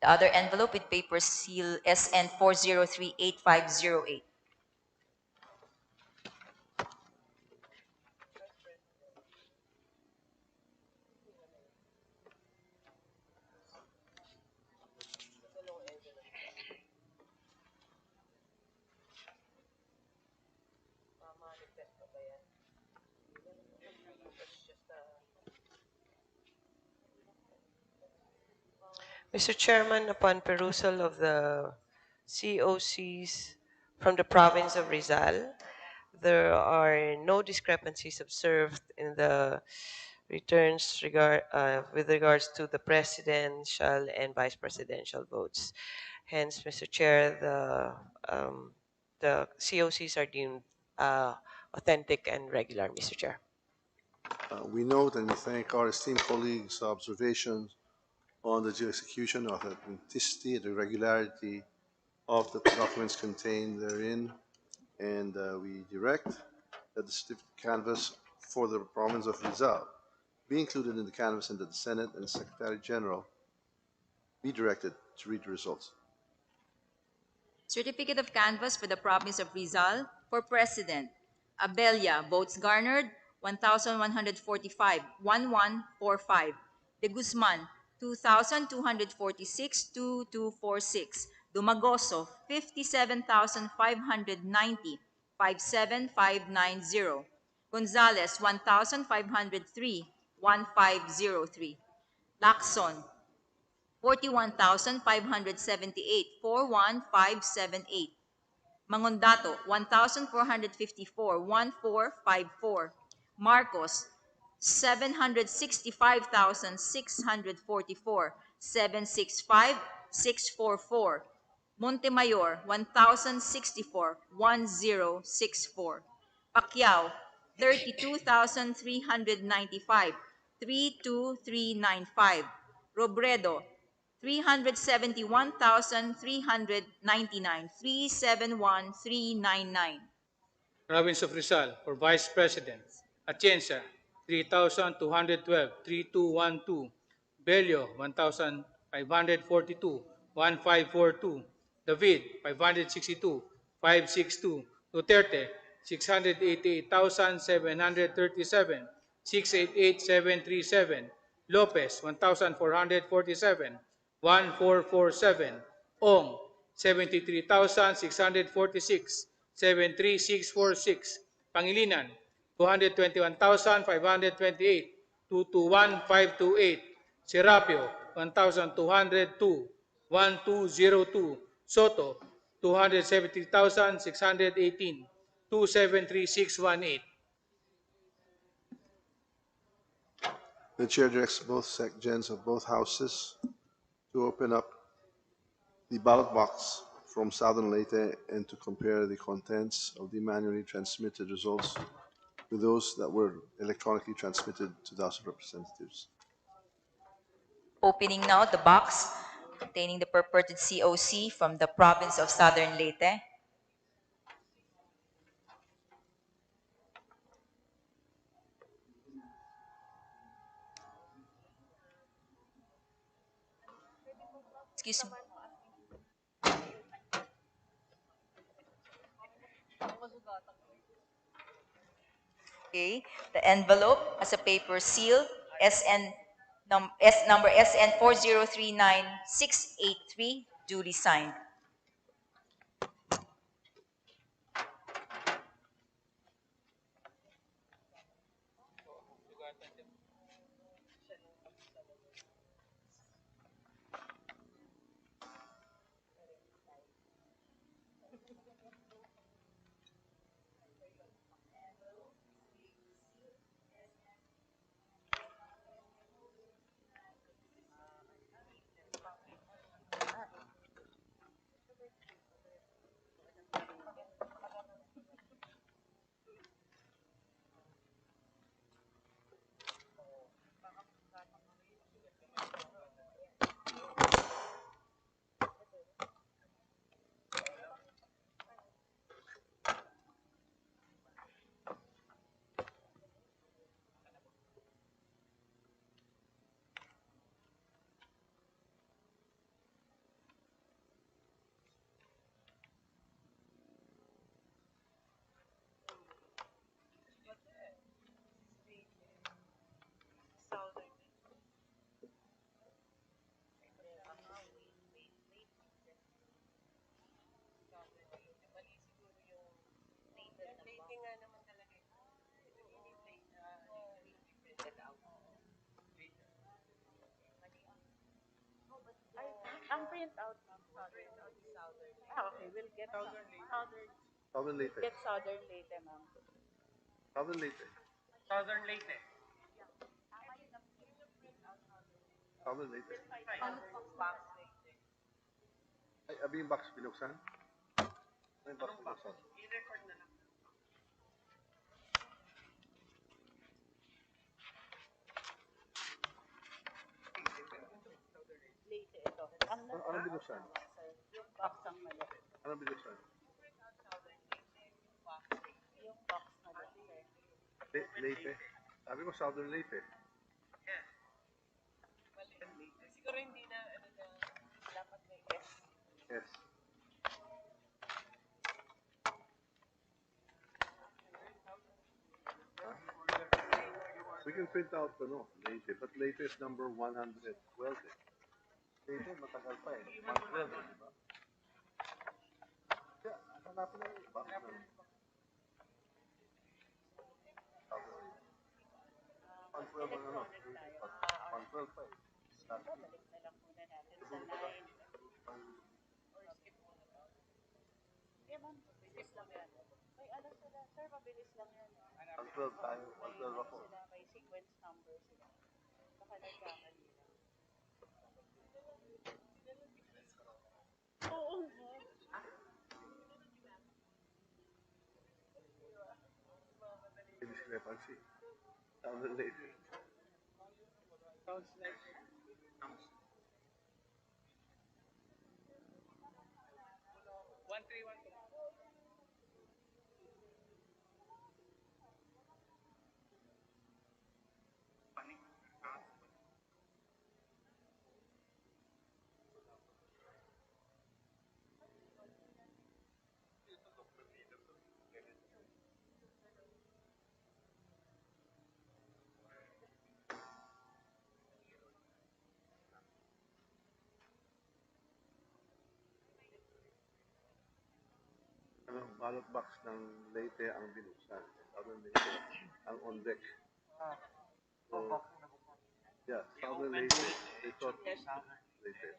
The other envelope with paper seal SN 4038508. Mr. Chairman, upon perusal of the COCs from the province of Rizal, there are no discrepancies observed in the returns with regards to the presidential and vice presidential votes. Hence, Mr. Chair, the COCs are deemed authentic and regular, Mr. Chair. We note and we thank our esteemed colleagues' observations on the execution, authenticity, the regularity of the documents contained therein, and we direct that the certificate canvass for the province of Rizal be included in the canvass and that the Senate and Secretary General be directed to read the results. Certificate of canvass for the province of Rizal for President. Abella, votes garnered 1,145, 1145. De Guzman, 2,246, 2246. Dumagoso, 57,590, 57590. Gonzales, 1,503, 1503. Lacson, 41,578, 41578. Mangondato, 1,454, 1454. Marcos, 765,644, 765, 644. Montemayor, 1,064, 1064. Pacquiao, 32,395, 32395. Robredo, 371,399, 371,399. Province of Rizal for Vice President. Atienza, 3,212, 3212. Bello, 1,542, 1542. David, 562, 562. Duterte, 688,737, 688,737. Lopez, 1,447, 1447. Ong, 73,646, 73646. Pangilinan, 221,528, 221,528. Serapio, 1,202, 1202. Soto, 270,618, 273618. The chair directs both secgens of both houses to open up the ballot box from Southern Leyte and to compare the contents of the manually transmitted results with those that were electronically transmitted to the House of Representatives. Opening now the box containing the purported COC from the province of Southern Leyte. Excuse me. Okay, the envelope has a paper seal, number SN 4039683, duly signed. Ang print out, ma'am, southern. Ah, okay, we'll get southern. Southern Leyte. Get southern Leyte, ma'am. Southern Leyte. Southern Leyte. Southern Leyte. Box. Ay, abi yung box binuksan? Ay, yung box binuksan. I-record na lang. Leyte, ito. Ano binuksan? Yung box ang mali. Ano binuksan? Yung box na lang, sir. Leyte. Sabi ko Southern Leyte. Siguro hindi na, Dapat may S. Yes. We can print out Leyte, but Leyte is number 112. Leyte, matagal pa eh. 112, di ba? Yeah, hanapin na yung box na. 112 ang 112 pa eh. Balik na lang muna natin sa 9. Or skip muna to. Yeah, ma'am. Mabilis lang yan. May ano sila. Sir, mabilis lang yan. 112 tayo. 112 ako. May sequence number sila. Baka nagkamali lang. Oo nga. May discrepancy. Southern Leyte. Sounds like it. One three one two. Ballot box ng Leyte ang binuksan. Southern Leyte ang on deck. So, yeah, Southern Leyte. They thought Leyte. Southern Leyte.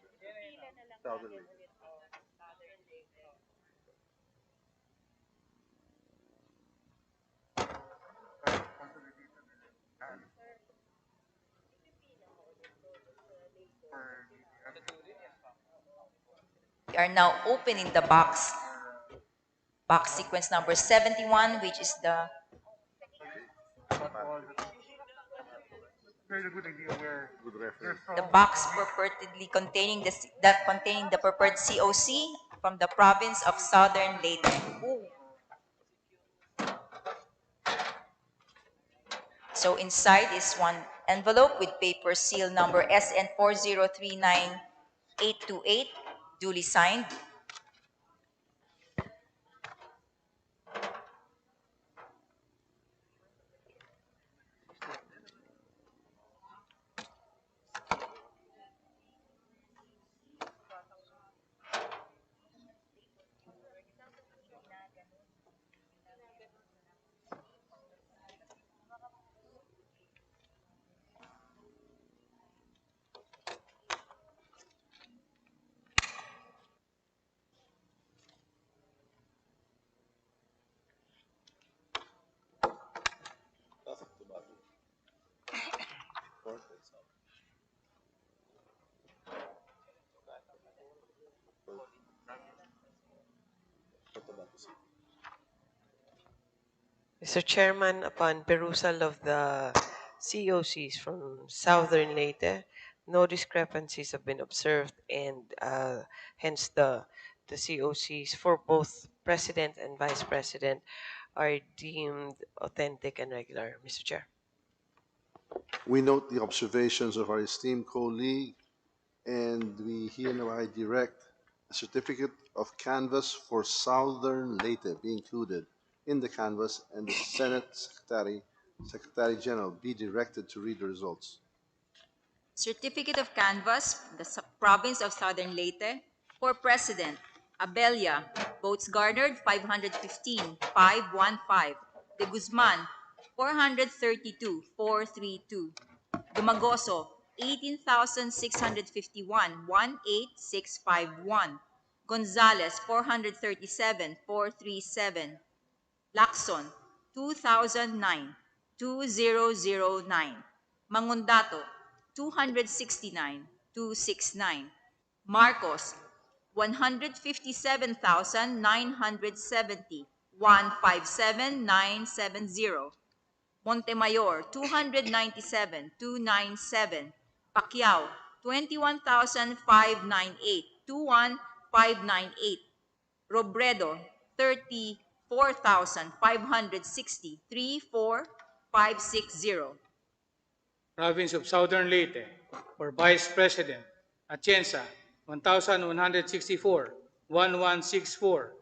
Southern Leyte. We are now opening the box. Box sequence number 71, which is the box purportedly containing the purported COC from the province of Southern Leyte. Ooh. So inside is one envelope with paper seal number SN4039828, duly signed. Mr. Chairman, upon perusal of the COCs from Southern Leyte, no discrepancies have been observed, and hence the COCs for both President and Vice President are deemed authentic and regular, Mr. Chair. We note the observations of our esteemed colleague, and we hereby direct a certificate of canvass for Southern Leyte be included in the canvass, and the Senate Secretary General be directed to read the results. Certificate of Canvass, the Province of Southern Leyte. For President, Abella, votes garnered 515, 515. De Guzman, 432, 432. Dumagoso, 18,651, 18651. Gonzales, 437, 437. Lacson, 2009, 2009. Mangundato, 269, 269. Marcos, 157,970, 157,970. Montemayor, 297, 297. Pacquiao, 21,598, 21,598. Robredo, 34,560, 34,560. Province of Southern Leyte, for Vice President, Atienza, 1,164, 1,164.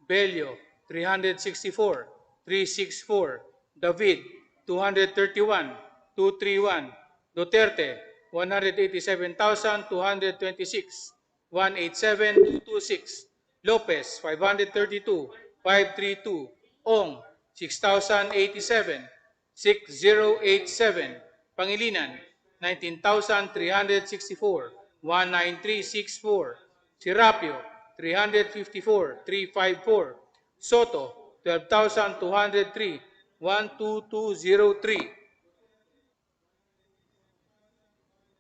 Bello, 364, 364. David, 231, 231. Duterte, 187,226, 187,226. Lopez, 532, 532. Ong, 6,087, 6087. Pangilinan, 19,364, 19364. Sirapio, 354, 354. Soto, 12,203, 12203.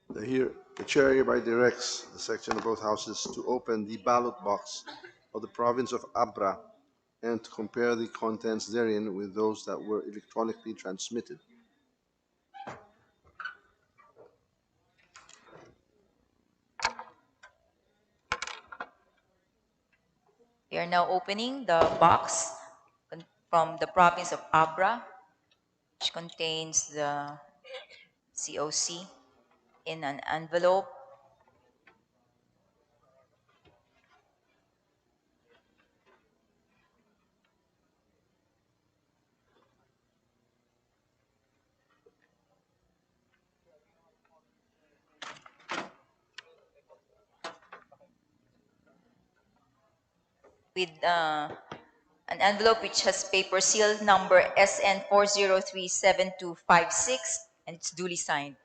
The chair hereby directs the section of both houses to open the ballot box of the province of Abra and to compare the contents therein with those that were electronically transmitted. We are now opening the box from the province of Abra, which contains the COC in an envelope. With an envelope which has paper seal number SN4037256, and it's duly signed.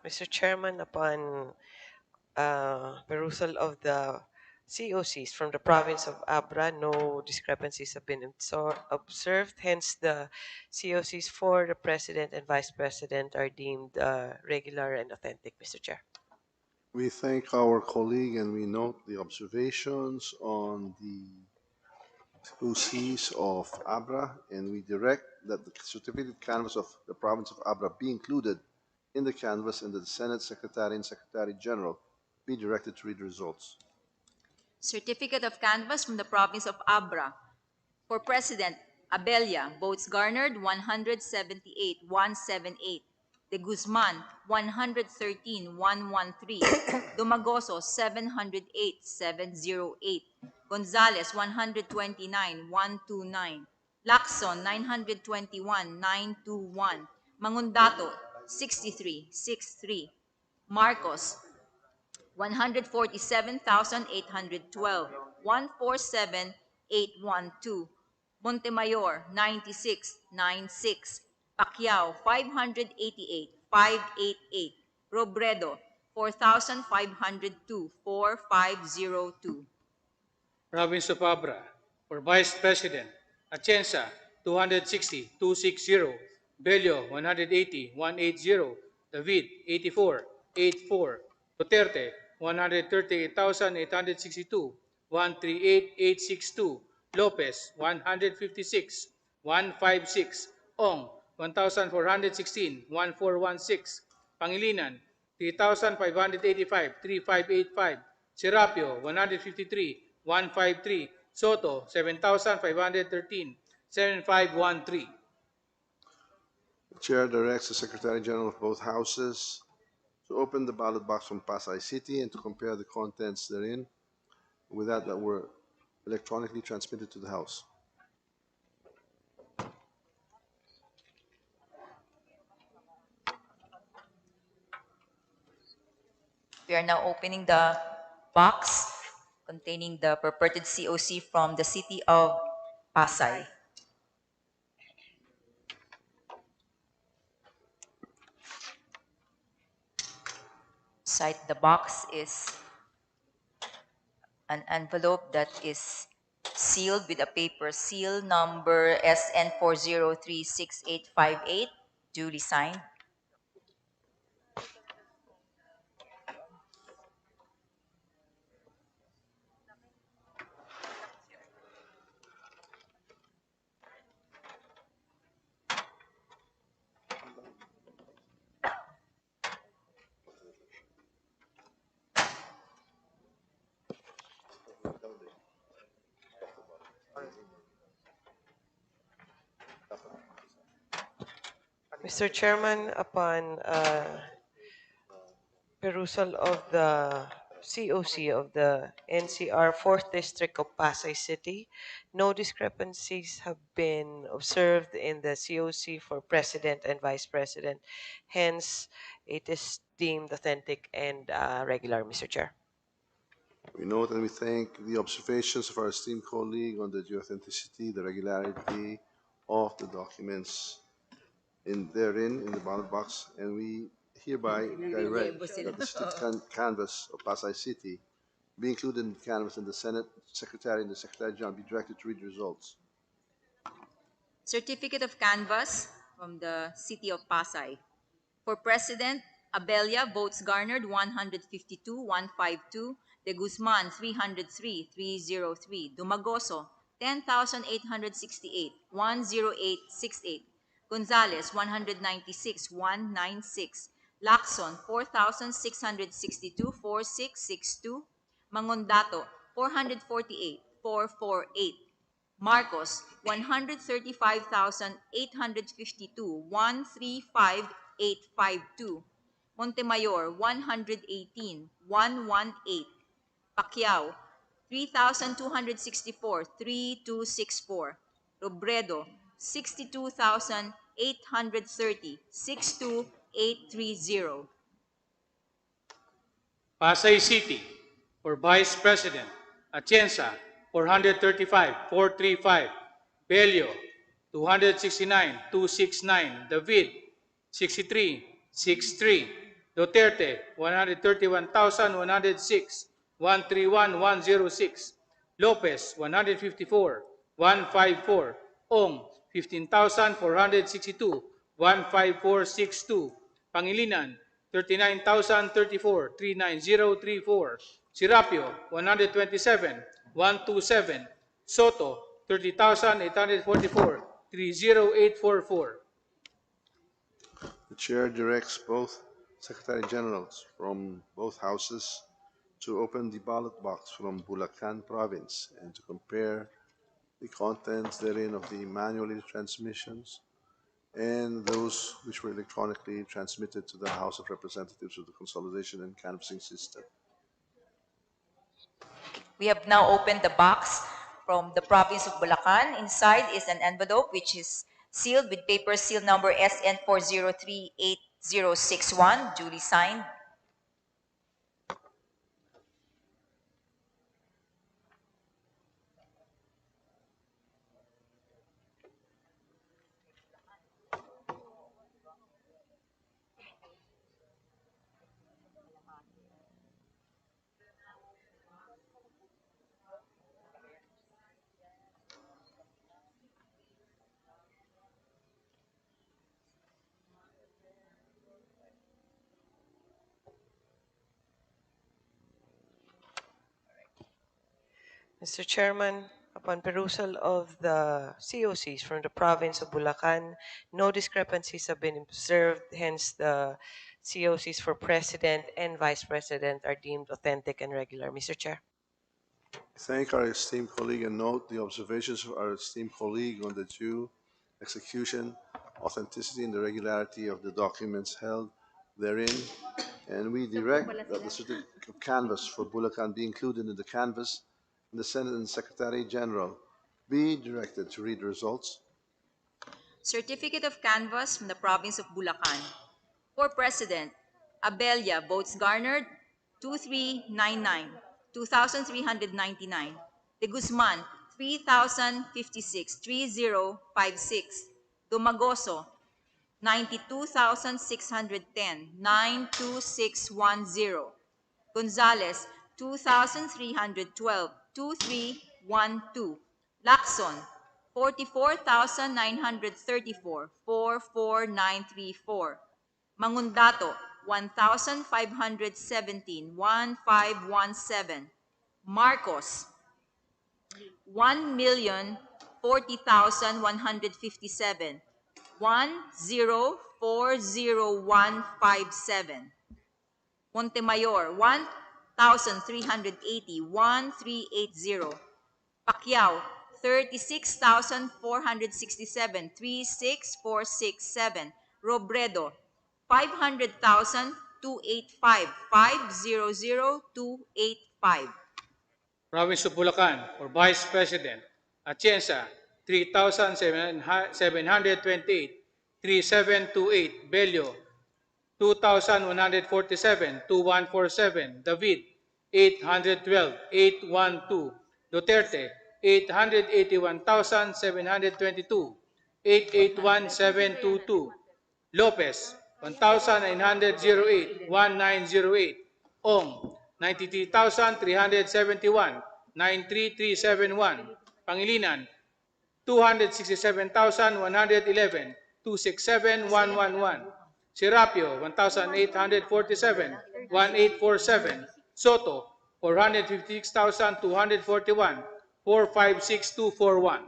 Mr. Chairman, upon perusal of the COCs from the province of Abra, no discrepancies have been observed. Hence, the COCs for the President and Vice President are deemed regular and authentic, Mr. Chair. We thank our colleague and we note the observations on the COCs of Abra, and we direct that the certificate canvas of the province of Abra be included in the canvass and that the Senate Secretary and Secretary General be directed to read the results. Certificate of canvass from the province of Abra. For President, Abella, votes garnered 178,178. De Guzman, 113,113. Dumagoso, 708,708. Gonzales, 129,129. Lacson, 921,921. Mangundato, 63,63. Marcos, 147,812, 147,812. Montemayor, 96,96. Pacquiao, 588,588. Robredo, 4,502, 4,502. Province of Abra. For Vice President, Atienza, 260, 260. Bello, 180, 180. David, 84, 84. Duterte, 138,862, 138,862. Lopez, 156, 156. Ong, 1,416, 1,416. Pangilinan, 3,585, 3,585. Serapio, 153, 153. Soto, 7,513, 7,513. The Chair directs the Secretary General of both Houses to open the ballot box from Pasay City and to compare the contents therein with that were electronically transmitted to the House. We are now opening the box containing the purported COC from the city of Pasay. Inside the box is an envelope that is sealed with a paper seal number SN4036858, duly signed. Mr. Chairman, upon perusal of the COC of the NCR 4th District of Pasay City, no discrepancies have been observed in the COC for President and Vice President. Hence, it is deemed authentic and regular, Mr. Chair. We note and we thank the observations of our esteemed colleague on the authenticity, the regularity of the documents therein in the ballot box, and we hereby direct that the state canvass of Pasay City be included in the canvass and the Senate Secretary and the Secretary General be directed to read the results. Certificate of canvass from the city of Pasay. For President, Abella, votes garnered 152, 152. De Guzman, 303, 303. Dumagoso, 10,868, 10868. Gonzales, 196, 196. Lacson, 4,662, 4662. Mangondato, 448, 448. Marcos, 135,852, 135,852. Montemayor, 118, 118. Pacquiao, 3,264, 3,264. Robredo, 62,830, 62,830. Pasay City. For Vice President, Atienza, 435, 435. Bello, 269, 269. David, 63, 63. Duterte, 131,106, 131, 106. Lopez, 154, 154. Ong, 15,462, 15462. Pangilinan, 39,034, 39034. Serapio, 127, 127. Soto, 30,844, 30844. The chair directs both Secretary Generals from both houses to open the ballot box from Bulacan Province and to compare the contents therein of the manually transmissions and those which were electronically transmitted to the House of Representatives of the Consolidation and Canvassing System. We have now opened the box from the province of Bulacan. Inside is an envelope which is sealed with paper seal number SN4038061, duly signed. Mr. Chairman, upon perusal of the COCs from the province of Bulacan, no discrepancies have been observed, hence the COCs for President and Vice President are deemed authentic and regular. Mr. Chair. Thank our esteemed colleague and note the observations of our esteemed colleague on the due execution, authenticity, and the regularity of the documents held therein. And we direct that the certificate of canvass for Bulacan be included in the canvass, and the Senate and Secretary General be directed to read the results. Certificate of canvass from the province of Bulacan. For President, Abella, votes garnered 2399, 2,399. De Guzman, 3,056, 3056. Dumagoso, 92,610, 92610. Gonzales, 2,312, 2312. Lacson, 44,934, 44934. Mangundato, 1,517, 1517. Marcos, 1,040,157, 1040157. Montemayor, 1,380, 1380. Pacquiao, 36,467, 36467. Robredo, 500,285, 500285. Province of Bulacan, for Vice President, Atienza, 3,728, 3728. Bello, 2,147, 2147. David, 812, 812. Duterte, 881,722, 881722. Lopez, 1,908, 1908. Ong, 93,371, 93371. Pangilinan, 267,111, 267,111. Serapio, 1,847, 1847. Soto, 456,241, 456241.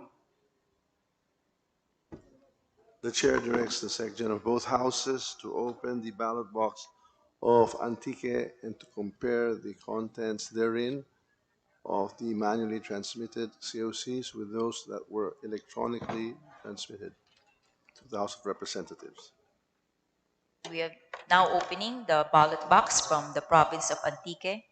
The chair directs the section of both houses to open the ballot box of Antique and to compare the contents therein of the manually transmitted COCs with those that were electronically transmitted to the House of Representatives. We are now opening the ballot box from the province of Antique.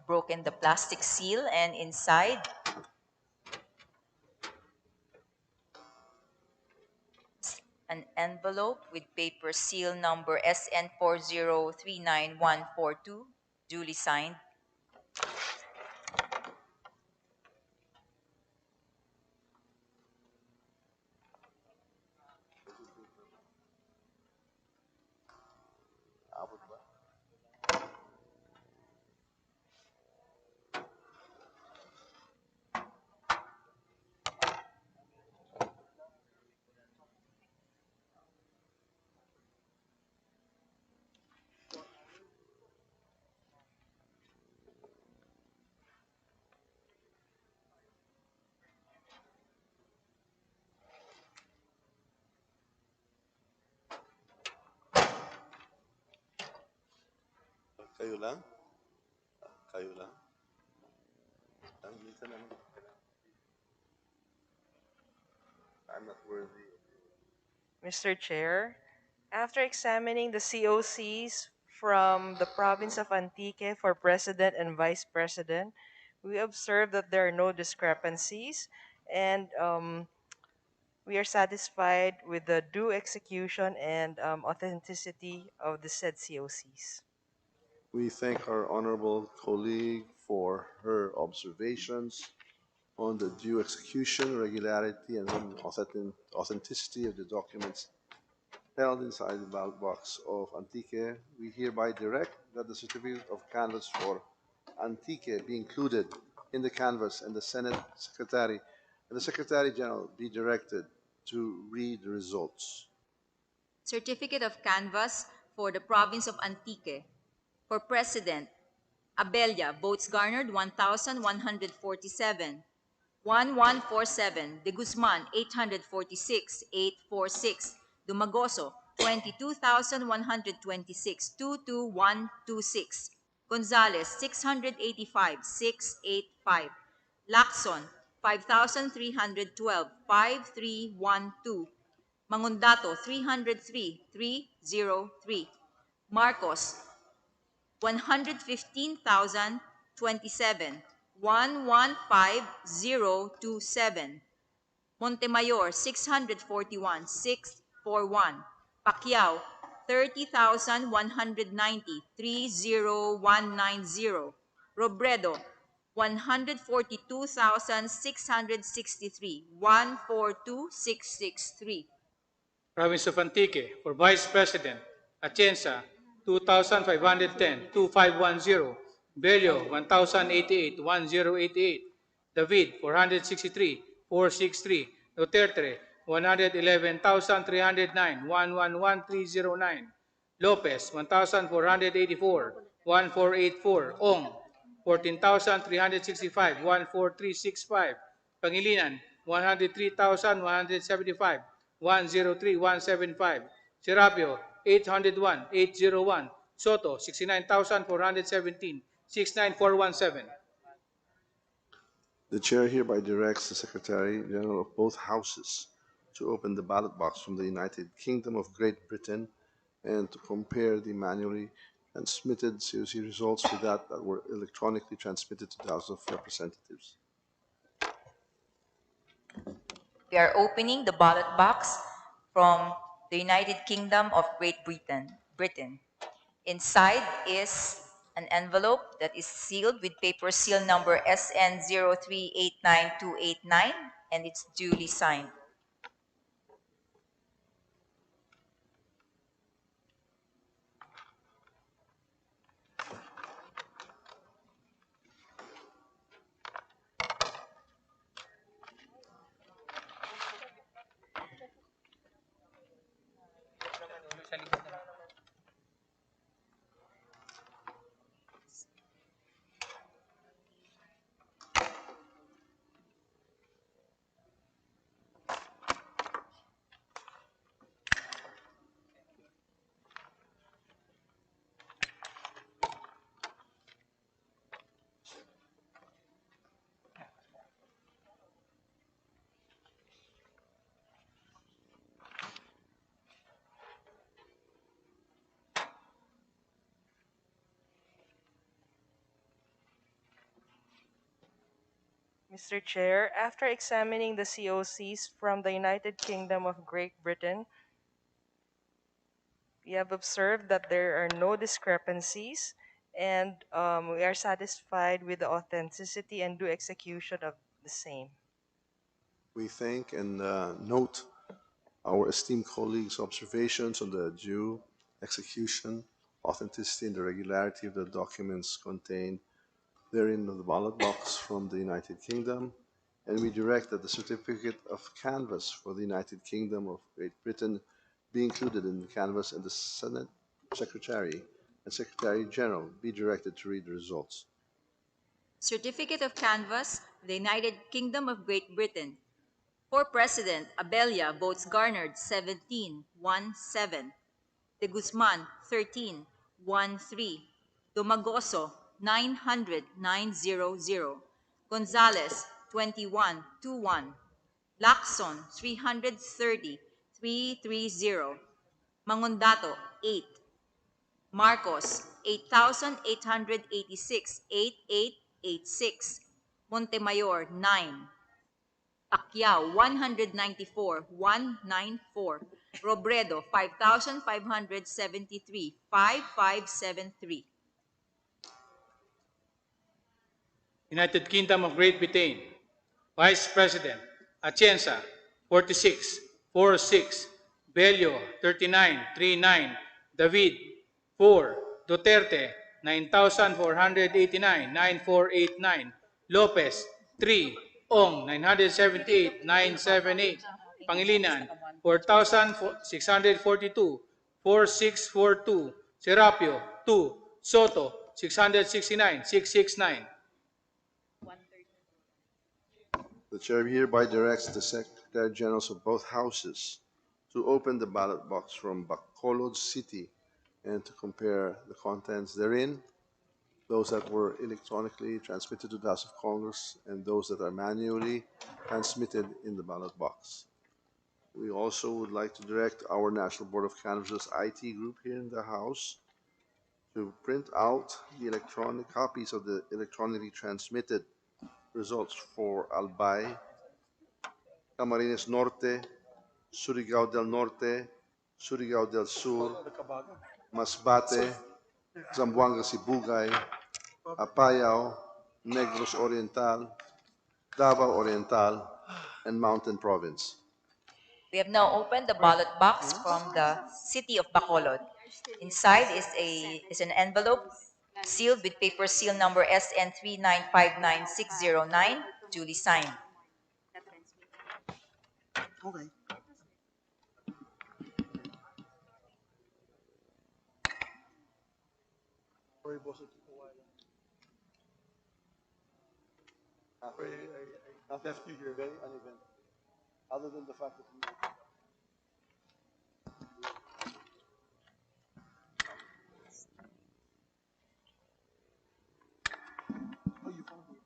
Broken the plastic seal, and inside an envelope with paper seal number SN4039142, duly signed. Kayo lang? Kayo lang? Minsan naman, I'm not worthy. Mr. Chair, after examining the COCs from the province of Antique for President and Vice President, we observe that there are no discrepancies and we are satisfied with the due execution and authenticity of the said COCs. We thank our honorable colleague for her observations on the due execution, regularity, and authenticity of the documents held inside the ballot box of Antique. We hereby direct that the certificate of canvass for Antique be included in the canvass, and the Senate Secretary and the Secretary General be directed to read the results. Certificate of canvass for the province of Antique. For President, Abella, votes garnered 1,147. 1147, De Guzman, 846, 846. Dumagoso, 22,126, 22126. Gonzales, 685, 685. Lacson, 5,312, 5312. Mangundato, 303, 303. Marcos, 115,027, 115027. Montemayor, 641, 641. Pacquiao, 30,190, 30190. Robredo, 142,663, 142,663. Province of Antique, for Vice President, Atienza, 2,510, 2,510. Bello, 1,088, 1,088. David, 463, 463. Duterte, 111,309, 111,309. Lopez, 1,484, 1,484. Ong, 14,365, 14365. Pangilinan, 103,175, 103,175. Serapio, 801, 801. Soto, 69,417, 69417. The chair hereby directs the Secretary General of both houses to open the ballot box from the United Kingdom of Great Britain and to compare the manually transmitted COC results with that were electronically transmitted to the House of Representatives. We are opening the ballot box from the United Kingdom of Great Britain. Inside is an envelope that is sealed with paper seal number SN0389289 and it's duly signed. Mr. Chair, after examining the COCs from the United Kingdom of Great Britain, we have observed that there are no discrepancies and we are satisfied with the authenticity and due execution of the same. We thank and note our esteemed colleagues' observations on the due execution, authenticity, and the regularity of the documents contained therein of the ballot box from the United Kingdom, and we direct that the certificate of canvass for the United Kingdom of Great Britain be included in the canvass, and the Senate Secretary and Secretary General be directed to read the results. Certificate of canvass, the United Kingdom of Great Britain. For President, Abella, votes garnered 17, 17. De Guzman, 13, 13. Domagoso, 900, 900. Gonzales, 2121. Lacson, 330, 330. Mangondato, 8. Marcos, 8,886, 8886. Montemayor, 9. Pacquiao, 194, 194. Robredo, 5,573, 5573. United Kingdom of Great Britain, Vice President, Atienza, 46, 46, Bello, 39, 39, David, 4, Duterte, 9,489, 9489, Lopez, 3, Ong, 978, 978, Pangilinan, 4,642, 4642, Serapio, 2, Soto, 669, 669. The chair hereby directs the Secretary Generals of both houses to open the ballot box from Bacolod City and to compare the contents therein, those that were electronically transmitted to the House of Congress and those that are manually transmitted in the ballot box. We also would like to direct our National Board of Canvassers IT group here in the House to print out the electronic copies of the electronically transmitted results for Albay, Camarines Norte, Surigao del Norte, Surigao del Sur, Masbate, Zamboanga Sibugay, Apayao, Negros Oriental, Davao Oriental, and Mountain Province. We have now opened the ballot box from the city of Bacolod. Inside is an envelope sealed with paper seal number SN 3959609, duly signed. Okay. Sorry, boss, it took a while. I left you here very uneventful, other than the fact that we Oh, you found it.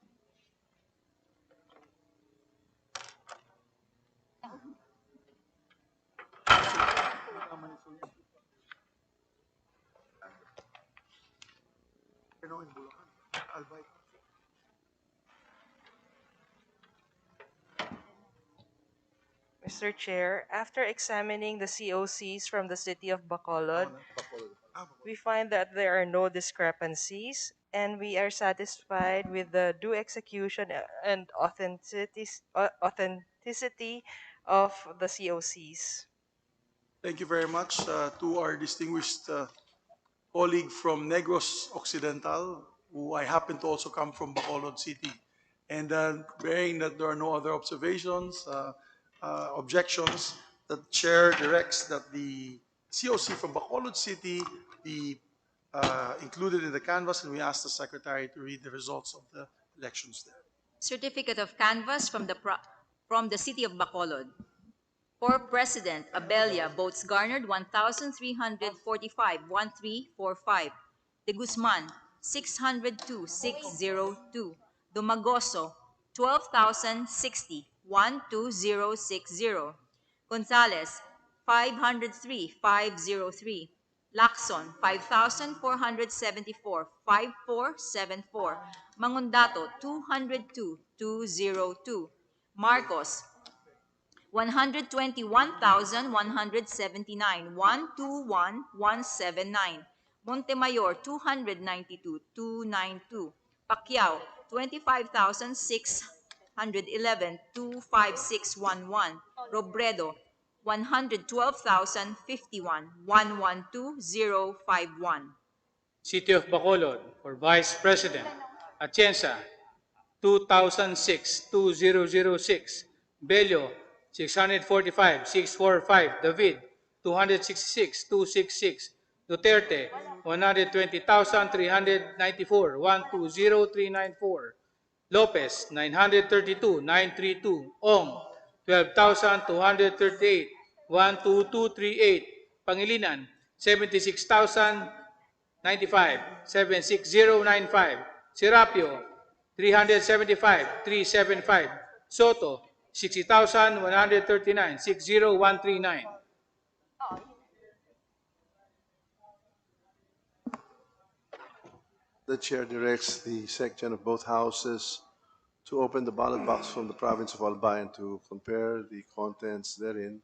Mr. Chair, after examining the COCs from the city of Bacolod, we find that there are no discrepancies and we are satisfied with the due execution and authenticity of the COCs. Thank you very much to our distinguished colleague from Negros Occidental, who I happen to also come from Bacolod City. And bearing that there are no other observations, objections, the chair directs that the COC from Bacolod City be included in the canvass, and we ask the secretary to read the results of the elections there. Certificate of canvass from the city of Bacolod. For President, Abella, votes garnered 1,345, 1345. De Guzman, 602, 602. Domagoso, 12,060, 12060. Gonzales, 503, 503. Lacson, 5,474, 5474. Mangondato, 202, 202. Marcos, 121,179, 121,179. Montemayor, 292, 292. Pacquiao, 25,611, 25611. Robredo, 112,051, 112051. City of Bacolod, for Vice President, Atienza, 2006, 2006. Bello, 645, 645. David, 266, 266. Duterte, 120,394, 120394. Lopez, 932, 932. Ong, 12,238, 12238. Pangilinan, 76,000 76095. Serapio, 375,375. Soto, 60,139, 60139. The chair directs the section of both houses to open the ballot box from the province of Albay and to compare the contents therein,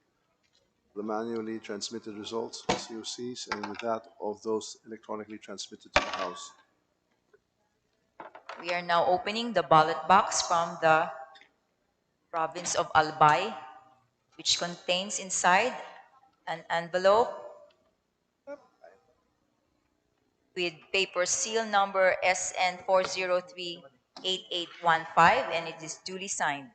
the manually transmitted results of COCs, and with that of those electronically transmitted to the House. We are now opening the ballot box from the province of Albay, which contains inside an envelope with paper seal number SN4038815, and it is duly signed.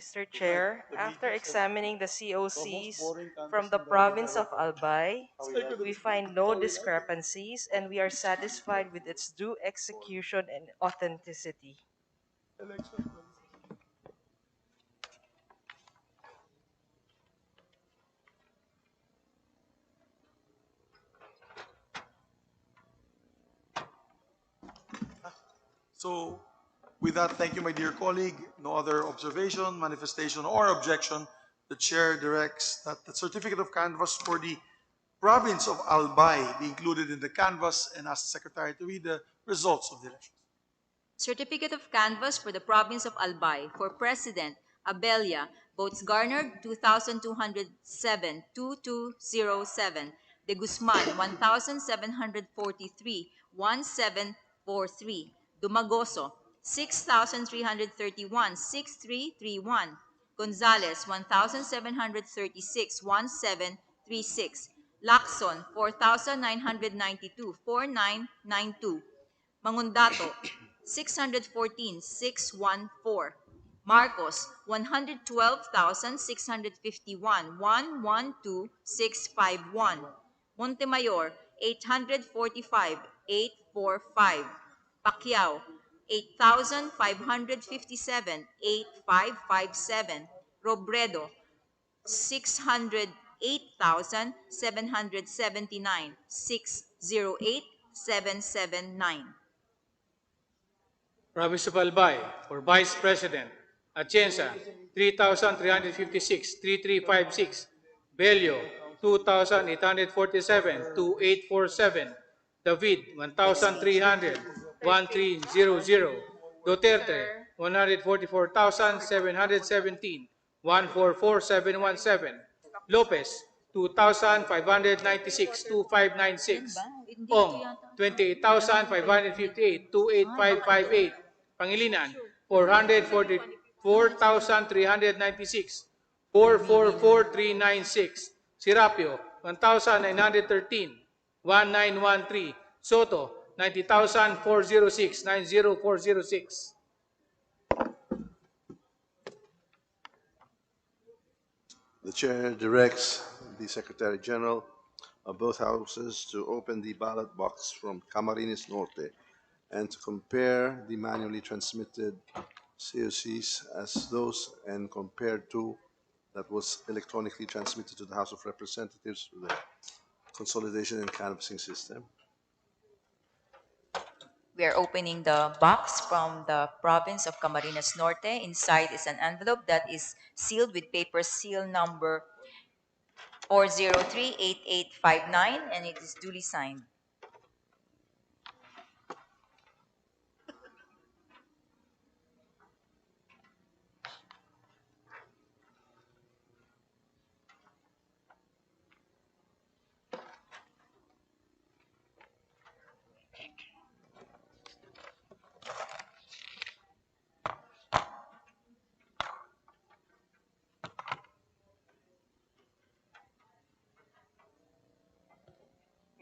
Mr. Chair, after examining the COCs from the province of Albay, we find no discrepancies and we are satisfied with its due execution and authenticity. So, with that, thank you, my dear colleague. No other observation, manifestation, or objection. The chair directs that the certificate of canvass for the province of Albay be included in the canvass and asks the secretary to read the results of the election. Certificate of canvass for the province of Albay. For President, Abelia, votes garnered 2,207, 2207. De Guzman, 1,743, 1743. Dumagoso, 6,331, 6331. Gonzales, 1,736, 1736. Lacson, 4,992, 4992. Mangundato, 614, 614. Marcos, 112,651, 112651. Montemayor, 845, 845. Pacquiao, 8,557, 8557. Robredo, 608,779, 608, 779. Province of Albay, for Vice President, Atienza, 3,356, 3356. Bello, 2,847, 2847. David, 1,300, 1300. Duterte, 144,717, 144717. Lopez, 2,596, 2596. Ong, 28,558, 28558. Pangilinan, 444,396, 444396. Serapio, 1,913, 1913. Soto, 90,406, 90406. The chair directs the Secretary General of both houses to open the ballot box from Camarines Norte and to compare the manually transmitted COCs as those and compared to that was electronically transmitted to the House of Representatives through the consolidation and canvassing system. We are opening the box from the province of Camarines Norte. Inside is an envelope that is sealed with paper seal number 4038859, and it is duly signed.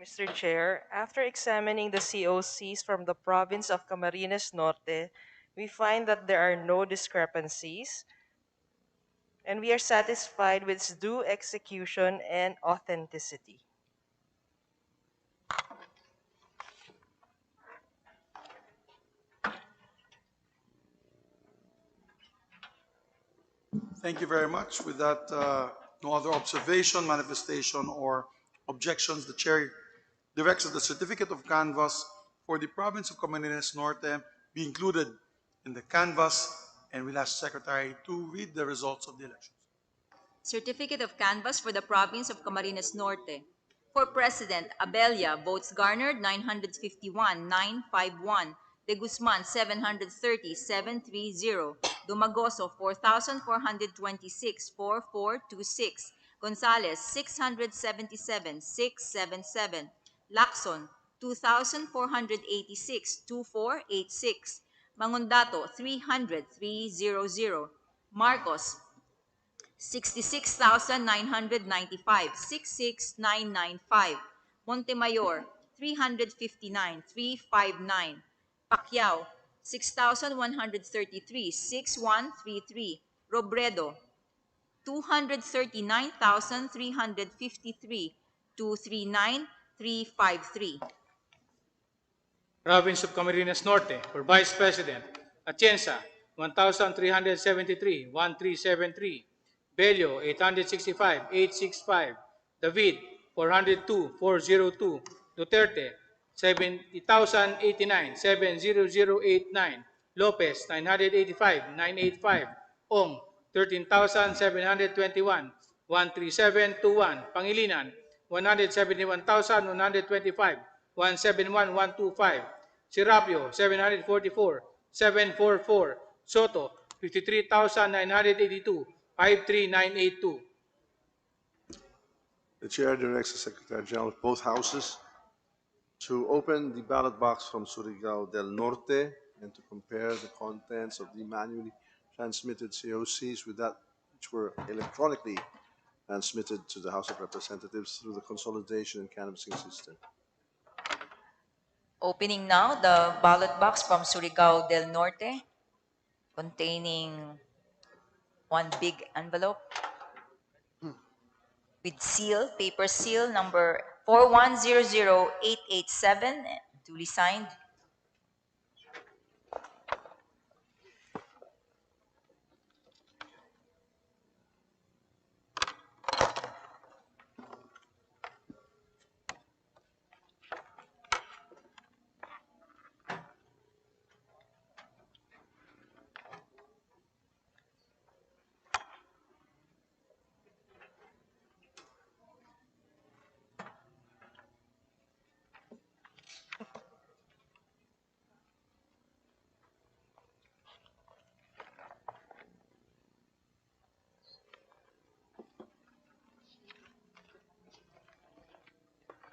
Mr. Chair, after examining the COCs from the province of Camarines Norte, we find that there are no discrepancies, and we are satisfied with its due execution and authenticity. Thank you very much. With that, no other observation, manifestation, or objections, the chair directs that the certificate of canvass for the province of Camarines Norte be included in the canvass, and we'll ask Secretary to read the results of the election. Certificate of canvass for the province of Camarines Norte. For President, Abella, votes garnered 951,951. De Guzman, 730,730. Dumagoso, 4,426,4426. Gonzales, 677,677. Lacson, 2,486,2486. Mangundato, 300,300. Marcos, 66,995, 66,995. Montemayor, 359,359. Pacquiao, 6,133, 6133. Robredo, 239,353, 239,353. Province of Camarines Norte, for Vice President, Atienza, 1,373, 1,373. Bello, 865, 865. David, 402, 402. Duterte, 70,089, 70089. Lopez, 985, 985. Ong, 13,721, 13721. Pangilinan, 171,125, 171,125. Serapio, 744, 744. Soto, 53,982, 53982. The chair directs the Secretary General of both houses to open the ballot box from Surigao del Norte and to compare the contents of the manually transmitted COCs with that which were electronically transmitted to the House of Representatives through the consolidation and canvassing system. Opening now the ballot box from Surigao del Norte, containing one big envelope with seal, paper seal number 4100887, duly signed.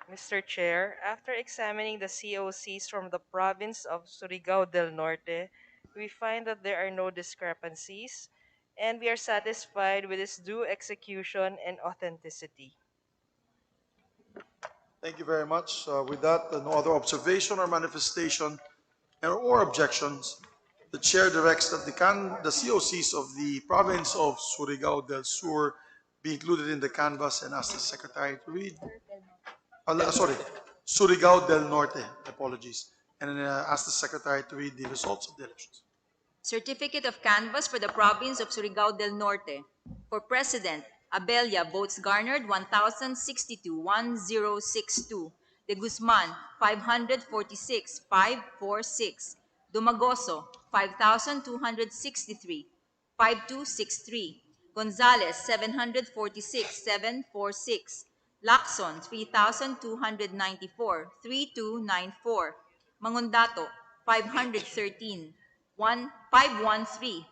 Mr. Chair, after examining the COCs from the province of Surigao del Norte, we find that there are no discrepancies, and we are satisfied with its due execution and authenticity. Thank you very much. With that, no other observation or manifestation or objections, the chair directs that the COCs of the province of Surigao del Sur be included in the canvass and ask the secretary to read. Sorry, Surigao del Norte, apologies. And ask the secretary to read the results of the elections. Certificate of canvass for the province of Surigao del Norte. For President, Abella, votes garnered 1,062, 1062. De Guzman, 546, 546. Dumagoso, 5,263, 5263. Gonzales, 746, 746. Lacson, 3,294, 3294. Mangundato, 513, 513.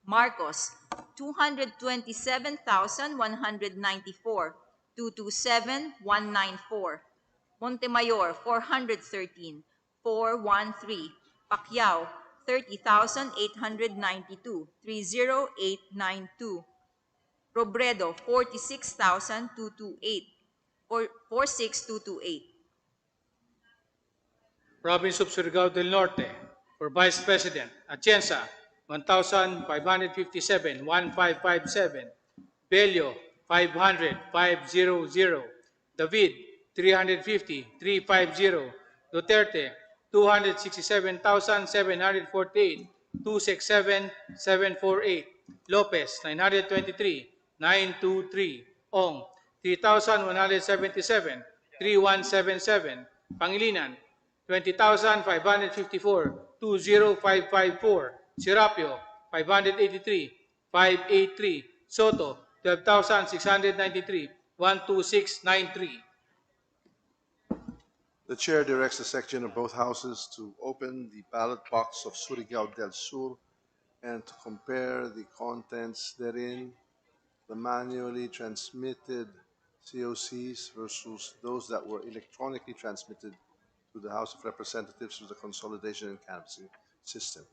Marcos, 227,194, 227,194. Montemayor, 413, 413. Pacquiao, 30,892, 30892. Robredo, 46,228, 46228. Province of Surigao del Norte. For Vice President, Atienza, 1,557, 1557. Bello, 500, 500. David, 350, 350. Duterte, 267,748, 267, 748. Lopez, 923, 923. Ong, 3,177, 3177. Pangilinan, 20,554, 20554. Serapio, 583, 583. Soto, 12,693, 12693. The chair directs the section of both houses to open the ballot box of Surigao del Sur and to compare the contents therein, the manually transmitted COCs versus those that were electronically transmitted to the House of Representatives through the consolidation and canvassing system.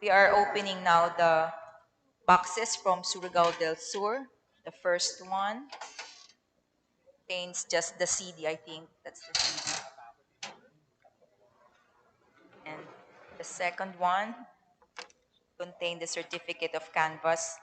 We are opening now the boxes from Surigao del Sur. The first one contains just the CD, I think. That's the CD. And the second one contains the certificate of canvass.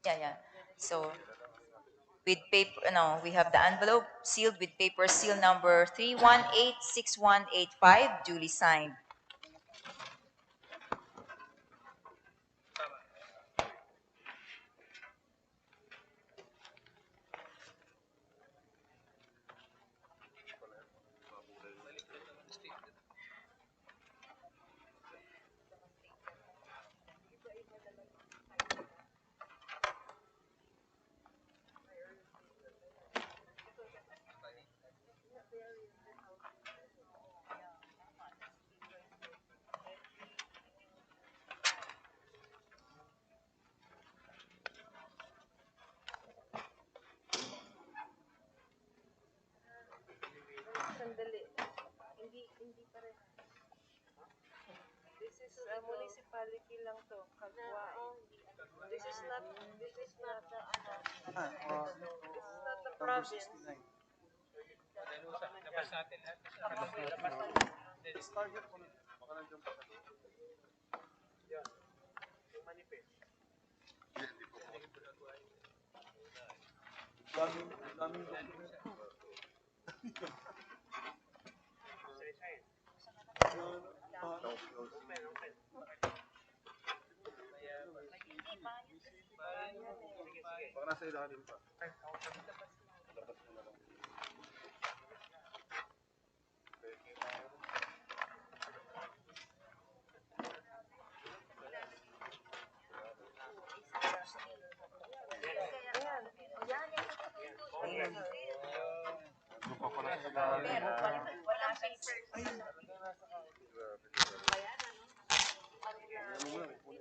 Yeah. So with paper, no, we have the envelope sealed with paper seal number 3186185, duly signed. Sandali. Hindi pareha. This is municipality lang to, Kagwa. This is not the this is not the province.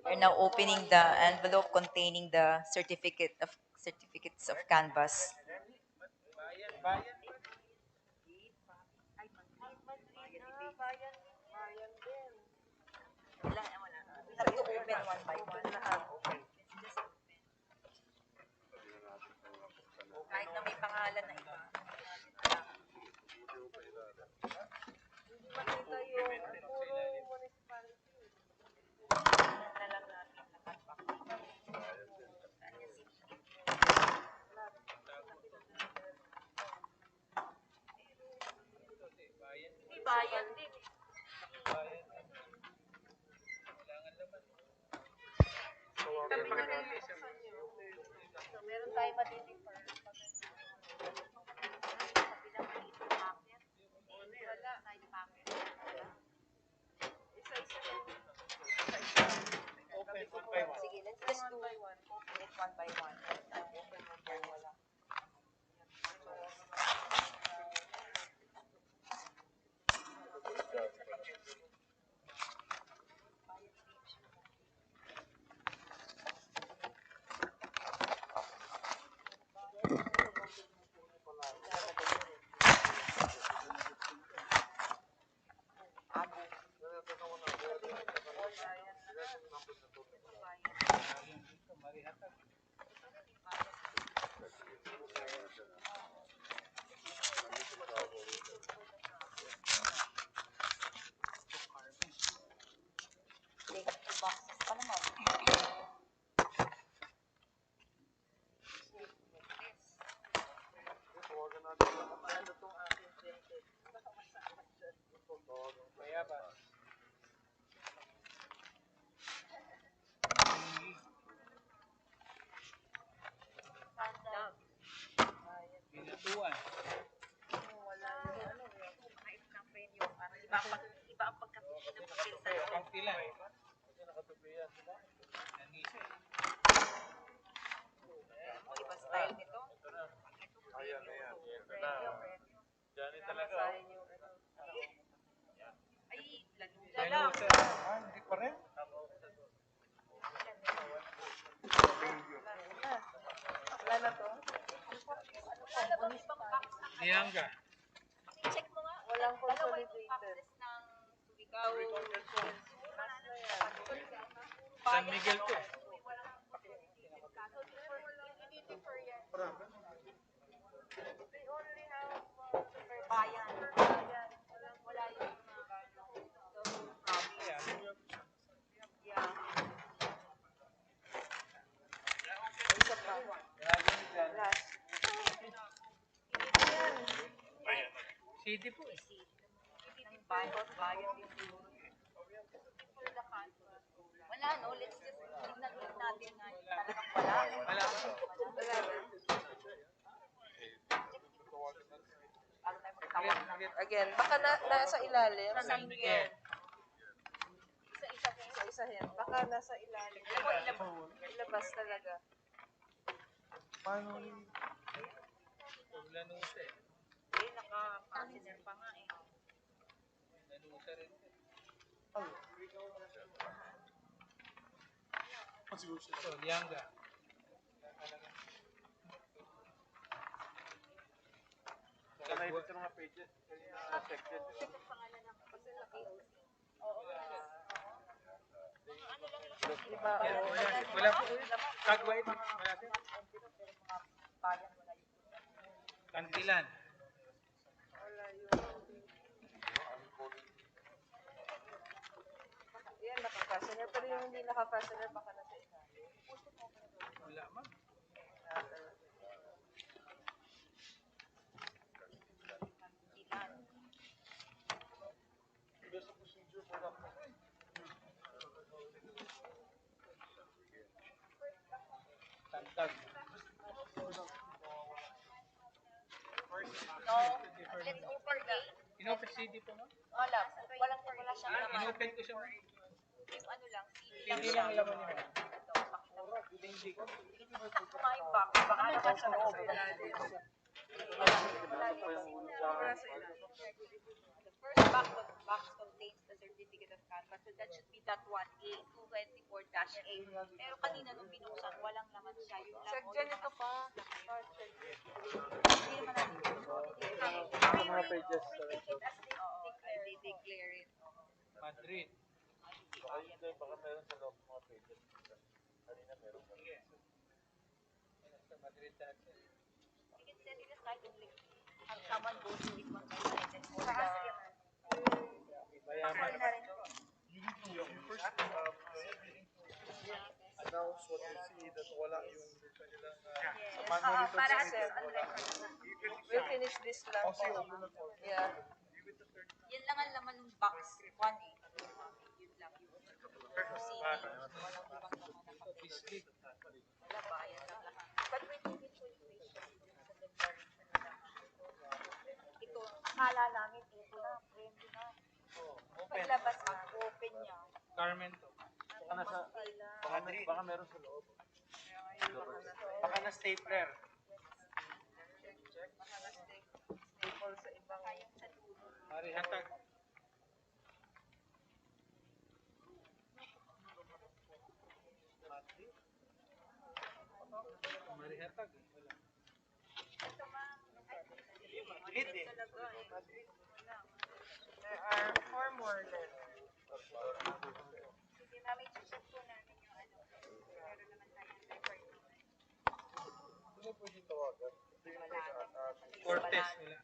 We're now opening the envelope containing the certificates of canvass. We have to open one by one. Kahit na may pangalan na iba. Makita yung puro municipality. Na lang natin. tayo ma-deliver. Kabilang maliit na packet. Wala. Side packet. Isa-isa yan. Open one by one. Sige, let's just do it one by one. Open one by one. Boxes pa naman. Pinatuan. Iba ang pagkatuloy ng papel sa loob. Pangtilan. Iba style nito. Ayan na yan. Ito na. Diyan talaga. Ay, lalo. Hindi pa rin? Wala na to? Wala bang ibang box na Niyanga. check mo nga. Walang Dalawa yung consolidated. boxes ng Surigao. San Miguel to. I-defer yan. They only have Bayan. Wala yung yeah. isa pa. Last. CD po eh. Bayan din. Wala no, let's just tignan ulit natin na talagang wala. Again, baka nasa ilalim. San Miguel. Isa-isahin. Baka nasa ilalim. Ilabas talaga. Paano yung Lanusa eh? Naka-passenger pa nga eh. Lanusa rin. So, Lianga. Sana ito sa mga pages. Section. Wala po. Kagway. Wala po. Kantilan. Yan, naka-fastener. Pero yung hindi naka-fastener, baka nasa ilalim. Wala man. Tantag. No, let's open the Inopen CD po no? wala siyang laman. Inopen ko siya. Yung ano lang, CD CD lang lang laman niya. Hindi ko. My box, baka naman sa loob. The first box contains the certificate of canvas, so that should be that 1A, 224-A. Pero kanina nung binuksan, walang laman siya. Yung lang, Check dyan ito pa. hindi naman natin Mga pages. they declare it. Madrid. Ayun, baka meron sa loob mga pages. Kanina meron pa. Sa Madrid dati. You can send it aside and like, have someone go through it one by one and then hold the... Bayaman. Announce what you see that wala yung kanilang Para We'll finish this lang. Yeah. yan lang ang laman ng box 1A. Yun lang yung CD. Walang ibang laman na kapit. Wala, bayan lang lahat. But we need information sa declaration na ito, akala namin ito na, premyo na. Paglabas na, open niya. Carmen to. Baka meron sa loob. Baka na stapler. Baka na staple sa ibang Marihatag. Marihatag. Wala. Ito ma'am. There are 4 more left. Sige, mami, check po namin yung ano. Meron naman tayong record. Ano po yung tawagan? Cortez, Wala.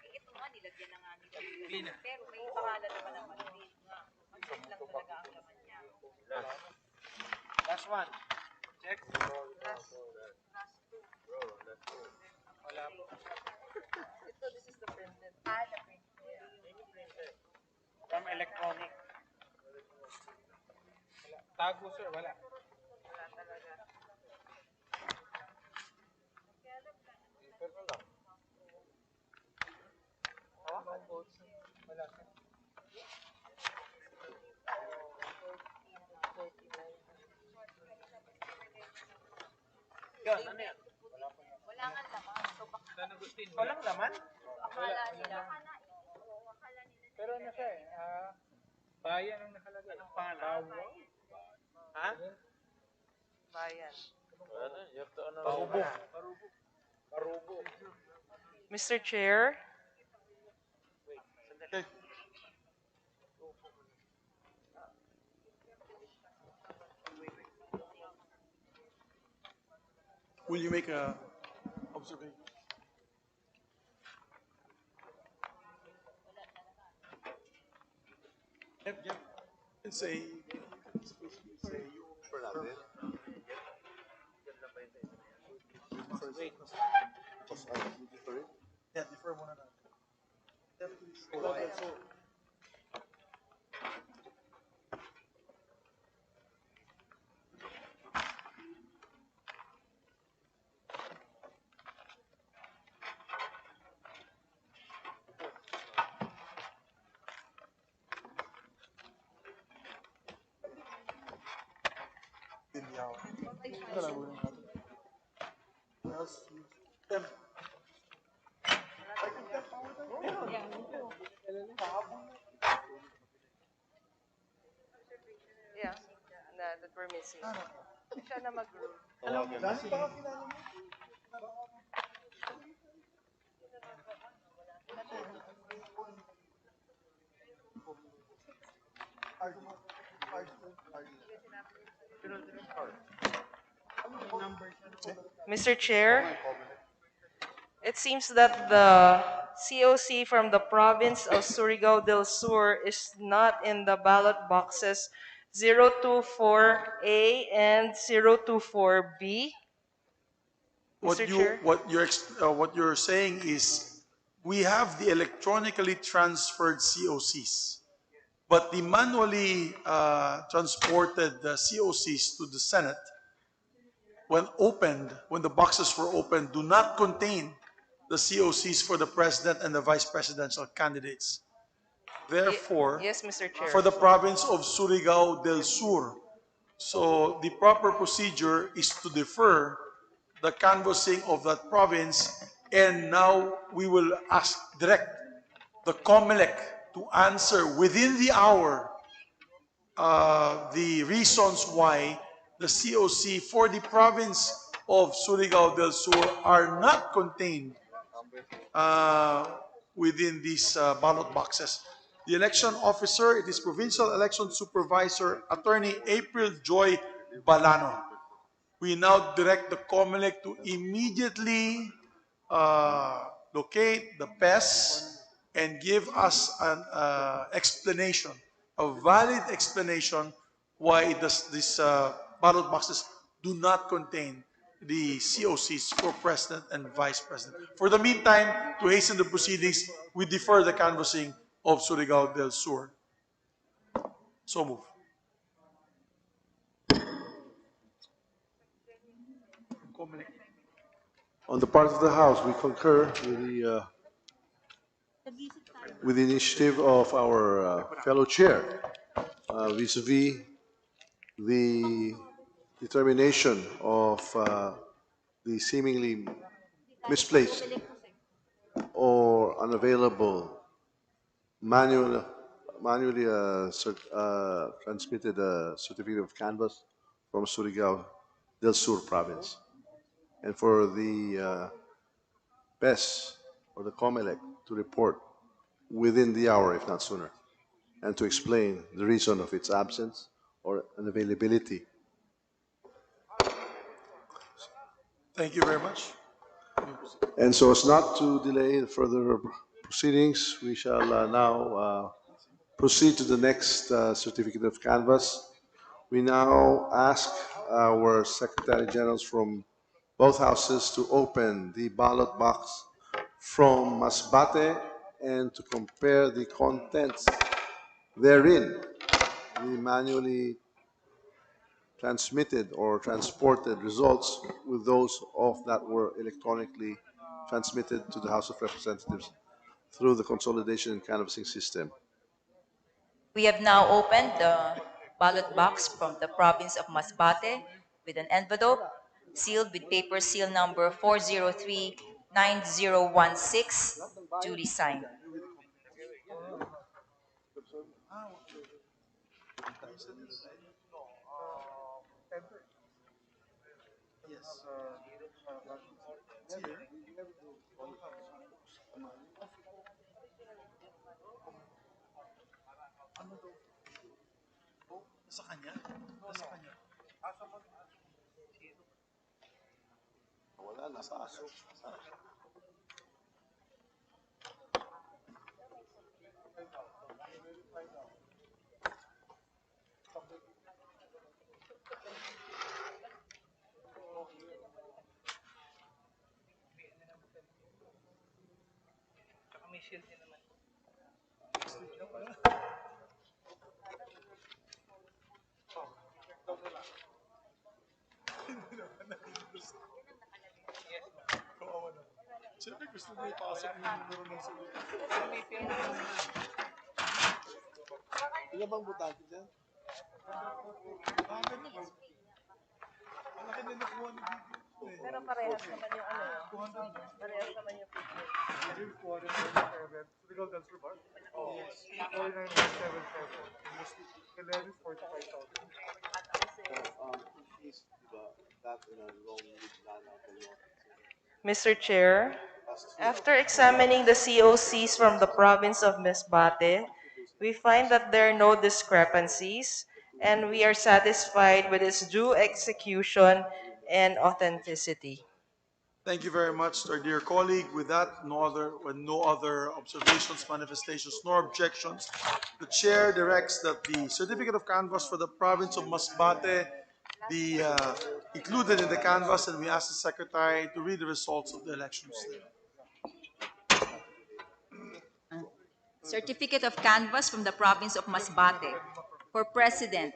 Ito nga, nilagyan na nga nila. Pero may pangalan naman ng Madrid. Madrid lang talaga ang laman niya. Last one. Check. Last 2. Wala po. Ito, this is the printed. The printed. From electronic. Wala. Tago, sir. Wala. Wala talaga. Paper na lang. Wala, sir. Yan, ano yan? Wala nga laman. So, baka San Agustin. Walang laman? akala nila. Pero ano siya eh? Bayan ang nakalagay. Anong pangalan? Ha? Bayan. Parubo. Parubo. Mr. Chair, Will you make a observation? Yep. And say you for that. Wait. Yeah, defer muna na. yeah, that we're missing. Siya na mag-rule. Mr. Chair, it seems that the COC from the province of Surigao del Sur is not in the ballot boxes 024A and 024B. What you're saying is we have the electronically transferred COCs, but the manually transported COCs to the Senate, when the boxes were opened, do not contain the COCs for the president and the vice presidential candidates. Therefore, Yes, Mr. Chair. for the province of Surigao del Sur, so the proper procedure is to defer the canvassing of that province, and now we will direct the COMELEC to answer within the hour the reasons why the COC for the province of Surigao del Sur are not contained within these ballot boxes. The election officer, it is Provincial Election Supervisor, Attorney April Joy Balano. We now direct the COMELEC to immediately locate the PES and give us an explanation, a valid explanation why these ballot boxes do not contain the COCs for President and Vice President. For the meantime, to hasten the proceedings, we defer the canvassing of Surigao del Sur. So move. On the part of the House, we concur with the initiative of our fellow chair vis-a-vis the determination of the seemingly misplaced or unavailable manually transmitted certificate of canvass from Surigao del Sur province, and for the PES or the COMELEC to report within the hour, if not sooner, and to explain the reason of its absence or unavailability. Thank you very much. And so as not to delay the further proceedings, we shall now proceed to the next certificate of canvass. We now ask our Secretary Generals from both houses to open the ballot box from Masbate and to compare the contents therein, the manually transmitted or transported results with those of that were electronically transmitted to the House of Representatives through the consolidation and canvassing system. We have now opened the ballot box from the province of Masbate with an envelope sealed with paper seal number 4039016, duly signed. Sa kanya? Sa kanya. Wala, nasa aso. Siyempre gusto mo ipasok yung numero ng sulit. Ilan bang butante dyan? Malaki na nakuha ni Bibi. Pero parehas naman yung parehas naman yung picture. Surigao del Sur ba? Yes. 49,977. Hilary 45,000. Mr. Chair, after examining the COCs from the province of Masbate, we find that there are no discrepancies and we are satisfied with its due execution and authenticity. Thank you very much to our dear colleague. With that, no other observations, manifestations, nor objections, the chair directs that the certificate of canvass for the province of Masbate be included in the canvass, and we ask the secretary to read the results of the elections. Certificate of canvass from the province of Masbate. For President,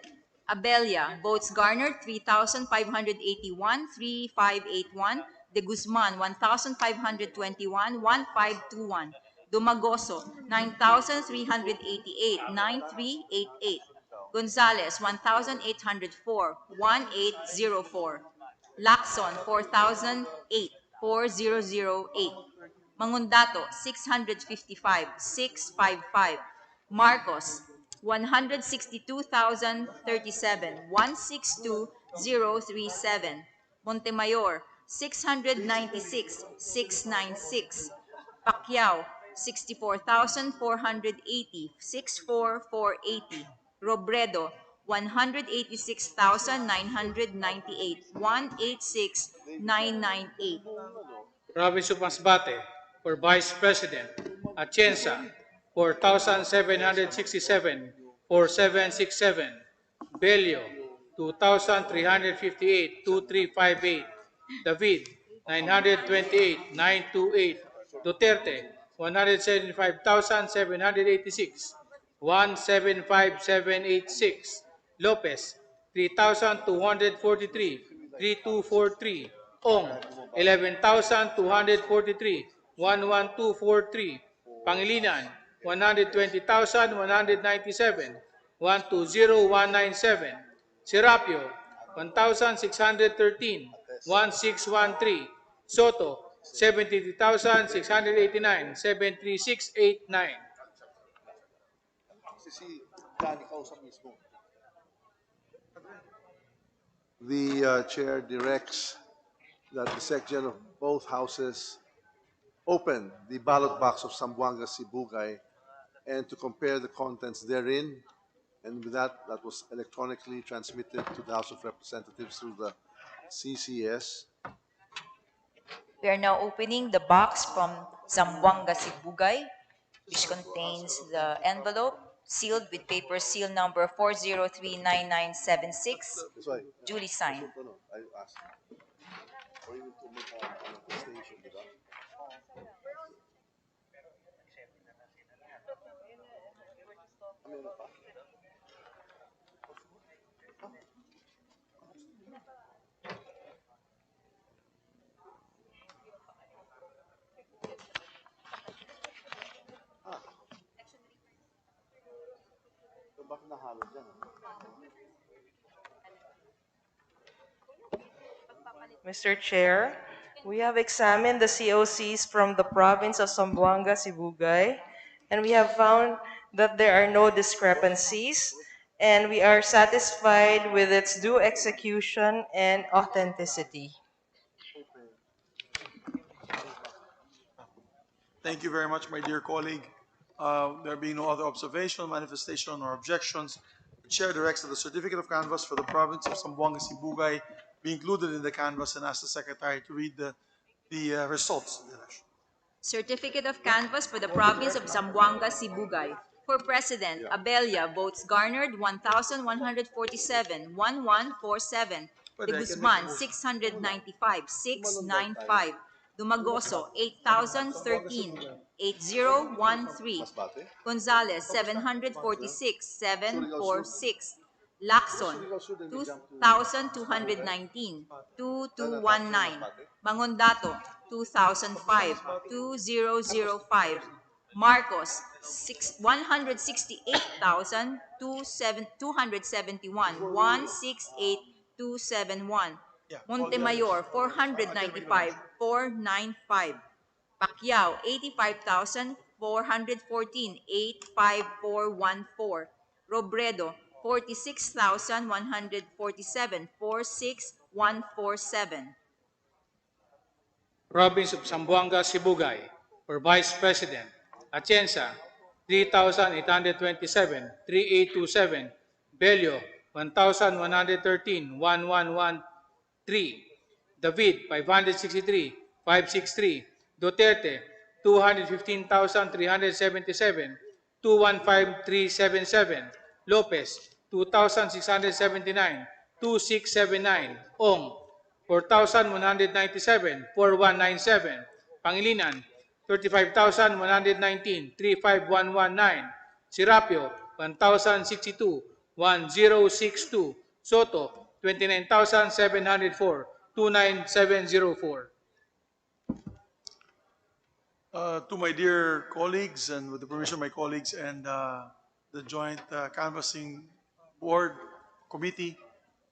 Abella, votes garnered 3,581, 3,581. De Guzman, 1,521, 1,521. Dumagoso, 9,388, 9,388. Gonzales, 1,804, 1,804. Lacson, 4,008, 4,008. Mangundato, 655, 655. Marcos, 162,037, 162,037. Montemayor, 696, 696. Pacquiao, 64,480, 64,480. Robredo, 186,998, 186,998. Province of Masbate, for Vice President, Atienza, 4,767, 4,767. Bello, 2,358, 2,358. David, 928, 928. Duterte, 175,786. 175,786. Lopez, 3,243. 3243. Ong, 11,243. 11243. Pangilinan, 120,197. 120,197. Serapio, 1,613. 1613. Soto, 73,689. 73689. The chair directs that the section of both houses open the ballot box of Zamboanga Sibugay and to compare the contents therein. And with that, that was electronically transmitted to the House of Representatives through the CCS. We are now opening the box from Zamboanga Sibugay, which contains the envelope sealed with paper seal number 4039976, duly signed. I asked for you to make a manifestation, di ba? Bakit nahalo dyan? Mr. Chair, we have examined the COCs from the province of Zamboanga, Sibugay, and we have found that there are no discrepancies, and we are satisfied with its due execution and authenticity. Thank you very much, my dear colleague. There being no other observation, manifestation, or objections, the chair directs that the certificate of canvass for the province of Zamboanga Sibugay be included in the canvass and ask the secretary to read the results of the election. Certificate of canvass for the province of Zamboanga, Sibugay. For President, Abella, votes garnered 1,147, 1147. De Guzman, 695, 695. Dumagoso, 8,013, 8013. Gonzales, 746, 746. Lacson, 2,219, 2219. Mangondato, 2005, 2005. Marcos, 168,271, 168,271. Montemayor, 495, 495. Pacquiao, 85,414, 85414. Robredo, 46,147, 46147. Province of Zamboanga, Sibugay. For Vice President, Atienza, 3,827, 3827. Bello, 1,113, 1113. David, 563, 563. Duterte, 215,377, 215377. Lopez, 2,679, 2679. Ong, 4,197, 4197. Pangilinan, 35,119, 35119. Serapio, 1,062, 1062. Soto, 29,704, 29704. To my dear colleagues, and with the permission of my colleagues and the Joint Canvassing Board Committee,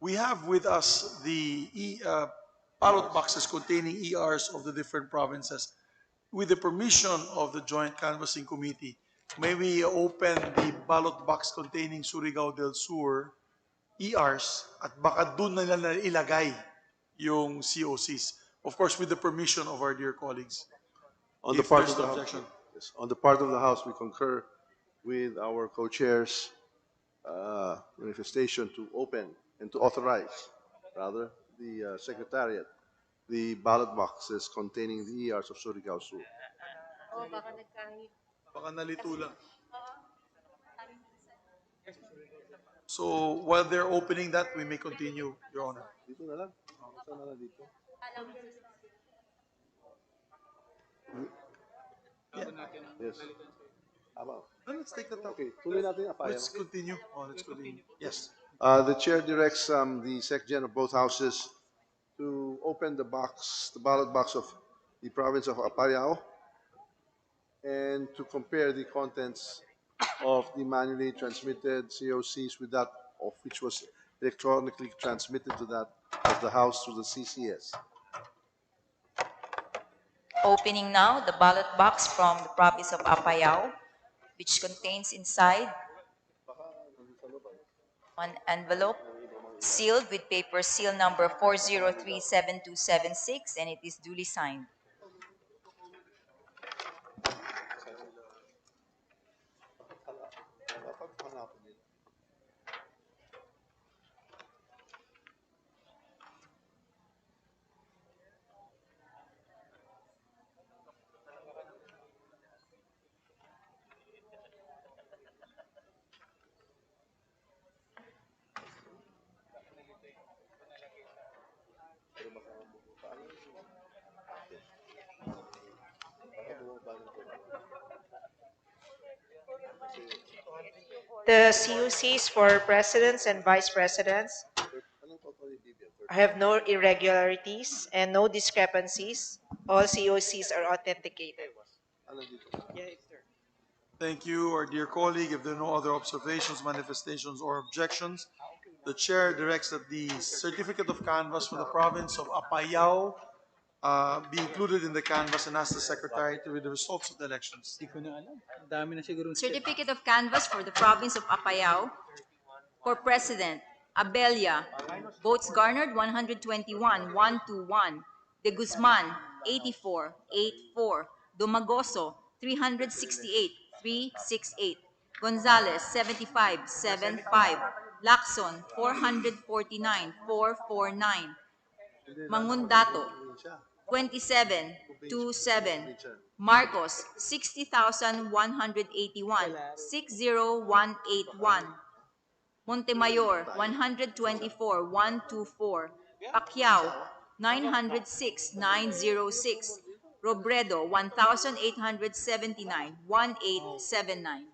we have with us the ballot boxes containing ERs of the different provinces. With the permission of the Joint Canvassing Committee, may we open the ballot box containing Surigao del Sur ERs at baka dun na nila ilagay yung COCs. Of course, with the permission of our dear colleagues. On the part of the House, yes, on the part of the House, we concur with our co-chairs' manifestation to open and to authorize, rather, the Secretariat, the ballot boxes containing the ERs of Surigao Sur. Oh, baka nagkahit. Baka nalito lang. So while they're opening that, we may continue, Your Honor. Dito na lang. Saan na lang dito? Yes. About. Let's take that up. Okay, tuloy natin yung Apaya. Let's continue. Oh, let's continue. Yes. The chair directs the secretary of both houses to open the box, the ballot box of the province of Apayao, and to compare the contents of the manually transmitted COCs with that of which was electronically transmitted to that of the House through the CCS. Opening now the ballot box from the province of Apayao, which contains inside one envelope sealed with paper seal number 4037276, and it is duly signed. The CUCs for presidents and vice presidents have no irregularities and no discrepancies. All COCs are authenticated. Thank you, our dear colleague. If there are no other observations, manifestations, or objections, the chair directs that the certificate of canvass for the province of Apayao be included in the canvass and ask the secretary to read the results of the elections. Hindi ko na alam. Ang dami na siguro. Certificate of canvass for the province of Apayao. For President, Abella, votes garnered 121, 121. De Guzman, 84, 84. Domagoso, 368, 368. Gonzales, 75, 75. Lacson, 449, 449. Mangundato, 27, 27. Marcos, 60,181, 60181. Montemayor, 124, 124. Pacquiao, 906, 906. Robredo, 1,879, 1879.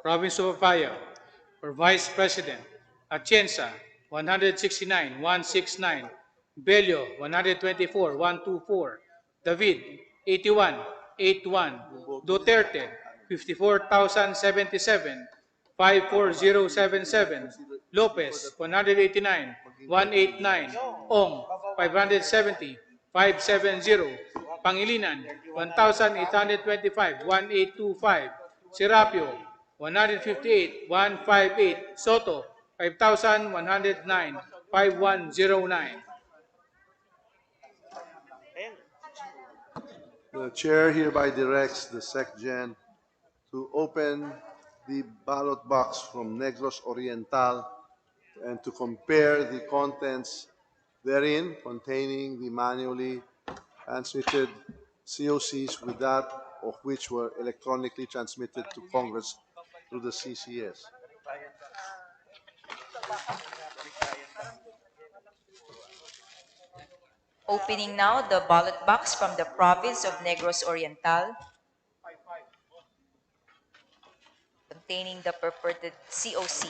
Province of Apayao. For Vice President, Atienza, 169, 169. Bello, 124, 124. David, 81, 81. Duterte, 54,077, 54077. Lopez, 189, 189. Ong, 570, 570. Pangilinan, 1,825, 1825. Serapio, 158, 158. Soto, 5,109, 5109. The chair hereby directs the SecGen to open the ballot box from Negros Oriental and to compare the contents therein containing the manually transmitted COCs with that of which were electronically transmitted to Congress through the CCS. Opening now the ballot box from the province of Negros Oriental, containing the purported COC.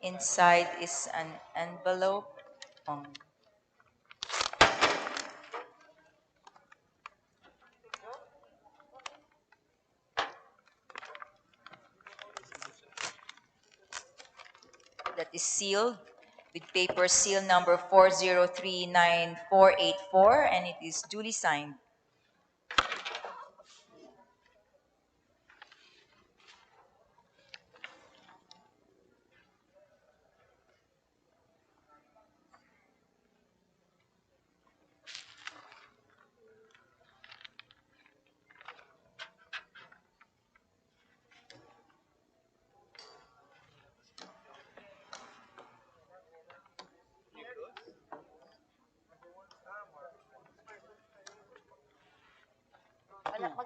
Inside is an envelope. That is sealed with paper seal number 4039484, and it is duly signed.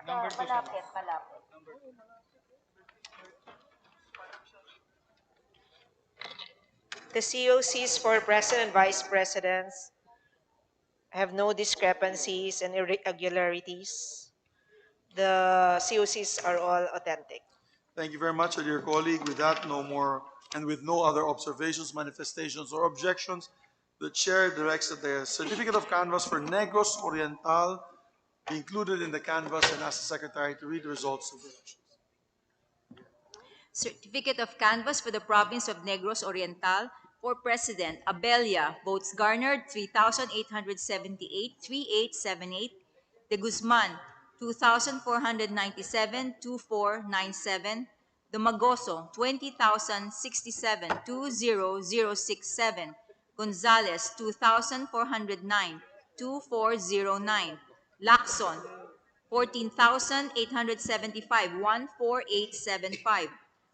Number 2 siya. malapit. The COCs for President and Vice Presidents have no discrepancies and irregularities. The COCs are all authentic. Thank you very much, dear colleague. With that, no more, and with no other observations, manifestations, or objections, the chair directs that the certificate of canvass for Negros Oriental be included in the canvass and asks the secretary to read the results of the elections. Certificate of canvass for the province of Negros Oriental. For President, Abella, votes garnered 3,878, De Guzman, 2,497, 2,497. Domagoso, 20,067, 2,067. Gonzales, 2,409, 2,409. Lacson, 14,875, 14875.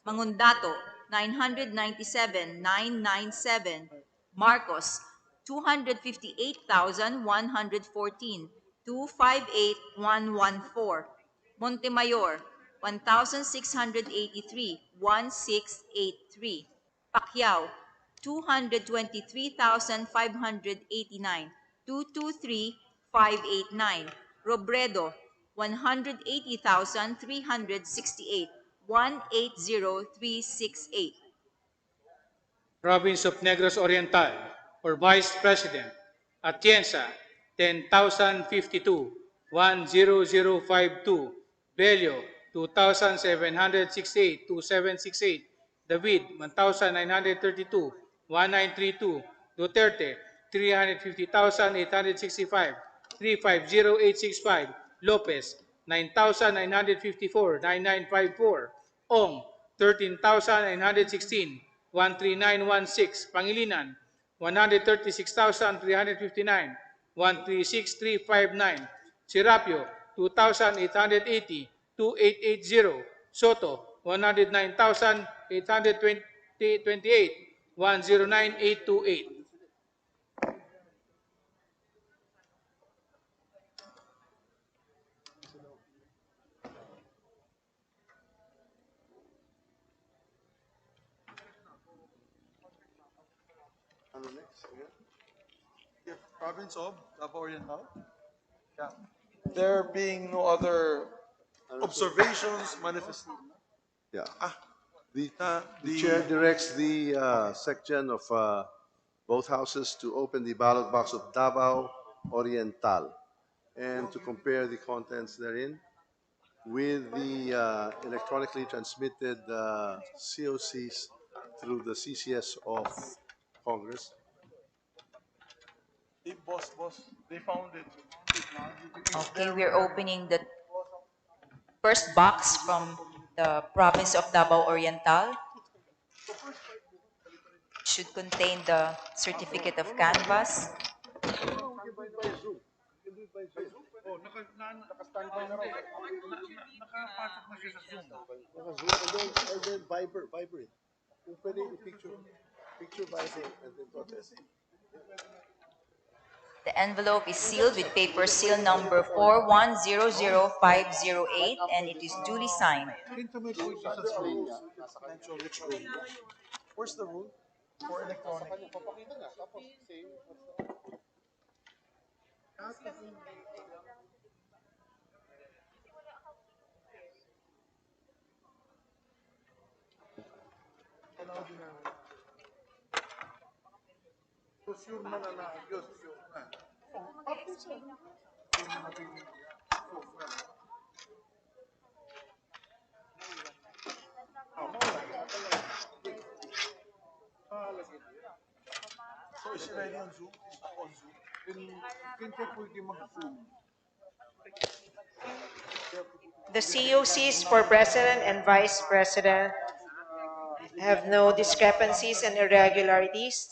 Mangundato, 997, 997. Marcos, 258,114, 258,114. Montemayor, 1,683, 1683. Pacquiao, 223,589, 223,589. Robredo, 180,368, 180,368. Province of Negros Oriental, for Vice President, Atienza, 10,052, 10052. Bello, 2,768, 2768. David, 1,932, 1932. Duterte, 350,865, 350865. Lopez, 9,954, 9954. Ong, 13,916, 13916. Pangilinan, 136,359, 136359. Serapio, 2,880, 2880. Soto, 109,828, 109828. Ano next? Yeah, province of Davao Oriental. Yeah. There being no other observations, manifestations. Yeah. The The chair directs the section of both houses to open the ballot box of Davao Oriental and to compare the contents therein with the electronically transmitted COCs through the CCS of Congress. boss, they found it. Okay, we're opening the first box from the province of Davao Oriental. It should contain the certificate of canvass. Oh, naka-standby na raw. Nakapasok na siya sa Zoom. And then Viber it. Kung pwede picture Viber and then protest. The envelope is sealed with paper seal number 4100508 and it is duly signed. Where's the rule for electronic? So is it ready on Zoom? Is it on Zoom? Can check pwede mag-Zoom. The COCs for President and Vice President have no discrepancies and irregularities.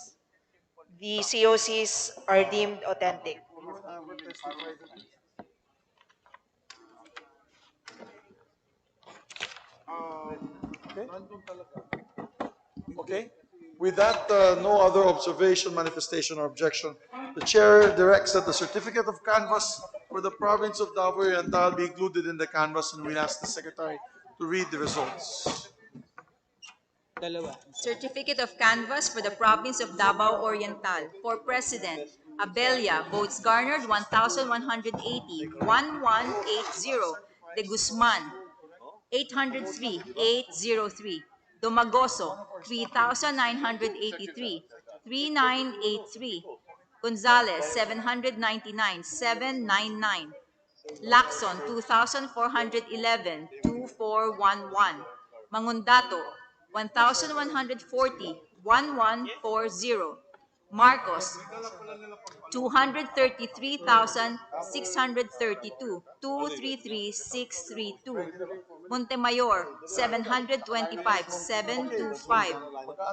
The COCs are deemed authentic. Okay. With that, no other observation, manifestation, or objection. The chair directs that the certificate of canvass for the province of Davao Oriental be included in the canvas, and we'll ask the secretary to read the results. Certificate of canvass for the province of Davao Oriental. For President, Abella, votes garnered 1,180, 1180. De Guzman, 803, 803. Domagoso, 3,983, 3983. Gonzales, 799, 799. Lacson, 2,411, 2411. Mangundato, 1,140, 1140. Marcos, 233,632, 233632. Montemayor, 725, 725.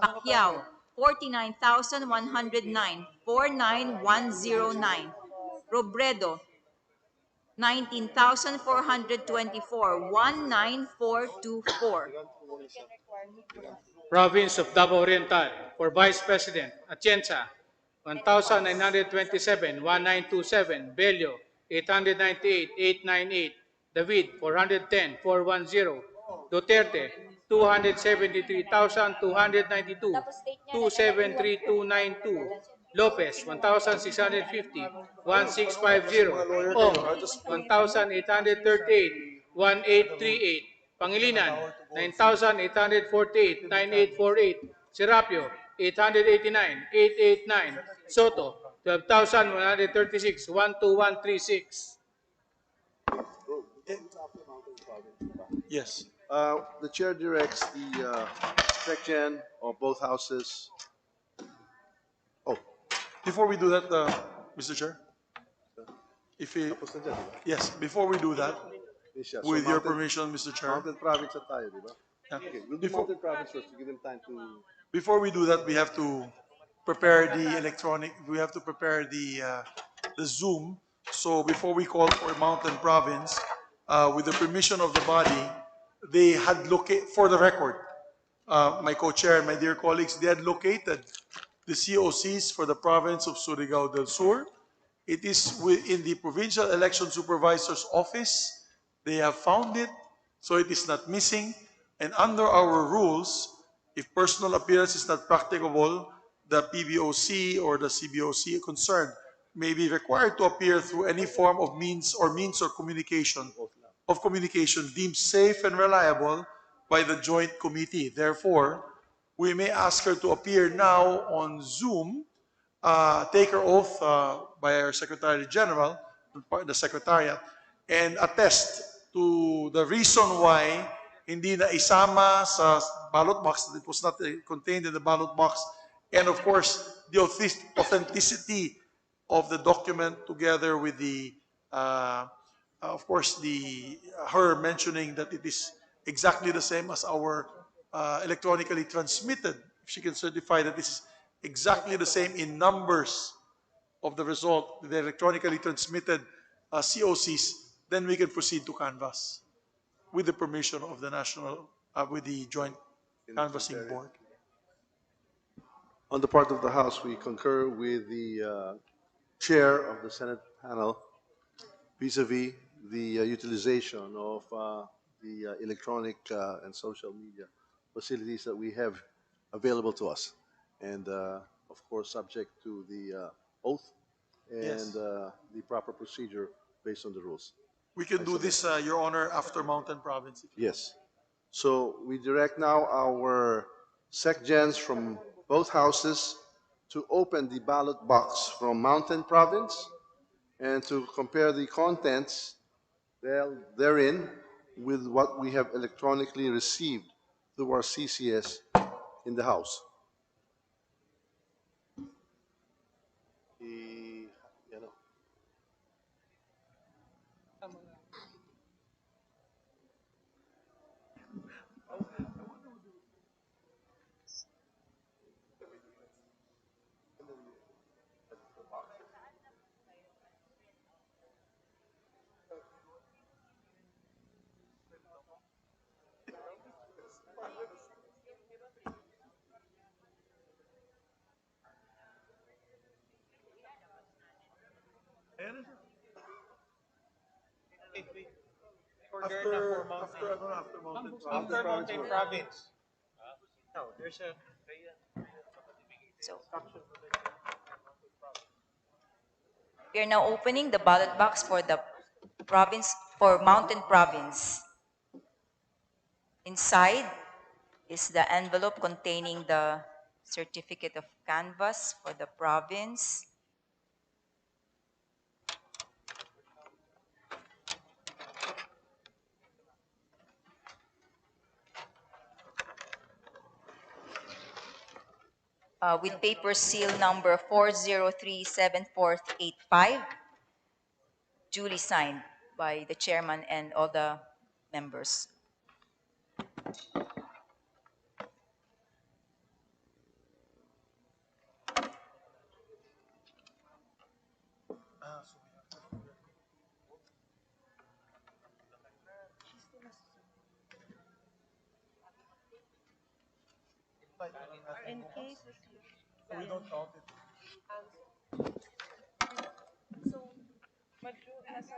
Pacquiao, 49,109, 49109. Robredo, 19,424, 19424. Province of Davao Oriental, for Vice President, Atienza, 1,927, 1927. Bello, 898, 898. David, 410, 410. Duterte, 273,292, 273292. Lopez, 1,650, 1650. Ong, 1,838, 1838. Pangilinan, 9,848, 9848. Serapio, 889, 889. Soto, 12,136, 12136. Yes. The chair directs the section of both houses. Oh, Before we do that, Mr. Chair, if we, yes, before we do that, siya. with your Mountain- permission, Mr. Chair, Mountain Province na tayo, di ba? Yeah. Okay, we'll do Mountain Province first to give them time to... before we do that, we have to prepare the electronic, we have to prepare the Zoom. So before we call for Mountain Province, with the permission of the body, they had located, for the record, my co-chair and my dear colleagues, they had located the COCs for the province of Surigao del Sur. It is in the Provincial Election Supervisor's office. They have found it, so it is not missing. And under our rules, if personal appearance is not practicable, the PBOC or the CBOC concerned may be required to appear through any form of means or communication deemed safe and reliable by the joint committee. Therefore, we may ask her to appear now on Zoom, take her oath by our Secretary General, the Secretariat, and attest to the reason why hindi na isama sa ballot box, that it was not contained in the ballot box, and of course, the authenticity of the document together with the, of course, her mentioning that it is exactly the same as our electronically transmitted. If she can certify that this is exactly the same in numbers of the result, the electronically transmitted COCs, then we can proceed to canvass with the permission of the with the Joint Canvassing Board. On the part of the House, we concur with the chair of the Senate panel vis-a-vis the utilization of the electronic and social media facilities that we have available to us. And of course, subject to the oath and Yes. the proper procedure based on the rules. We can do this, Your Honor, after Mountain Province. Yes. So we direct now our SecGens from both houses to open the ballot box from Mountain Province and to compare the contents therein with what we have electronically received through our CCS in the House. After Mountain Province. No, there's a... So, we are now opening the ballot box for the province, for Mountain Province. Inside is the envelope containing the certificate of canvass for the province. With paper seal number 4037485, duly signed by the chairman and all the members. In case We don't count it. so nasa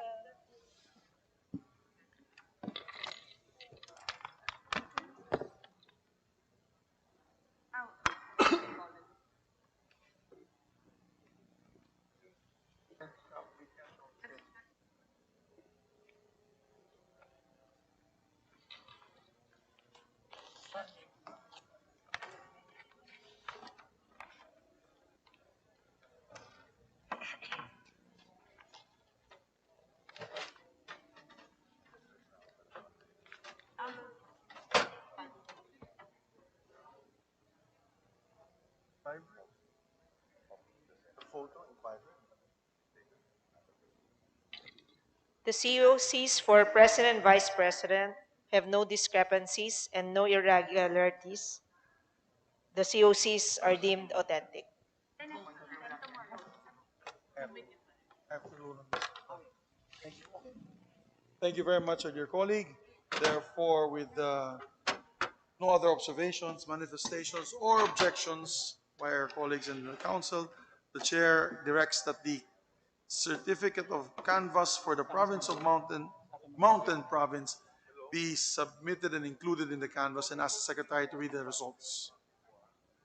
The COCs for President and Vice President have no discrepancies and no irregularities. The COCs are deemed authentic. Thank you very much, dear colleague. Therefore, with no other observations, manifestations, or objections by our colleagues in the council, the chair directs that the certificate of canvass for the province of Mountain Province be submitted and included in the canvass, and ask the secretary to read the results.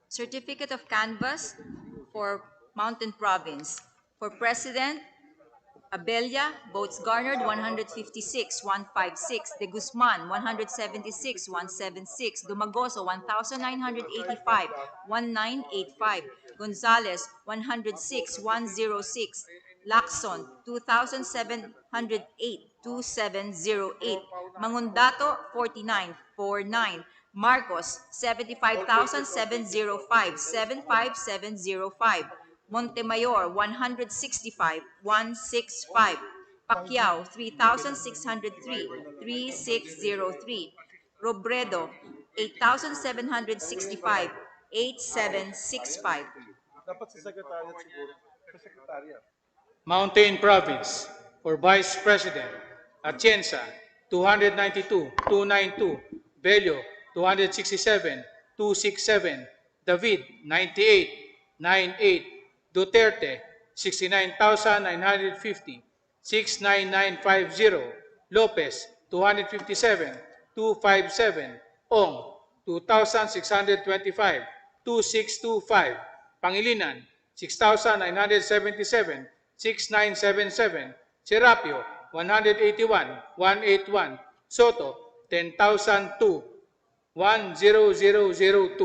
Certificate of canvass for Mountain Province. For President, Abella, votes garnered 156, 156. De Guzman, 176, 176. Dumagoso, 1,985, 1985. Gonzales, 106, 106. Lacson, 2,708, 2708. Mangundato, 49, 49. Marcos, 75,705, 75705. Montemayor, 165, 165. Pacquiao, 3,603, 3603. Robredo, 8,765, 8765. Dapat sa secretariat siguro. Sa secretariat. Mountain Province, for Vice President, Atienza, 292, 292, Bello, 267, 267, David, 98, 98, Duterte, 69,950, 69950, Lopez, 257, 257, Ong, 2,625, 2625, Pangilinan, 6,977, 6977, Serapio, 181, 181, Soto, 10,002, 10002.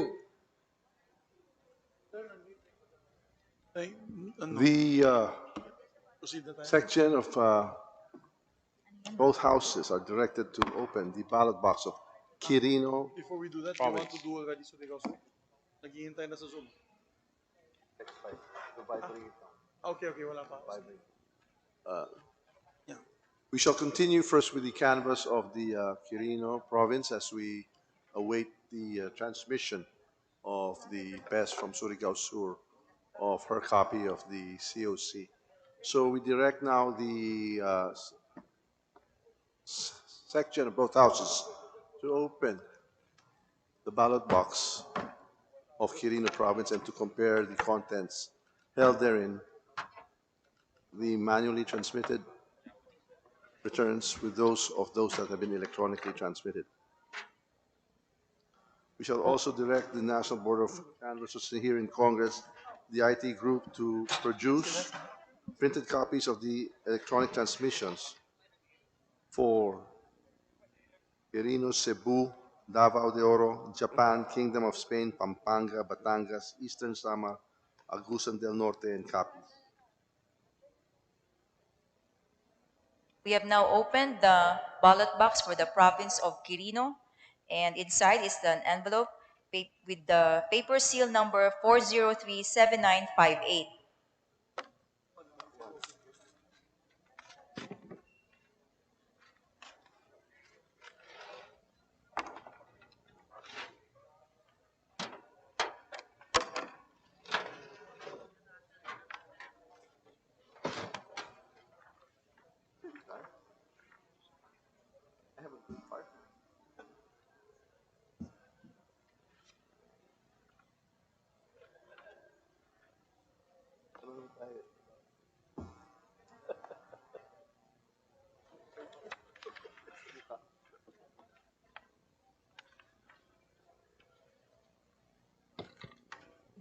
The section of both houses are directed to open the ballot box of Quirino Before we do that, you want Province. to do already sa Ligaw Sur? Naghihintay na sa Zoom. Okay, wala pa. We shall continue first with the canvass of the Quirino Province as we await the transmission of the best from Surigao Sur of her copy of the COC. So we direct now the section of both houses to open the ballot box of Quirino Province and to compare the contents held therein, the manually transmitted returns with those that have been electronically transmitted. We shall also direct the National Board of Canvassers here in Congress, the IT group, to produce printed copies of the electronic transmissions for Quirino, Cebu, Davao de Oro, Japan, Kingdom of Spain, Pampanga, Batangas, Eastern Samar, Agusan del Norte, and Capi. We have now opened the ballot box for the province of Quirino, and inside is an envelope with the paper seal number 4037958.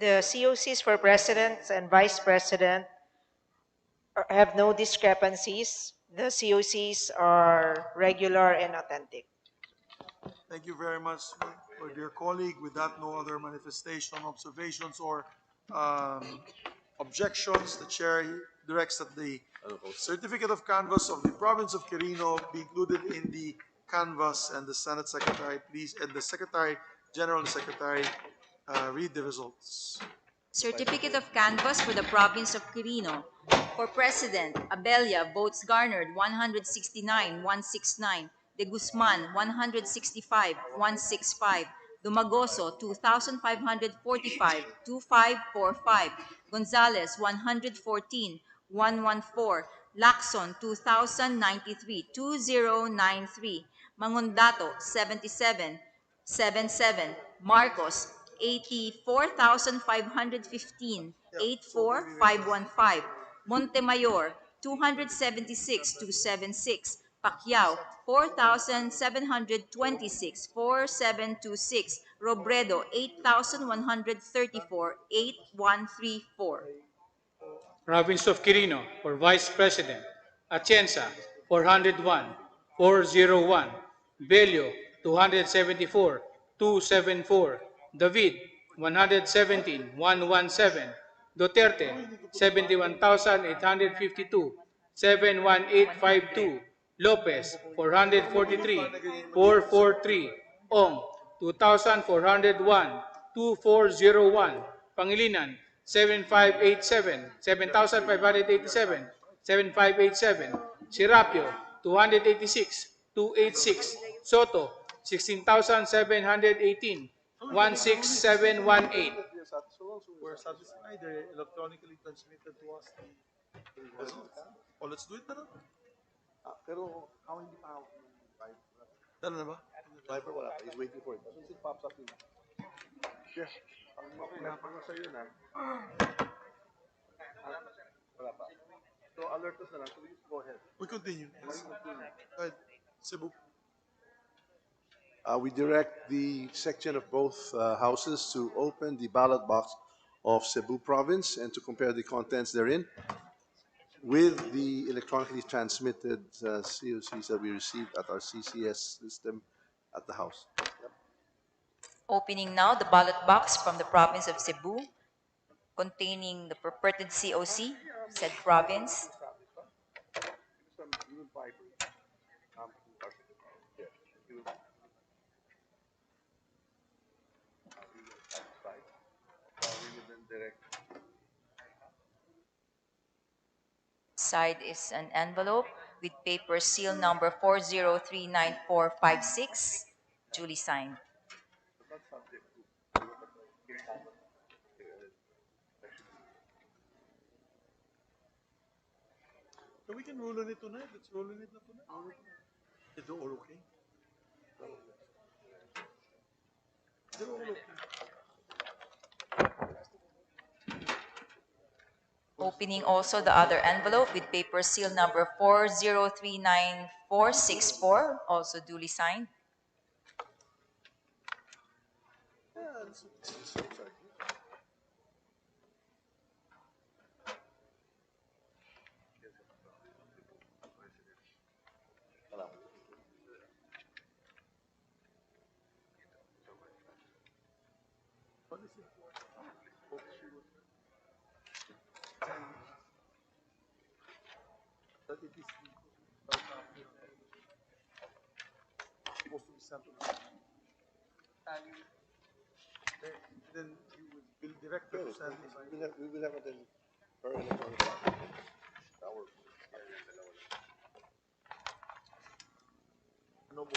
The COCs for president and vice president have no discrepancies. The COCs are regular and authentic. Thank you very much, my dear colleague. With that, no other manifestation, observations, or objections. The chair directs that the certificate of canvass of the province of Quirino be included in the canvass, and the Senate Secretary, please, and the Secretary General and Secretary read the results. Certificate of canvass for the province of Quirino. For President, Abella, votes garnered 169,169. De Guzman, 165,165. Dumagoso, 2,545, 2,545. Gonzales, 114,114. Lacson, 2,093, 2,093. Mangondato, 77, 77. Marcos, 84,515, 84,515. Montemayor, 276,276. Pacquiao, 4,726, 4,726. Robredo, 8,134, 8,134. Province of Quirino, for Vice President, Atienza, 401, 401. Bello, 274, 274. David, 117, 117. Duterte, 71,852, 71852. Lopez, 443, 443. Ong, 2,401, 2401. Pangilinan, 7587, 7,587, 7587. Sirapio, 286, 286. Soto, 16,718, 16718. We're satisfied. They electronically transmitted to us the results. Oh, let's do it na. Pero how hindi pa ako type? Dala na ba? Typer wala pa. He's waiting for it. As soon as it pops up, yeah. Pag nasa iyo na, wala pa. So alert us na lang. So we just go ahead. We continue. Yes. Go ahead. Cebu. We direct the section of both houses to open the ballot box of Cebu province and to compare the contents therein with the electronically transmitted COCs that we received at our CCS system at the house. Opening now the ballot box from the province of Cebu, containing the purported COC, said province. Side is an envelope with paper seal number 4039456, duly signed. So we can roll on it tonight. Let's roll on it na tonight. Is it all okay? They're all okay. Opening also the other envelope with paper seal number 4039464, also duly signed. Supposed to be sent to the then you will direct her to send this. We will have it in her electronic copy. Our No more.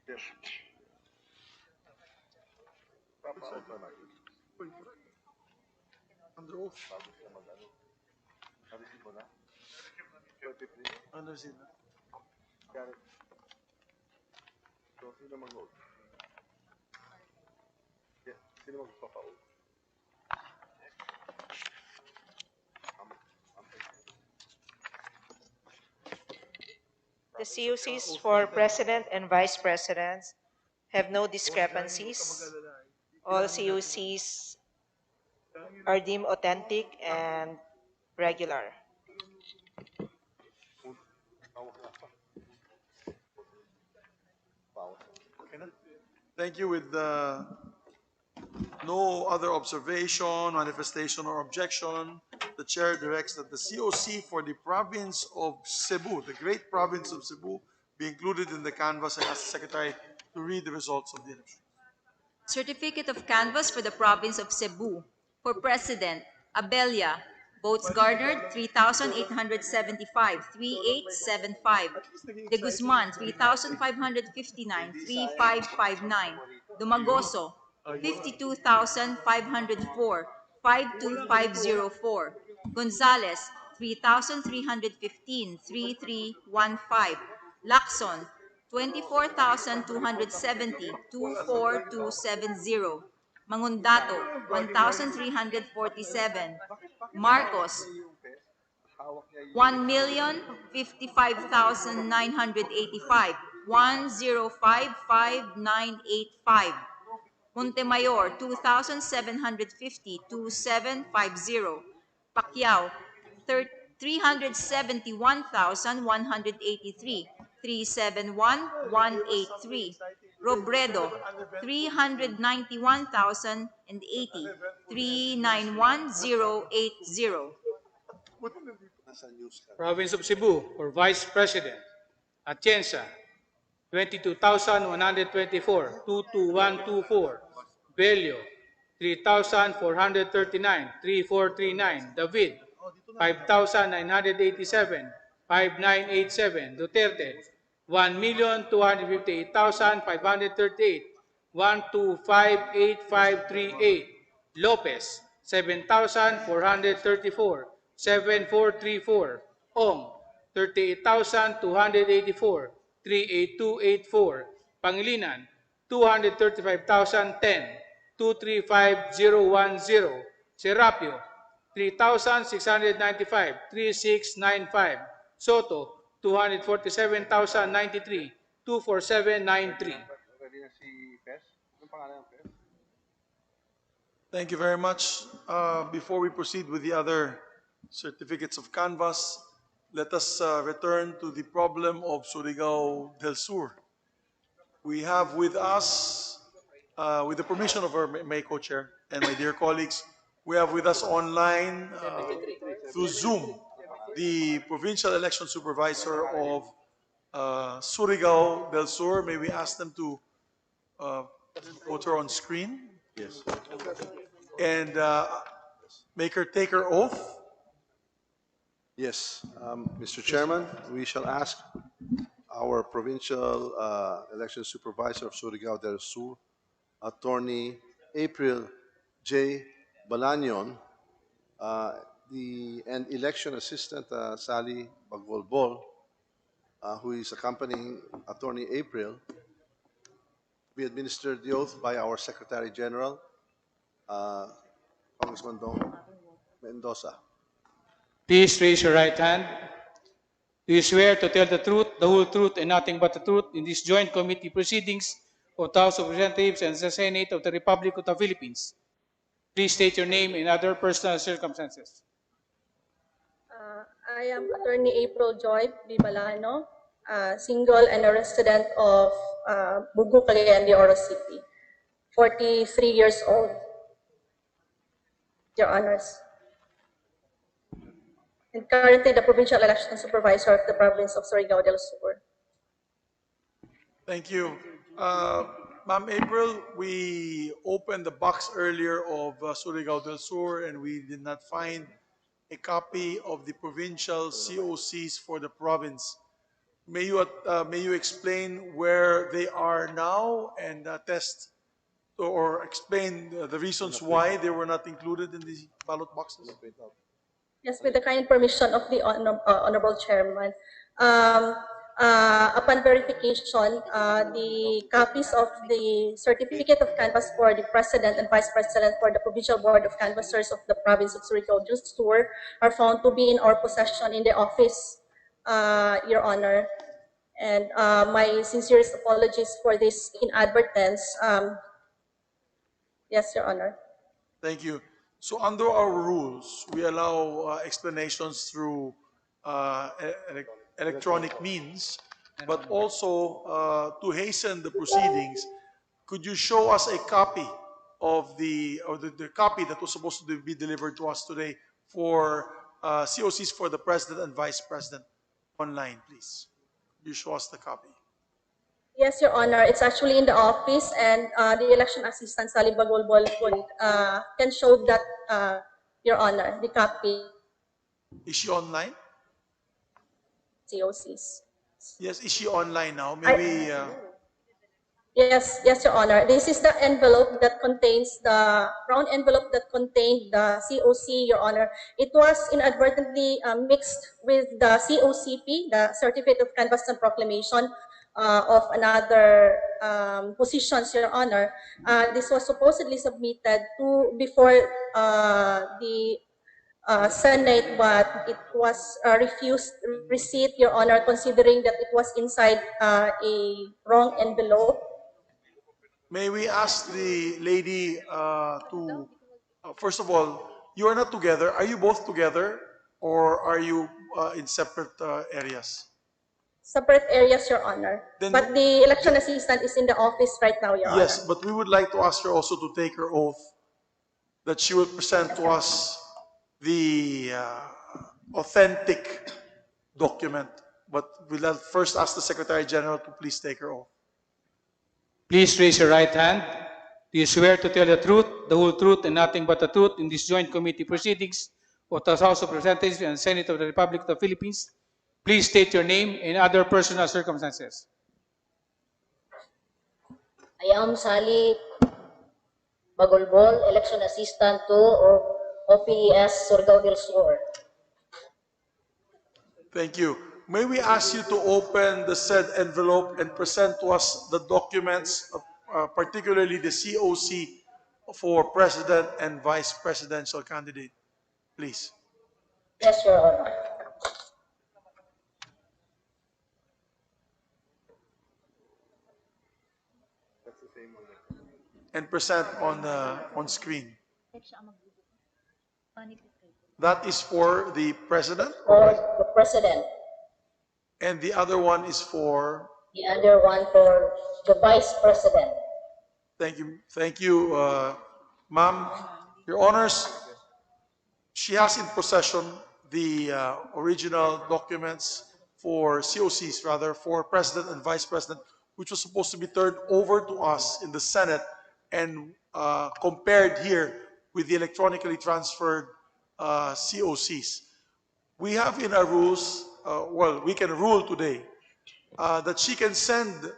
Yes. Under oath. Under seal. So, sino mag-oath? Sino magpapa-oath? The COCs for President and Vice Presidents have no discrepancies. All COCs are deemed authentic and regular. Thank you. With no other observation, manifestation, or objection, the chair directs that the COC for the province of Cebu, the great province of Cebu, be included in the canvas, and ask the secretary to read the results of the election. Certificate of canvass for the province of Cebu. For President, Abelia. Votes garnered, 3,875, 3,875. De Guzman, 3,559, 3,559. Dumagoso, 52,504, 5,250. Gonzales, 3,315, 3,315. Lacson, 24,270, 24270. Mangundato, 1,347. Marcos, 1,055,985, 1,055,985. Montemayor, 2,750, 2,750. Pacquiao, 371,183, 371,183. Robredo, 391,080, 391,080. Province of Cebu for Vice President, Atienza, 22,124, 22124. Bello, 3,439, 3439. David, 5,987, 5987. Duterte, 1,258,538, 1258538. Lopez, 7,434, 7434. Ong, 38,284, 38284. Pangilinan, 235,010, 235,010. Serapio, 3,695, 3695. Soto, 247,093, 24793. Thank you very much. Before we proceed with the other certificates of canvass, let us return to the problem of Surigao del Sur. We have with us, with the permission of our May co-chair and my dear colleagues, we have with us online through Zoom the provincial election supervisor of Surigao del Sur. May we ask them to put her on screen? Yes. And make her take her oath. Yes, Mr. Chairman, we shall ask our provincial election supervisor of Surigao del Sur, Attorney April J. Balañon, and election assistant Sally Bagbolbol, who is accompanying Attorney April, be administered the oath by our Secretary General, Congressman Dong Mendoza. Please raise your right hand. Do you swear to tell the truth, the whole truth, and nothing but the truth in these joint committee proceedings of the House of Representatives and the Senate of the Republic of the Philippines? Please state your name and other personal circumstances. I am Attorney April Joy Bibalano, single and a resident of Bugu, Cagayan de Oro City, 43 years old, Your Honors. And currently the Provincial Election Supervisor of the Province of Surigao del Sur. Thank you. Ma'am April, we opened the box earlier of Surigao del Sur and we did not find a copy of the provincial COCs for the province. May you explain where they are now and attest or explain the reasons why they were not included in the ballot boxes? Yes, with the kind permission of the Honorable Chairman. Upon verification, the copies of the certificate of canvass for the President and Vice President for the Provincial Board of Canvassers of the Province of Surigao del Sur are found to be in our possession in the office, Your Honor. And my sincerest apologies for this inadvertence. Yes, Your Honor. Thank you. So under our rules, we allow explanations through electronic means, but also to hasten the proceedings, could you show us a copy of the copy that was supposed to be delivered to us today for COCs for the President and Vice President online, please? Could you show us the copy? Yes, Your Honor. It's actually in the office, and the election assistant, Sally Bagolbol, can show that, Your Honor, the copy. Is she online? COCs. Yes, is she online now? Maybe. Yes, Your Honor. This is the envelope that contains the brown envelope that contained the COC, Your Honor. It was inadvertently mixed with the COCP, the Certificate of Canvass and Proclamation of another positions, Your Honor. This was supposedly submitted before the Senate, but it was refused receipt, Your Honor, considering that it was inside a wrong envelope. May we ask the lady to, first of all, you are not together. Are you both together or are you in separate areas? Separate areas, Your Honor. Then but the election assistant is in the office right now, Your Honor. Yes, but we would like to ask her also to take her oath that she will present to us the authentic document. But we'll first ask the Secretary General to please take her oath. Please raise your right hand. Do you swear to tell the truth, the whole truth, and nothing but the truth in these joint committee proceedings of the House of Representatives and Senate of the Republic of the Philippines? Please state your name and other personal circumstances. I am Sally Bagolbol, Election Assistant to OPES Surigao del Sur. Thank you. May we ask you to open the said envelope and present to us the documents, particularly the COC for President and Vice Presidential candidate, please. Yes, Your Honor. And present on screen. That is for the President? For the President. And the other one is for? The other one for the Vice President. Thank you, ma'am. Your Honors, she has in possession the original documents for COCs, rather, for President and Vice President, which was supposed to be turned over to us in the Senate and compared here with the electronically transferred COCs. We have in our rules, well, we can rule today that she can send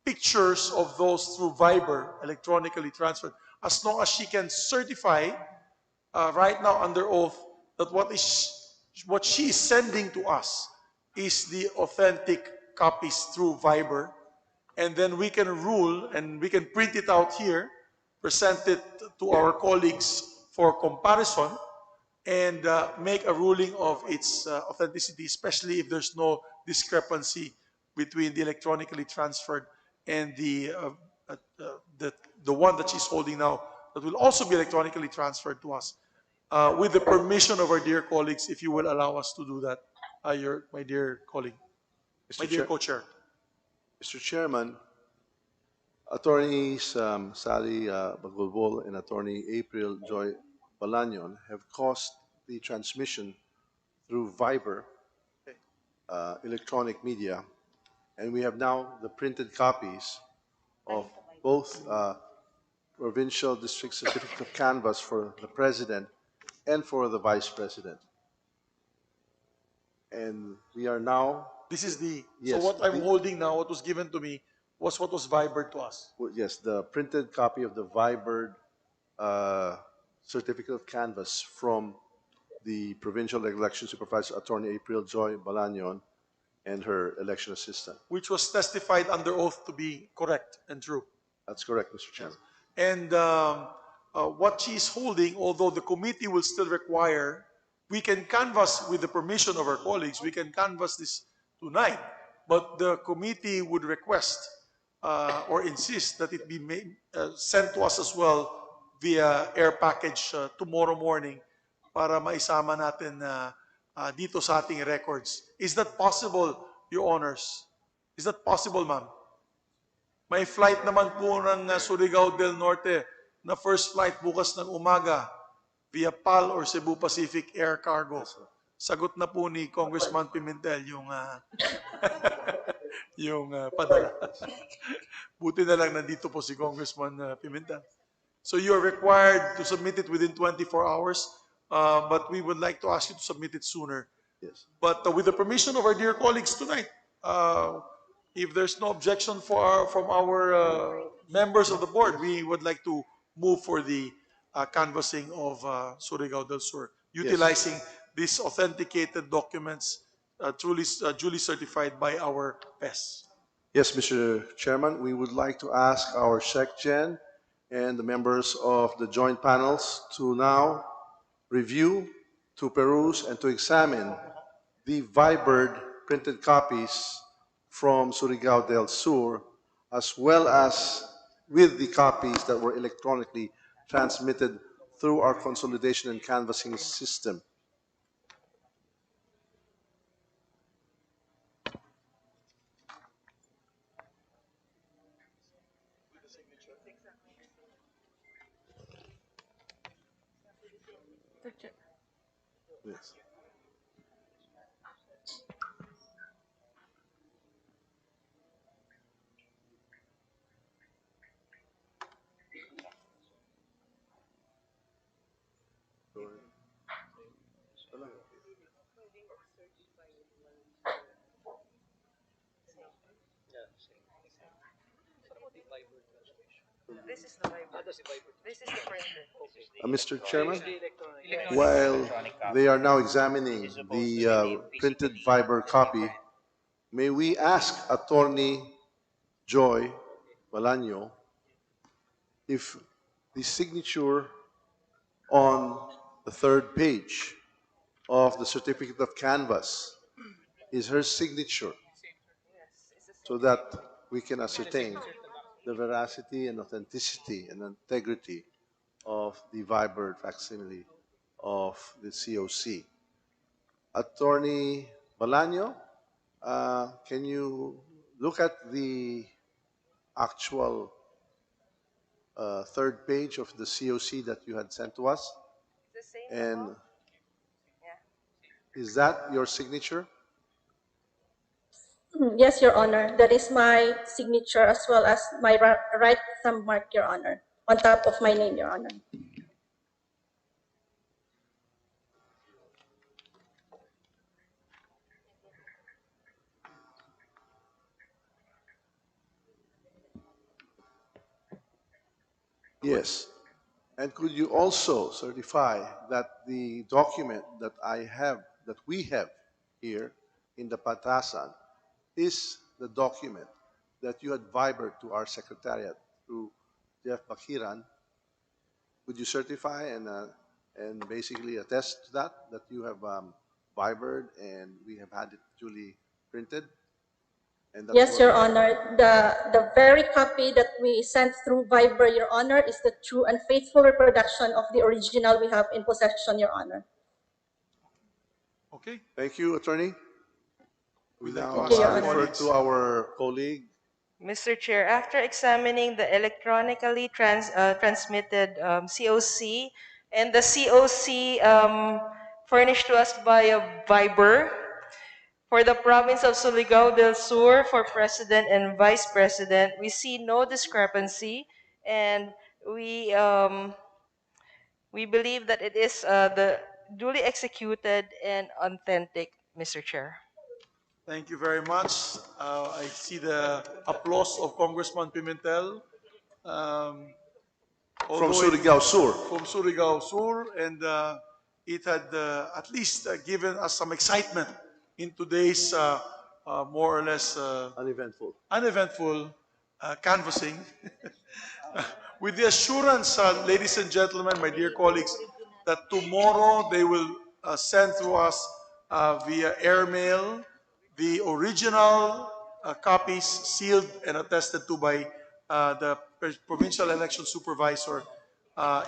pictures of those through Viber, electronically transferred, as long as she can certify right now under oath that what she is sending to us is the authentic copies through Viber, and then we can rule and we can print it out here, present it to our colleagues for comparison, and make a ruling of its authenticity, especially if there's no discrepancy between the electronically transferred and uh, uh, the, the one that she's holding now that will also be electronically transferred to us. With the permission of our dear colleagues, if you will allow us to do that, my dear colleague, my dear co-chair. Mr. Chairman, Attorneys Sally Bagulbol and Attorney April Joy Balañon have caused the transmission through Viber, electronic media, and we have now the printed copies of both provincial district certificate of canvass for the president and for the vice president. And we are now. This is the, Yes, so what I'm holding now, what was given to me, was what was Vibered to us. Yes, the printed copy of the Vibered certificate of canvass from the provincial election supervisor, Attorney April Joy Balañon, and her election assistant. Which was testified under oath to be correct and true. That's correct, Mr. Chairman. And what she is holding, although the committee will still require, we can canvass with the permission of our colleagues, we can canvass this tonight, but the committee would request or insist that it be sent to us as well via air package tomorrow morning para maisama natin dito sa ating records. Is that possible, Your Honors? Is that possible, ma'am? May flight naman po ng Surigao del Norte na first flight bukas ng umaga via PAL or Cebu Pacific Air Cargo. Sagot na po ni Congressman Pimentel yung yung padala. Buti na lang nandito po si Congressman Pimentel. So you are required to submit it within 24 hours, but we would like to ask you to submit it sooner. Yes. But with the permission of our dear colleagues tonight, if there's no objection from our members of the board, we would like to move for the canvassing of Surigao del Sur, utilizing these authenticated documents duly certified by our PES. Yes, Mr. Chairman, we would like to ask our SecGen and the members of the joint panels to now review, to peruse, and to examine the Vibered printed copies from Surigao del Sur, as well as with the copies that were electronically transmitted through our consolidation and canvassing system. Yes. This is the Viber. This is the printer. Mr. Chairman, while they are now examining the printed Viber copy, may we ask Attorney Joy Balaño if the signature on the third page of the certificate of canvass is her signature, so that we can ascertain the veracity and authenticity and integrity of the Viber facsimile of the COC. Attorney Balaño, can you look at the actual third page of the COC that you had sent to us? It's the same. And is that your signature? Yes, Your Honor. That is my signature as well as my right thumb mark, Your Honor, on top of my name, Your Honor. Yes. And could you also certify that the document that we have here in the Patasan is the document that you had vibered to our secretariat through Jeff Bakiran? Would you certify and basically attest to that you have vibered and we have had it duly printed? And that's Yes, what Your we have. Honor. The very copy that we sent through Viber, Your Honor, is the true and faithful reproduction of the original we have in possession, Your Honor. Okay. Thank you, Attorney. We We'd like now to ask Your our Honor. refer colleagues. to our colleague. Mr. Chair, after examining the electronically transmitted COC and the COC furnished to us by a Viber for the province of Surigao del Sur for President and Vice President, we see no discrepancy, and we believe that it is the duly executed and authentic, Mr. Chair. Thank you very much. I see the applause of Congressman Pimentel. From Although Surigao Sur. From Surigao Sur, and it had at least given us some excitement in today's more or less uneventful canvassing. With the assurance, ladies and gentlemen, my dear colleagues, that tomorrow they will send to us via airmail the original copies sealed and attested to by the provincial election supervisor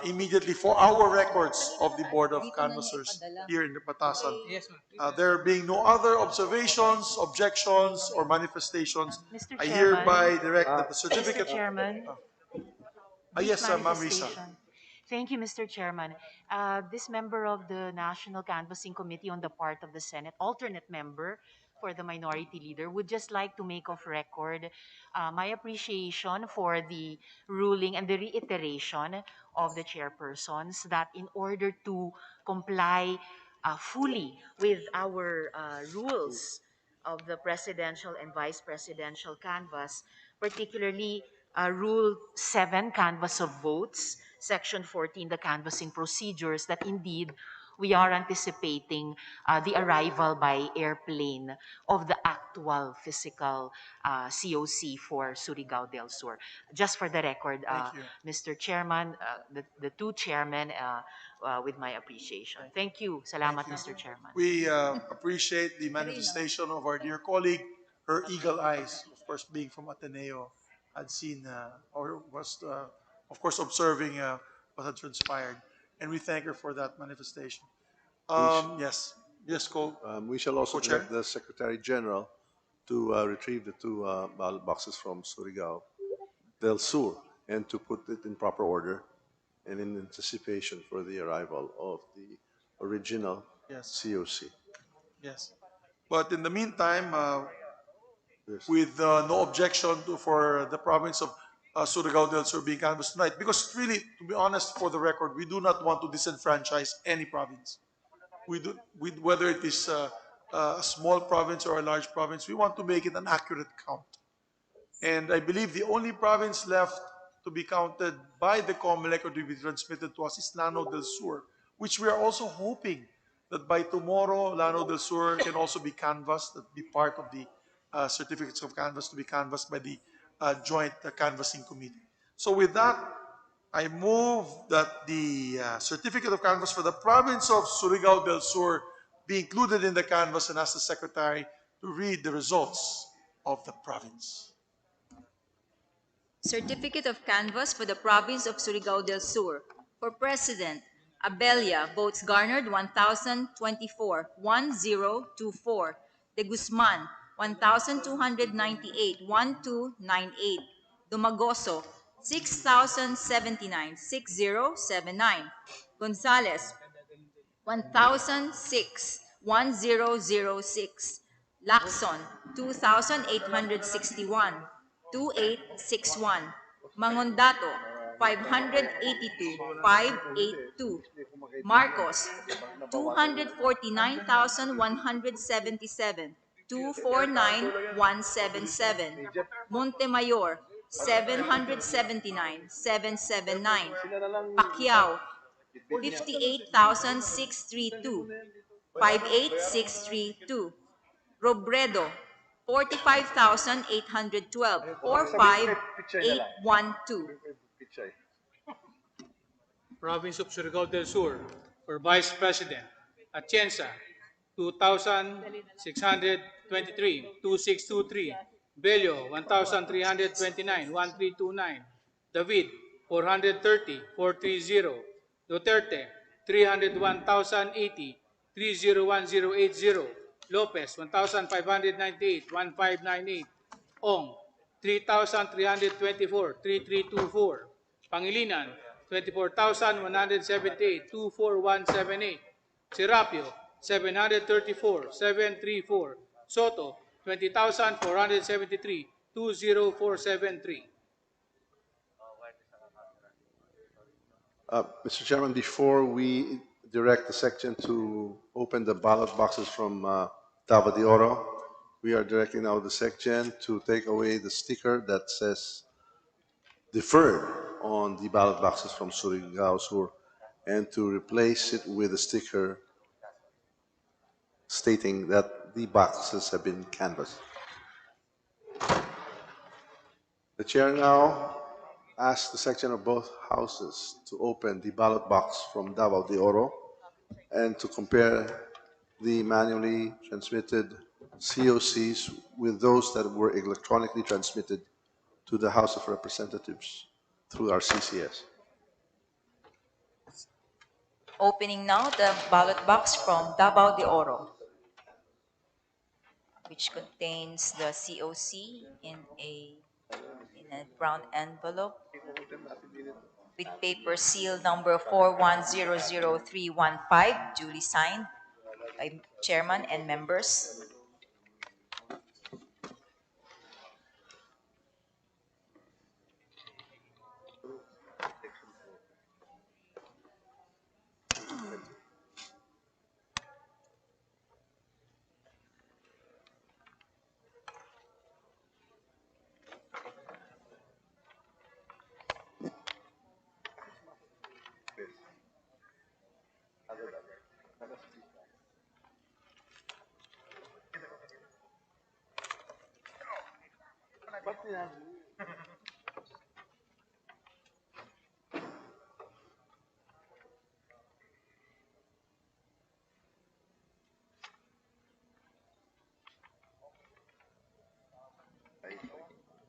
immediately for our records of the Board of Canvassers here in the Patasan. There being no other observations, objections, or manifestations, Mr. I Chairman, hereby direct that the certificate... Mr. Chairman, yes, brief Ma'am Risa. manifestation. Thank you, Mr. Chairman. This member of the National Canvassing Committee on the part of the Senate, alternate member for the Minority Leader, would just like to make of record my appreciation for the ruling and the reiteration of the chairpersons that in order to comply fully with our rules of the presidential and vice presidential canvass, particularly Rule 7, Canvass of Votes, Section 14, the canvassing procedures, that indeed we are anticipating the arrival by airplane of the actual physical COC for Surigao del Sur. Just for the record, Mr. Chairman, the two chairmen, with my appreciation. Thank you. Salamat, Mr. Chairman. We appreciate the manifestation of our dear colleague. Her eagle eyes, of course, being from Ateneo, had seen or was, of course, observing what had transpired. And we thank her for that manifestation. Yes. Yes, we shall also Co-Chair. direct the Secretary General to retrieve the two ballot boxes from Surigao del Sur and to put it in proper order and in anticipation for the arrival of the original COC. Yes. But in the meantime, with no objection for the province of Surigao del Sur being canvassed tonight, because really, to be honest, for the record, we do not want to disenfranchise any province. Whether it is a small province or a large province, we want to make it an accurate count. And I believe the only province left to be counted by the COMELEC or to be transmitted to us is Lanao del Sur, which we are also hoping that by tomorrow, Lanao del Sur can also be canvassed, that be part of the certificates of canvass to be canvassed by the joint canvassing committee. So with that, I move that the certificate of canvass for the province of Surigao del Sur be included in the canvass and ask the secretary to read the results of the province. Certificate of Canvass for the Province of Surigao del Sur. For President, Abella, votes garnered 1,024, 1024. De Guzman, 1,298, 1298. Dumagoso, 6,079, 6079. Gonzales, 1,006, 1006. Lacson, 2,861, 2861. Mangondato, 582, 582. Marcos, 249,177, 249,177. Montemayor, 779,779. Pacquiao, 58,632. 58,632. Robredo, 45,812. 45,812. Province of Surigao del Sur, for Vice President, Atienza, 2,623, 2623, Bello, 1,329, 1329, David, 430, 430, Duterte, 301,080, 301080, Lopez, 1,598, 1598, Ong, 3,324, 3324, Pangilinan, 24,178, 24178, Serapio, 734, 734, Soto, 20,473, 20473. Mr. Chairman, before we direct the section to open the ballot boxes from Davao de Oro, we are directing now the section to take away the sticker that says deferred on the ballot boxes from Surigao Sur and to replace it with a sticker stating that the boxes have been canvassed. The chair now asks the section of both houses to open the ballot box from Davao de Oro and to compare the manually transmitted COCs with those that were electronically transmitted to the House of Representatives through our CCS. Opening now the ballot box from Davao de Oro, which contains the COC in a brown envelope with paper seal number 4100315, duly signed by chairman and members.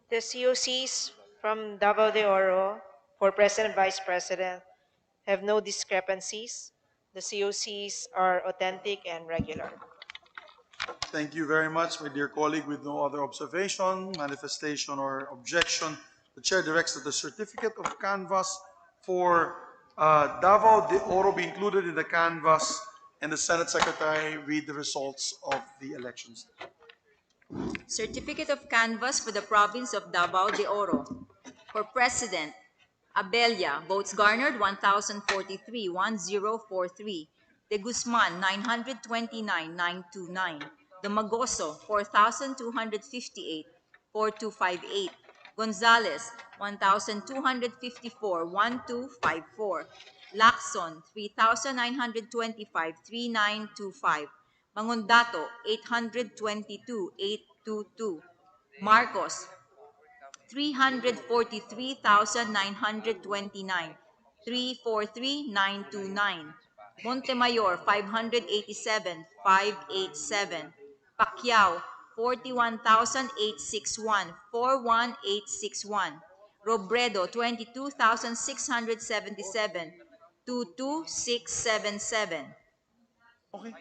The COCs from Davao de Oro for President and Vice President have no discrepancies. The COCs are authentic and regular. Thank you very much, my dear colleague. With no other observation, manifestation, or objection, the chair directs that the certificate of canvass for Davao de Oro be included in the canvass and the Senate Secretary read the results of the elections. Certificate of canvass for the province of Davao de Oro. For President, Abella, votes garnered 1,043, 1043. De Guzman, 929, 929. Domagoso, 4,258, 4258. Gonzales, 1,254, 1254. Lacson, 3,925, 3925. Mangondato, 822, 822. Marcos, 343,929, 343,929. Montemayor, 587, 587. Pacquiao, 41,861, 41861. Robredo, 22,677, 22677. Okay.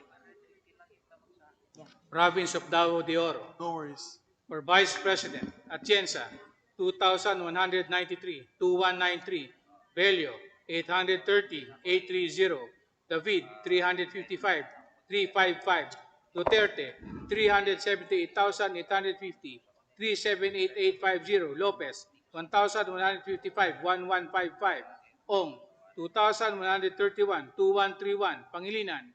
Province of Davao de Oro. No worries. For Vice President, Atienza, 2,193, 2193. Bello, 830, 830. David, 355, 355. Duterte, 378,850, 378,850. Lopez, 1,155, 1155. Ong, 2,131, 2131. Pangilinan,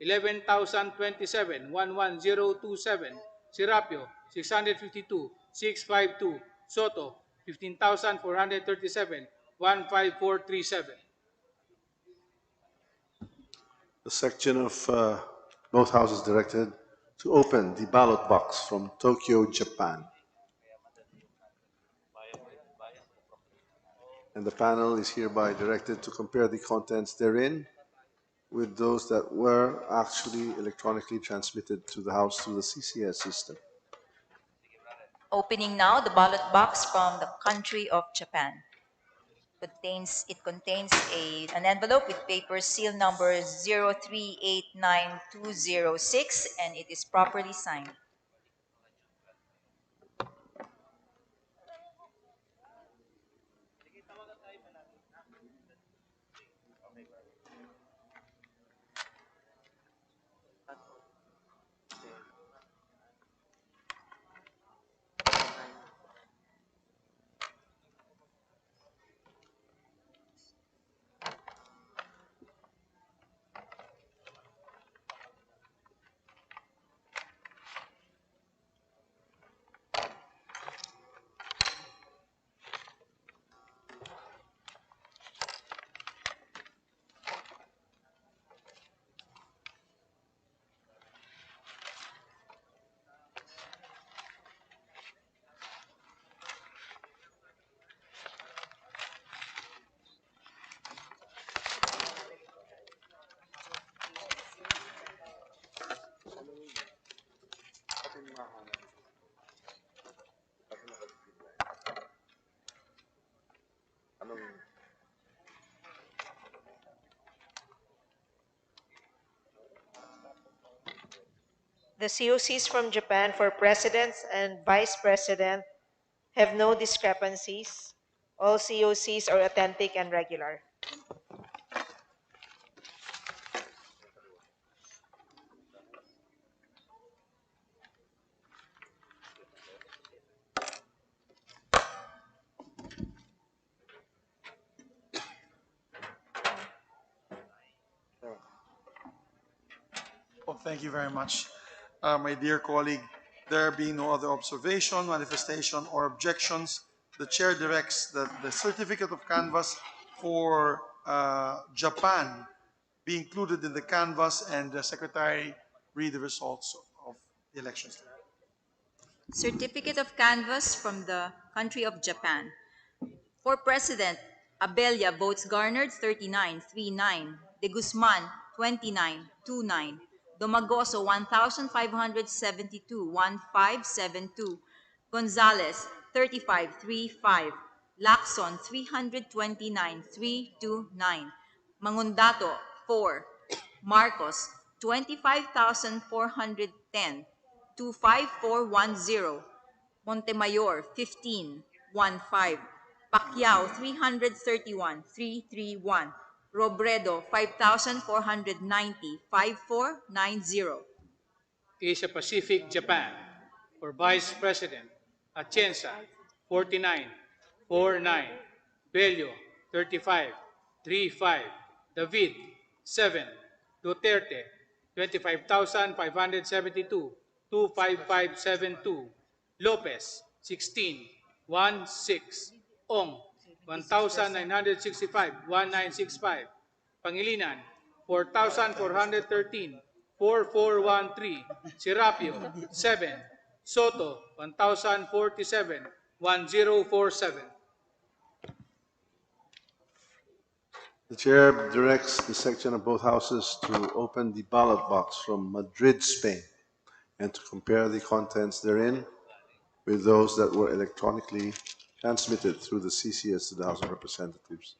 11,027, 11027. Serapio, 652, 652. Soto, 15,437, 15437. The section of both houses directed to open the ballot box from Tokyo, Japan. And the panel is hereby directed to compare the contents therein with those that were actually electronically transmitted to the House through the CCS system. Opening now the ballot box from the country of Japan. It contains an envelope with paper seal number 0389206 and it is properly signed. The COCs from Japan for presidents and vice president have no discrepancies. All COCs are authentic and regular. Oh, thank you very much. My dear colleague, there being no other observation, manifestation, or objections, the chair directs that the certificate of canvass for Japan be included in the canvass and the secretary read the results of the elections. Certificate of canvass from the country of Japan. For President, Abella votes garnered 39.39, De Guzman 29.29, Domagoso 1,572.1572, Gonzales 35.35, Lacson 329.329, Mangundato 4, Marcos 25,410, 25410, Montemayor 15.15, Pacquiao 331,331, Robredo 5,490, 5490. Asia Pacific, Japan. For Vice President, Atienza, 49, 49, Bello, 35, 35, David, 7, Duterte, 25,572, 25572, Lopez, 16, 16, Ong, 1,965, 1965, Pangilinan, 4,413, 4413, Serapio, 7, Soto, 1,047, 1047. The chair directs the section of both houses to open the ballot box from Madrid, Spain, and to compare the contents therein with those that were electronically transmitted through the CCS to the House of Representatives.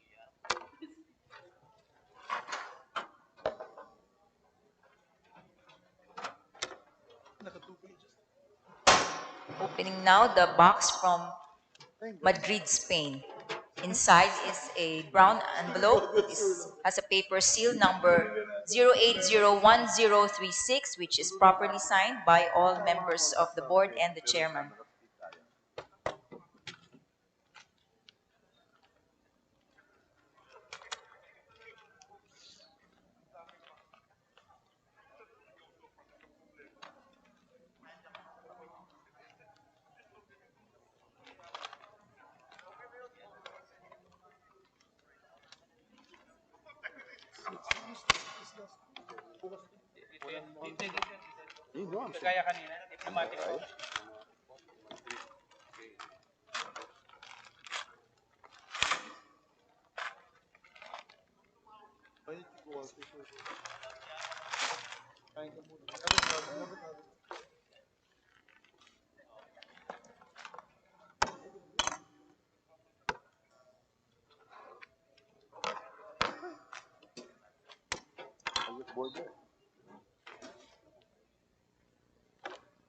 Opening now the box from Madrid, Spain. Inside is a brown envelope. It has a paper seal number 0801036, which is properly signed by all members of the board and the chairman. Kagaya kanina, diplomatic.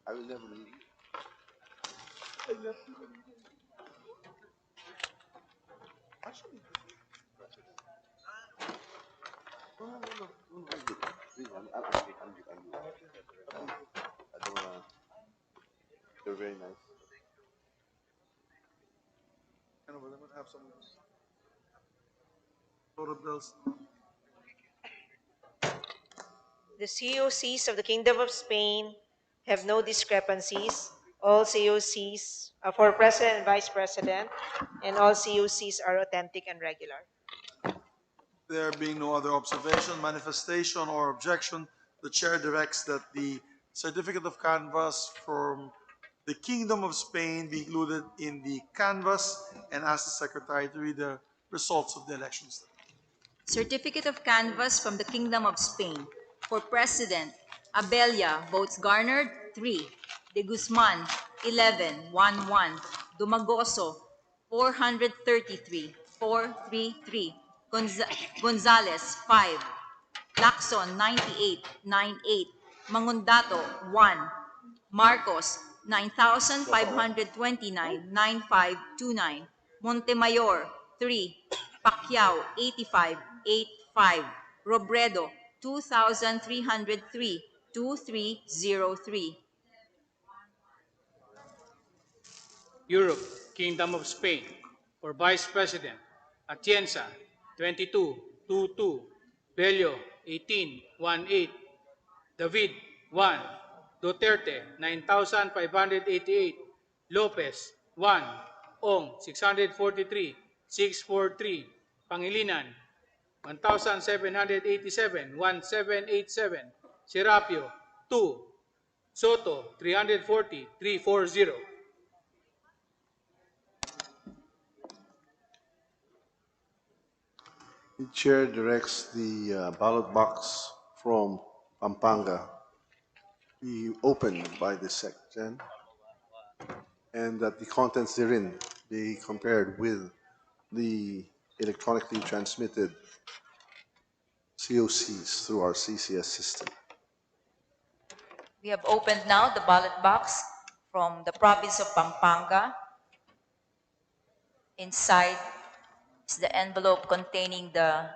I will never leave you. No. Please, I'm good. I don't wanna. They're very nice. I know, but I'm gonna have some total bills. The COCs of the Kingdom of Spain have no discrepancies. All COCs for President and Vice President, and all COCs are authentic and regular. There being no other observation, manifestation, or objection, the chair directs that the certificate of canvass from the Kingdom of Spain be included in the canvass and ask the secretary to read the results of the elections. Certificate of canvass from the Kingdom of Spain. For President, Abella, votes garnered 3. De Guzman, 11, 1. Dumagoso, 433, 433. Gonzales, 5. Lacson, 98, 98. Mangundato, 1. Marcos, 9,529, 9529. Montemayor, 3. Pacquiao, 85, 85. Robredo, 2,303, 2303. Europe, Kingdom of Spain. For Vice President, Atienza, 22, 22. Bello, 18, 18. David, 1. Duterte, 9,588. Lopez, 1. Ong, 643, 643. Pangilinan, 1,787, 1787. Serapio, 2. Soto, 340, 340. The chair directs the ballot box from Pampanga be opened by the secretary and that the contents therein be compared with the electronically transmitted COCs through our CCS system. We have opened now the ballot box from the province of Pampanga. Inside is the envelope containing the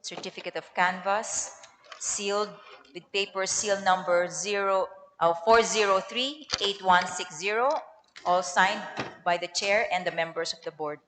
certificate of canvass, sealed with paper seal number 403-8160, all signed by the chair and the members of the board.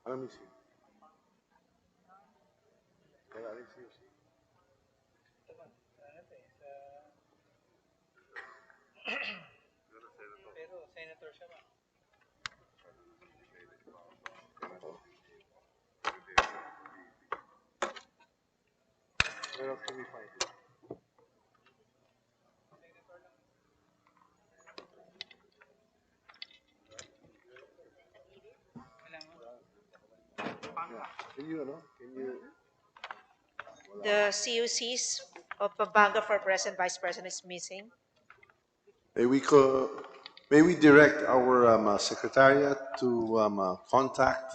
Let me see. Let me see. Pero senator siya ba? else can we find? Yeah. Can you? The CUCs of Pampanga for President, Vice President is missing. May we direct our secretariat to contact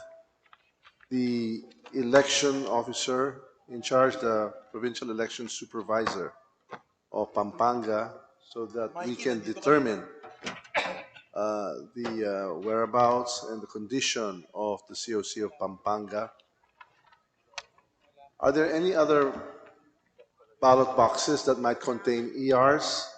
the election officer in charge, the provincial election supervisor of Pampanga, so that we can determine the whereabouts and the condition of the COC of Pampanga. Are there any other ballot boxes that might contain ERs?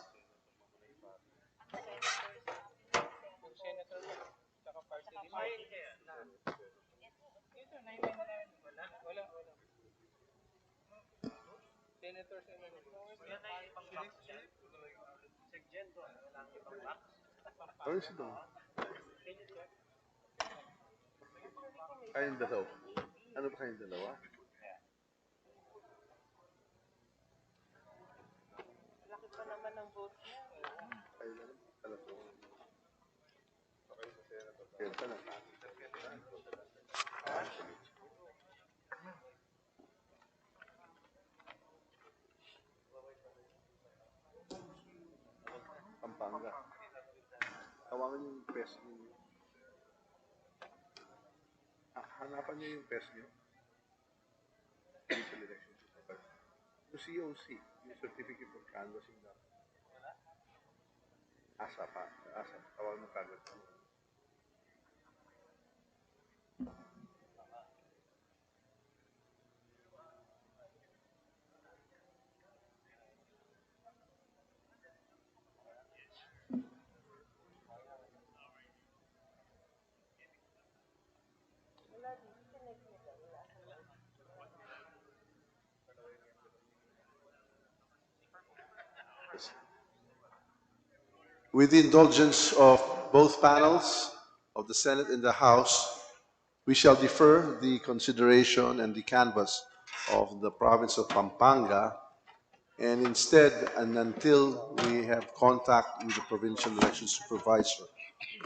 Where is it doon? Kayong dalawa. Ano ba kayong dalawa? Pampanga. Tawagan niyo yung press niyo. Hanapan niyo yung press niyo. Provincial election supervisor. Yung COC, yung certificate of canvassing na. Asa pa. Asa. Tawagan mo kagad. With the indulgence of both panels of the Senate and the House, we shall defer the consideration and the canvass of the province of Pampanga, and instead, and until we have contact with the provincial election supervisor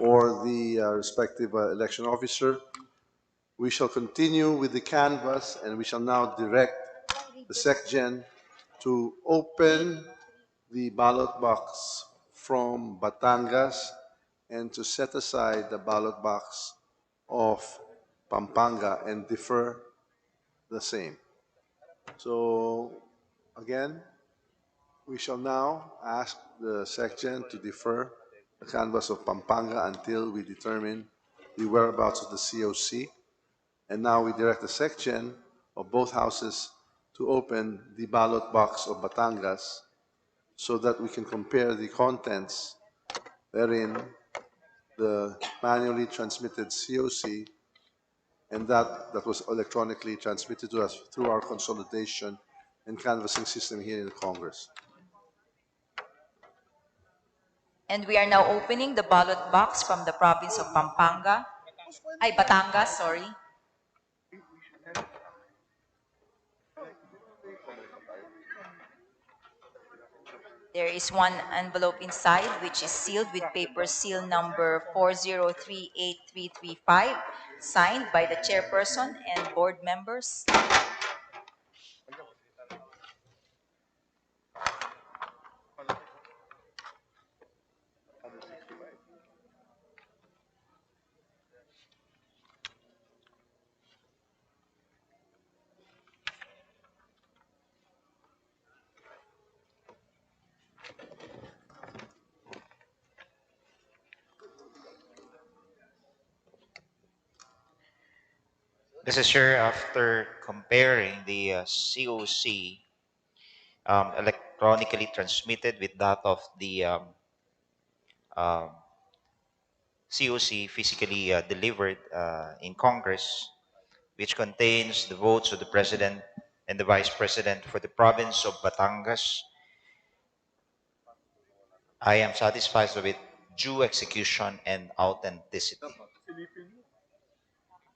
or the respective election officer, we shall continue with the canvass, and we shall now direct the SecGen to open the ballot box from Batangas and to set aside the ballot box of Pampanga and defer the same. So, again, we shall now ask the SecGen to defer the canvass of Pampanga until we determine the whereabouts of the COC. And now we direct the SecGen of both houses to open the ballot box of Batangas so that we can compare the contents therein, the manually transmitted COC and that was electronically transmitted to us through our consolidation and canvassing system here in the Congress. And we are now opening the ballot box from the province of Pampanga. Ay, Batangas, sorry. There is one envelope inside which is sealed with paper seal number 4038335, signed by the chairperson and board members. This is sure after comparing the COC electronically transmitted with that of the um, COC physically delivered in Congress, which contains the votes of the President and the Vice President for the province of Batangas. I am satisfied with due execution and authenticity.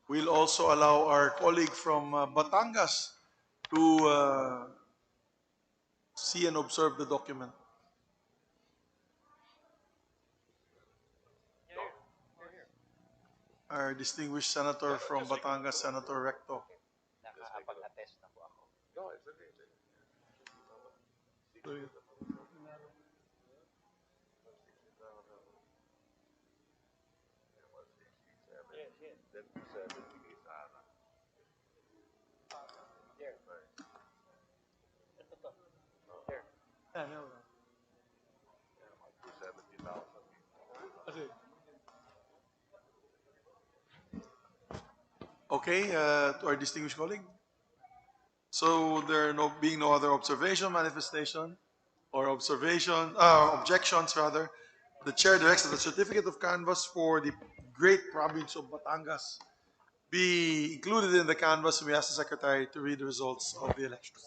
We'll also allow our colleague from Batangas to see and observe the document. Our distinguished senator from Batangas, Senator Recto. Nakakapag-attest na po ako. Okay, to our distinguished colleague. So there being no other observation, manifestation, or objections rather, the chair directs that the certificate of canvass for the great province of Batangas be included in the canvass. We ask the secretary to read the results of the elections.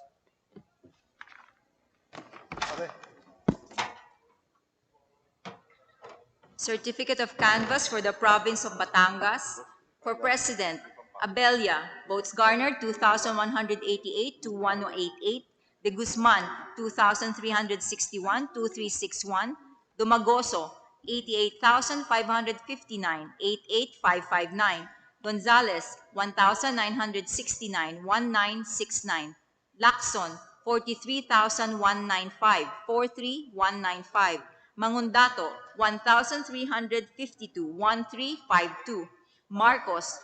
Certificate of canvass for the province of Batangas. For President, Abella, votes garnered 2,188 to 1,088. De Guzman, 2,361 to 361. Dumagoso, 88,559, 88,559. Gonzales, 1,969, 1,969. Lacson, 43,195, 43,195. Mangundato, 1,352, 1,352. Marcos,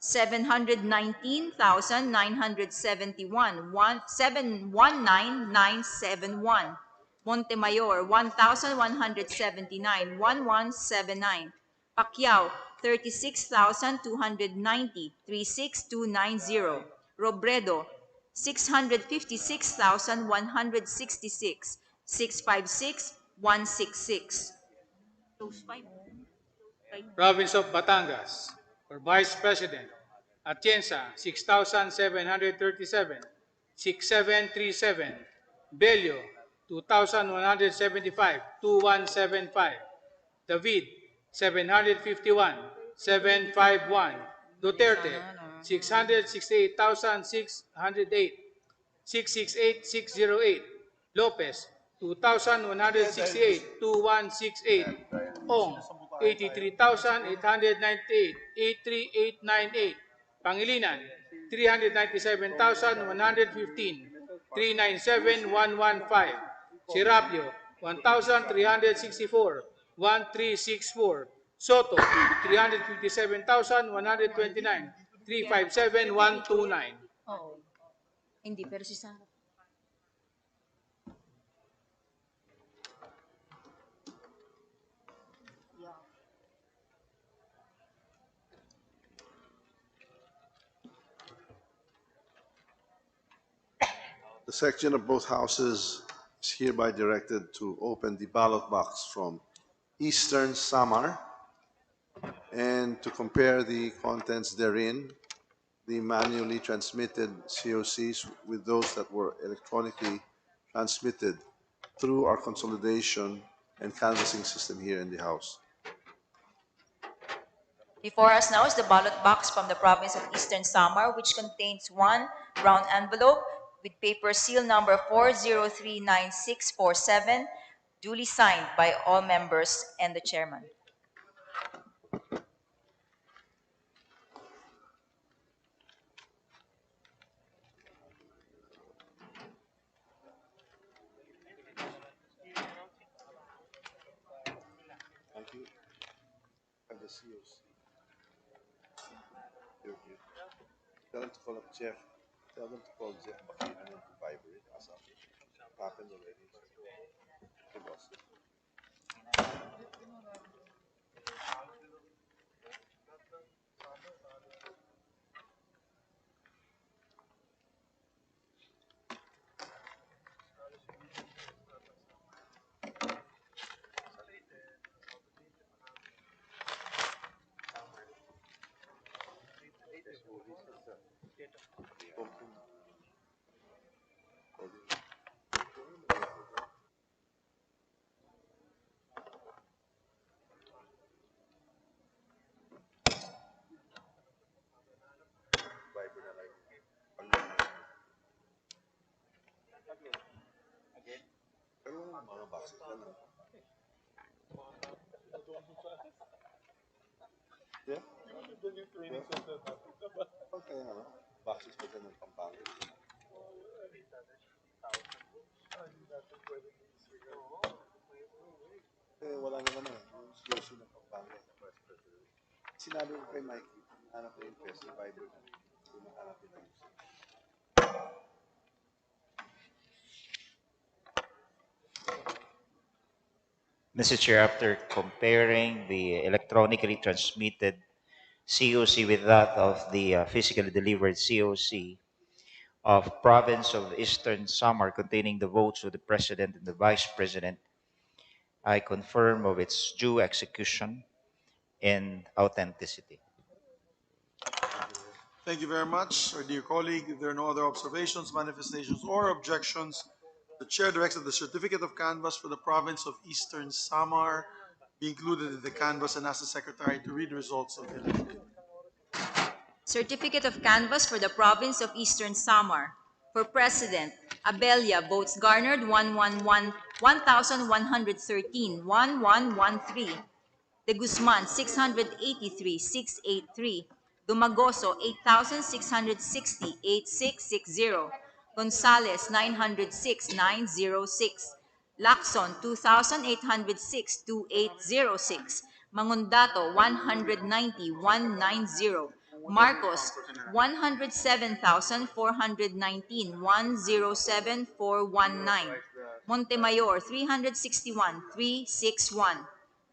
719,971, 719,971. Montemayor, 1,179, 1,179. Pacquiao, 36,290, 36,290. Robredo, 656,166, 656, 166. Province of Batangas. For Vice President, Atienza, 6,737, 6,737. Bello, 2,175, 2,175. David, 751, 751. Duterte, 668,608, 668,608. Lopez, 2,168, 2,168. Ong, 83,898, 83,898. Pangilinan, 397,115, 397,115. Sirapio, 1,364, 1,364. Soto, 357,129, 357,129. Oo. Hindi, pero si Sarah. The section of both houses is hereby directed to open the ballot box from Eastern Samar and to compare the contents therein, the manually transmitted COCs with those that were electronically transmitted through our consolidation and canvassing system here in the House. Before us now is the ballot box from the province of Eastern Samar, which contains one brown envelope with paper seal number 4039647, duly signed by all members and the chairman. Thank you. And the COC. Here. Tell them to call up Jeff. Tell them to call Jeff Bakina to vibrate as up. Happened already. Okay, boss. Pero mga boxes na lang. Yeah? Okay, ano? Boxes pa dyan ng Pampanga. Eh, wala naman eh. Yung station ng Pampanga. Sinabi ko kay Mikey, hanap ko yung best fiber na. Kung mahanap ito. Mr. Chair, after comparing the electronically transmitted COC with that of the physically delivered COC of province of Eastern Samar containing the votes of the President and the Vice President, I confirm of its due execution and authenticity. Thank you very much, our dear colleague. If there are no other observations, manifestations, or objections, the chair directs that the certificate of canvass for the province of Eastern Samar be included in the canvass and asks the secretary to read the results of the election. Certificate of canvass for the province of Eastern Samar. For President, Abella, votes garnered 1,113, 1113. De Guzman, 683, 683. Dumagoso, 8,660, 8660. Gonzales, 906, 906. Lacson, 2,806, 2806. Mangundato, 190, 190. Marcos, 107,419, 107,419. Montemayor, 361, 361.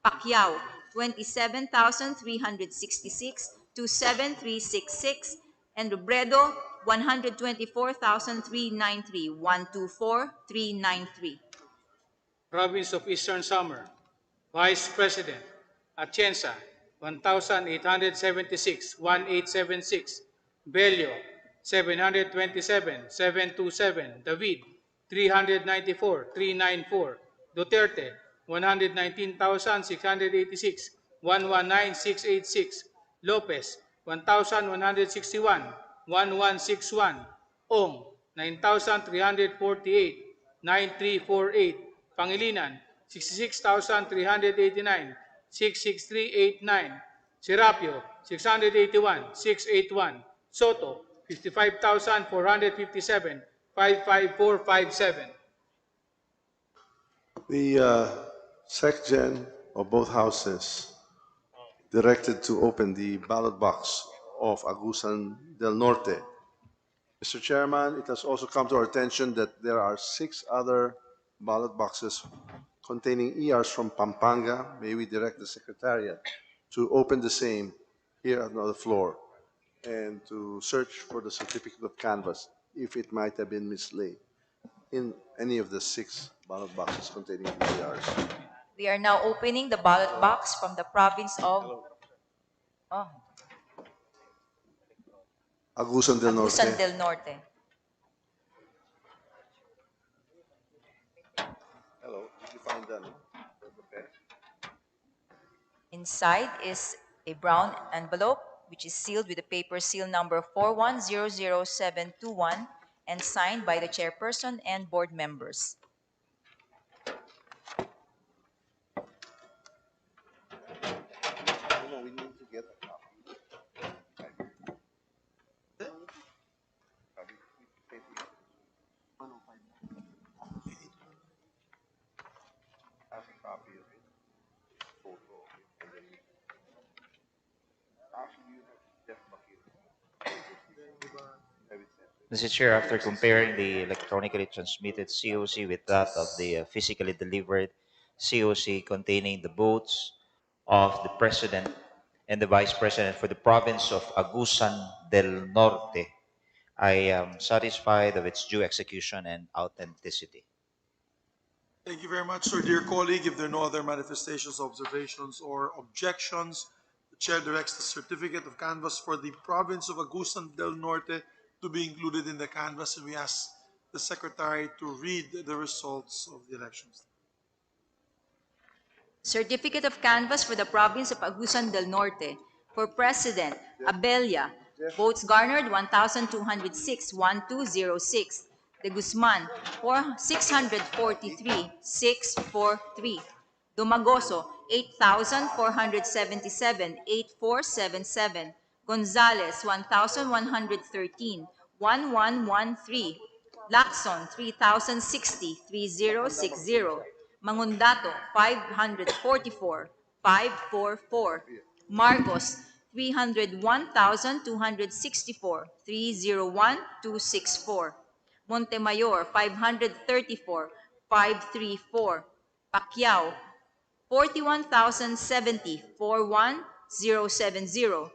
Pacquiao, 27,366 to 7366, and Robredo, 124,393, 124,393. Province of Eastern Samar, Vice President, Atienza, 1,876, 1876, Bello, 727, 727, David, 394, 394, Duterte, 119,686, 119,686, Lopez, 1,161, 1161, Ong, 9,348, 9348, Pangilinan, 66,389, 66389, Serapio, 681, 681, Soto, 55,457, 55457. The SecGen of both houses directed to open the ballot box of Agusan del Norte. Mr. Chairman, it has also come to our attention that there are 6 other ballot boxes containing ERs from Pampanga. May we direct the Secretariat to open the same here on the floor and to search for the certificate of canvass if it might have been mislaid in any of the 6 ballot boxes containing ERs. We are now opening the ballot box from the province of Agusan del Norte. Agusan del Norte. Hello, did you find that? Okay. Inside is a brown envelope which is sealed with the paper seal number 4100721 and signed by the chairperson and board members. No, we need to get a copy. Have a copy of it, photo of it, and then actually you have Jeff Bakir. Mr. Chair, after comparing the electronically transmitted COC with that of the physically delivered COC containing the votes of the President and the Vice President for the province of Agusan del Norte, I am satisfied of its due execution and authenticity. Thank you very much, sir. Dear colleague, if there are no other manifestations, observations, or objections, the chair directs the certificate of canvass for the province of Agusan del Norte to be included in the canvass, and we ask the secretary to read the results of the elections. Certificate of canvass for the province of Agusan del Norte. For President, Abella, votes garnered 1,206, 1206. De Guzman, 643,643. Dumagoso, 8,477,8477. Gonzales, 1,113, 1113. Lacson, 3,060,3060. Mangundato, 544, 544. Marcos, 301,264, 301,264. Montemayor, 534, 534. Pacquiao, 41,070, 41070.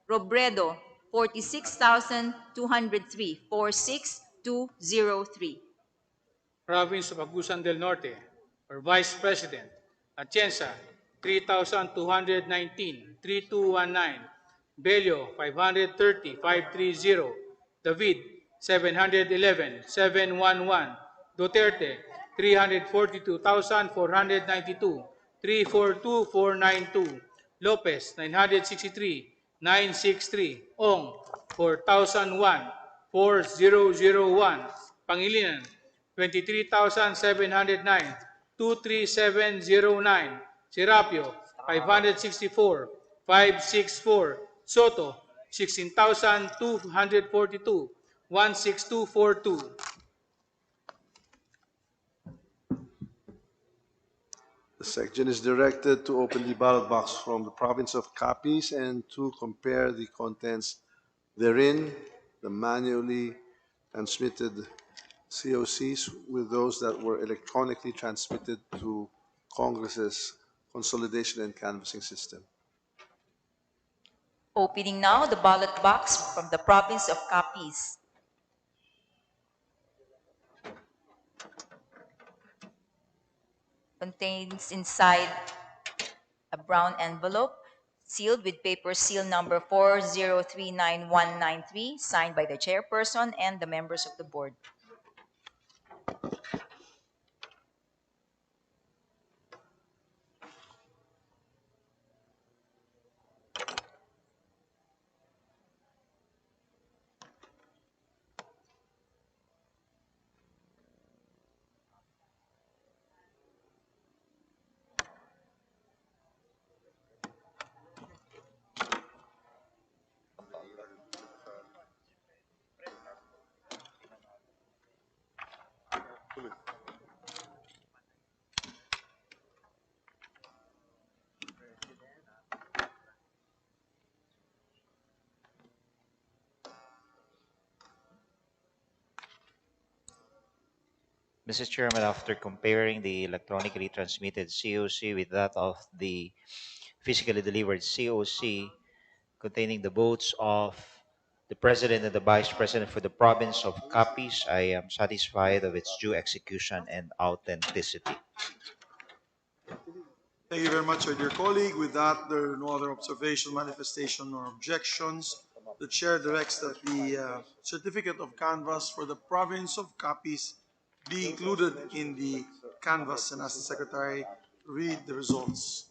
Robredo, 46,203, 46203. Province of Agusan del Norte, for Vice President, Atienza, 3,219, 3219. Bello, 530, 530. David, 711, 711. Duterte, 342,492, 342,492. Lopez, 963, 963. Ong, 4,001, 4001. Pangilinan, 23,709, 23709. Serapio, 564, 564. Soto, 16,242, 16242. The section is directed to open the ballot box from the province of Capiz and to compare the contents therein, the manually transmitted COCs with those that were electronically transmitted to Congress's consolidation and canvassing system. Opening now the ballot box from the province of Capiz. Contains inside a brown envelope sealed with paper seal number 4039193, signed by the chairperson and the members of the board. Mr. Chairman, after comparing the electronically transmitted COC with that of the physically delivered COC containing the votes of the President and the Vice President for the province of Capiz, I am satisfied of its due execution and authenticity. Thank you very much, our dear colleague. With that, there are no other observation, manifestation, or objections. The chair directs that the certificate of canvass for the province of Capiz be included in the canvass, and as the secretary read the results.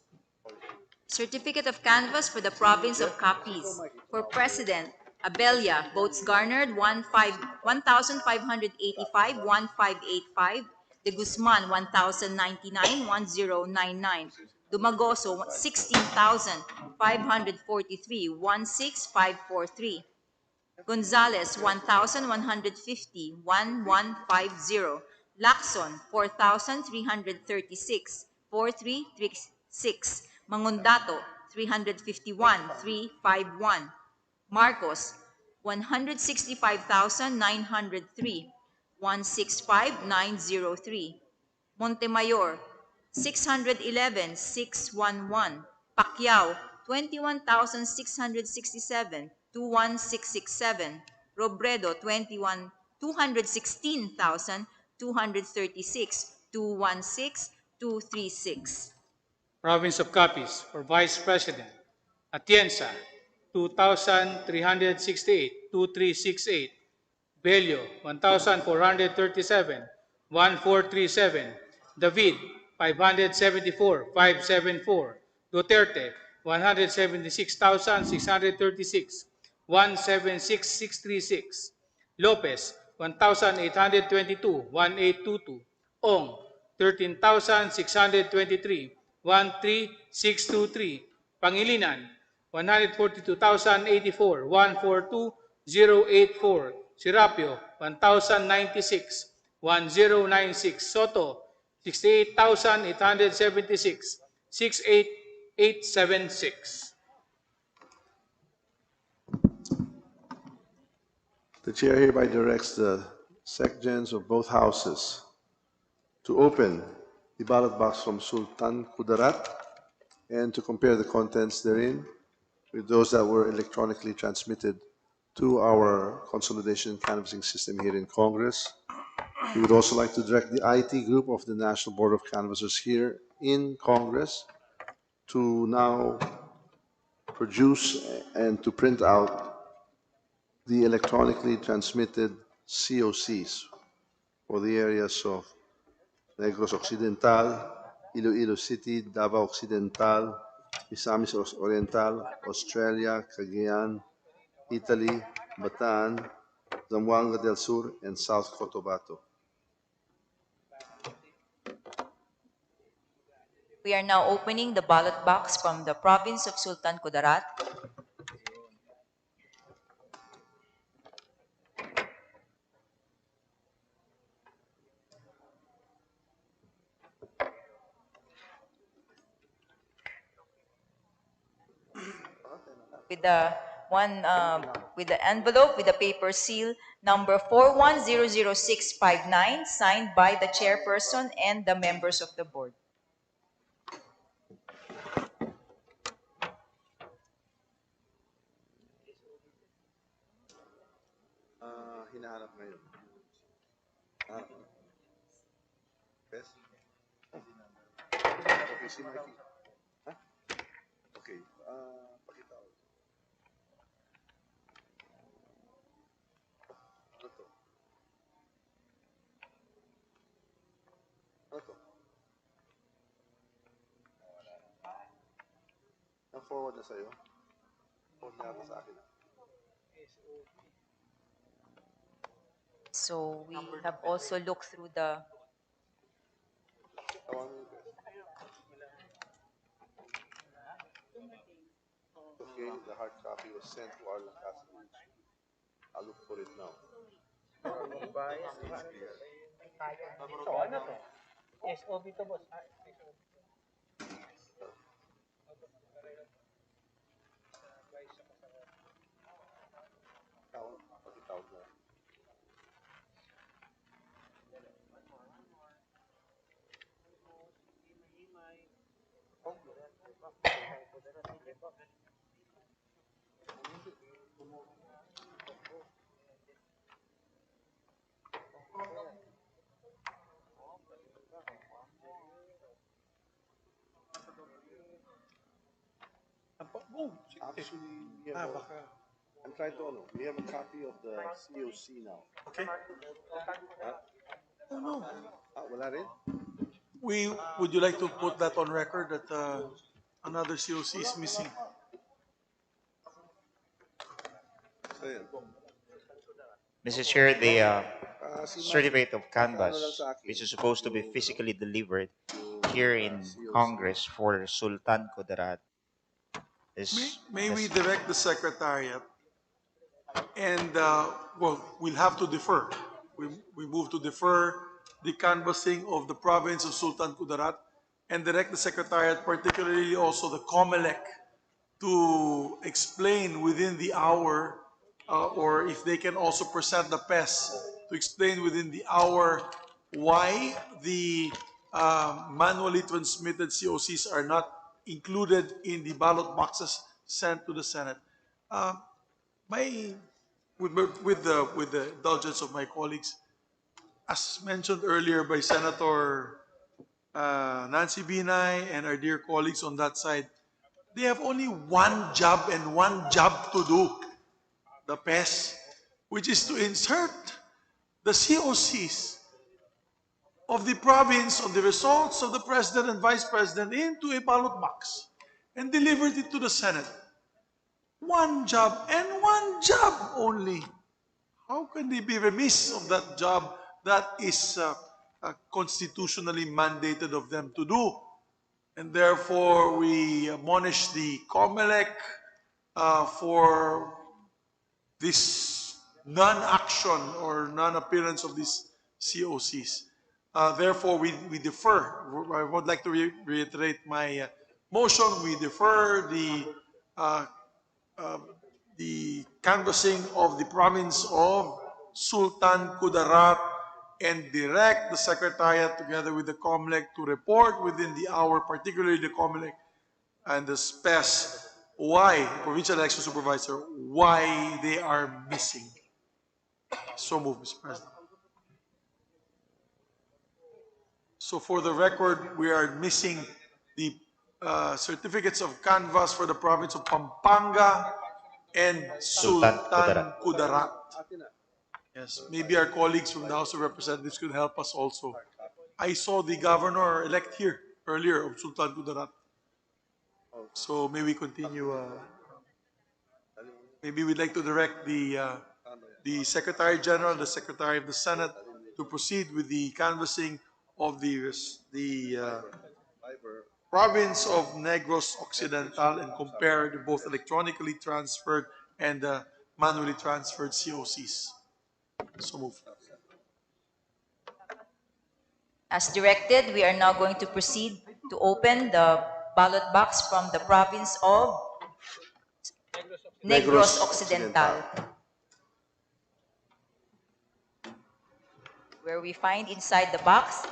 Certificate of canvass for the province of Capiz. For President, Abella, votes garnered 1,585, 1585. De Guzman, 1,099, 1099. Dumagoso, 16,543, 16543. Gonzales, 1,150, 1150. Lacson, 4,336, 4336. Mangundato, 351, 351. Marcos, 165,903, 165,903. Montemayor, 611, 611. Pacquiao, 21,667, 21667. Robredo, 216,236, 216, 236. Province of Capiz, for Vice President, Atienza, 2,368, 2368. Bello, 1,437, 1437. David, 574, 574. Duterte, 176,636, 176636. Lopez, 1,822, 1,822. Ong, 13,623, 1,3623. Pangilinan, 142,084, 142,084. Sirapio, 1,096, 1,096. Soto, 68,876, 68,876. The chair hereby directs the secgens of both houses to open the ballot box from Sultan Kudarat and to compare the contents therein with those that were electronically transmitted to our consolidation canvassing system here in Congress. We would also like to direct the IT group of the National Board of Canvassers here in Congress to now produce and to print out the electronically transmitted COCs for the areas of Negros Occidental, Iloilo City, Davao Occidental, Misamis Oriental, Australia, Cagayan, Italy, Bataan, Zamboanga del Sur, and South Cotabato. We are now opening the ballot box from the province of Sultan Kudarat. With the with the envelope with the paper seal number 4100659, signed by the chairperson and the members of the board. Hinahanap ngayon. Yes? Okay, si Mikey. Ha? Okay, pakita ko. Ano to? Ano to? Na-forward na sa'yo? Forward na sa akin. So we have also looked through the Okay, the hard copy was sent to our Lancaster Ministry. I'll look for it now. Ano to? SOB to, boss. Pakitawag na. Actually, we have I'm trying to know. We have a copy of the COC now. Okay. Oh, no. Wala rin? Would you like to put that on record that another COC is missing? So, yan. Mr. Chair, the certificate of canvas, which is supposed to be physically delivered here in Congress for Sultan Kudarat, is... May we direct the Secretariat, and well, we'll have to defer. We move to defer the canvassing of the province of Sultan Kudarat and direct the Secretariat, particularly also the COMELEC, to explain within the hour, or if they can also present the PES, to explain within the hour why the manually transmitted COCs are not included in the ballot boxes sent to the Senate. With the indulgence of my colleagues, as mentioned earlier by Senator Nancy Binay and our dear colleagues on that side, they have only one job and one job to do, the PES, which is to insert the COCs of the province of the results of the president and vice president into a ballot box and delivered it to the Senate. One job and one job only. How can they be remiss of that job that is constitutionally mandated of them to do? And therefore, we admonish the COMELEC for this non-action or non-appearance of these COCs. Therefore, we defer. I would like to reiterate my motion. We defer uh, uh, the canvassing of the province of Sultan Kudarat and direct the Secretariat together with the COMELEC to report within the hour, particularly the COMELEC and the SPES, why, Provincial Election Supervisor, why they are missing. So moved, Mr. President. So for the record, we are missing the certificates of canvass for the province of Pampanga and Sultan Kudarat. Yes, maybe our colleagues from the House of Representatives could help us also. I saw the governor-elect here earlier of Sultan Kudarat. So may we continue. Maybe we'd like to direct the Secretary General, the Secretary of the Senate, to proceed with the canvassing of the province of Negros Occidental and compare the both electronically transferred and manually transferred COCs. So move. As directed, we are now going to proceed to open the ballot box from the province of Negros Occidental, where we find inside the box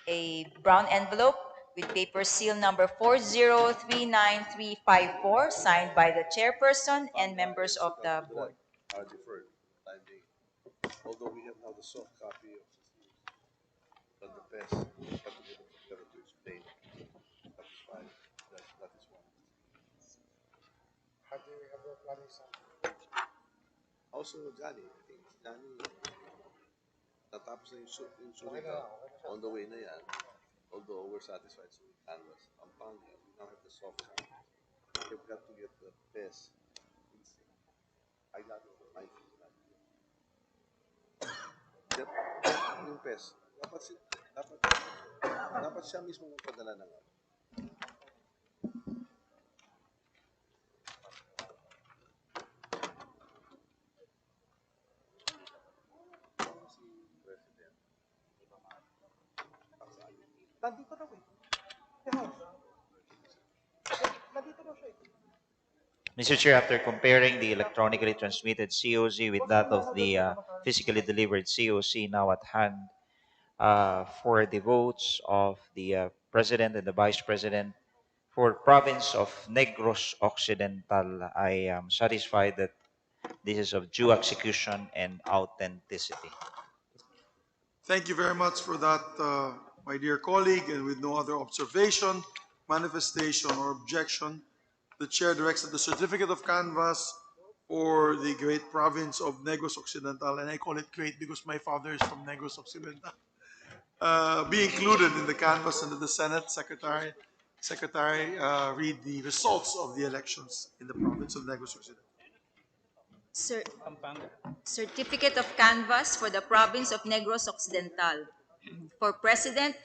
a brown envelope with paper seal number 4039354, signed by the chairperson and members of the board. Are deferred time being. Although we have now the soft copy of the PES, we have to get it together to explain. That is fine. That is one. Also, Johnny, I think Johnny, natapos na yung Surigao. On the way na yan. Although we're satisfied with canvas. Pampanga, we now have the soft copy. We've got to get the PES. I got it. Yung PES, dapat siya mismo magpadala ng Mr. Chair, after comparing the electronically transmitted COC with that of the physically delivered COC now at hand, for the votes of the President and the Vice President, for province of Negros Occidental, I am satisfied that this is of due execution and authenticity. Thank you very much for that, my dear colleague, and with no other observation, manifestation, or objection, the chair directs that the certificate of canvass for the great province of Negros Occidental, and I call it great because my father is from Negros Occidental, be included in the canvass, and that the Senate Secretary read the results of the elections in the province of Negros Occidental. Certificate of canvass for the province of Negros Occidental. For President,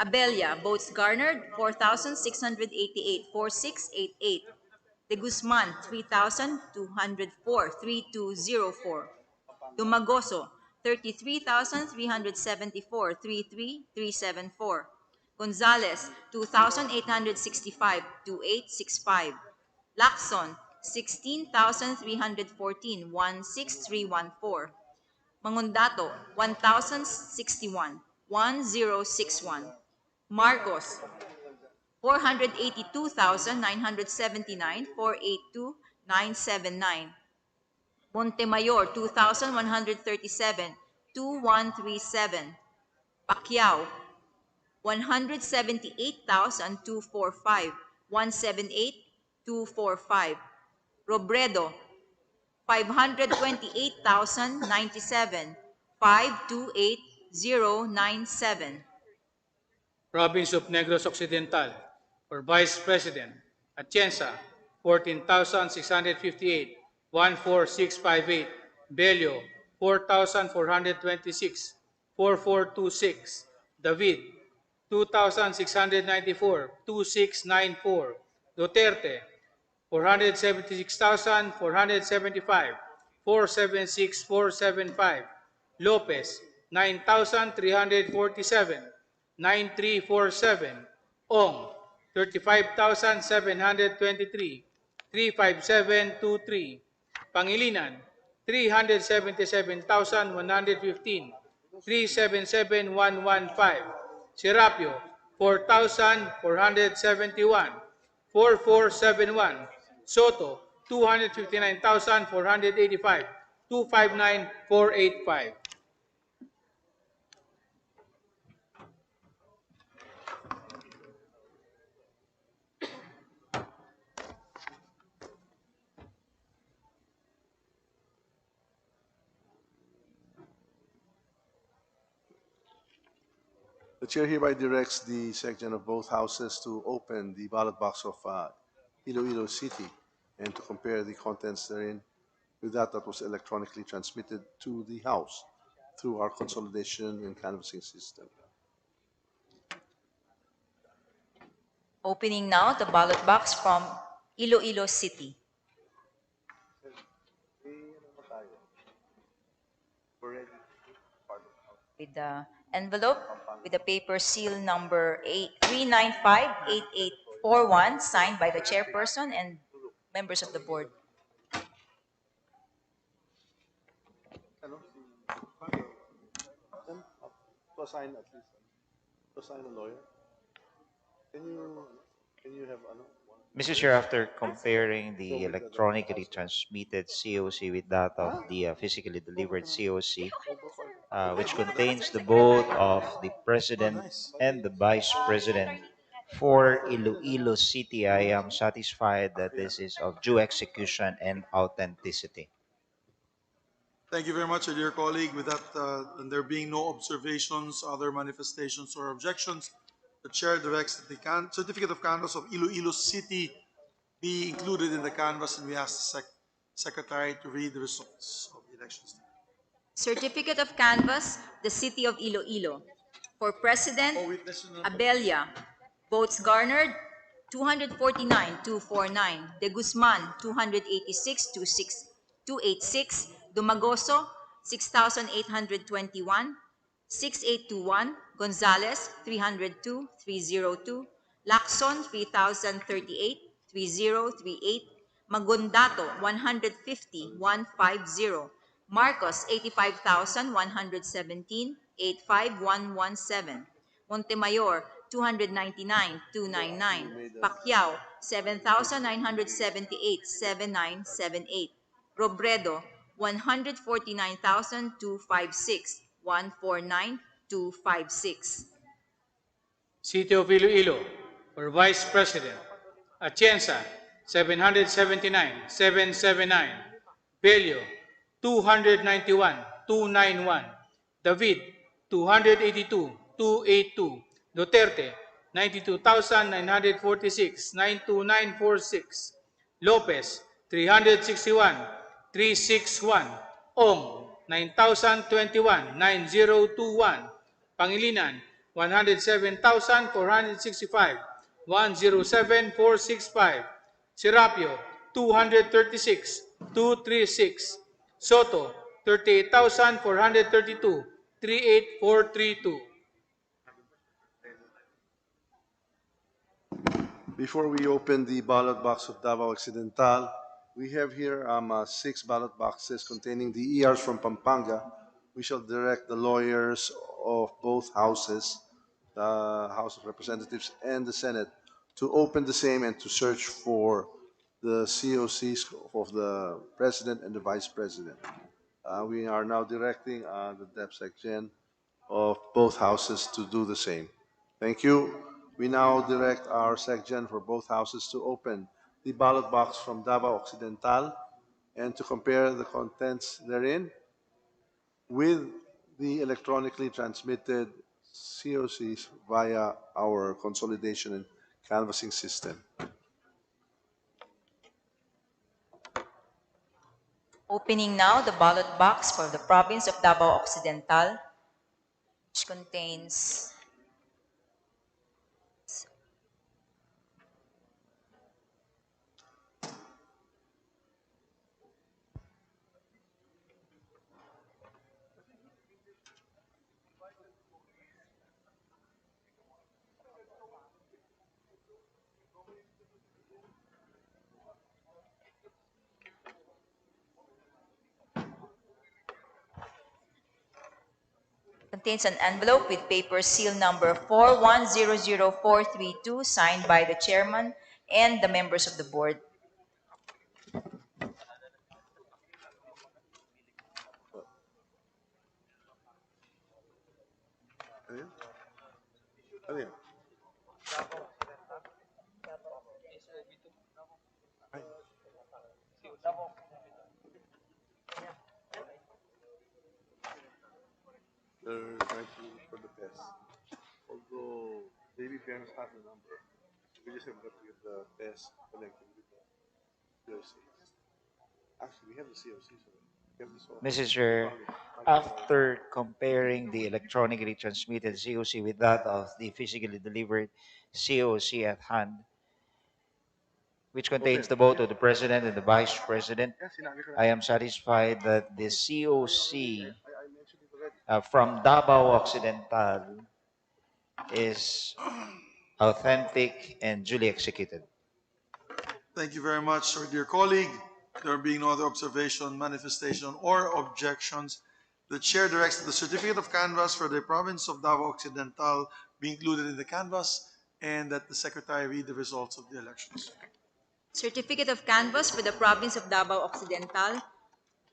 Abella, votes garnered 4,688, 4688. De Guzman, 3,204, 3204. Dumagoso, 33,374, 33374. Gonzales, 2,865, 2865. Lacson, 16,314, 16314. Mangundato, 1,061, 1061. Marcos, 482,979, 482,979. Montemayor, 2,137, 2137. Pacquiao, 178,245, 178,245. Robredo, 528,097, 528,097. Province of Negros Occidental, for Vice President, Atienza, 14,658, 14658. Bello, 4,426, 4426. David, 2,694, 2694. Duterte, 476,475, 476,475. Lopez, 9,347, 9347. Ong, 35,723, 35723. Pangilinan, 377,115, 377,115. Serapio, 4,471, 4471. Soto, 259,485, 259,485. The chair hereby directs the section of both houses to open the ballot box of Iloilo City and to compare the contents therein with that was electronically transmitted to the House through our consolidation and canvassing system. Opening now the ballot box from Iloilo City. With the envelope with the paper seal number 3958841 signed by the chairperson and members of the board. To assign at least, to assign a lawyer. Can you have Mr. Chair, after comparing the electronically transmitted COC with that of the physically delivered COC, which contains the vote of the President and the Vice President for Iloilo City, I am satisfied that this is of due execution and authenticity. Thank you very much, dear colleague. With that, and there being no observations, other manifestations, or objections, the chair directs that the certificate of canvass of Iloilo City be included in the canvass, and we ask the secretary to read the results of the elections. Certificate of canvass, the City of Iloilo. For President, Abella. Votes garnered, 249,249. De Guzman, 286,286. Dumagoso, 6,821. 6821. Gonzales, 302,302. Lacson, 3,038. 3038. Magundato, 150,150. Marcos, 85,117, 85117. Montemayor, 299,299. Pacquiao, 7,978, 7978. Robredo, 149,256, 149,256. City of Iloilo, for Vice President. Atienza, 779, 779. Bello, 291, 291. David, 282, 282. Duterte, 92,946, 92946. Lopez, 361, 361. Ong, 9,021, 9021. Pangilinan, 107,465, 107,465. Serapio, 236, 236. Soto, 38,432, 38432. Before we open the ballot box of Davao Occidental, we have here 6 ballot boxes containing the ERs from Pampanga. We shall direct the lawyers of both houses, the House of Representatives and the Senate, to open the same and to search for the COCs of the President and the Vice President. We are now directing the DepSec Gen of both houses to do the same. Thank you. We now direct our SecGen for both houses to open the ballot box from Davao Occidental and to compare the contents therein with the electronically transmitted COCs via our consolidation and canvassing system. Opening now the ballot box for the province of Davao Occidental, which contains an envelope with paper seal number 4100432 signed by the chairman and the members of the board. Ano yun? Ano yun? Ay. They're trying to look for the test. Although baby parents have the number. We just have got to get the test connected with the COCs. Actually, we have the COCs already. We have the software. Mrs. Chair, after comparing the electronically transmitted COC with that of the physically delivered COC at hand, which contains the vote of the President and the Vice President, I am satisfied that the COC from Davao Occidental is authentic and duly executed. Thank you very much, sir. Dear colleague, there being no other observation, manifestation, or objections, the chair directs that the certificate of canvass for the province of Davao Occidental be included in the canvass and that the secretary read the results of the elections. Certificate of canvass for the province of Davao Occidental.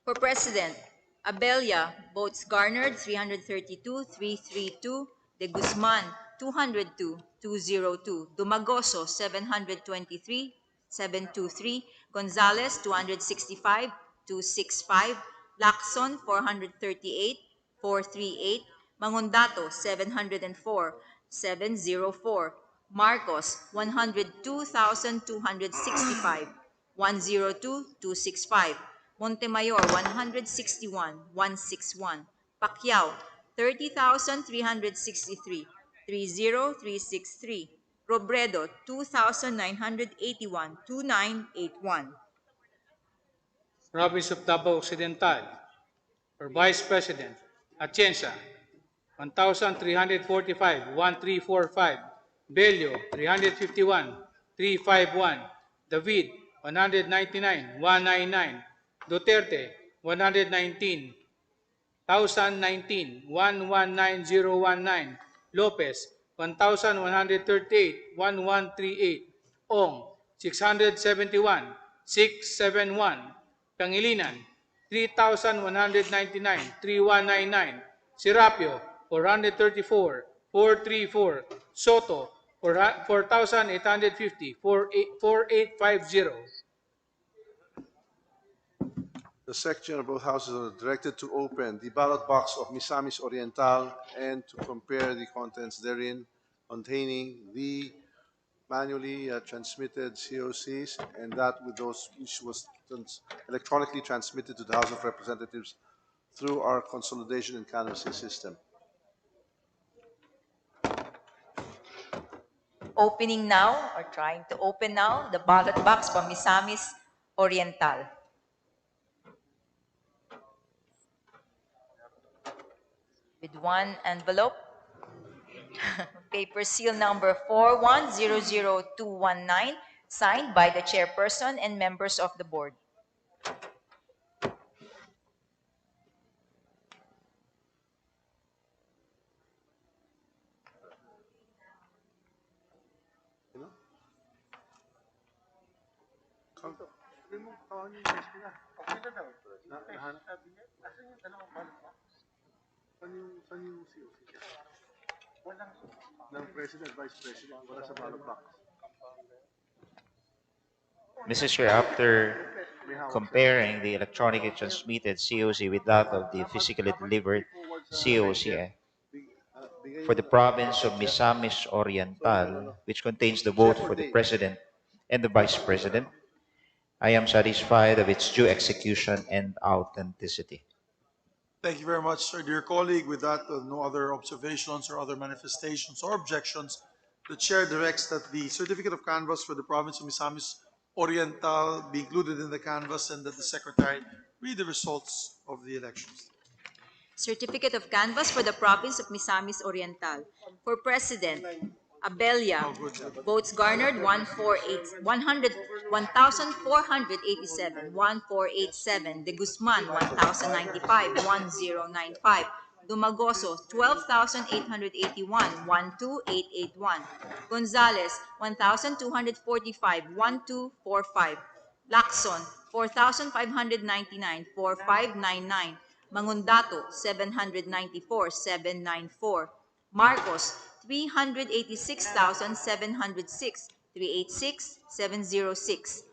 For President, Abella, votes garnered 332,332, De Guzman 202,202, Dumagoso 723,723, Gonzales 265,265, Lacson 438,438, Mangondato 704,704, Marcos 102,265, 102,265, Montemayor 161,161, Pacquiao 30,363, 30363, Robredo 2,981, 2981. Province of Davao Occidental. For Vice President, Atienza, 1,345, 1,345. Bello, 351, 351. David, 199, 199. Duterte, 119, 1,019, 119,019. Lopez, 1,138, 1138. Ong, 671, 671. Pangilinan, 3,199, 3,199. Serapio, 434, 434. Soto, 4,850, 4850. The section of both houses are directed to open the ballot box of Misamis Oriental and to compare the contents therein containing the manually transmitted COCs and that with those which was electronically transmitted to the House of Representatives through our consolidation and canvassing system. Opening now, or trying to open now, the ballot box from Misamis Oriental. With one envelope, paper seal number 4100219, signed by the chairperson and members of the board. Saan yung COC? Ng President, Vice President, wala sa ballot box. Mrs. Chair, after comparing the electronically transmitted COC with that of the physically delivered COC for the province of Misamis Oriental, which contains the vote for the President and the Vice President, I am satisfied of its due execution and authenticity. Thank you very much, sir. Dear colleague, with that, no other observations or other manifestations or objections, the chair directs that the certificate of canvass for the province of Misamis Oriental be included in the canvass and that the secretary read the results of the elections. Certificate of canvass for the province of Misamis Oriental. For President, Abelia, votes garnered 1,487, 1,487. De Guzman, 1,095, 1,095. Dumagoso, 12,881, 1,2881. Gonzales, 1,245, 1,245. Lacson, 4,599, 4,599. Mangundato, 794, 794. Marcos, 386,706, 386, 706.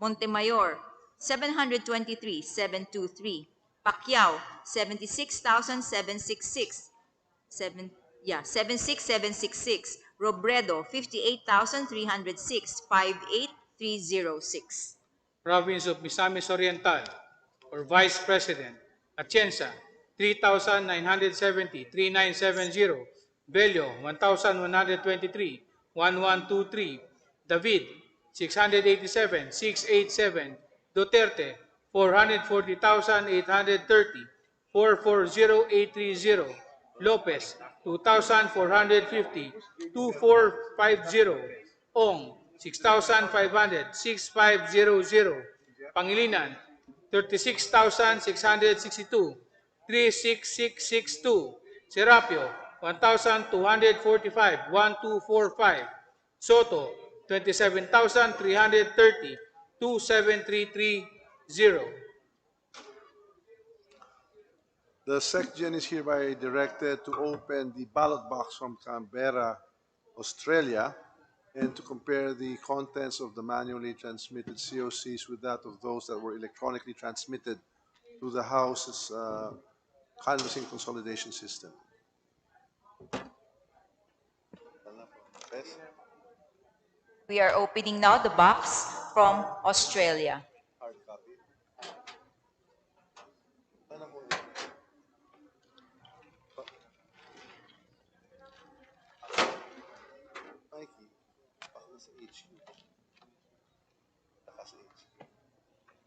Montemayor, 723, 723. Pacquiao, 76,766, 76766. Robredo, 58,306, 58306. Province of Misamis Oriental, for Vice President, Atienza, 3,970, 3,970. Bello, 1,123, 1,123. David, 687, 687. Duterte, 440,830, 440,830. Lopez, 2,450, 2,450. Ong, 6,500, 6,500. Pangilinan, 36,662, 36662. Serapio, 1,245, 1,245. Soto, 27,330, 2,733. The SecGen is hereby directed to open the ballot box from Canberra, Australia, and to compare the contents of the manually transmitted COCs with that of those that were electronically transmitted to the House's canvassing consolidation system. We are opening now the box from Australia. Hard copy.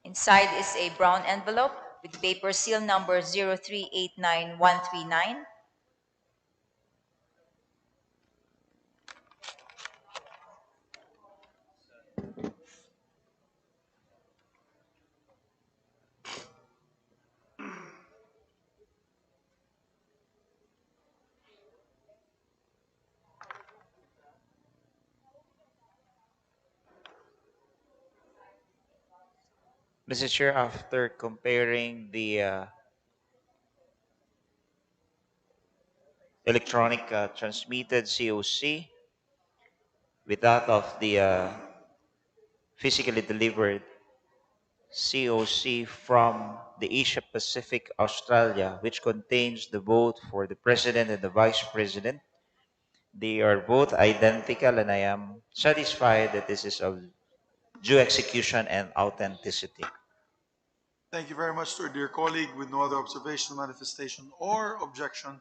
Inside is a brown envelope with paper seal number 0389139. Mr. Chair, after comparing the electronic transmitted COC with that of the physically delivered COC from the Asia Pacific Australia, which contains the vote for the President and the Vice President, they are both identical, and I am satisfied that this is of due execution and authenticity. Thank you very much, sir. Dear colleague, with no other observation, manifestation, or objection,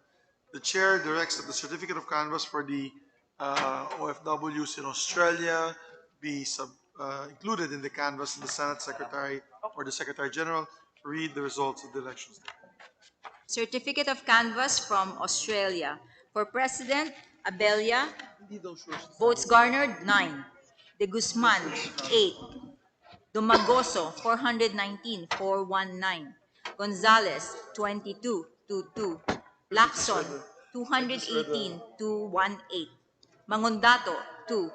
the chair directs that the certificate of canvass for the OFWs in Australia be included in the canvass, and the Senate Secretary or the Secretary General read the results of the elections. Certificate of canvass from Australia. For President, Abelia, votes garnered 9. De Guzman, 8. Dumagoso, 419, 419. Gonzales, 22, 22. Lacson, 218, 218. Mangundato, 2.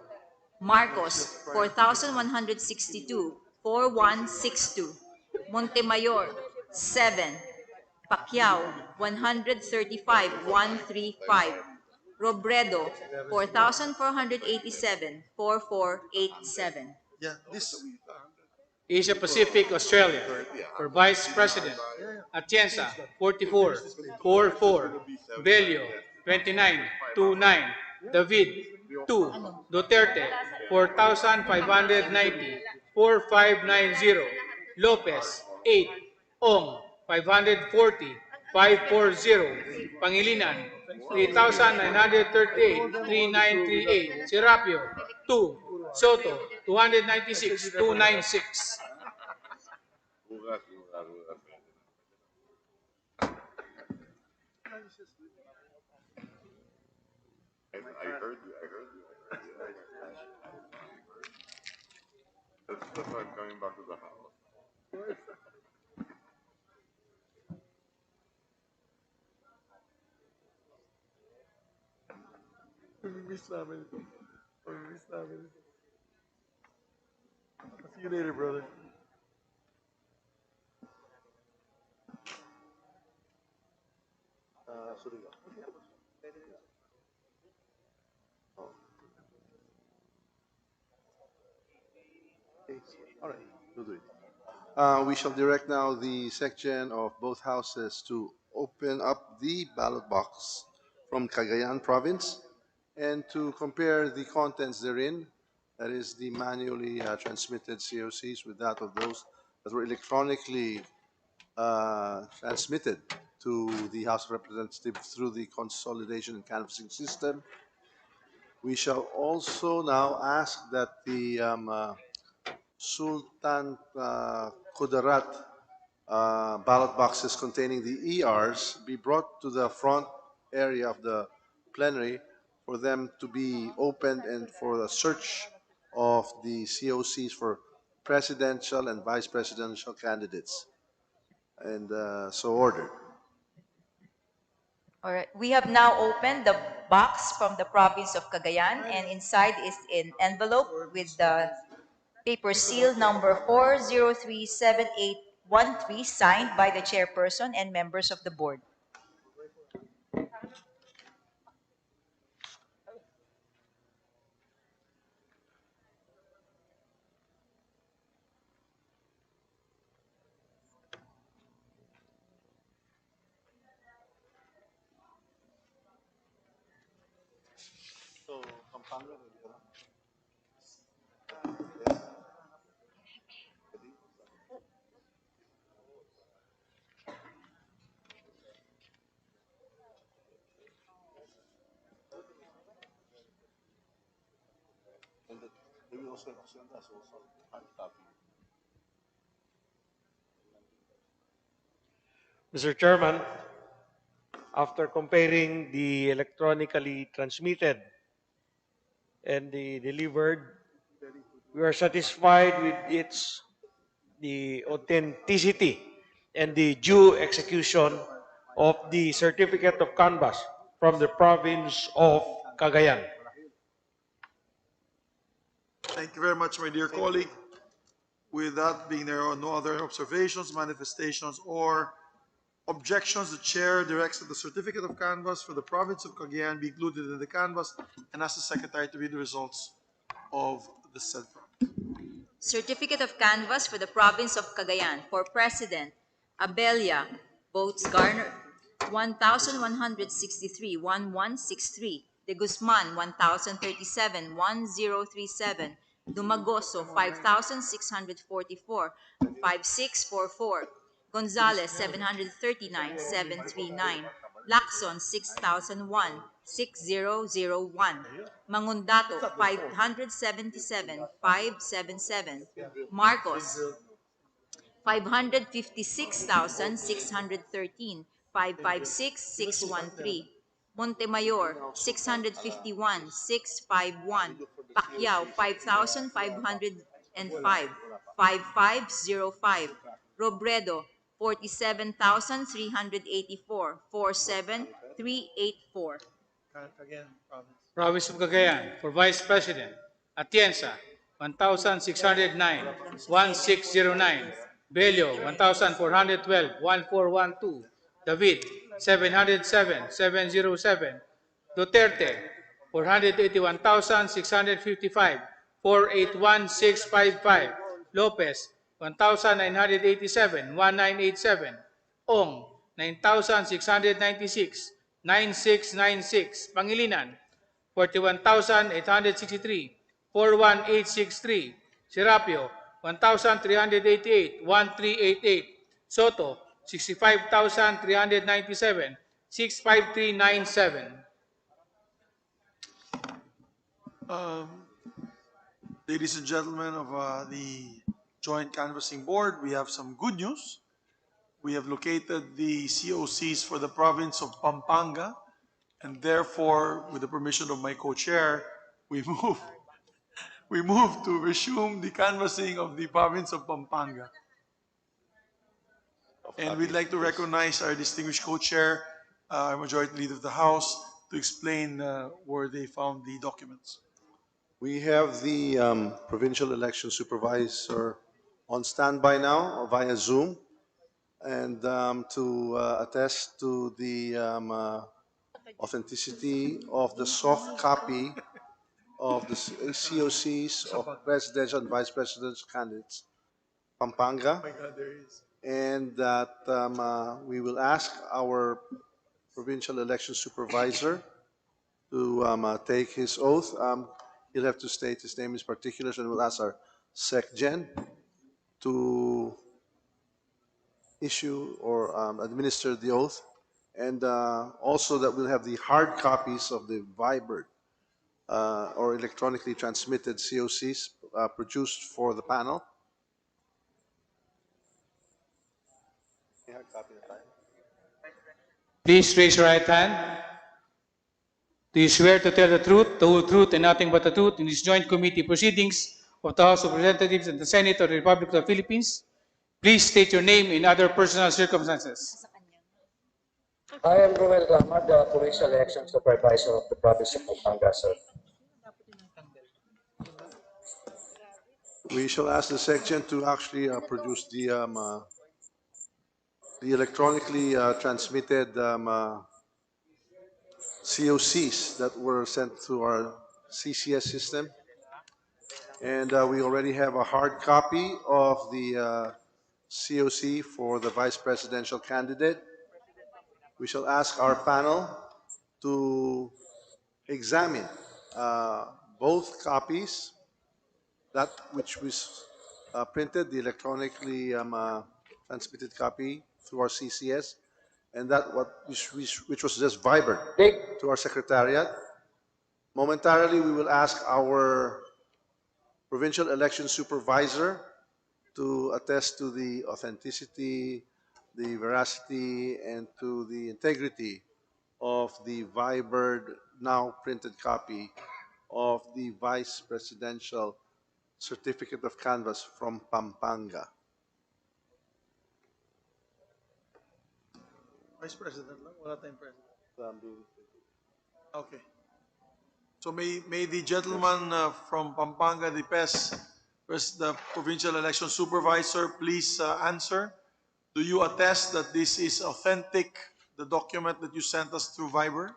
Marcos, 4,162, 4,162. Montemayor, 7. Pacquiao, 135, 135. Robredo, 4,487, 4,487. Yeah, this Asia Pacific, Australia, for Vice President, Atienza, 44, 44. Bello, 29, 29. David, 2. Duterte, 4,590, 4590. Lopez, 8. Ong, 540. 540. Pangilinan, 3,938. 3938. Serapio, 2. Soto, 296. 296. That's why I'm coming back to the house. Miss namin ito. Miss namin ito. See you later, brother. All right, we'll do it. We shall direct now the section of both houses to open up the ballot box from Cagayan province and to compare the contents therein, that is the manually transmitted COCs with that of those that were electronically transmitted to the House of Representatives through the consolidation and canvassing system. We shall also now ask that the Sultan Kudarat ballot boxes containing the ERs be brought to the front area of the plenary for them to be opened and for the search of the COCs for presidential and vice presidential candidates. And so ordered. All right. We have now opened the box from the province of Cagayan, and inside is an envelope with the paper seal number 4037813 signed by the chairperson and members of the board. Mr. Chairman, after comparing the electronically transmitted and the delivered, we are satisfied with the authenticity and the due execution of the certificate of canvass from the province of Cagayan. Thank you very much, my dear colleague. With that being there are no other observations, manifestations, or objections, the chair directs that the certificate of canvass for the province of Cagayan be included in the canvass and asks the secretary to read the results of the said province. Certificate of canvass for the province of Cagayan. For President, Abelia, votes garnered 1,163, 1163. De Guzman, 1,037, 1037. Dumagoso, 5,644, 5644. Gonzales, 739, 739. Lacson, 6,001, 6001. Mangundato, 577, 577. Marcos, 556,613, 556, 613. Montemayor, 651, 651. Pacquiao, 5,505, 5505. Robredo, 47,384, 47384. Province of Cagayan, for Vice President, Atienza, 1,609, 1609. Bello, 1,412, 1412. David, 707, 707. Duterte, 481,655, 481,655. Lopez, 1,987, 1987. Ong, 9,696, 9696. Pangilinan, 41,863, 41863. Serapio, 1,388, 1,388. Soto, 65,397, 65397. Um, Ladies and gentlemen of the Joint Canvassing Board, we have some good news. We have located the COCs for the province of Pampanga, and therefore, with the permission of my co-chair, we move to resume the canvassing of the province of Pampanga. And we'd like to recognize our distinguished co-chair, our majority leader of the House, to explain where they found the documents. We have the provincial election supervisor on standby now via Zoom, and to attest to the authenticity of the soft copy of the COCs of presidential and vice presidential candidates, Pampanga, Oh my God, there is. and that we will ask our provincial election supervisor to take his oath. He'll have to state his name, his particulars, and we'll ask our SecGen to issue or administer the oath. And also that we'll have the hard copies of the Viber or electronically transmitted COCs produced for the panel. Please raise your right hand. Do you swear to tell the truth, the whole truth, and nothing but the truth in this joint committee proceedings of the House of Representatives and the Senate of the Republic of the Philippines? Please state your name in other personal circumstances. I am Ruel Rama, the Provincial Election Supervisor of the province of Pampanga, sir. We shall ask the SecGen to actually produce the electronically transmitted COCs that were sent through our CCS system. And we already have a hard copy of the COC for the vice presidential candidate. We shall ask our panel to examine both copies, that which was printed, the electronically transmitted copy through our CCS, and that which was just Viber to our secretariat. Momentarily, we will ask our provincial election supervisor to attest to the authenticity, the veracity, and to the integrity of the Viber now printed copy of the vice presidential certificate of canvass from Pampanga. Vice President lang, wala tayong President. Okay. So may the gentleman from Pampanga, the PES, the Provincial Election Supervisor, please answer. Do you attest that this is authentic, the document that you sent us through Viber?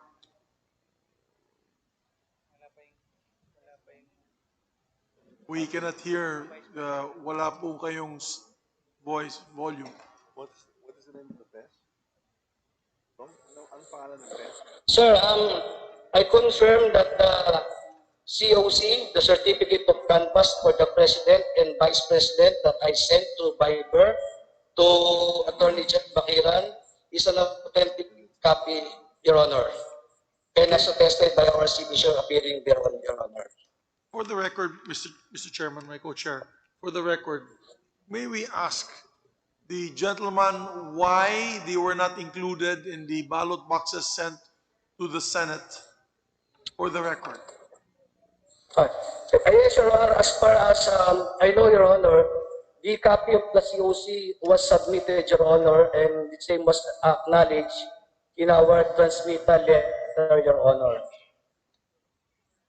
We cannot hear, wala po kayong voice, volume. What is the name of the PES? Anong pangalan ng PES? Sir, I confirm that the COC, the Certificate of Canvass for the President and Vice President that I sent to Viber to Attorney Jeff Bakiran is an authentic copy, Your Honor, and as attested by our signature appearing there on Your Honor. For the record, Mr. Chairman, my co-chair, for the record, may we ask the gentleman why they were not included in the ballot boxes sent to the Senate, for the record? Yes, Your Honor, as far as I know, Your Honor, the copy of the COC was submitted, Your Honor, and the same was acknowledged in our transmittal letter, Your Honor.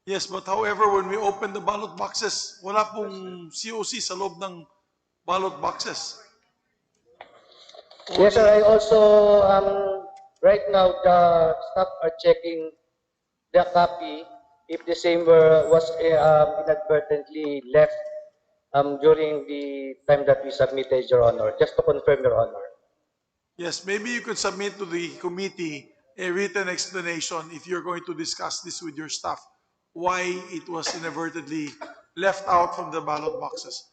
Yes, but however, when we open the ballot boxes, wala pong COC sa loob ng ballot boxes. Yes, sir. I also, right now, the staff are checking the copy if the same was inadvertently left during the time that we submitted, Your Honor, just to confirm, Your Honor. Yes, maybe you could submit to the committee a written explanation if you're going to discuss this with your staff, why it was inadvertently left out from the ballot boxes.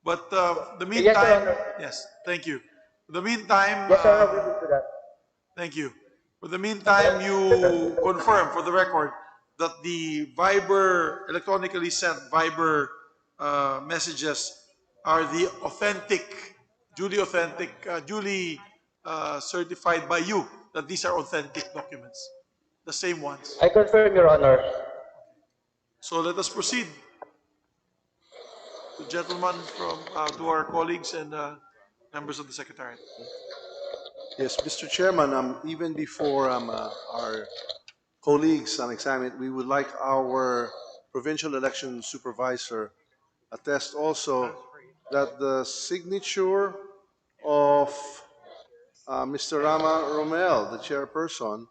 But the Yes, Your meantime, Honor. yes, thank you. For the meantime, Yes, Your Honor, we will do that. thank you. For the meantime, you confirm for the record that the Viber, electronically sent Viber messages are the authentic, duly certified by you that these are authentic documents, the same ones. I confirm, Your Honor. So let us proceed. The gentleman from to our colleagues and members of the Secretariat. Yes, Mr. Chairman, even before our colleagues examine it, we would like our provincial election supervisor attest also that the signature of Mr. Rama Romel, the chairperson,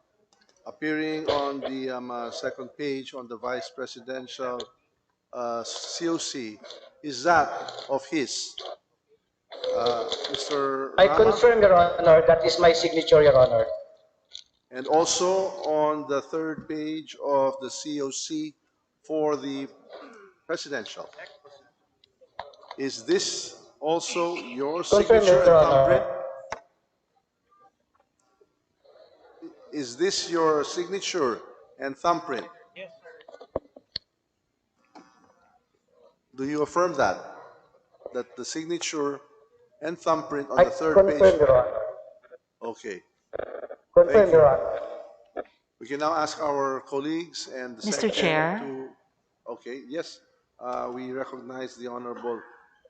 appearing on the second page on the vice presidential COC, is that of his. Mr. I Rama? confirm, Your Honor, that is my signature, Your Honor. And also on the third page of the COC for the presidential. Is this also your Confirm, signature Your and Honor. thumbprint? Is this your signature and thumbprint? Yes. Do you affirm that? That the signature and thumbprint on I the third confirm, page? Your Honor. Okay. Confirm, Thank you. Your Honor. We can now ask our colleagues and the Mr. Secretary Chair. to... Okay, yes. We recognize the Honorable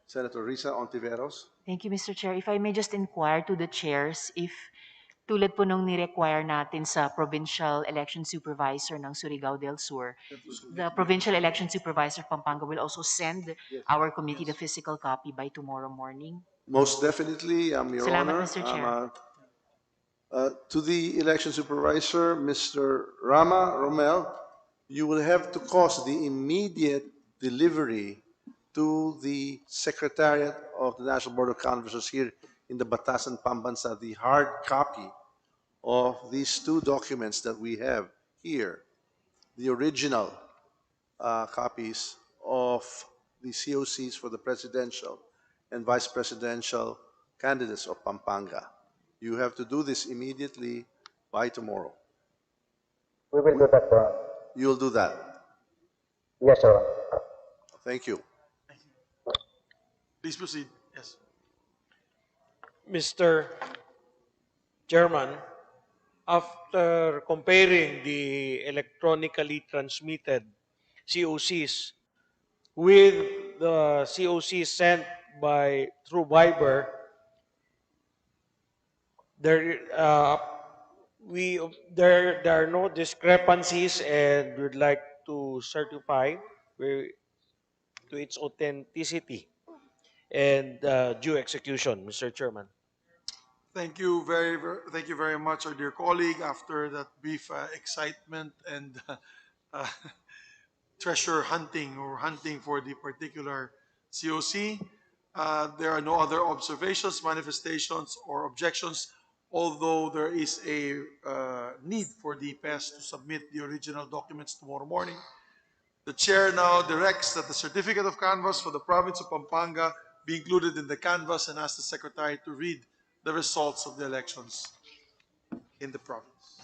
Senator Risa Ontiveros. Thank you, Mr. Chair. If I may just inquire to the chairs if tulad po nung ni-require natin sa Provincial Election Supervisor ng Surigao del Sur, the Provincial Election Supervisor of Pampanga will also send our committee the physical copy by tomorrow morning. Most definitely, Your Salamat, Honor. Mr. Chair. To the election supervisor, Mr. Rama Romel, you will have to cause the immediate delivery to the Secretariat of the National Board of Canvassers here in the Batasan, Pambansa, the hard copy of these two documents that we have here, the original copies of the COCs for the presidential and vice presidential candidates of Pampanga. You have to do this immediately by tomorrow. We will do that, Your Honor. You'll do that. Yes, Your Honor. Thank you. Please proceed. Yes. Mr. Chairman, after comparing the electronically transmitted COCs with the COCs sent through Viber, there are no discrepancies, and we'd like to certify to its authenticity and due execution, Mr. Chairman. Thank you thank you very much, our dear colleague. After that brief excitement and uh, treasure hunting or hunting for the particular COC, there are no other observations, manifestations, or objections, although there is a need for the PES to submit the original documents tomorrow morning. The chair now directs that the certificate of canvass for the province of Pampanga be included in the canvass and asks the secretary to read the results of the elections in the province.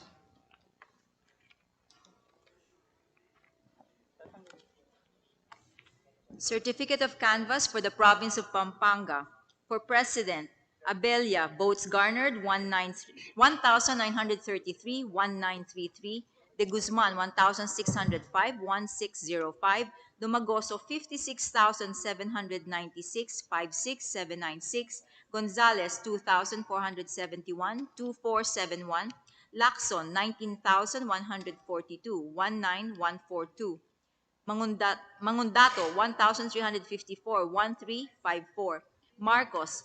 Certificate of Canvass for the Province of Pampanga. For President, Abella, votes garnered 1,933, 1933. De Guzman, 1,605, 1605. Dumagoso, 56,796, 56796. Gonzales, 2,471, 2471. Lacson, 19,142, 19142. Mangundato, 1,354, 1354. Marcos,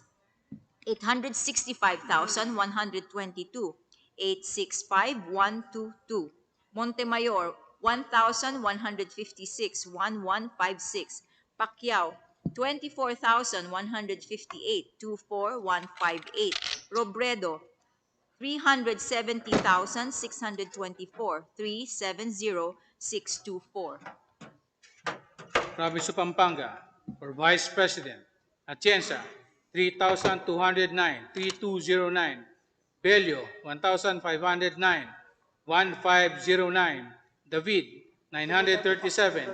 865,122, 865, 122. Montemayor, 1,156, 1156. Pacquiao, 24,158, 24158. Robredo, 370,624, 370,624. Province of Pampanga, for Vice President, Atienza, 3,209, 3,209. Bello, 1,509, 1,509. David, 937,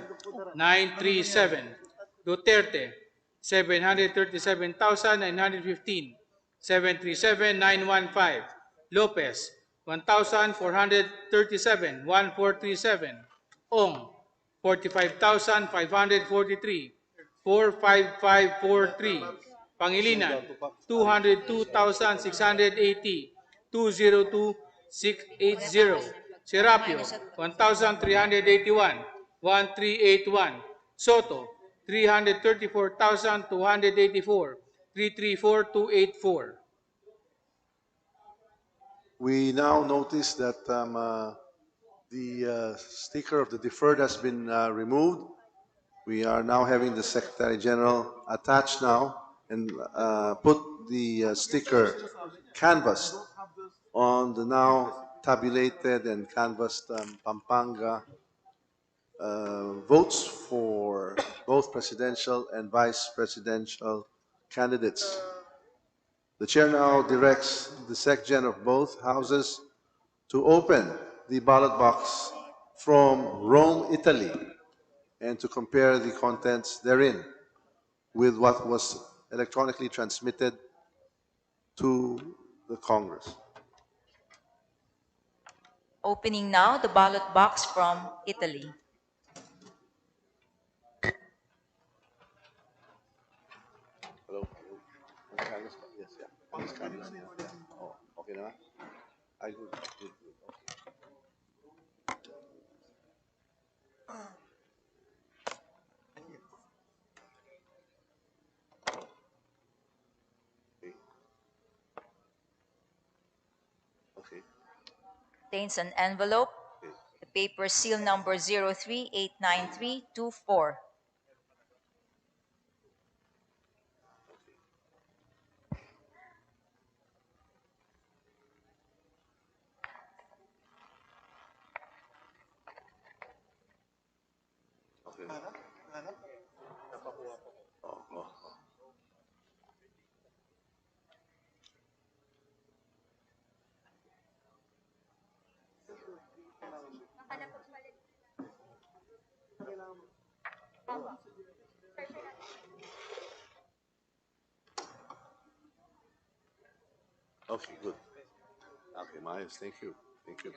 937. Duterte, 737,915, 737,915. Lopez, 1,437, 1,437. Ong, 45,543, 45543. Pangilinan, 202,680, 202,680. Serapio, 1,381, 1,381. Soto, 334,284, 334,284. We now notice that the sticker of the deferred has been removed. We are now having the Secretary General attach now and put the sticker canvassed on the now tabulated and canvassed Pampanga votes for both presidential and vice presidential candidates. The chair now directs the Secgen of both houses to open the ballot box from Rome, Italy, and to compare the contents therein with what was electronically transmitted to the Congress. Opening now the ballot box from Italy. Hello? Yes, yeah. Oh, okay na? I good. Okay. Contains an envelope. The paper seal number 038934. Okay. Oh, oh, oh. Okay, good. Okay, Myers, thank you. Thank you.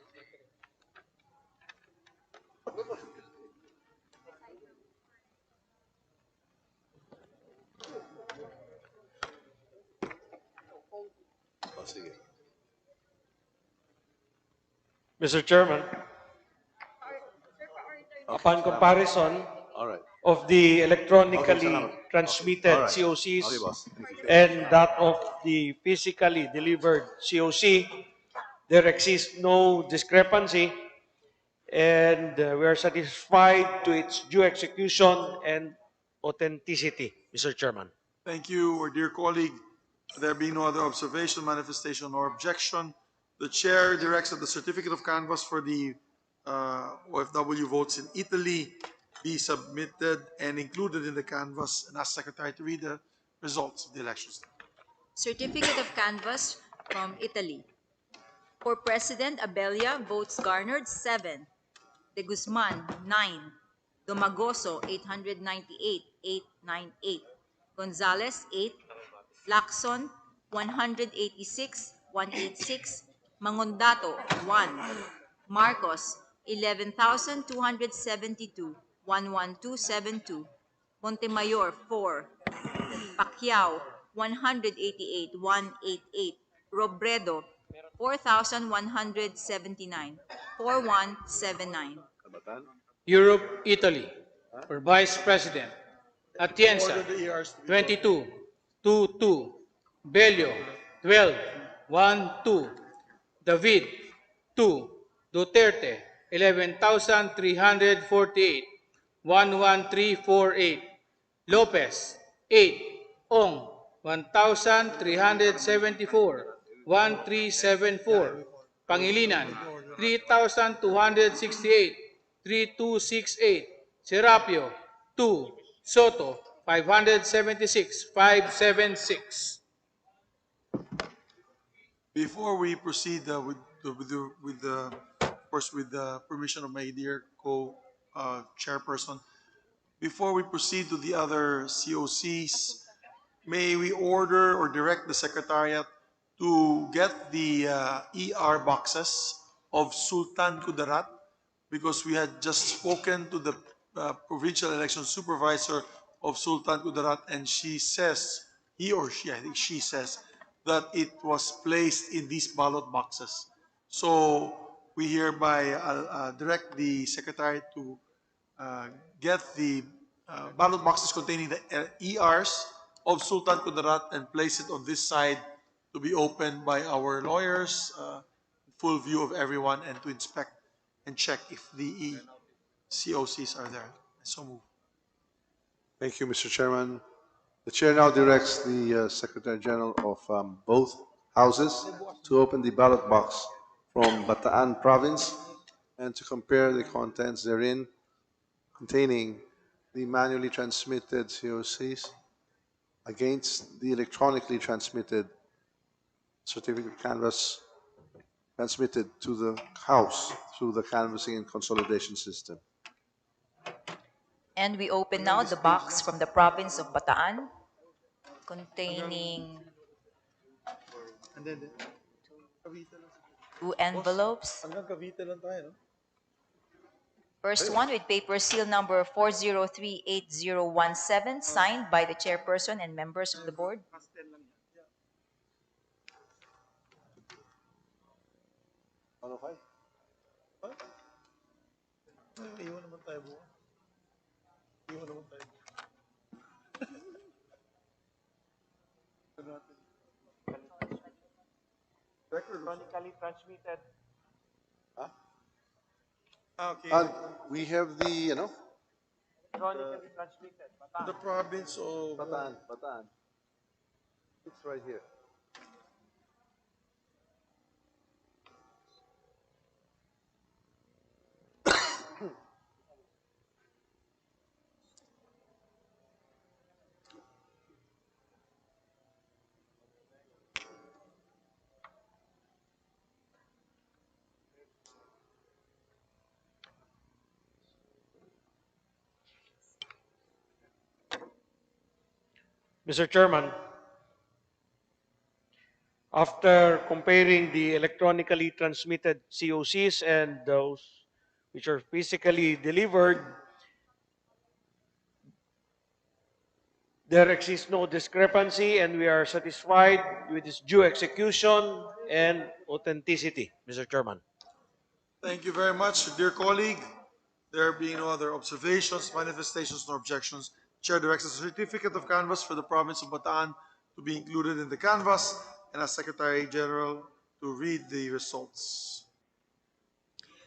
Oh, sige. Mr. Chairman, upon comparison All right. of the electronically salamat. transmitted All right. COCs Okay, boss. Thank you. and that of the physically delivered COC, there exists no discrepancy, and we are satisfied to its due execution and authenticity, Mr. Chairman. Thank you, our dear colleague. There being no other observation, manifestation, or objection, the chair directs that the certificate of canvass for the OFW votes in Italy be submitted and included in the canvass, and ask Secretary to read the results of the elections. Certificate of canvass from Italy. For President Abella, votes garnered 7. De Guzman, 9. Domagoso, 898, 898. Gonzales, 8. Lacson, 186, 186. Mangondato, 1. Marcos, 11,272, 11272. Montemayor, 4. Pacquiao, 188, 188. Robredo, 4,179, 4179. Europe, Italy, for Vice President. Atienza, 22, 22. Bello, 12, 1, 2. David, 2. Duterte, 11,348, 11348. Lopez, 8. Ong, 1,374, 1374. Pangilinan, 3,268, 3268. Serapio, 2. Soto, 576, 576. Before we proceed of course, with the permission of my dear co-chairperson, before we proceed to the other COCs, may we order or direct the Secretariat to get the ER boxes of Sultan Kudarat, because we had just spoken to the provincial election supervisor of Sultan Kudarat, and she says, he or she, I think she says, that it was placed in these ballot boxes. So we hereby direct the Secretariat to get the ballot boxes containing the ERs of Sultan Kudarat and place it on this side to be opened by our lawyers, full view of everyone, and to inspect and check if the COCs are there. So move. Thank you, Mr. Chairman. The chair now directs the Secretary General of both houses to open the ballot box from Bataan Province and to compare the contents therein containing the manually transmitted COCs against the electronically transmitted certificate canvas transmitted to the House through the canvassing and consolidation system. And we open now the box from the province of Bataan containing two envelopes. First one with paper seal number 4038017, signed by the chairperson and members of the board. Electronically transmitted. Okay. And we have the, Electronically transmitted. The province of Bataan. It's right here. Mr. Chairman, after comparing the electronically transmitted COCs and those which are physically delivered, there exists no discrepancy and we are satisfied with its due execution and authenticity, Mr. Chairman. Thank you very much, dear colleague. There being no other observations, manifestations, nor objections, Chair directs the certificate of canvass for the province of Bataan to be included in the canvass, and as Secretary General to read the results.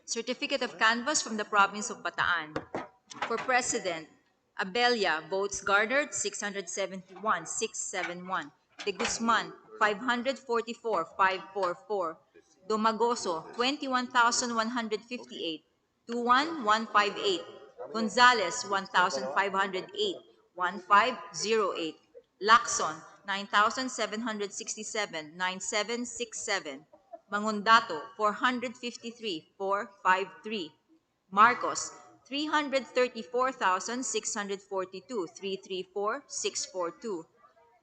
Certificate of canvass from the province of Bataan. For President, Abella, votes garnered 671,671. De Guzman, 544,544. Domagoso, 21,158. Tuan, 158. Gonzales, 1,508. 1508. Lacson, 9,767. 9767. Mangundato, 453, 453. Marcos, 334,642, 334, 642.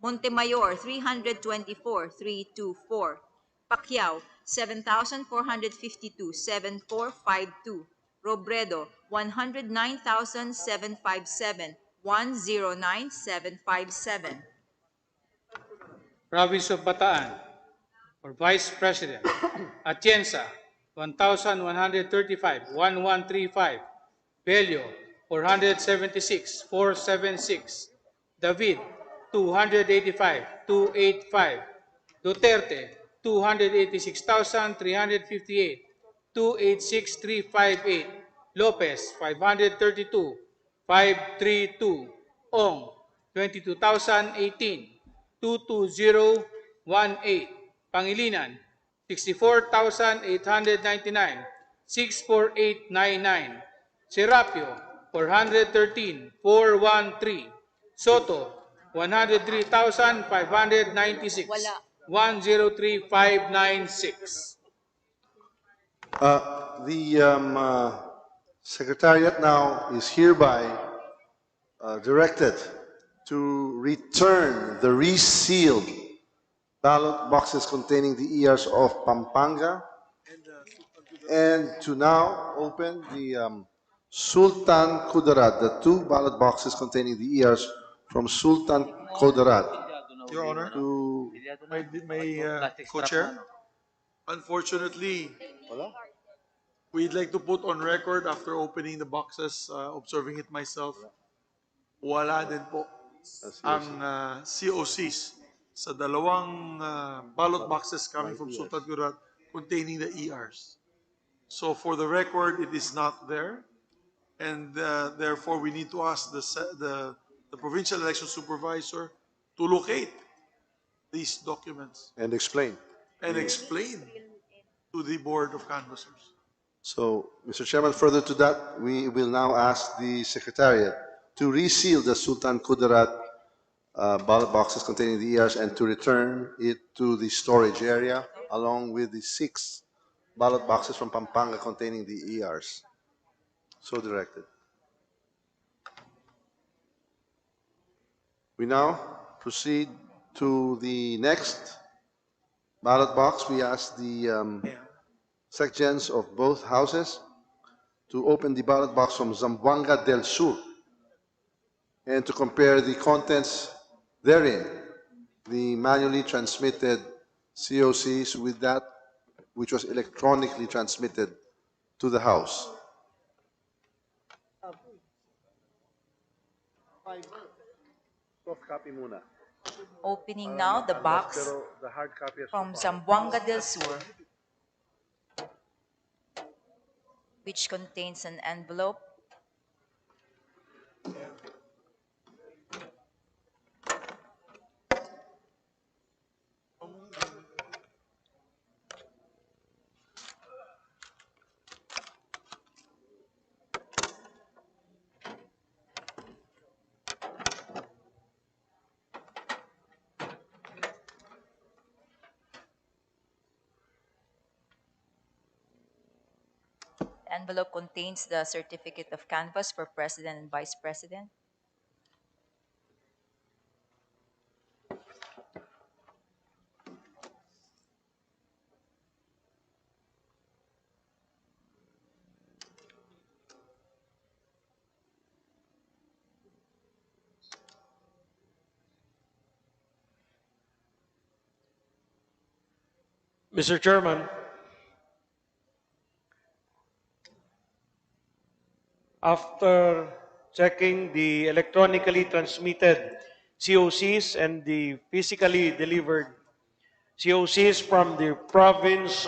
Montemayor, 324, 324. Pacquiao, 7,452, 7452. Robredo, 109,757, 109,757. Province of Bataan, for Vice President, Atienza, 1,135, 1135. Bello, 476, 476. David, 285, 285. Duterte, 286,358, 286,358. Lopez, 532, 532. Ong, 22,018, 22018. Pangilinan, 64,899, 64899. Serapio, 413, 413. Soto, 103,596. 103,596. The Secretariat now is hereby directed to return the resealed ballot boxes containing the ERs of Pampanga and to now open the Sultan Kudarat, the two ballot boxes containing the ERs from Sultan Kudarat. Your Honor, To my co-chair, unfortunately, we'd like to put on record after opening the boxes, observing it myself, wala din po ang COCs sa dalawang ballot boxes coming from Sultan Kudarat containing the ERs. So for the record, it is not there, and therefore we need to ask the provincial election supervisor to locate these documents and explain. and explain to the Board of Canvassers. So, Mr. Chairman, further to that, we will now ask the Secretariat to reseal the Sultan Kudarat ballot boxes containing the ERs and to return it to the storage area along with the 6 ballot boxes from Pampanga containing the ERs. So directed. We now proceed to the next ballot box. We ask the sections of both houses to open the ballot box from Zamboanga del Sur and to compare the contents therein, the manually transmitted COCs with that which was electronically transmitted to the House. Soft copy muna. Opening now the box from Zamboanga del Sur, which contains an envelope The envelope contains the certificate of canvass for President and Vice President. Mr. Chairman, after checking the electronically transmitted COCs and the physically delivered COCs from the province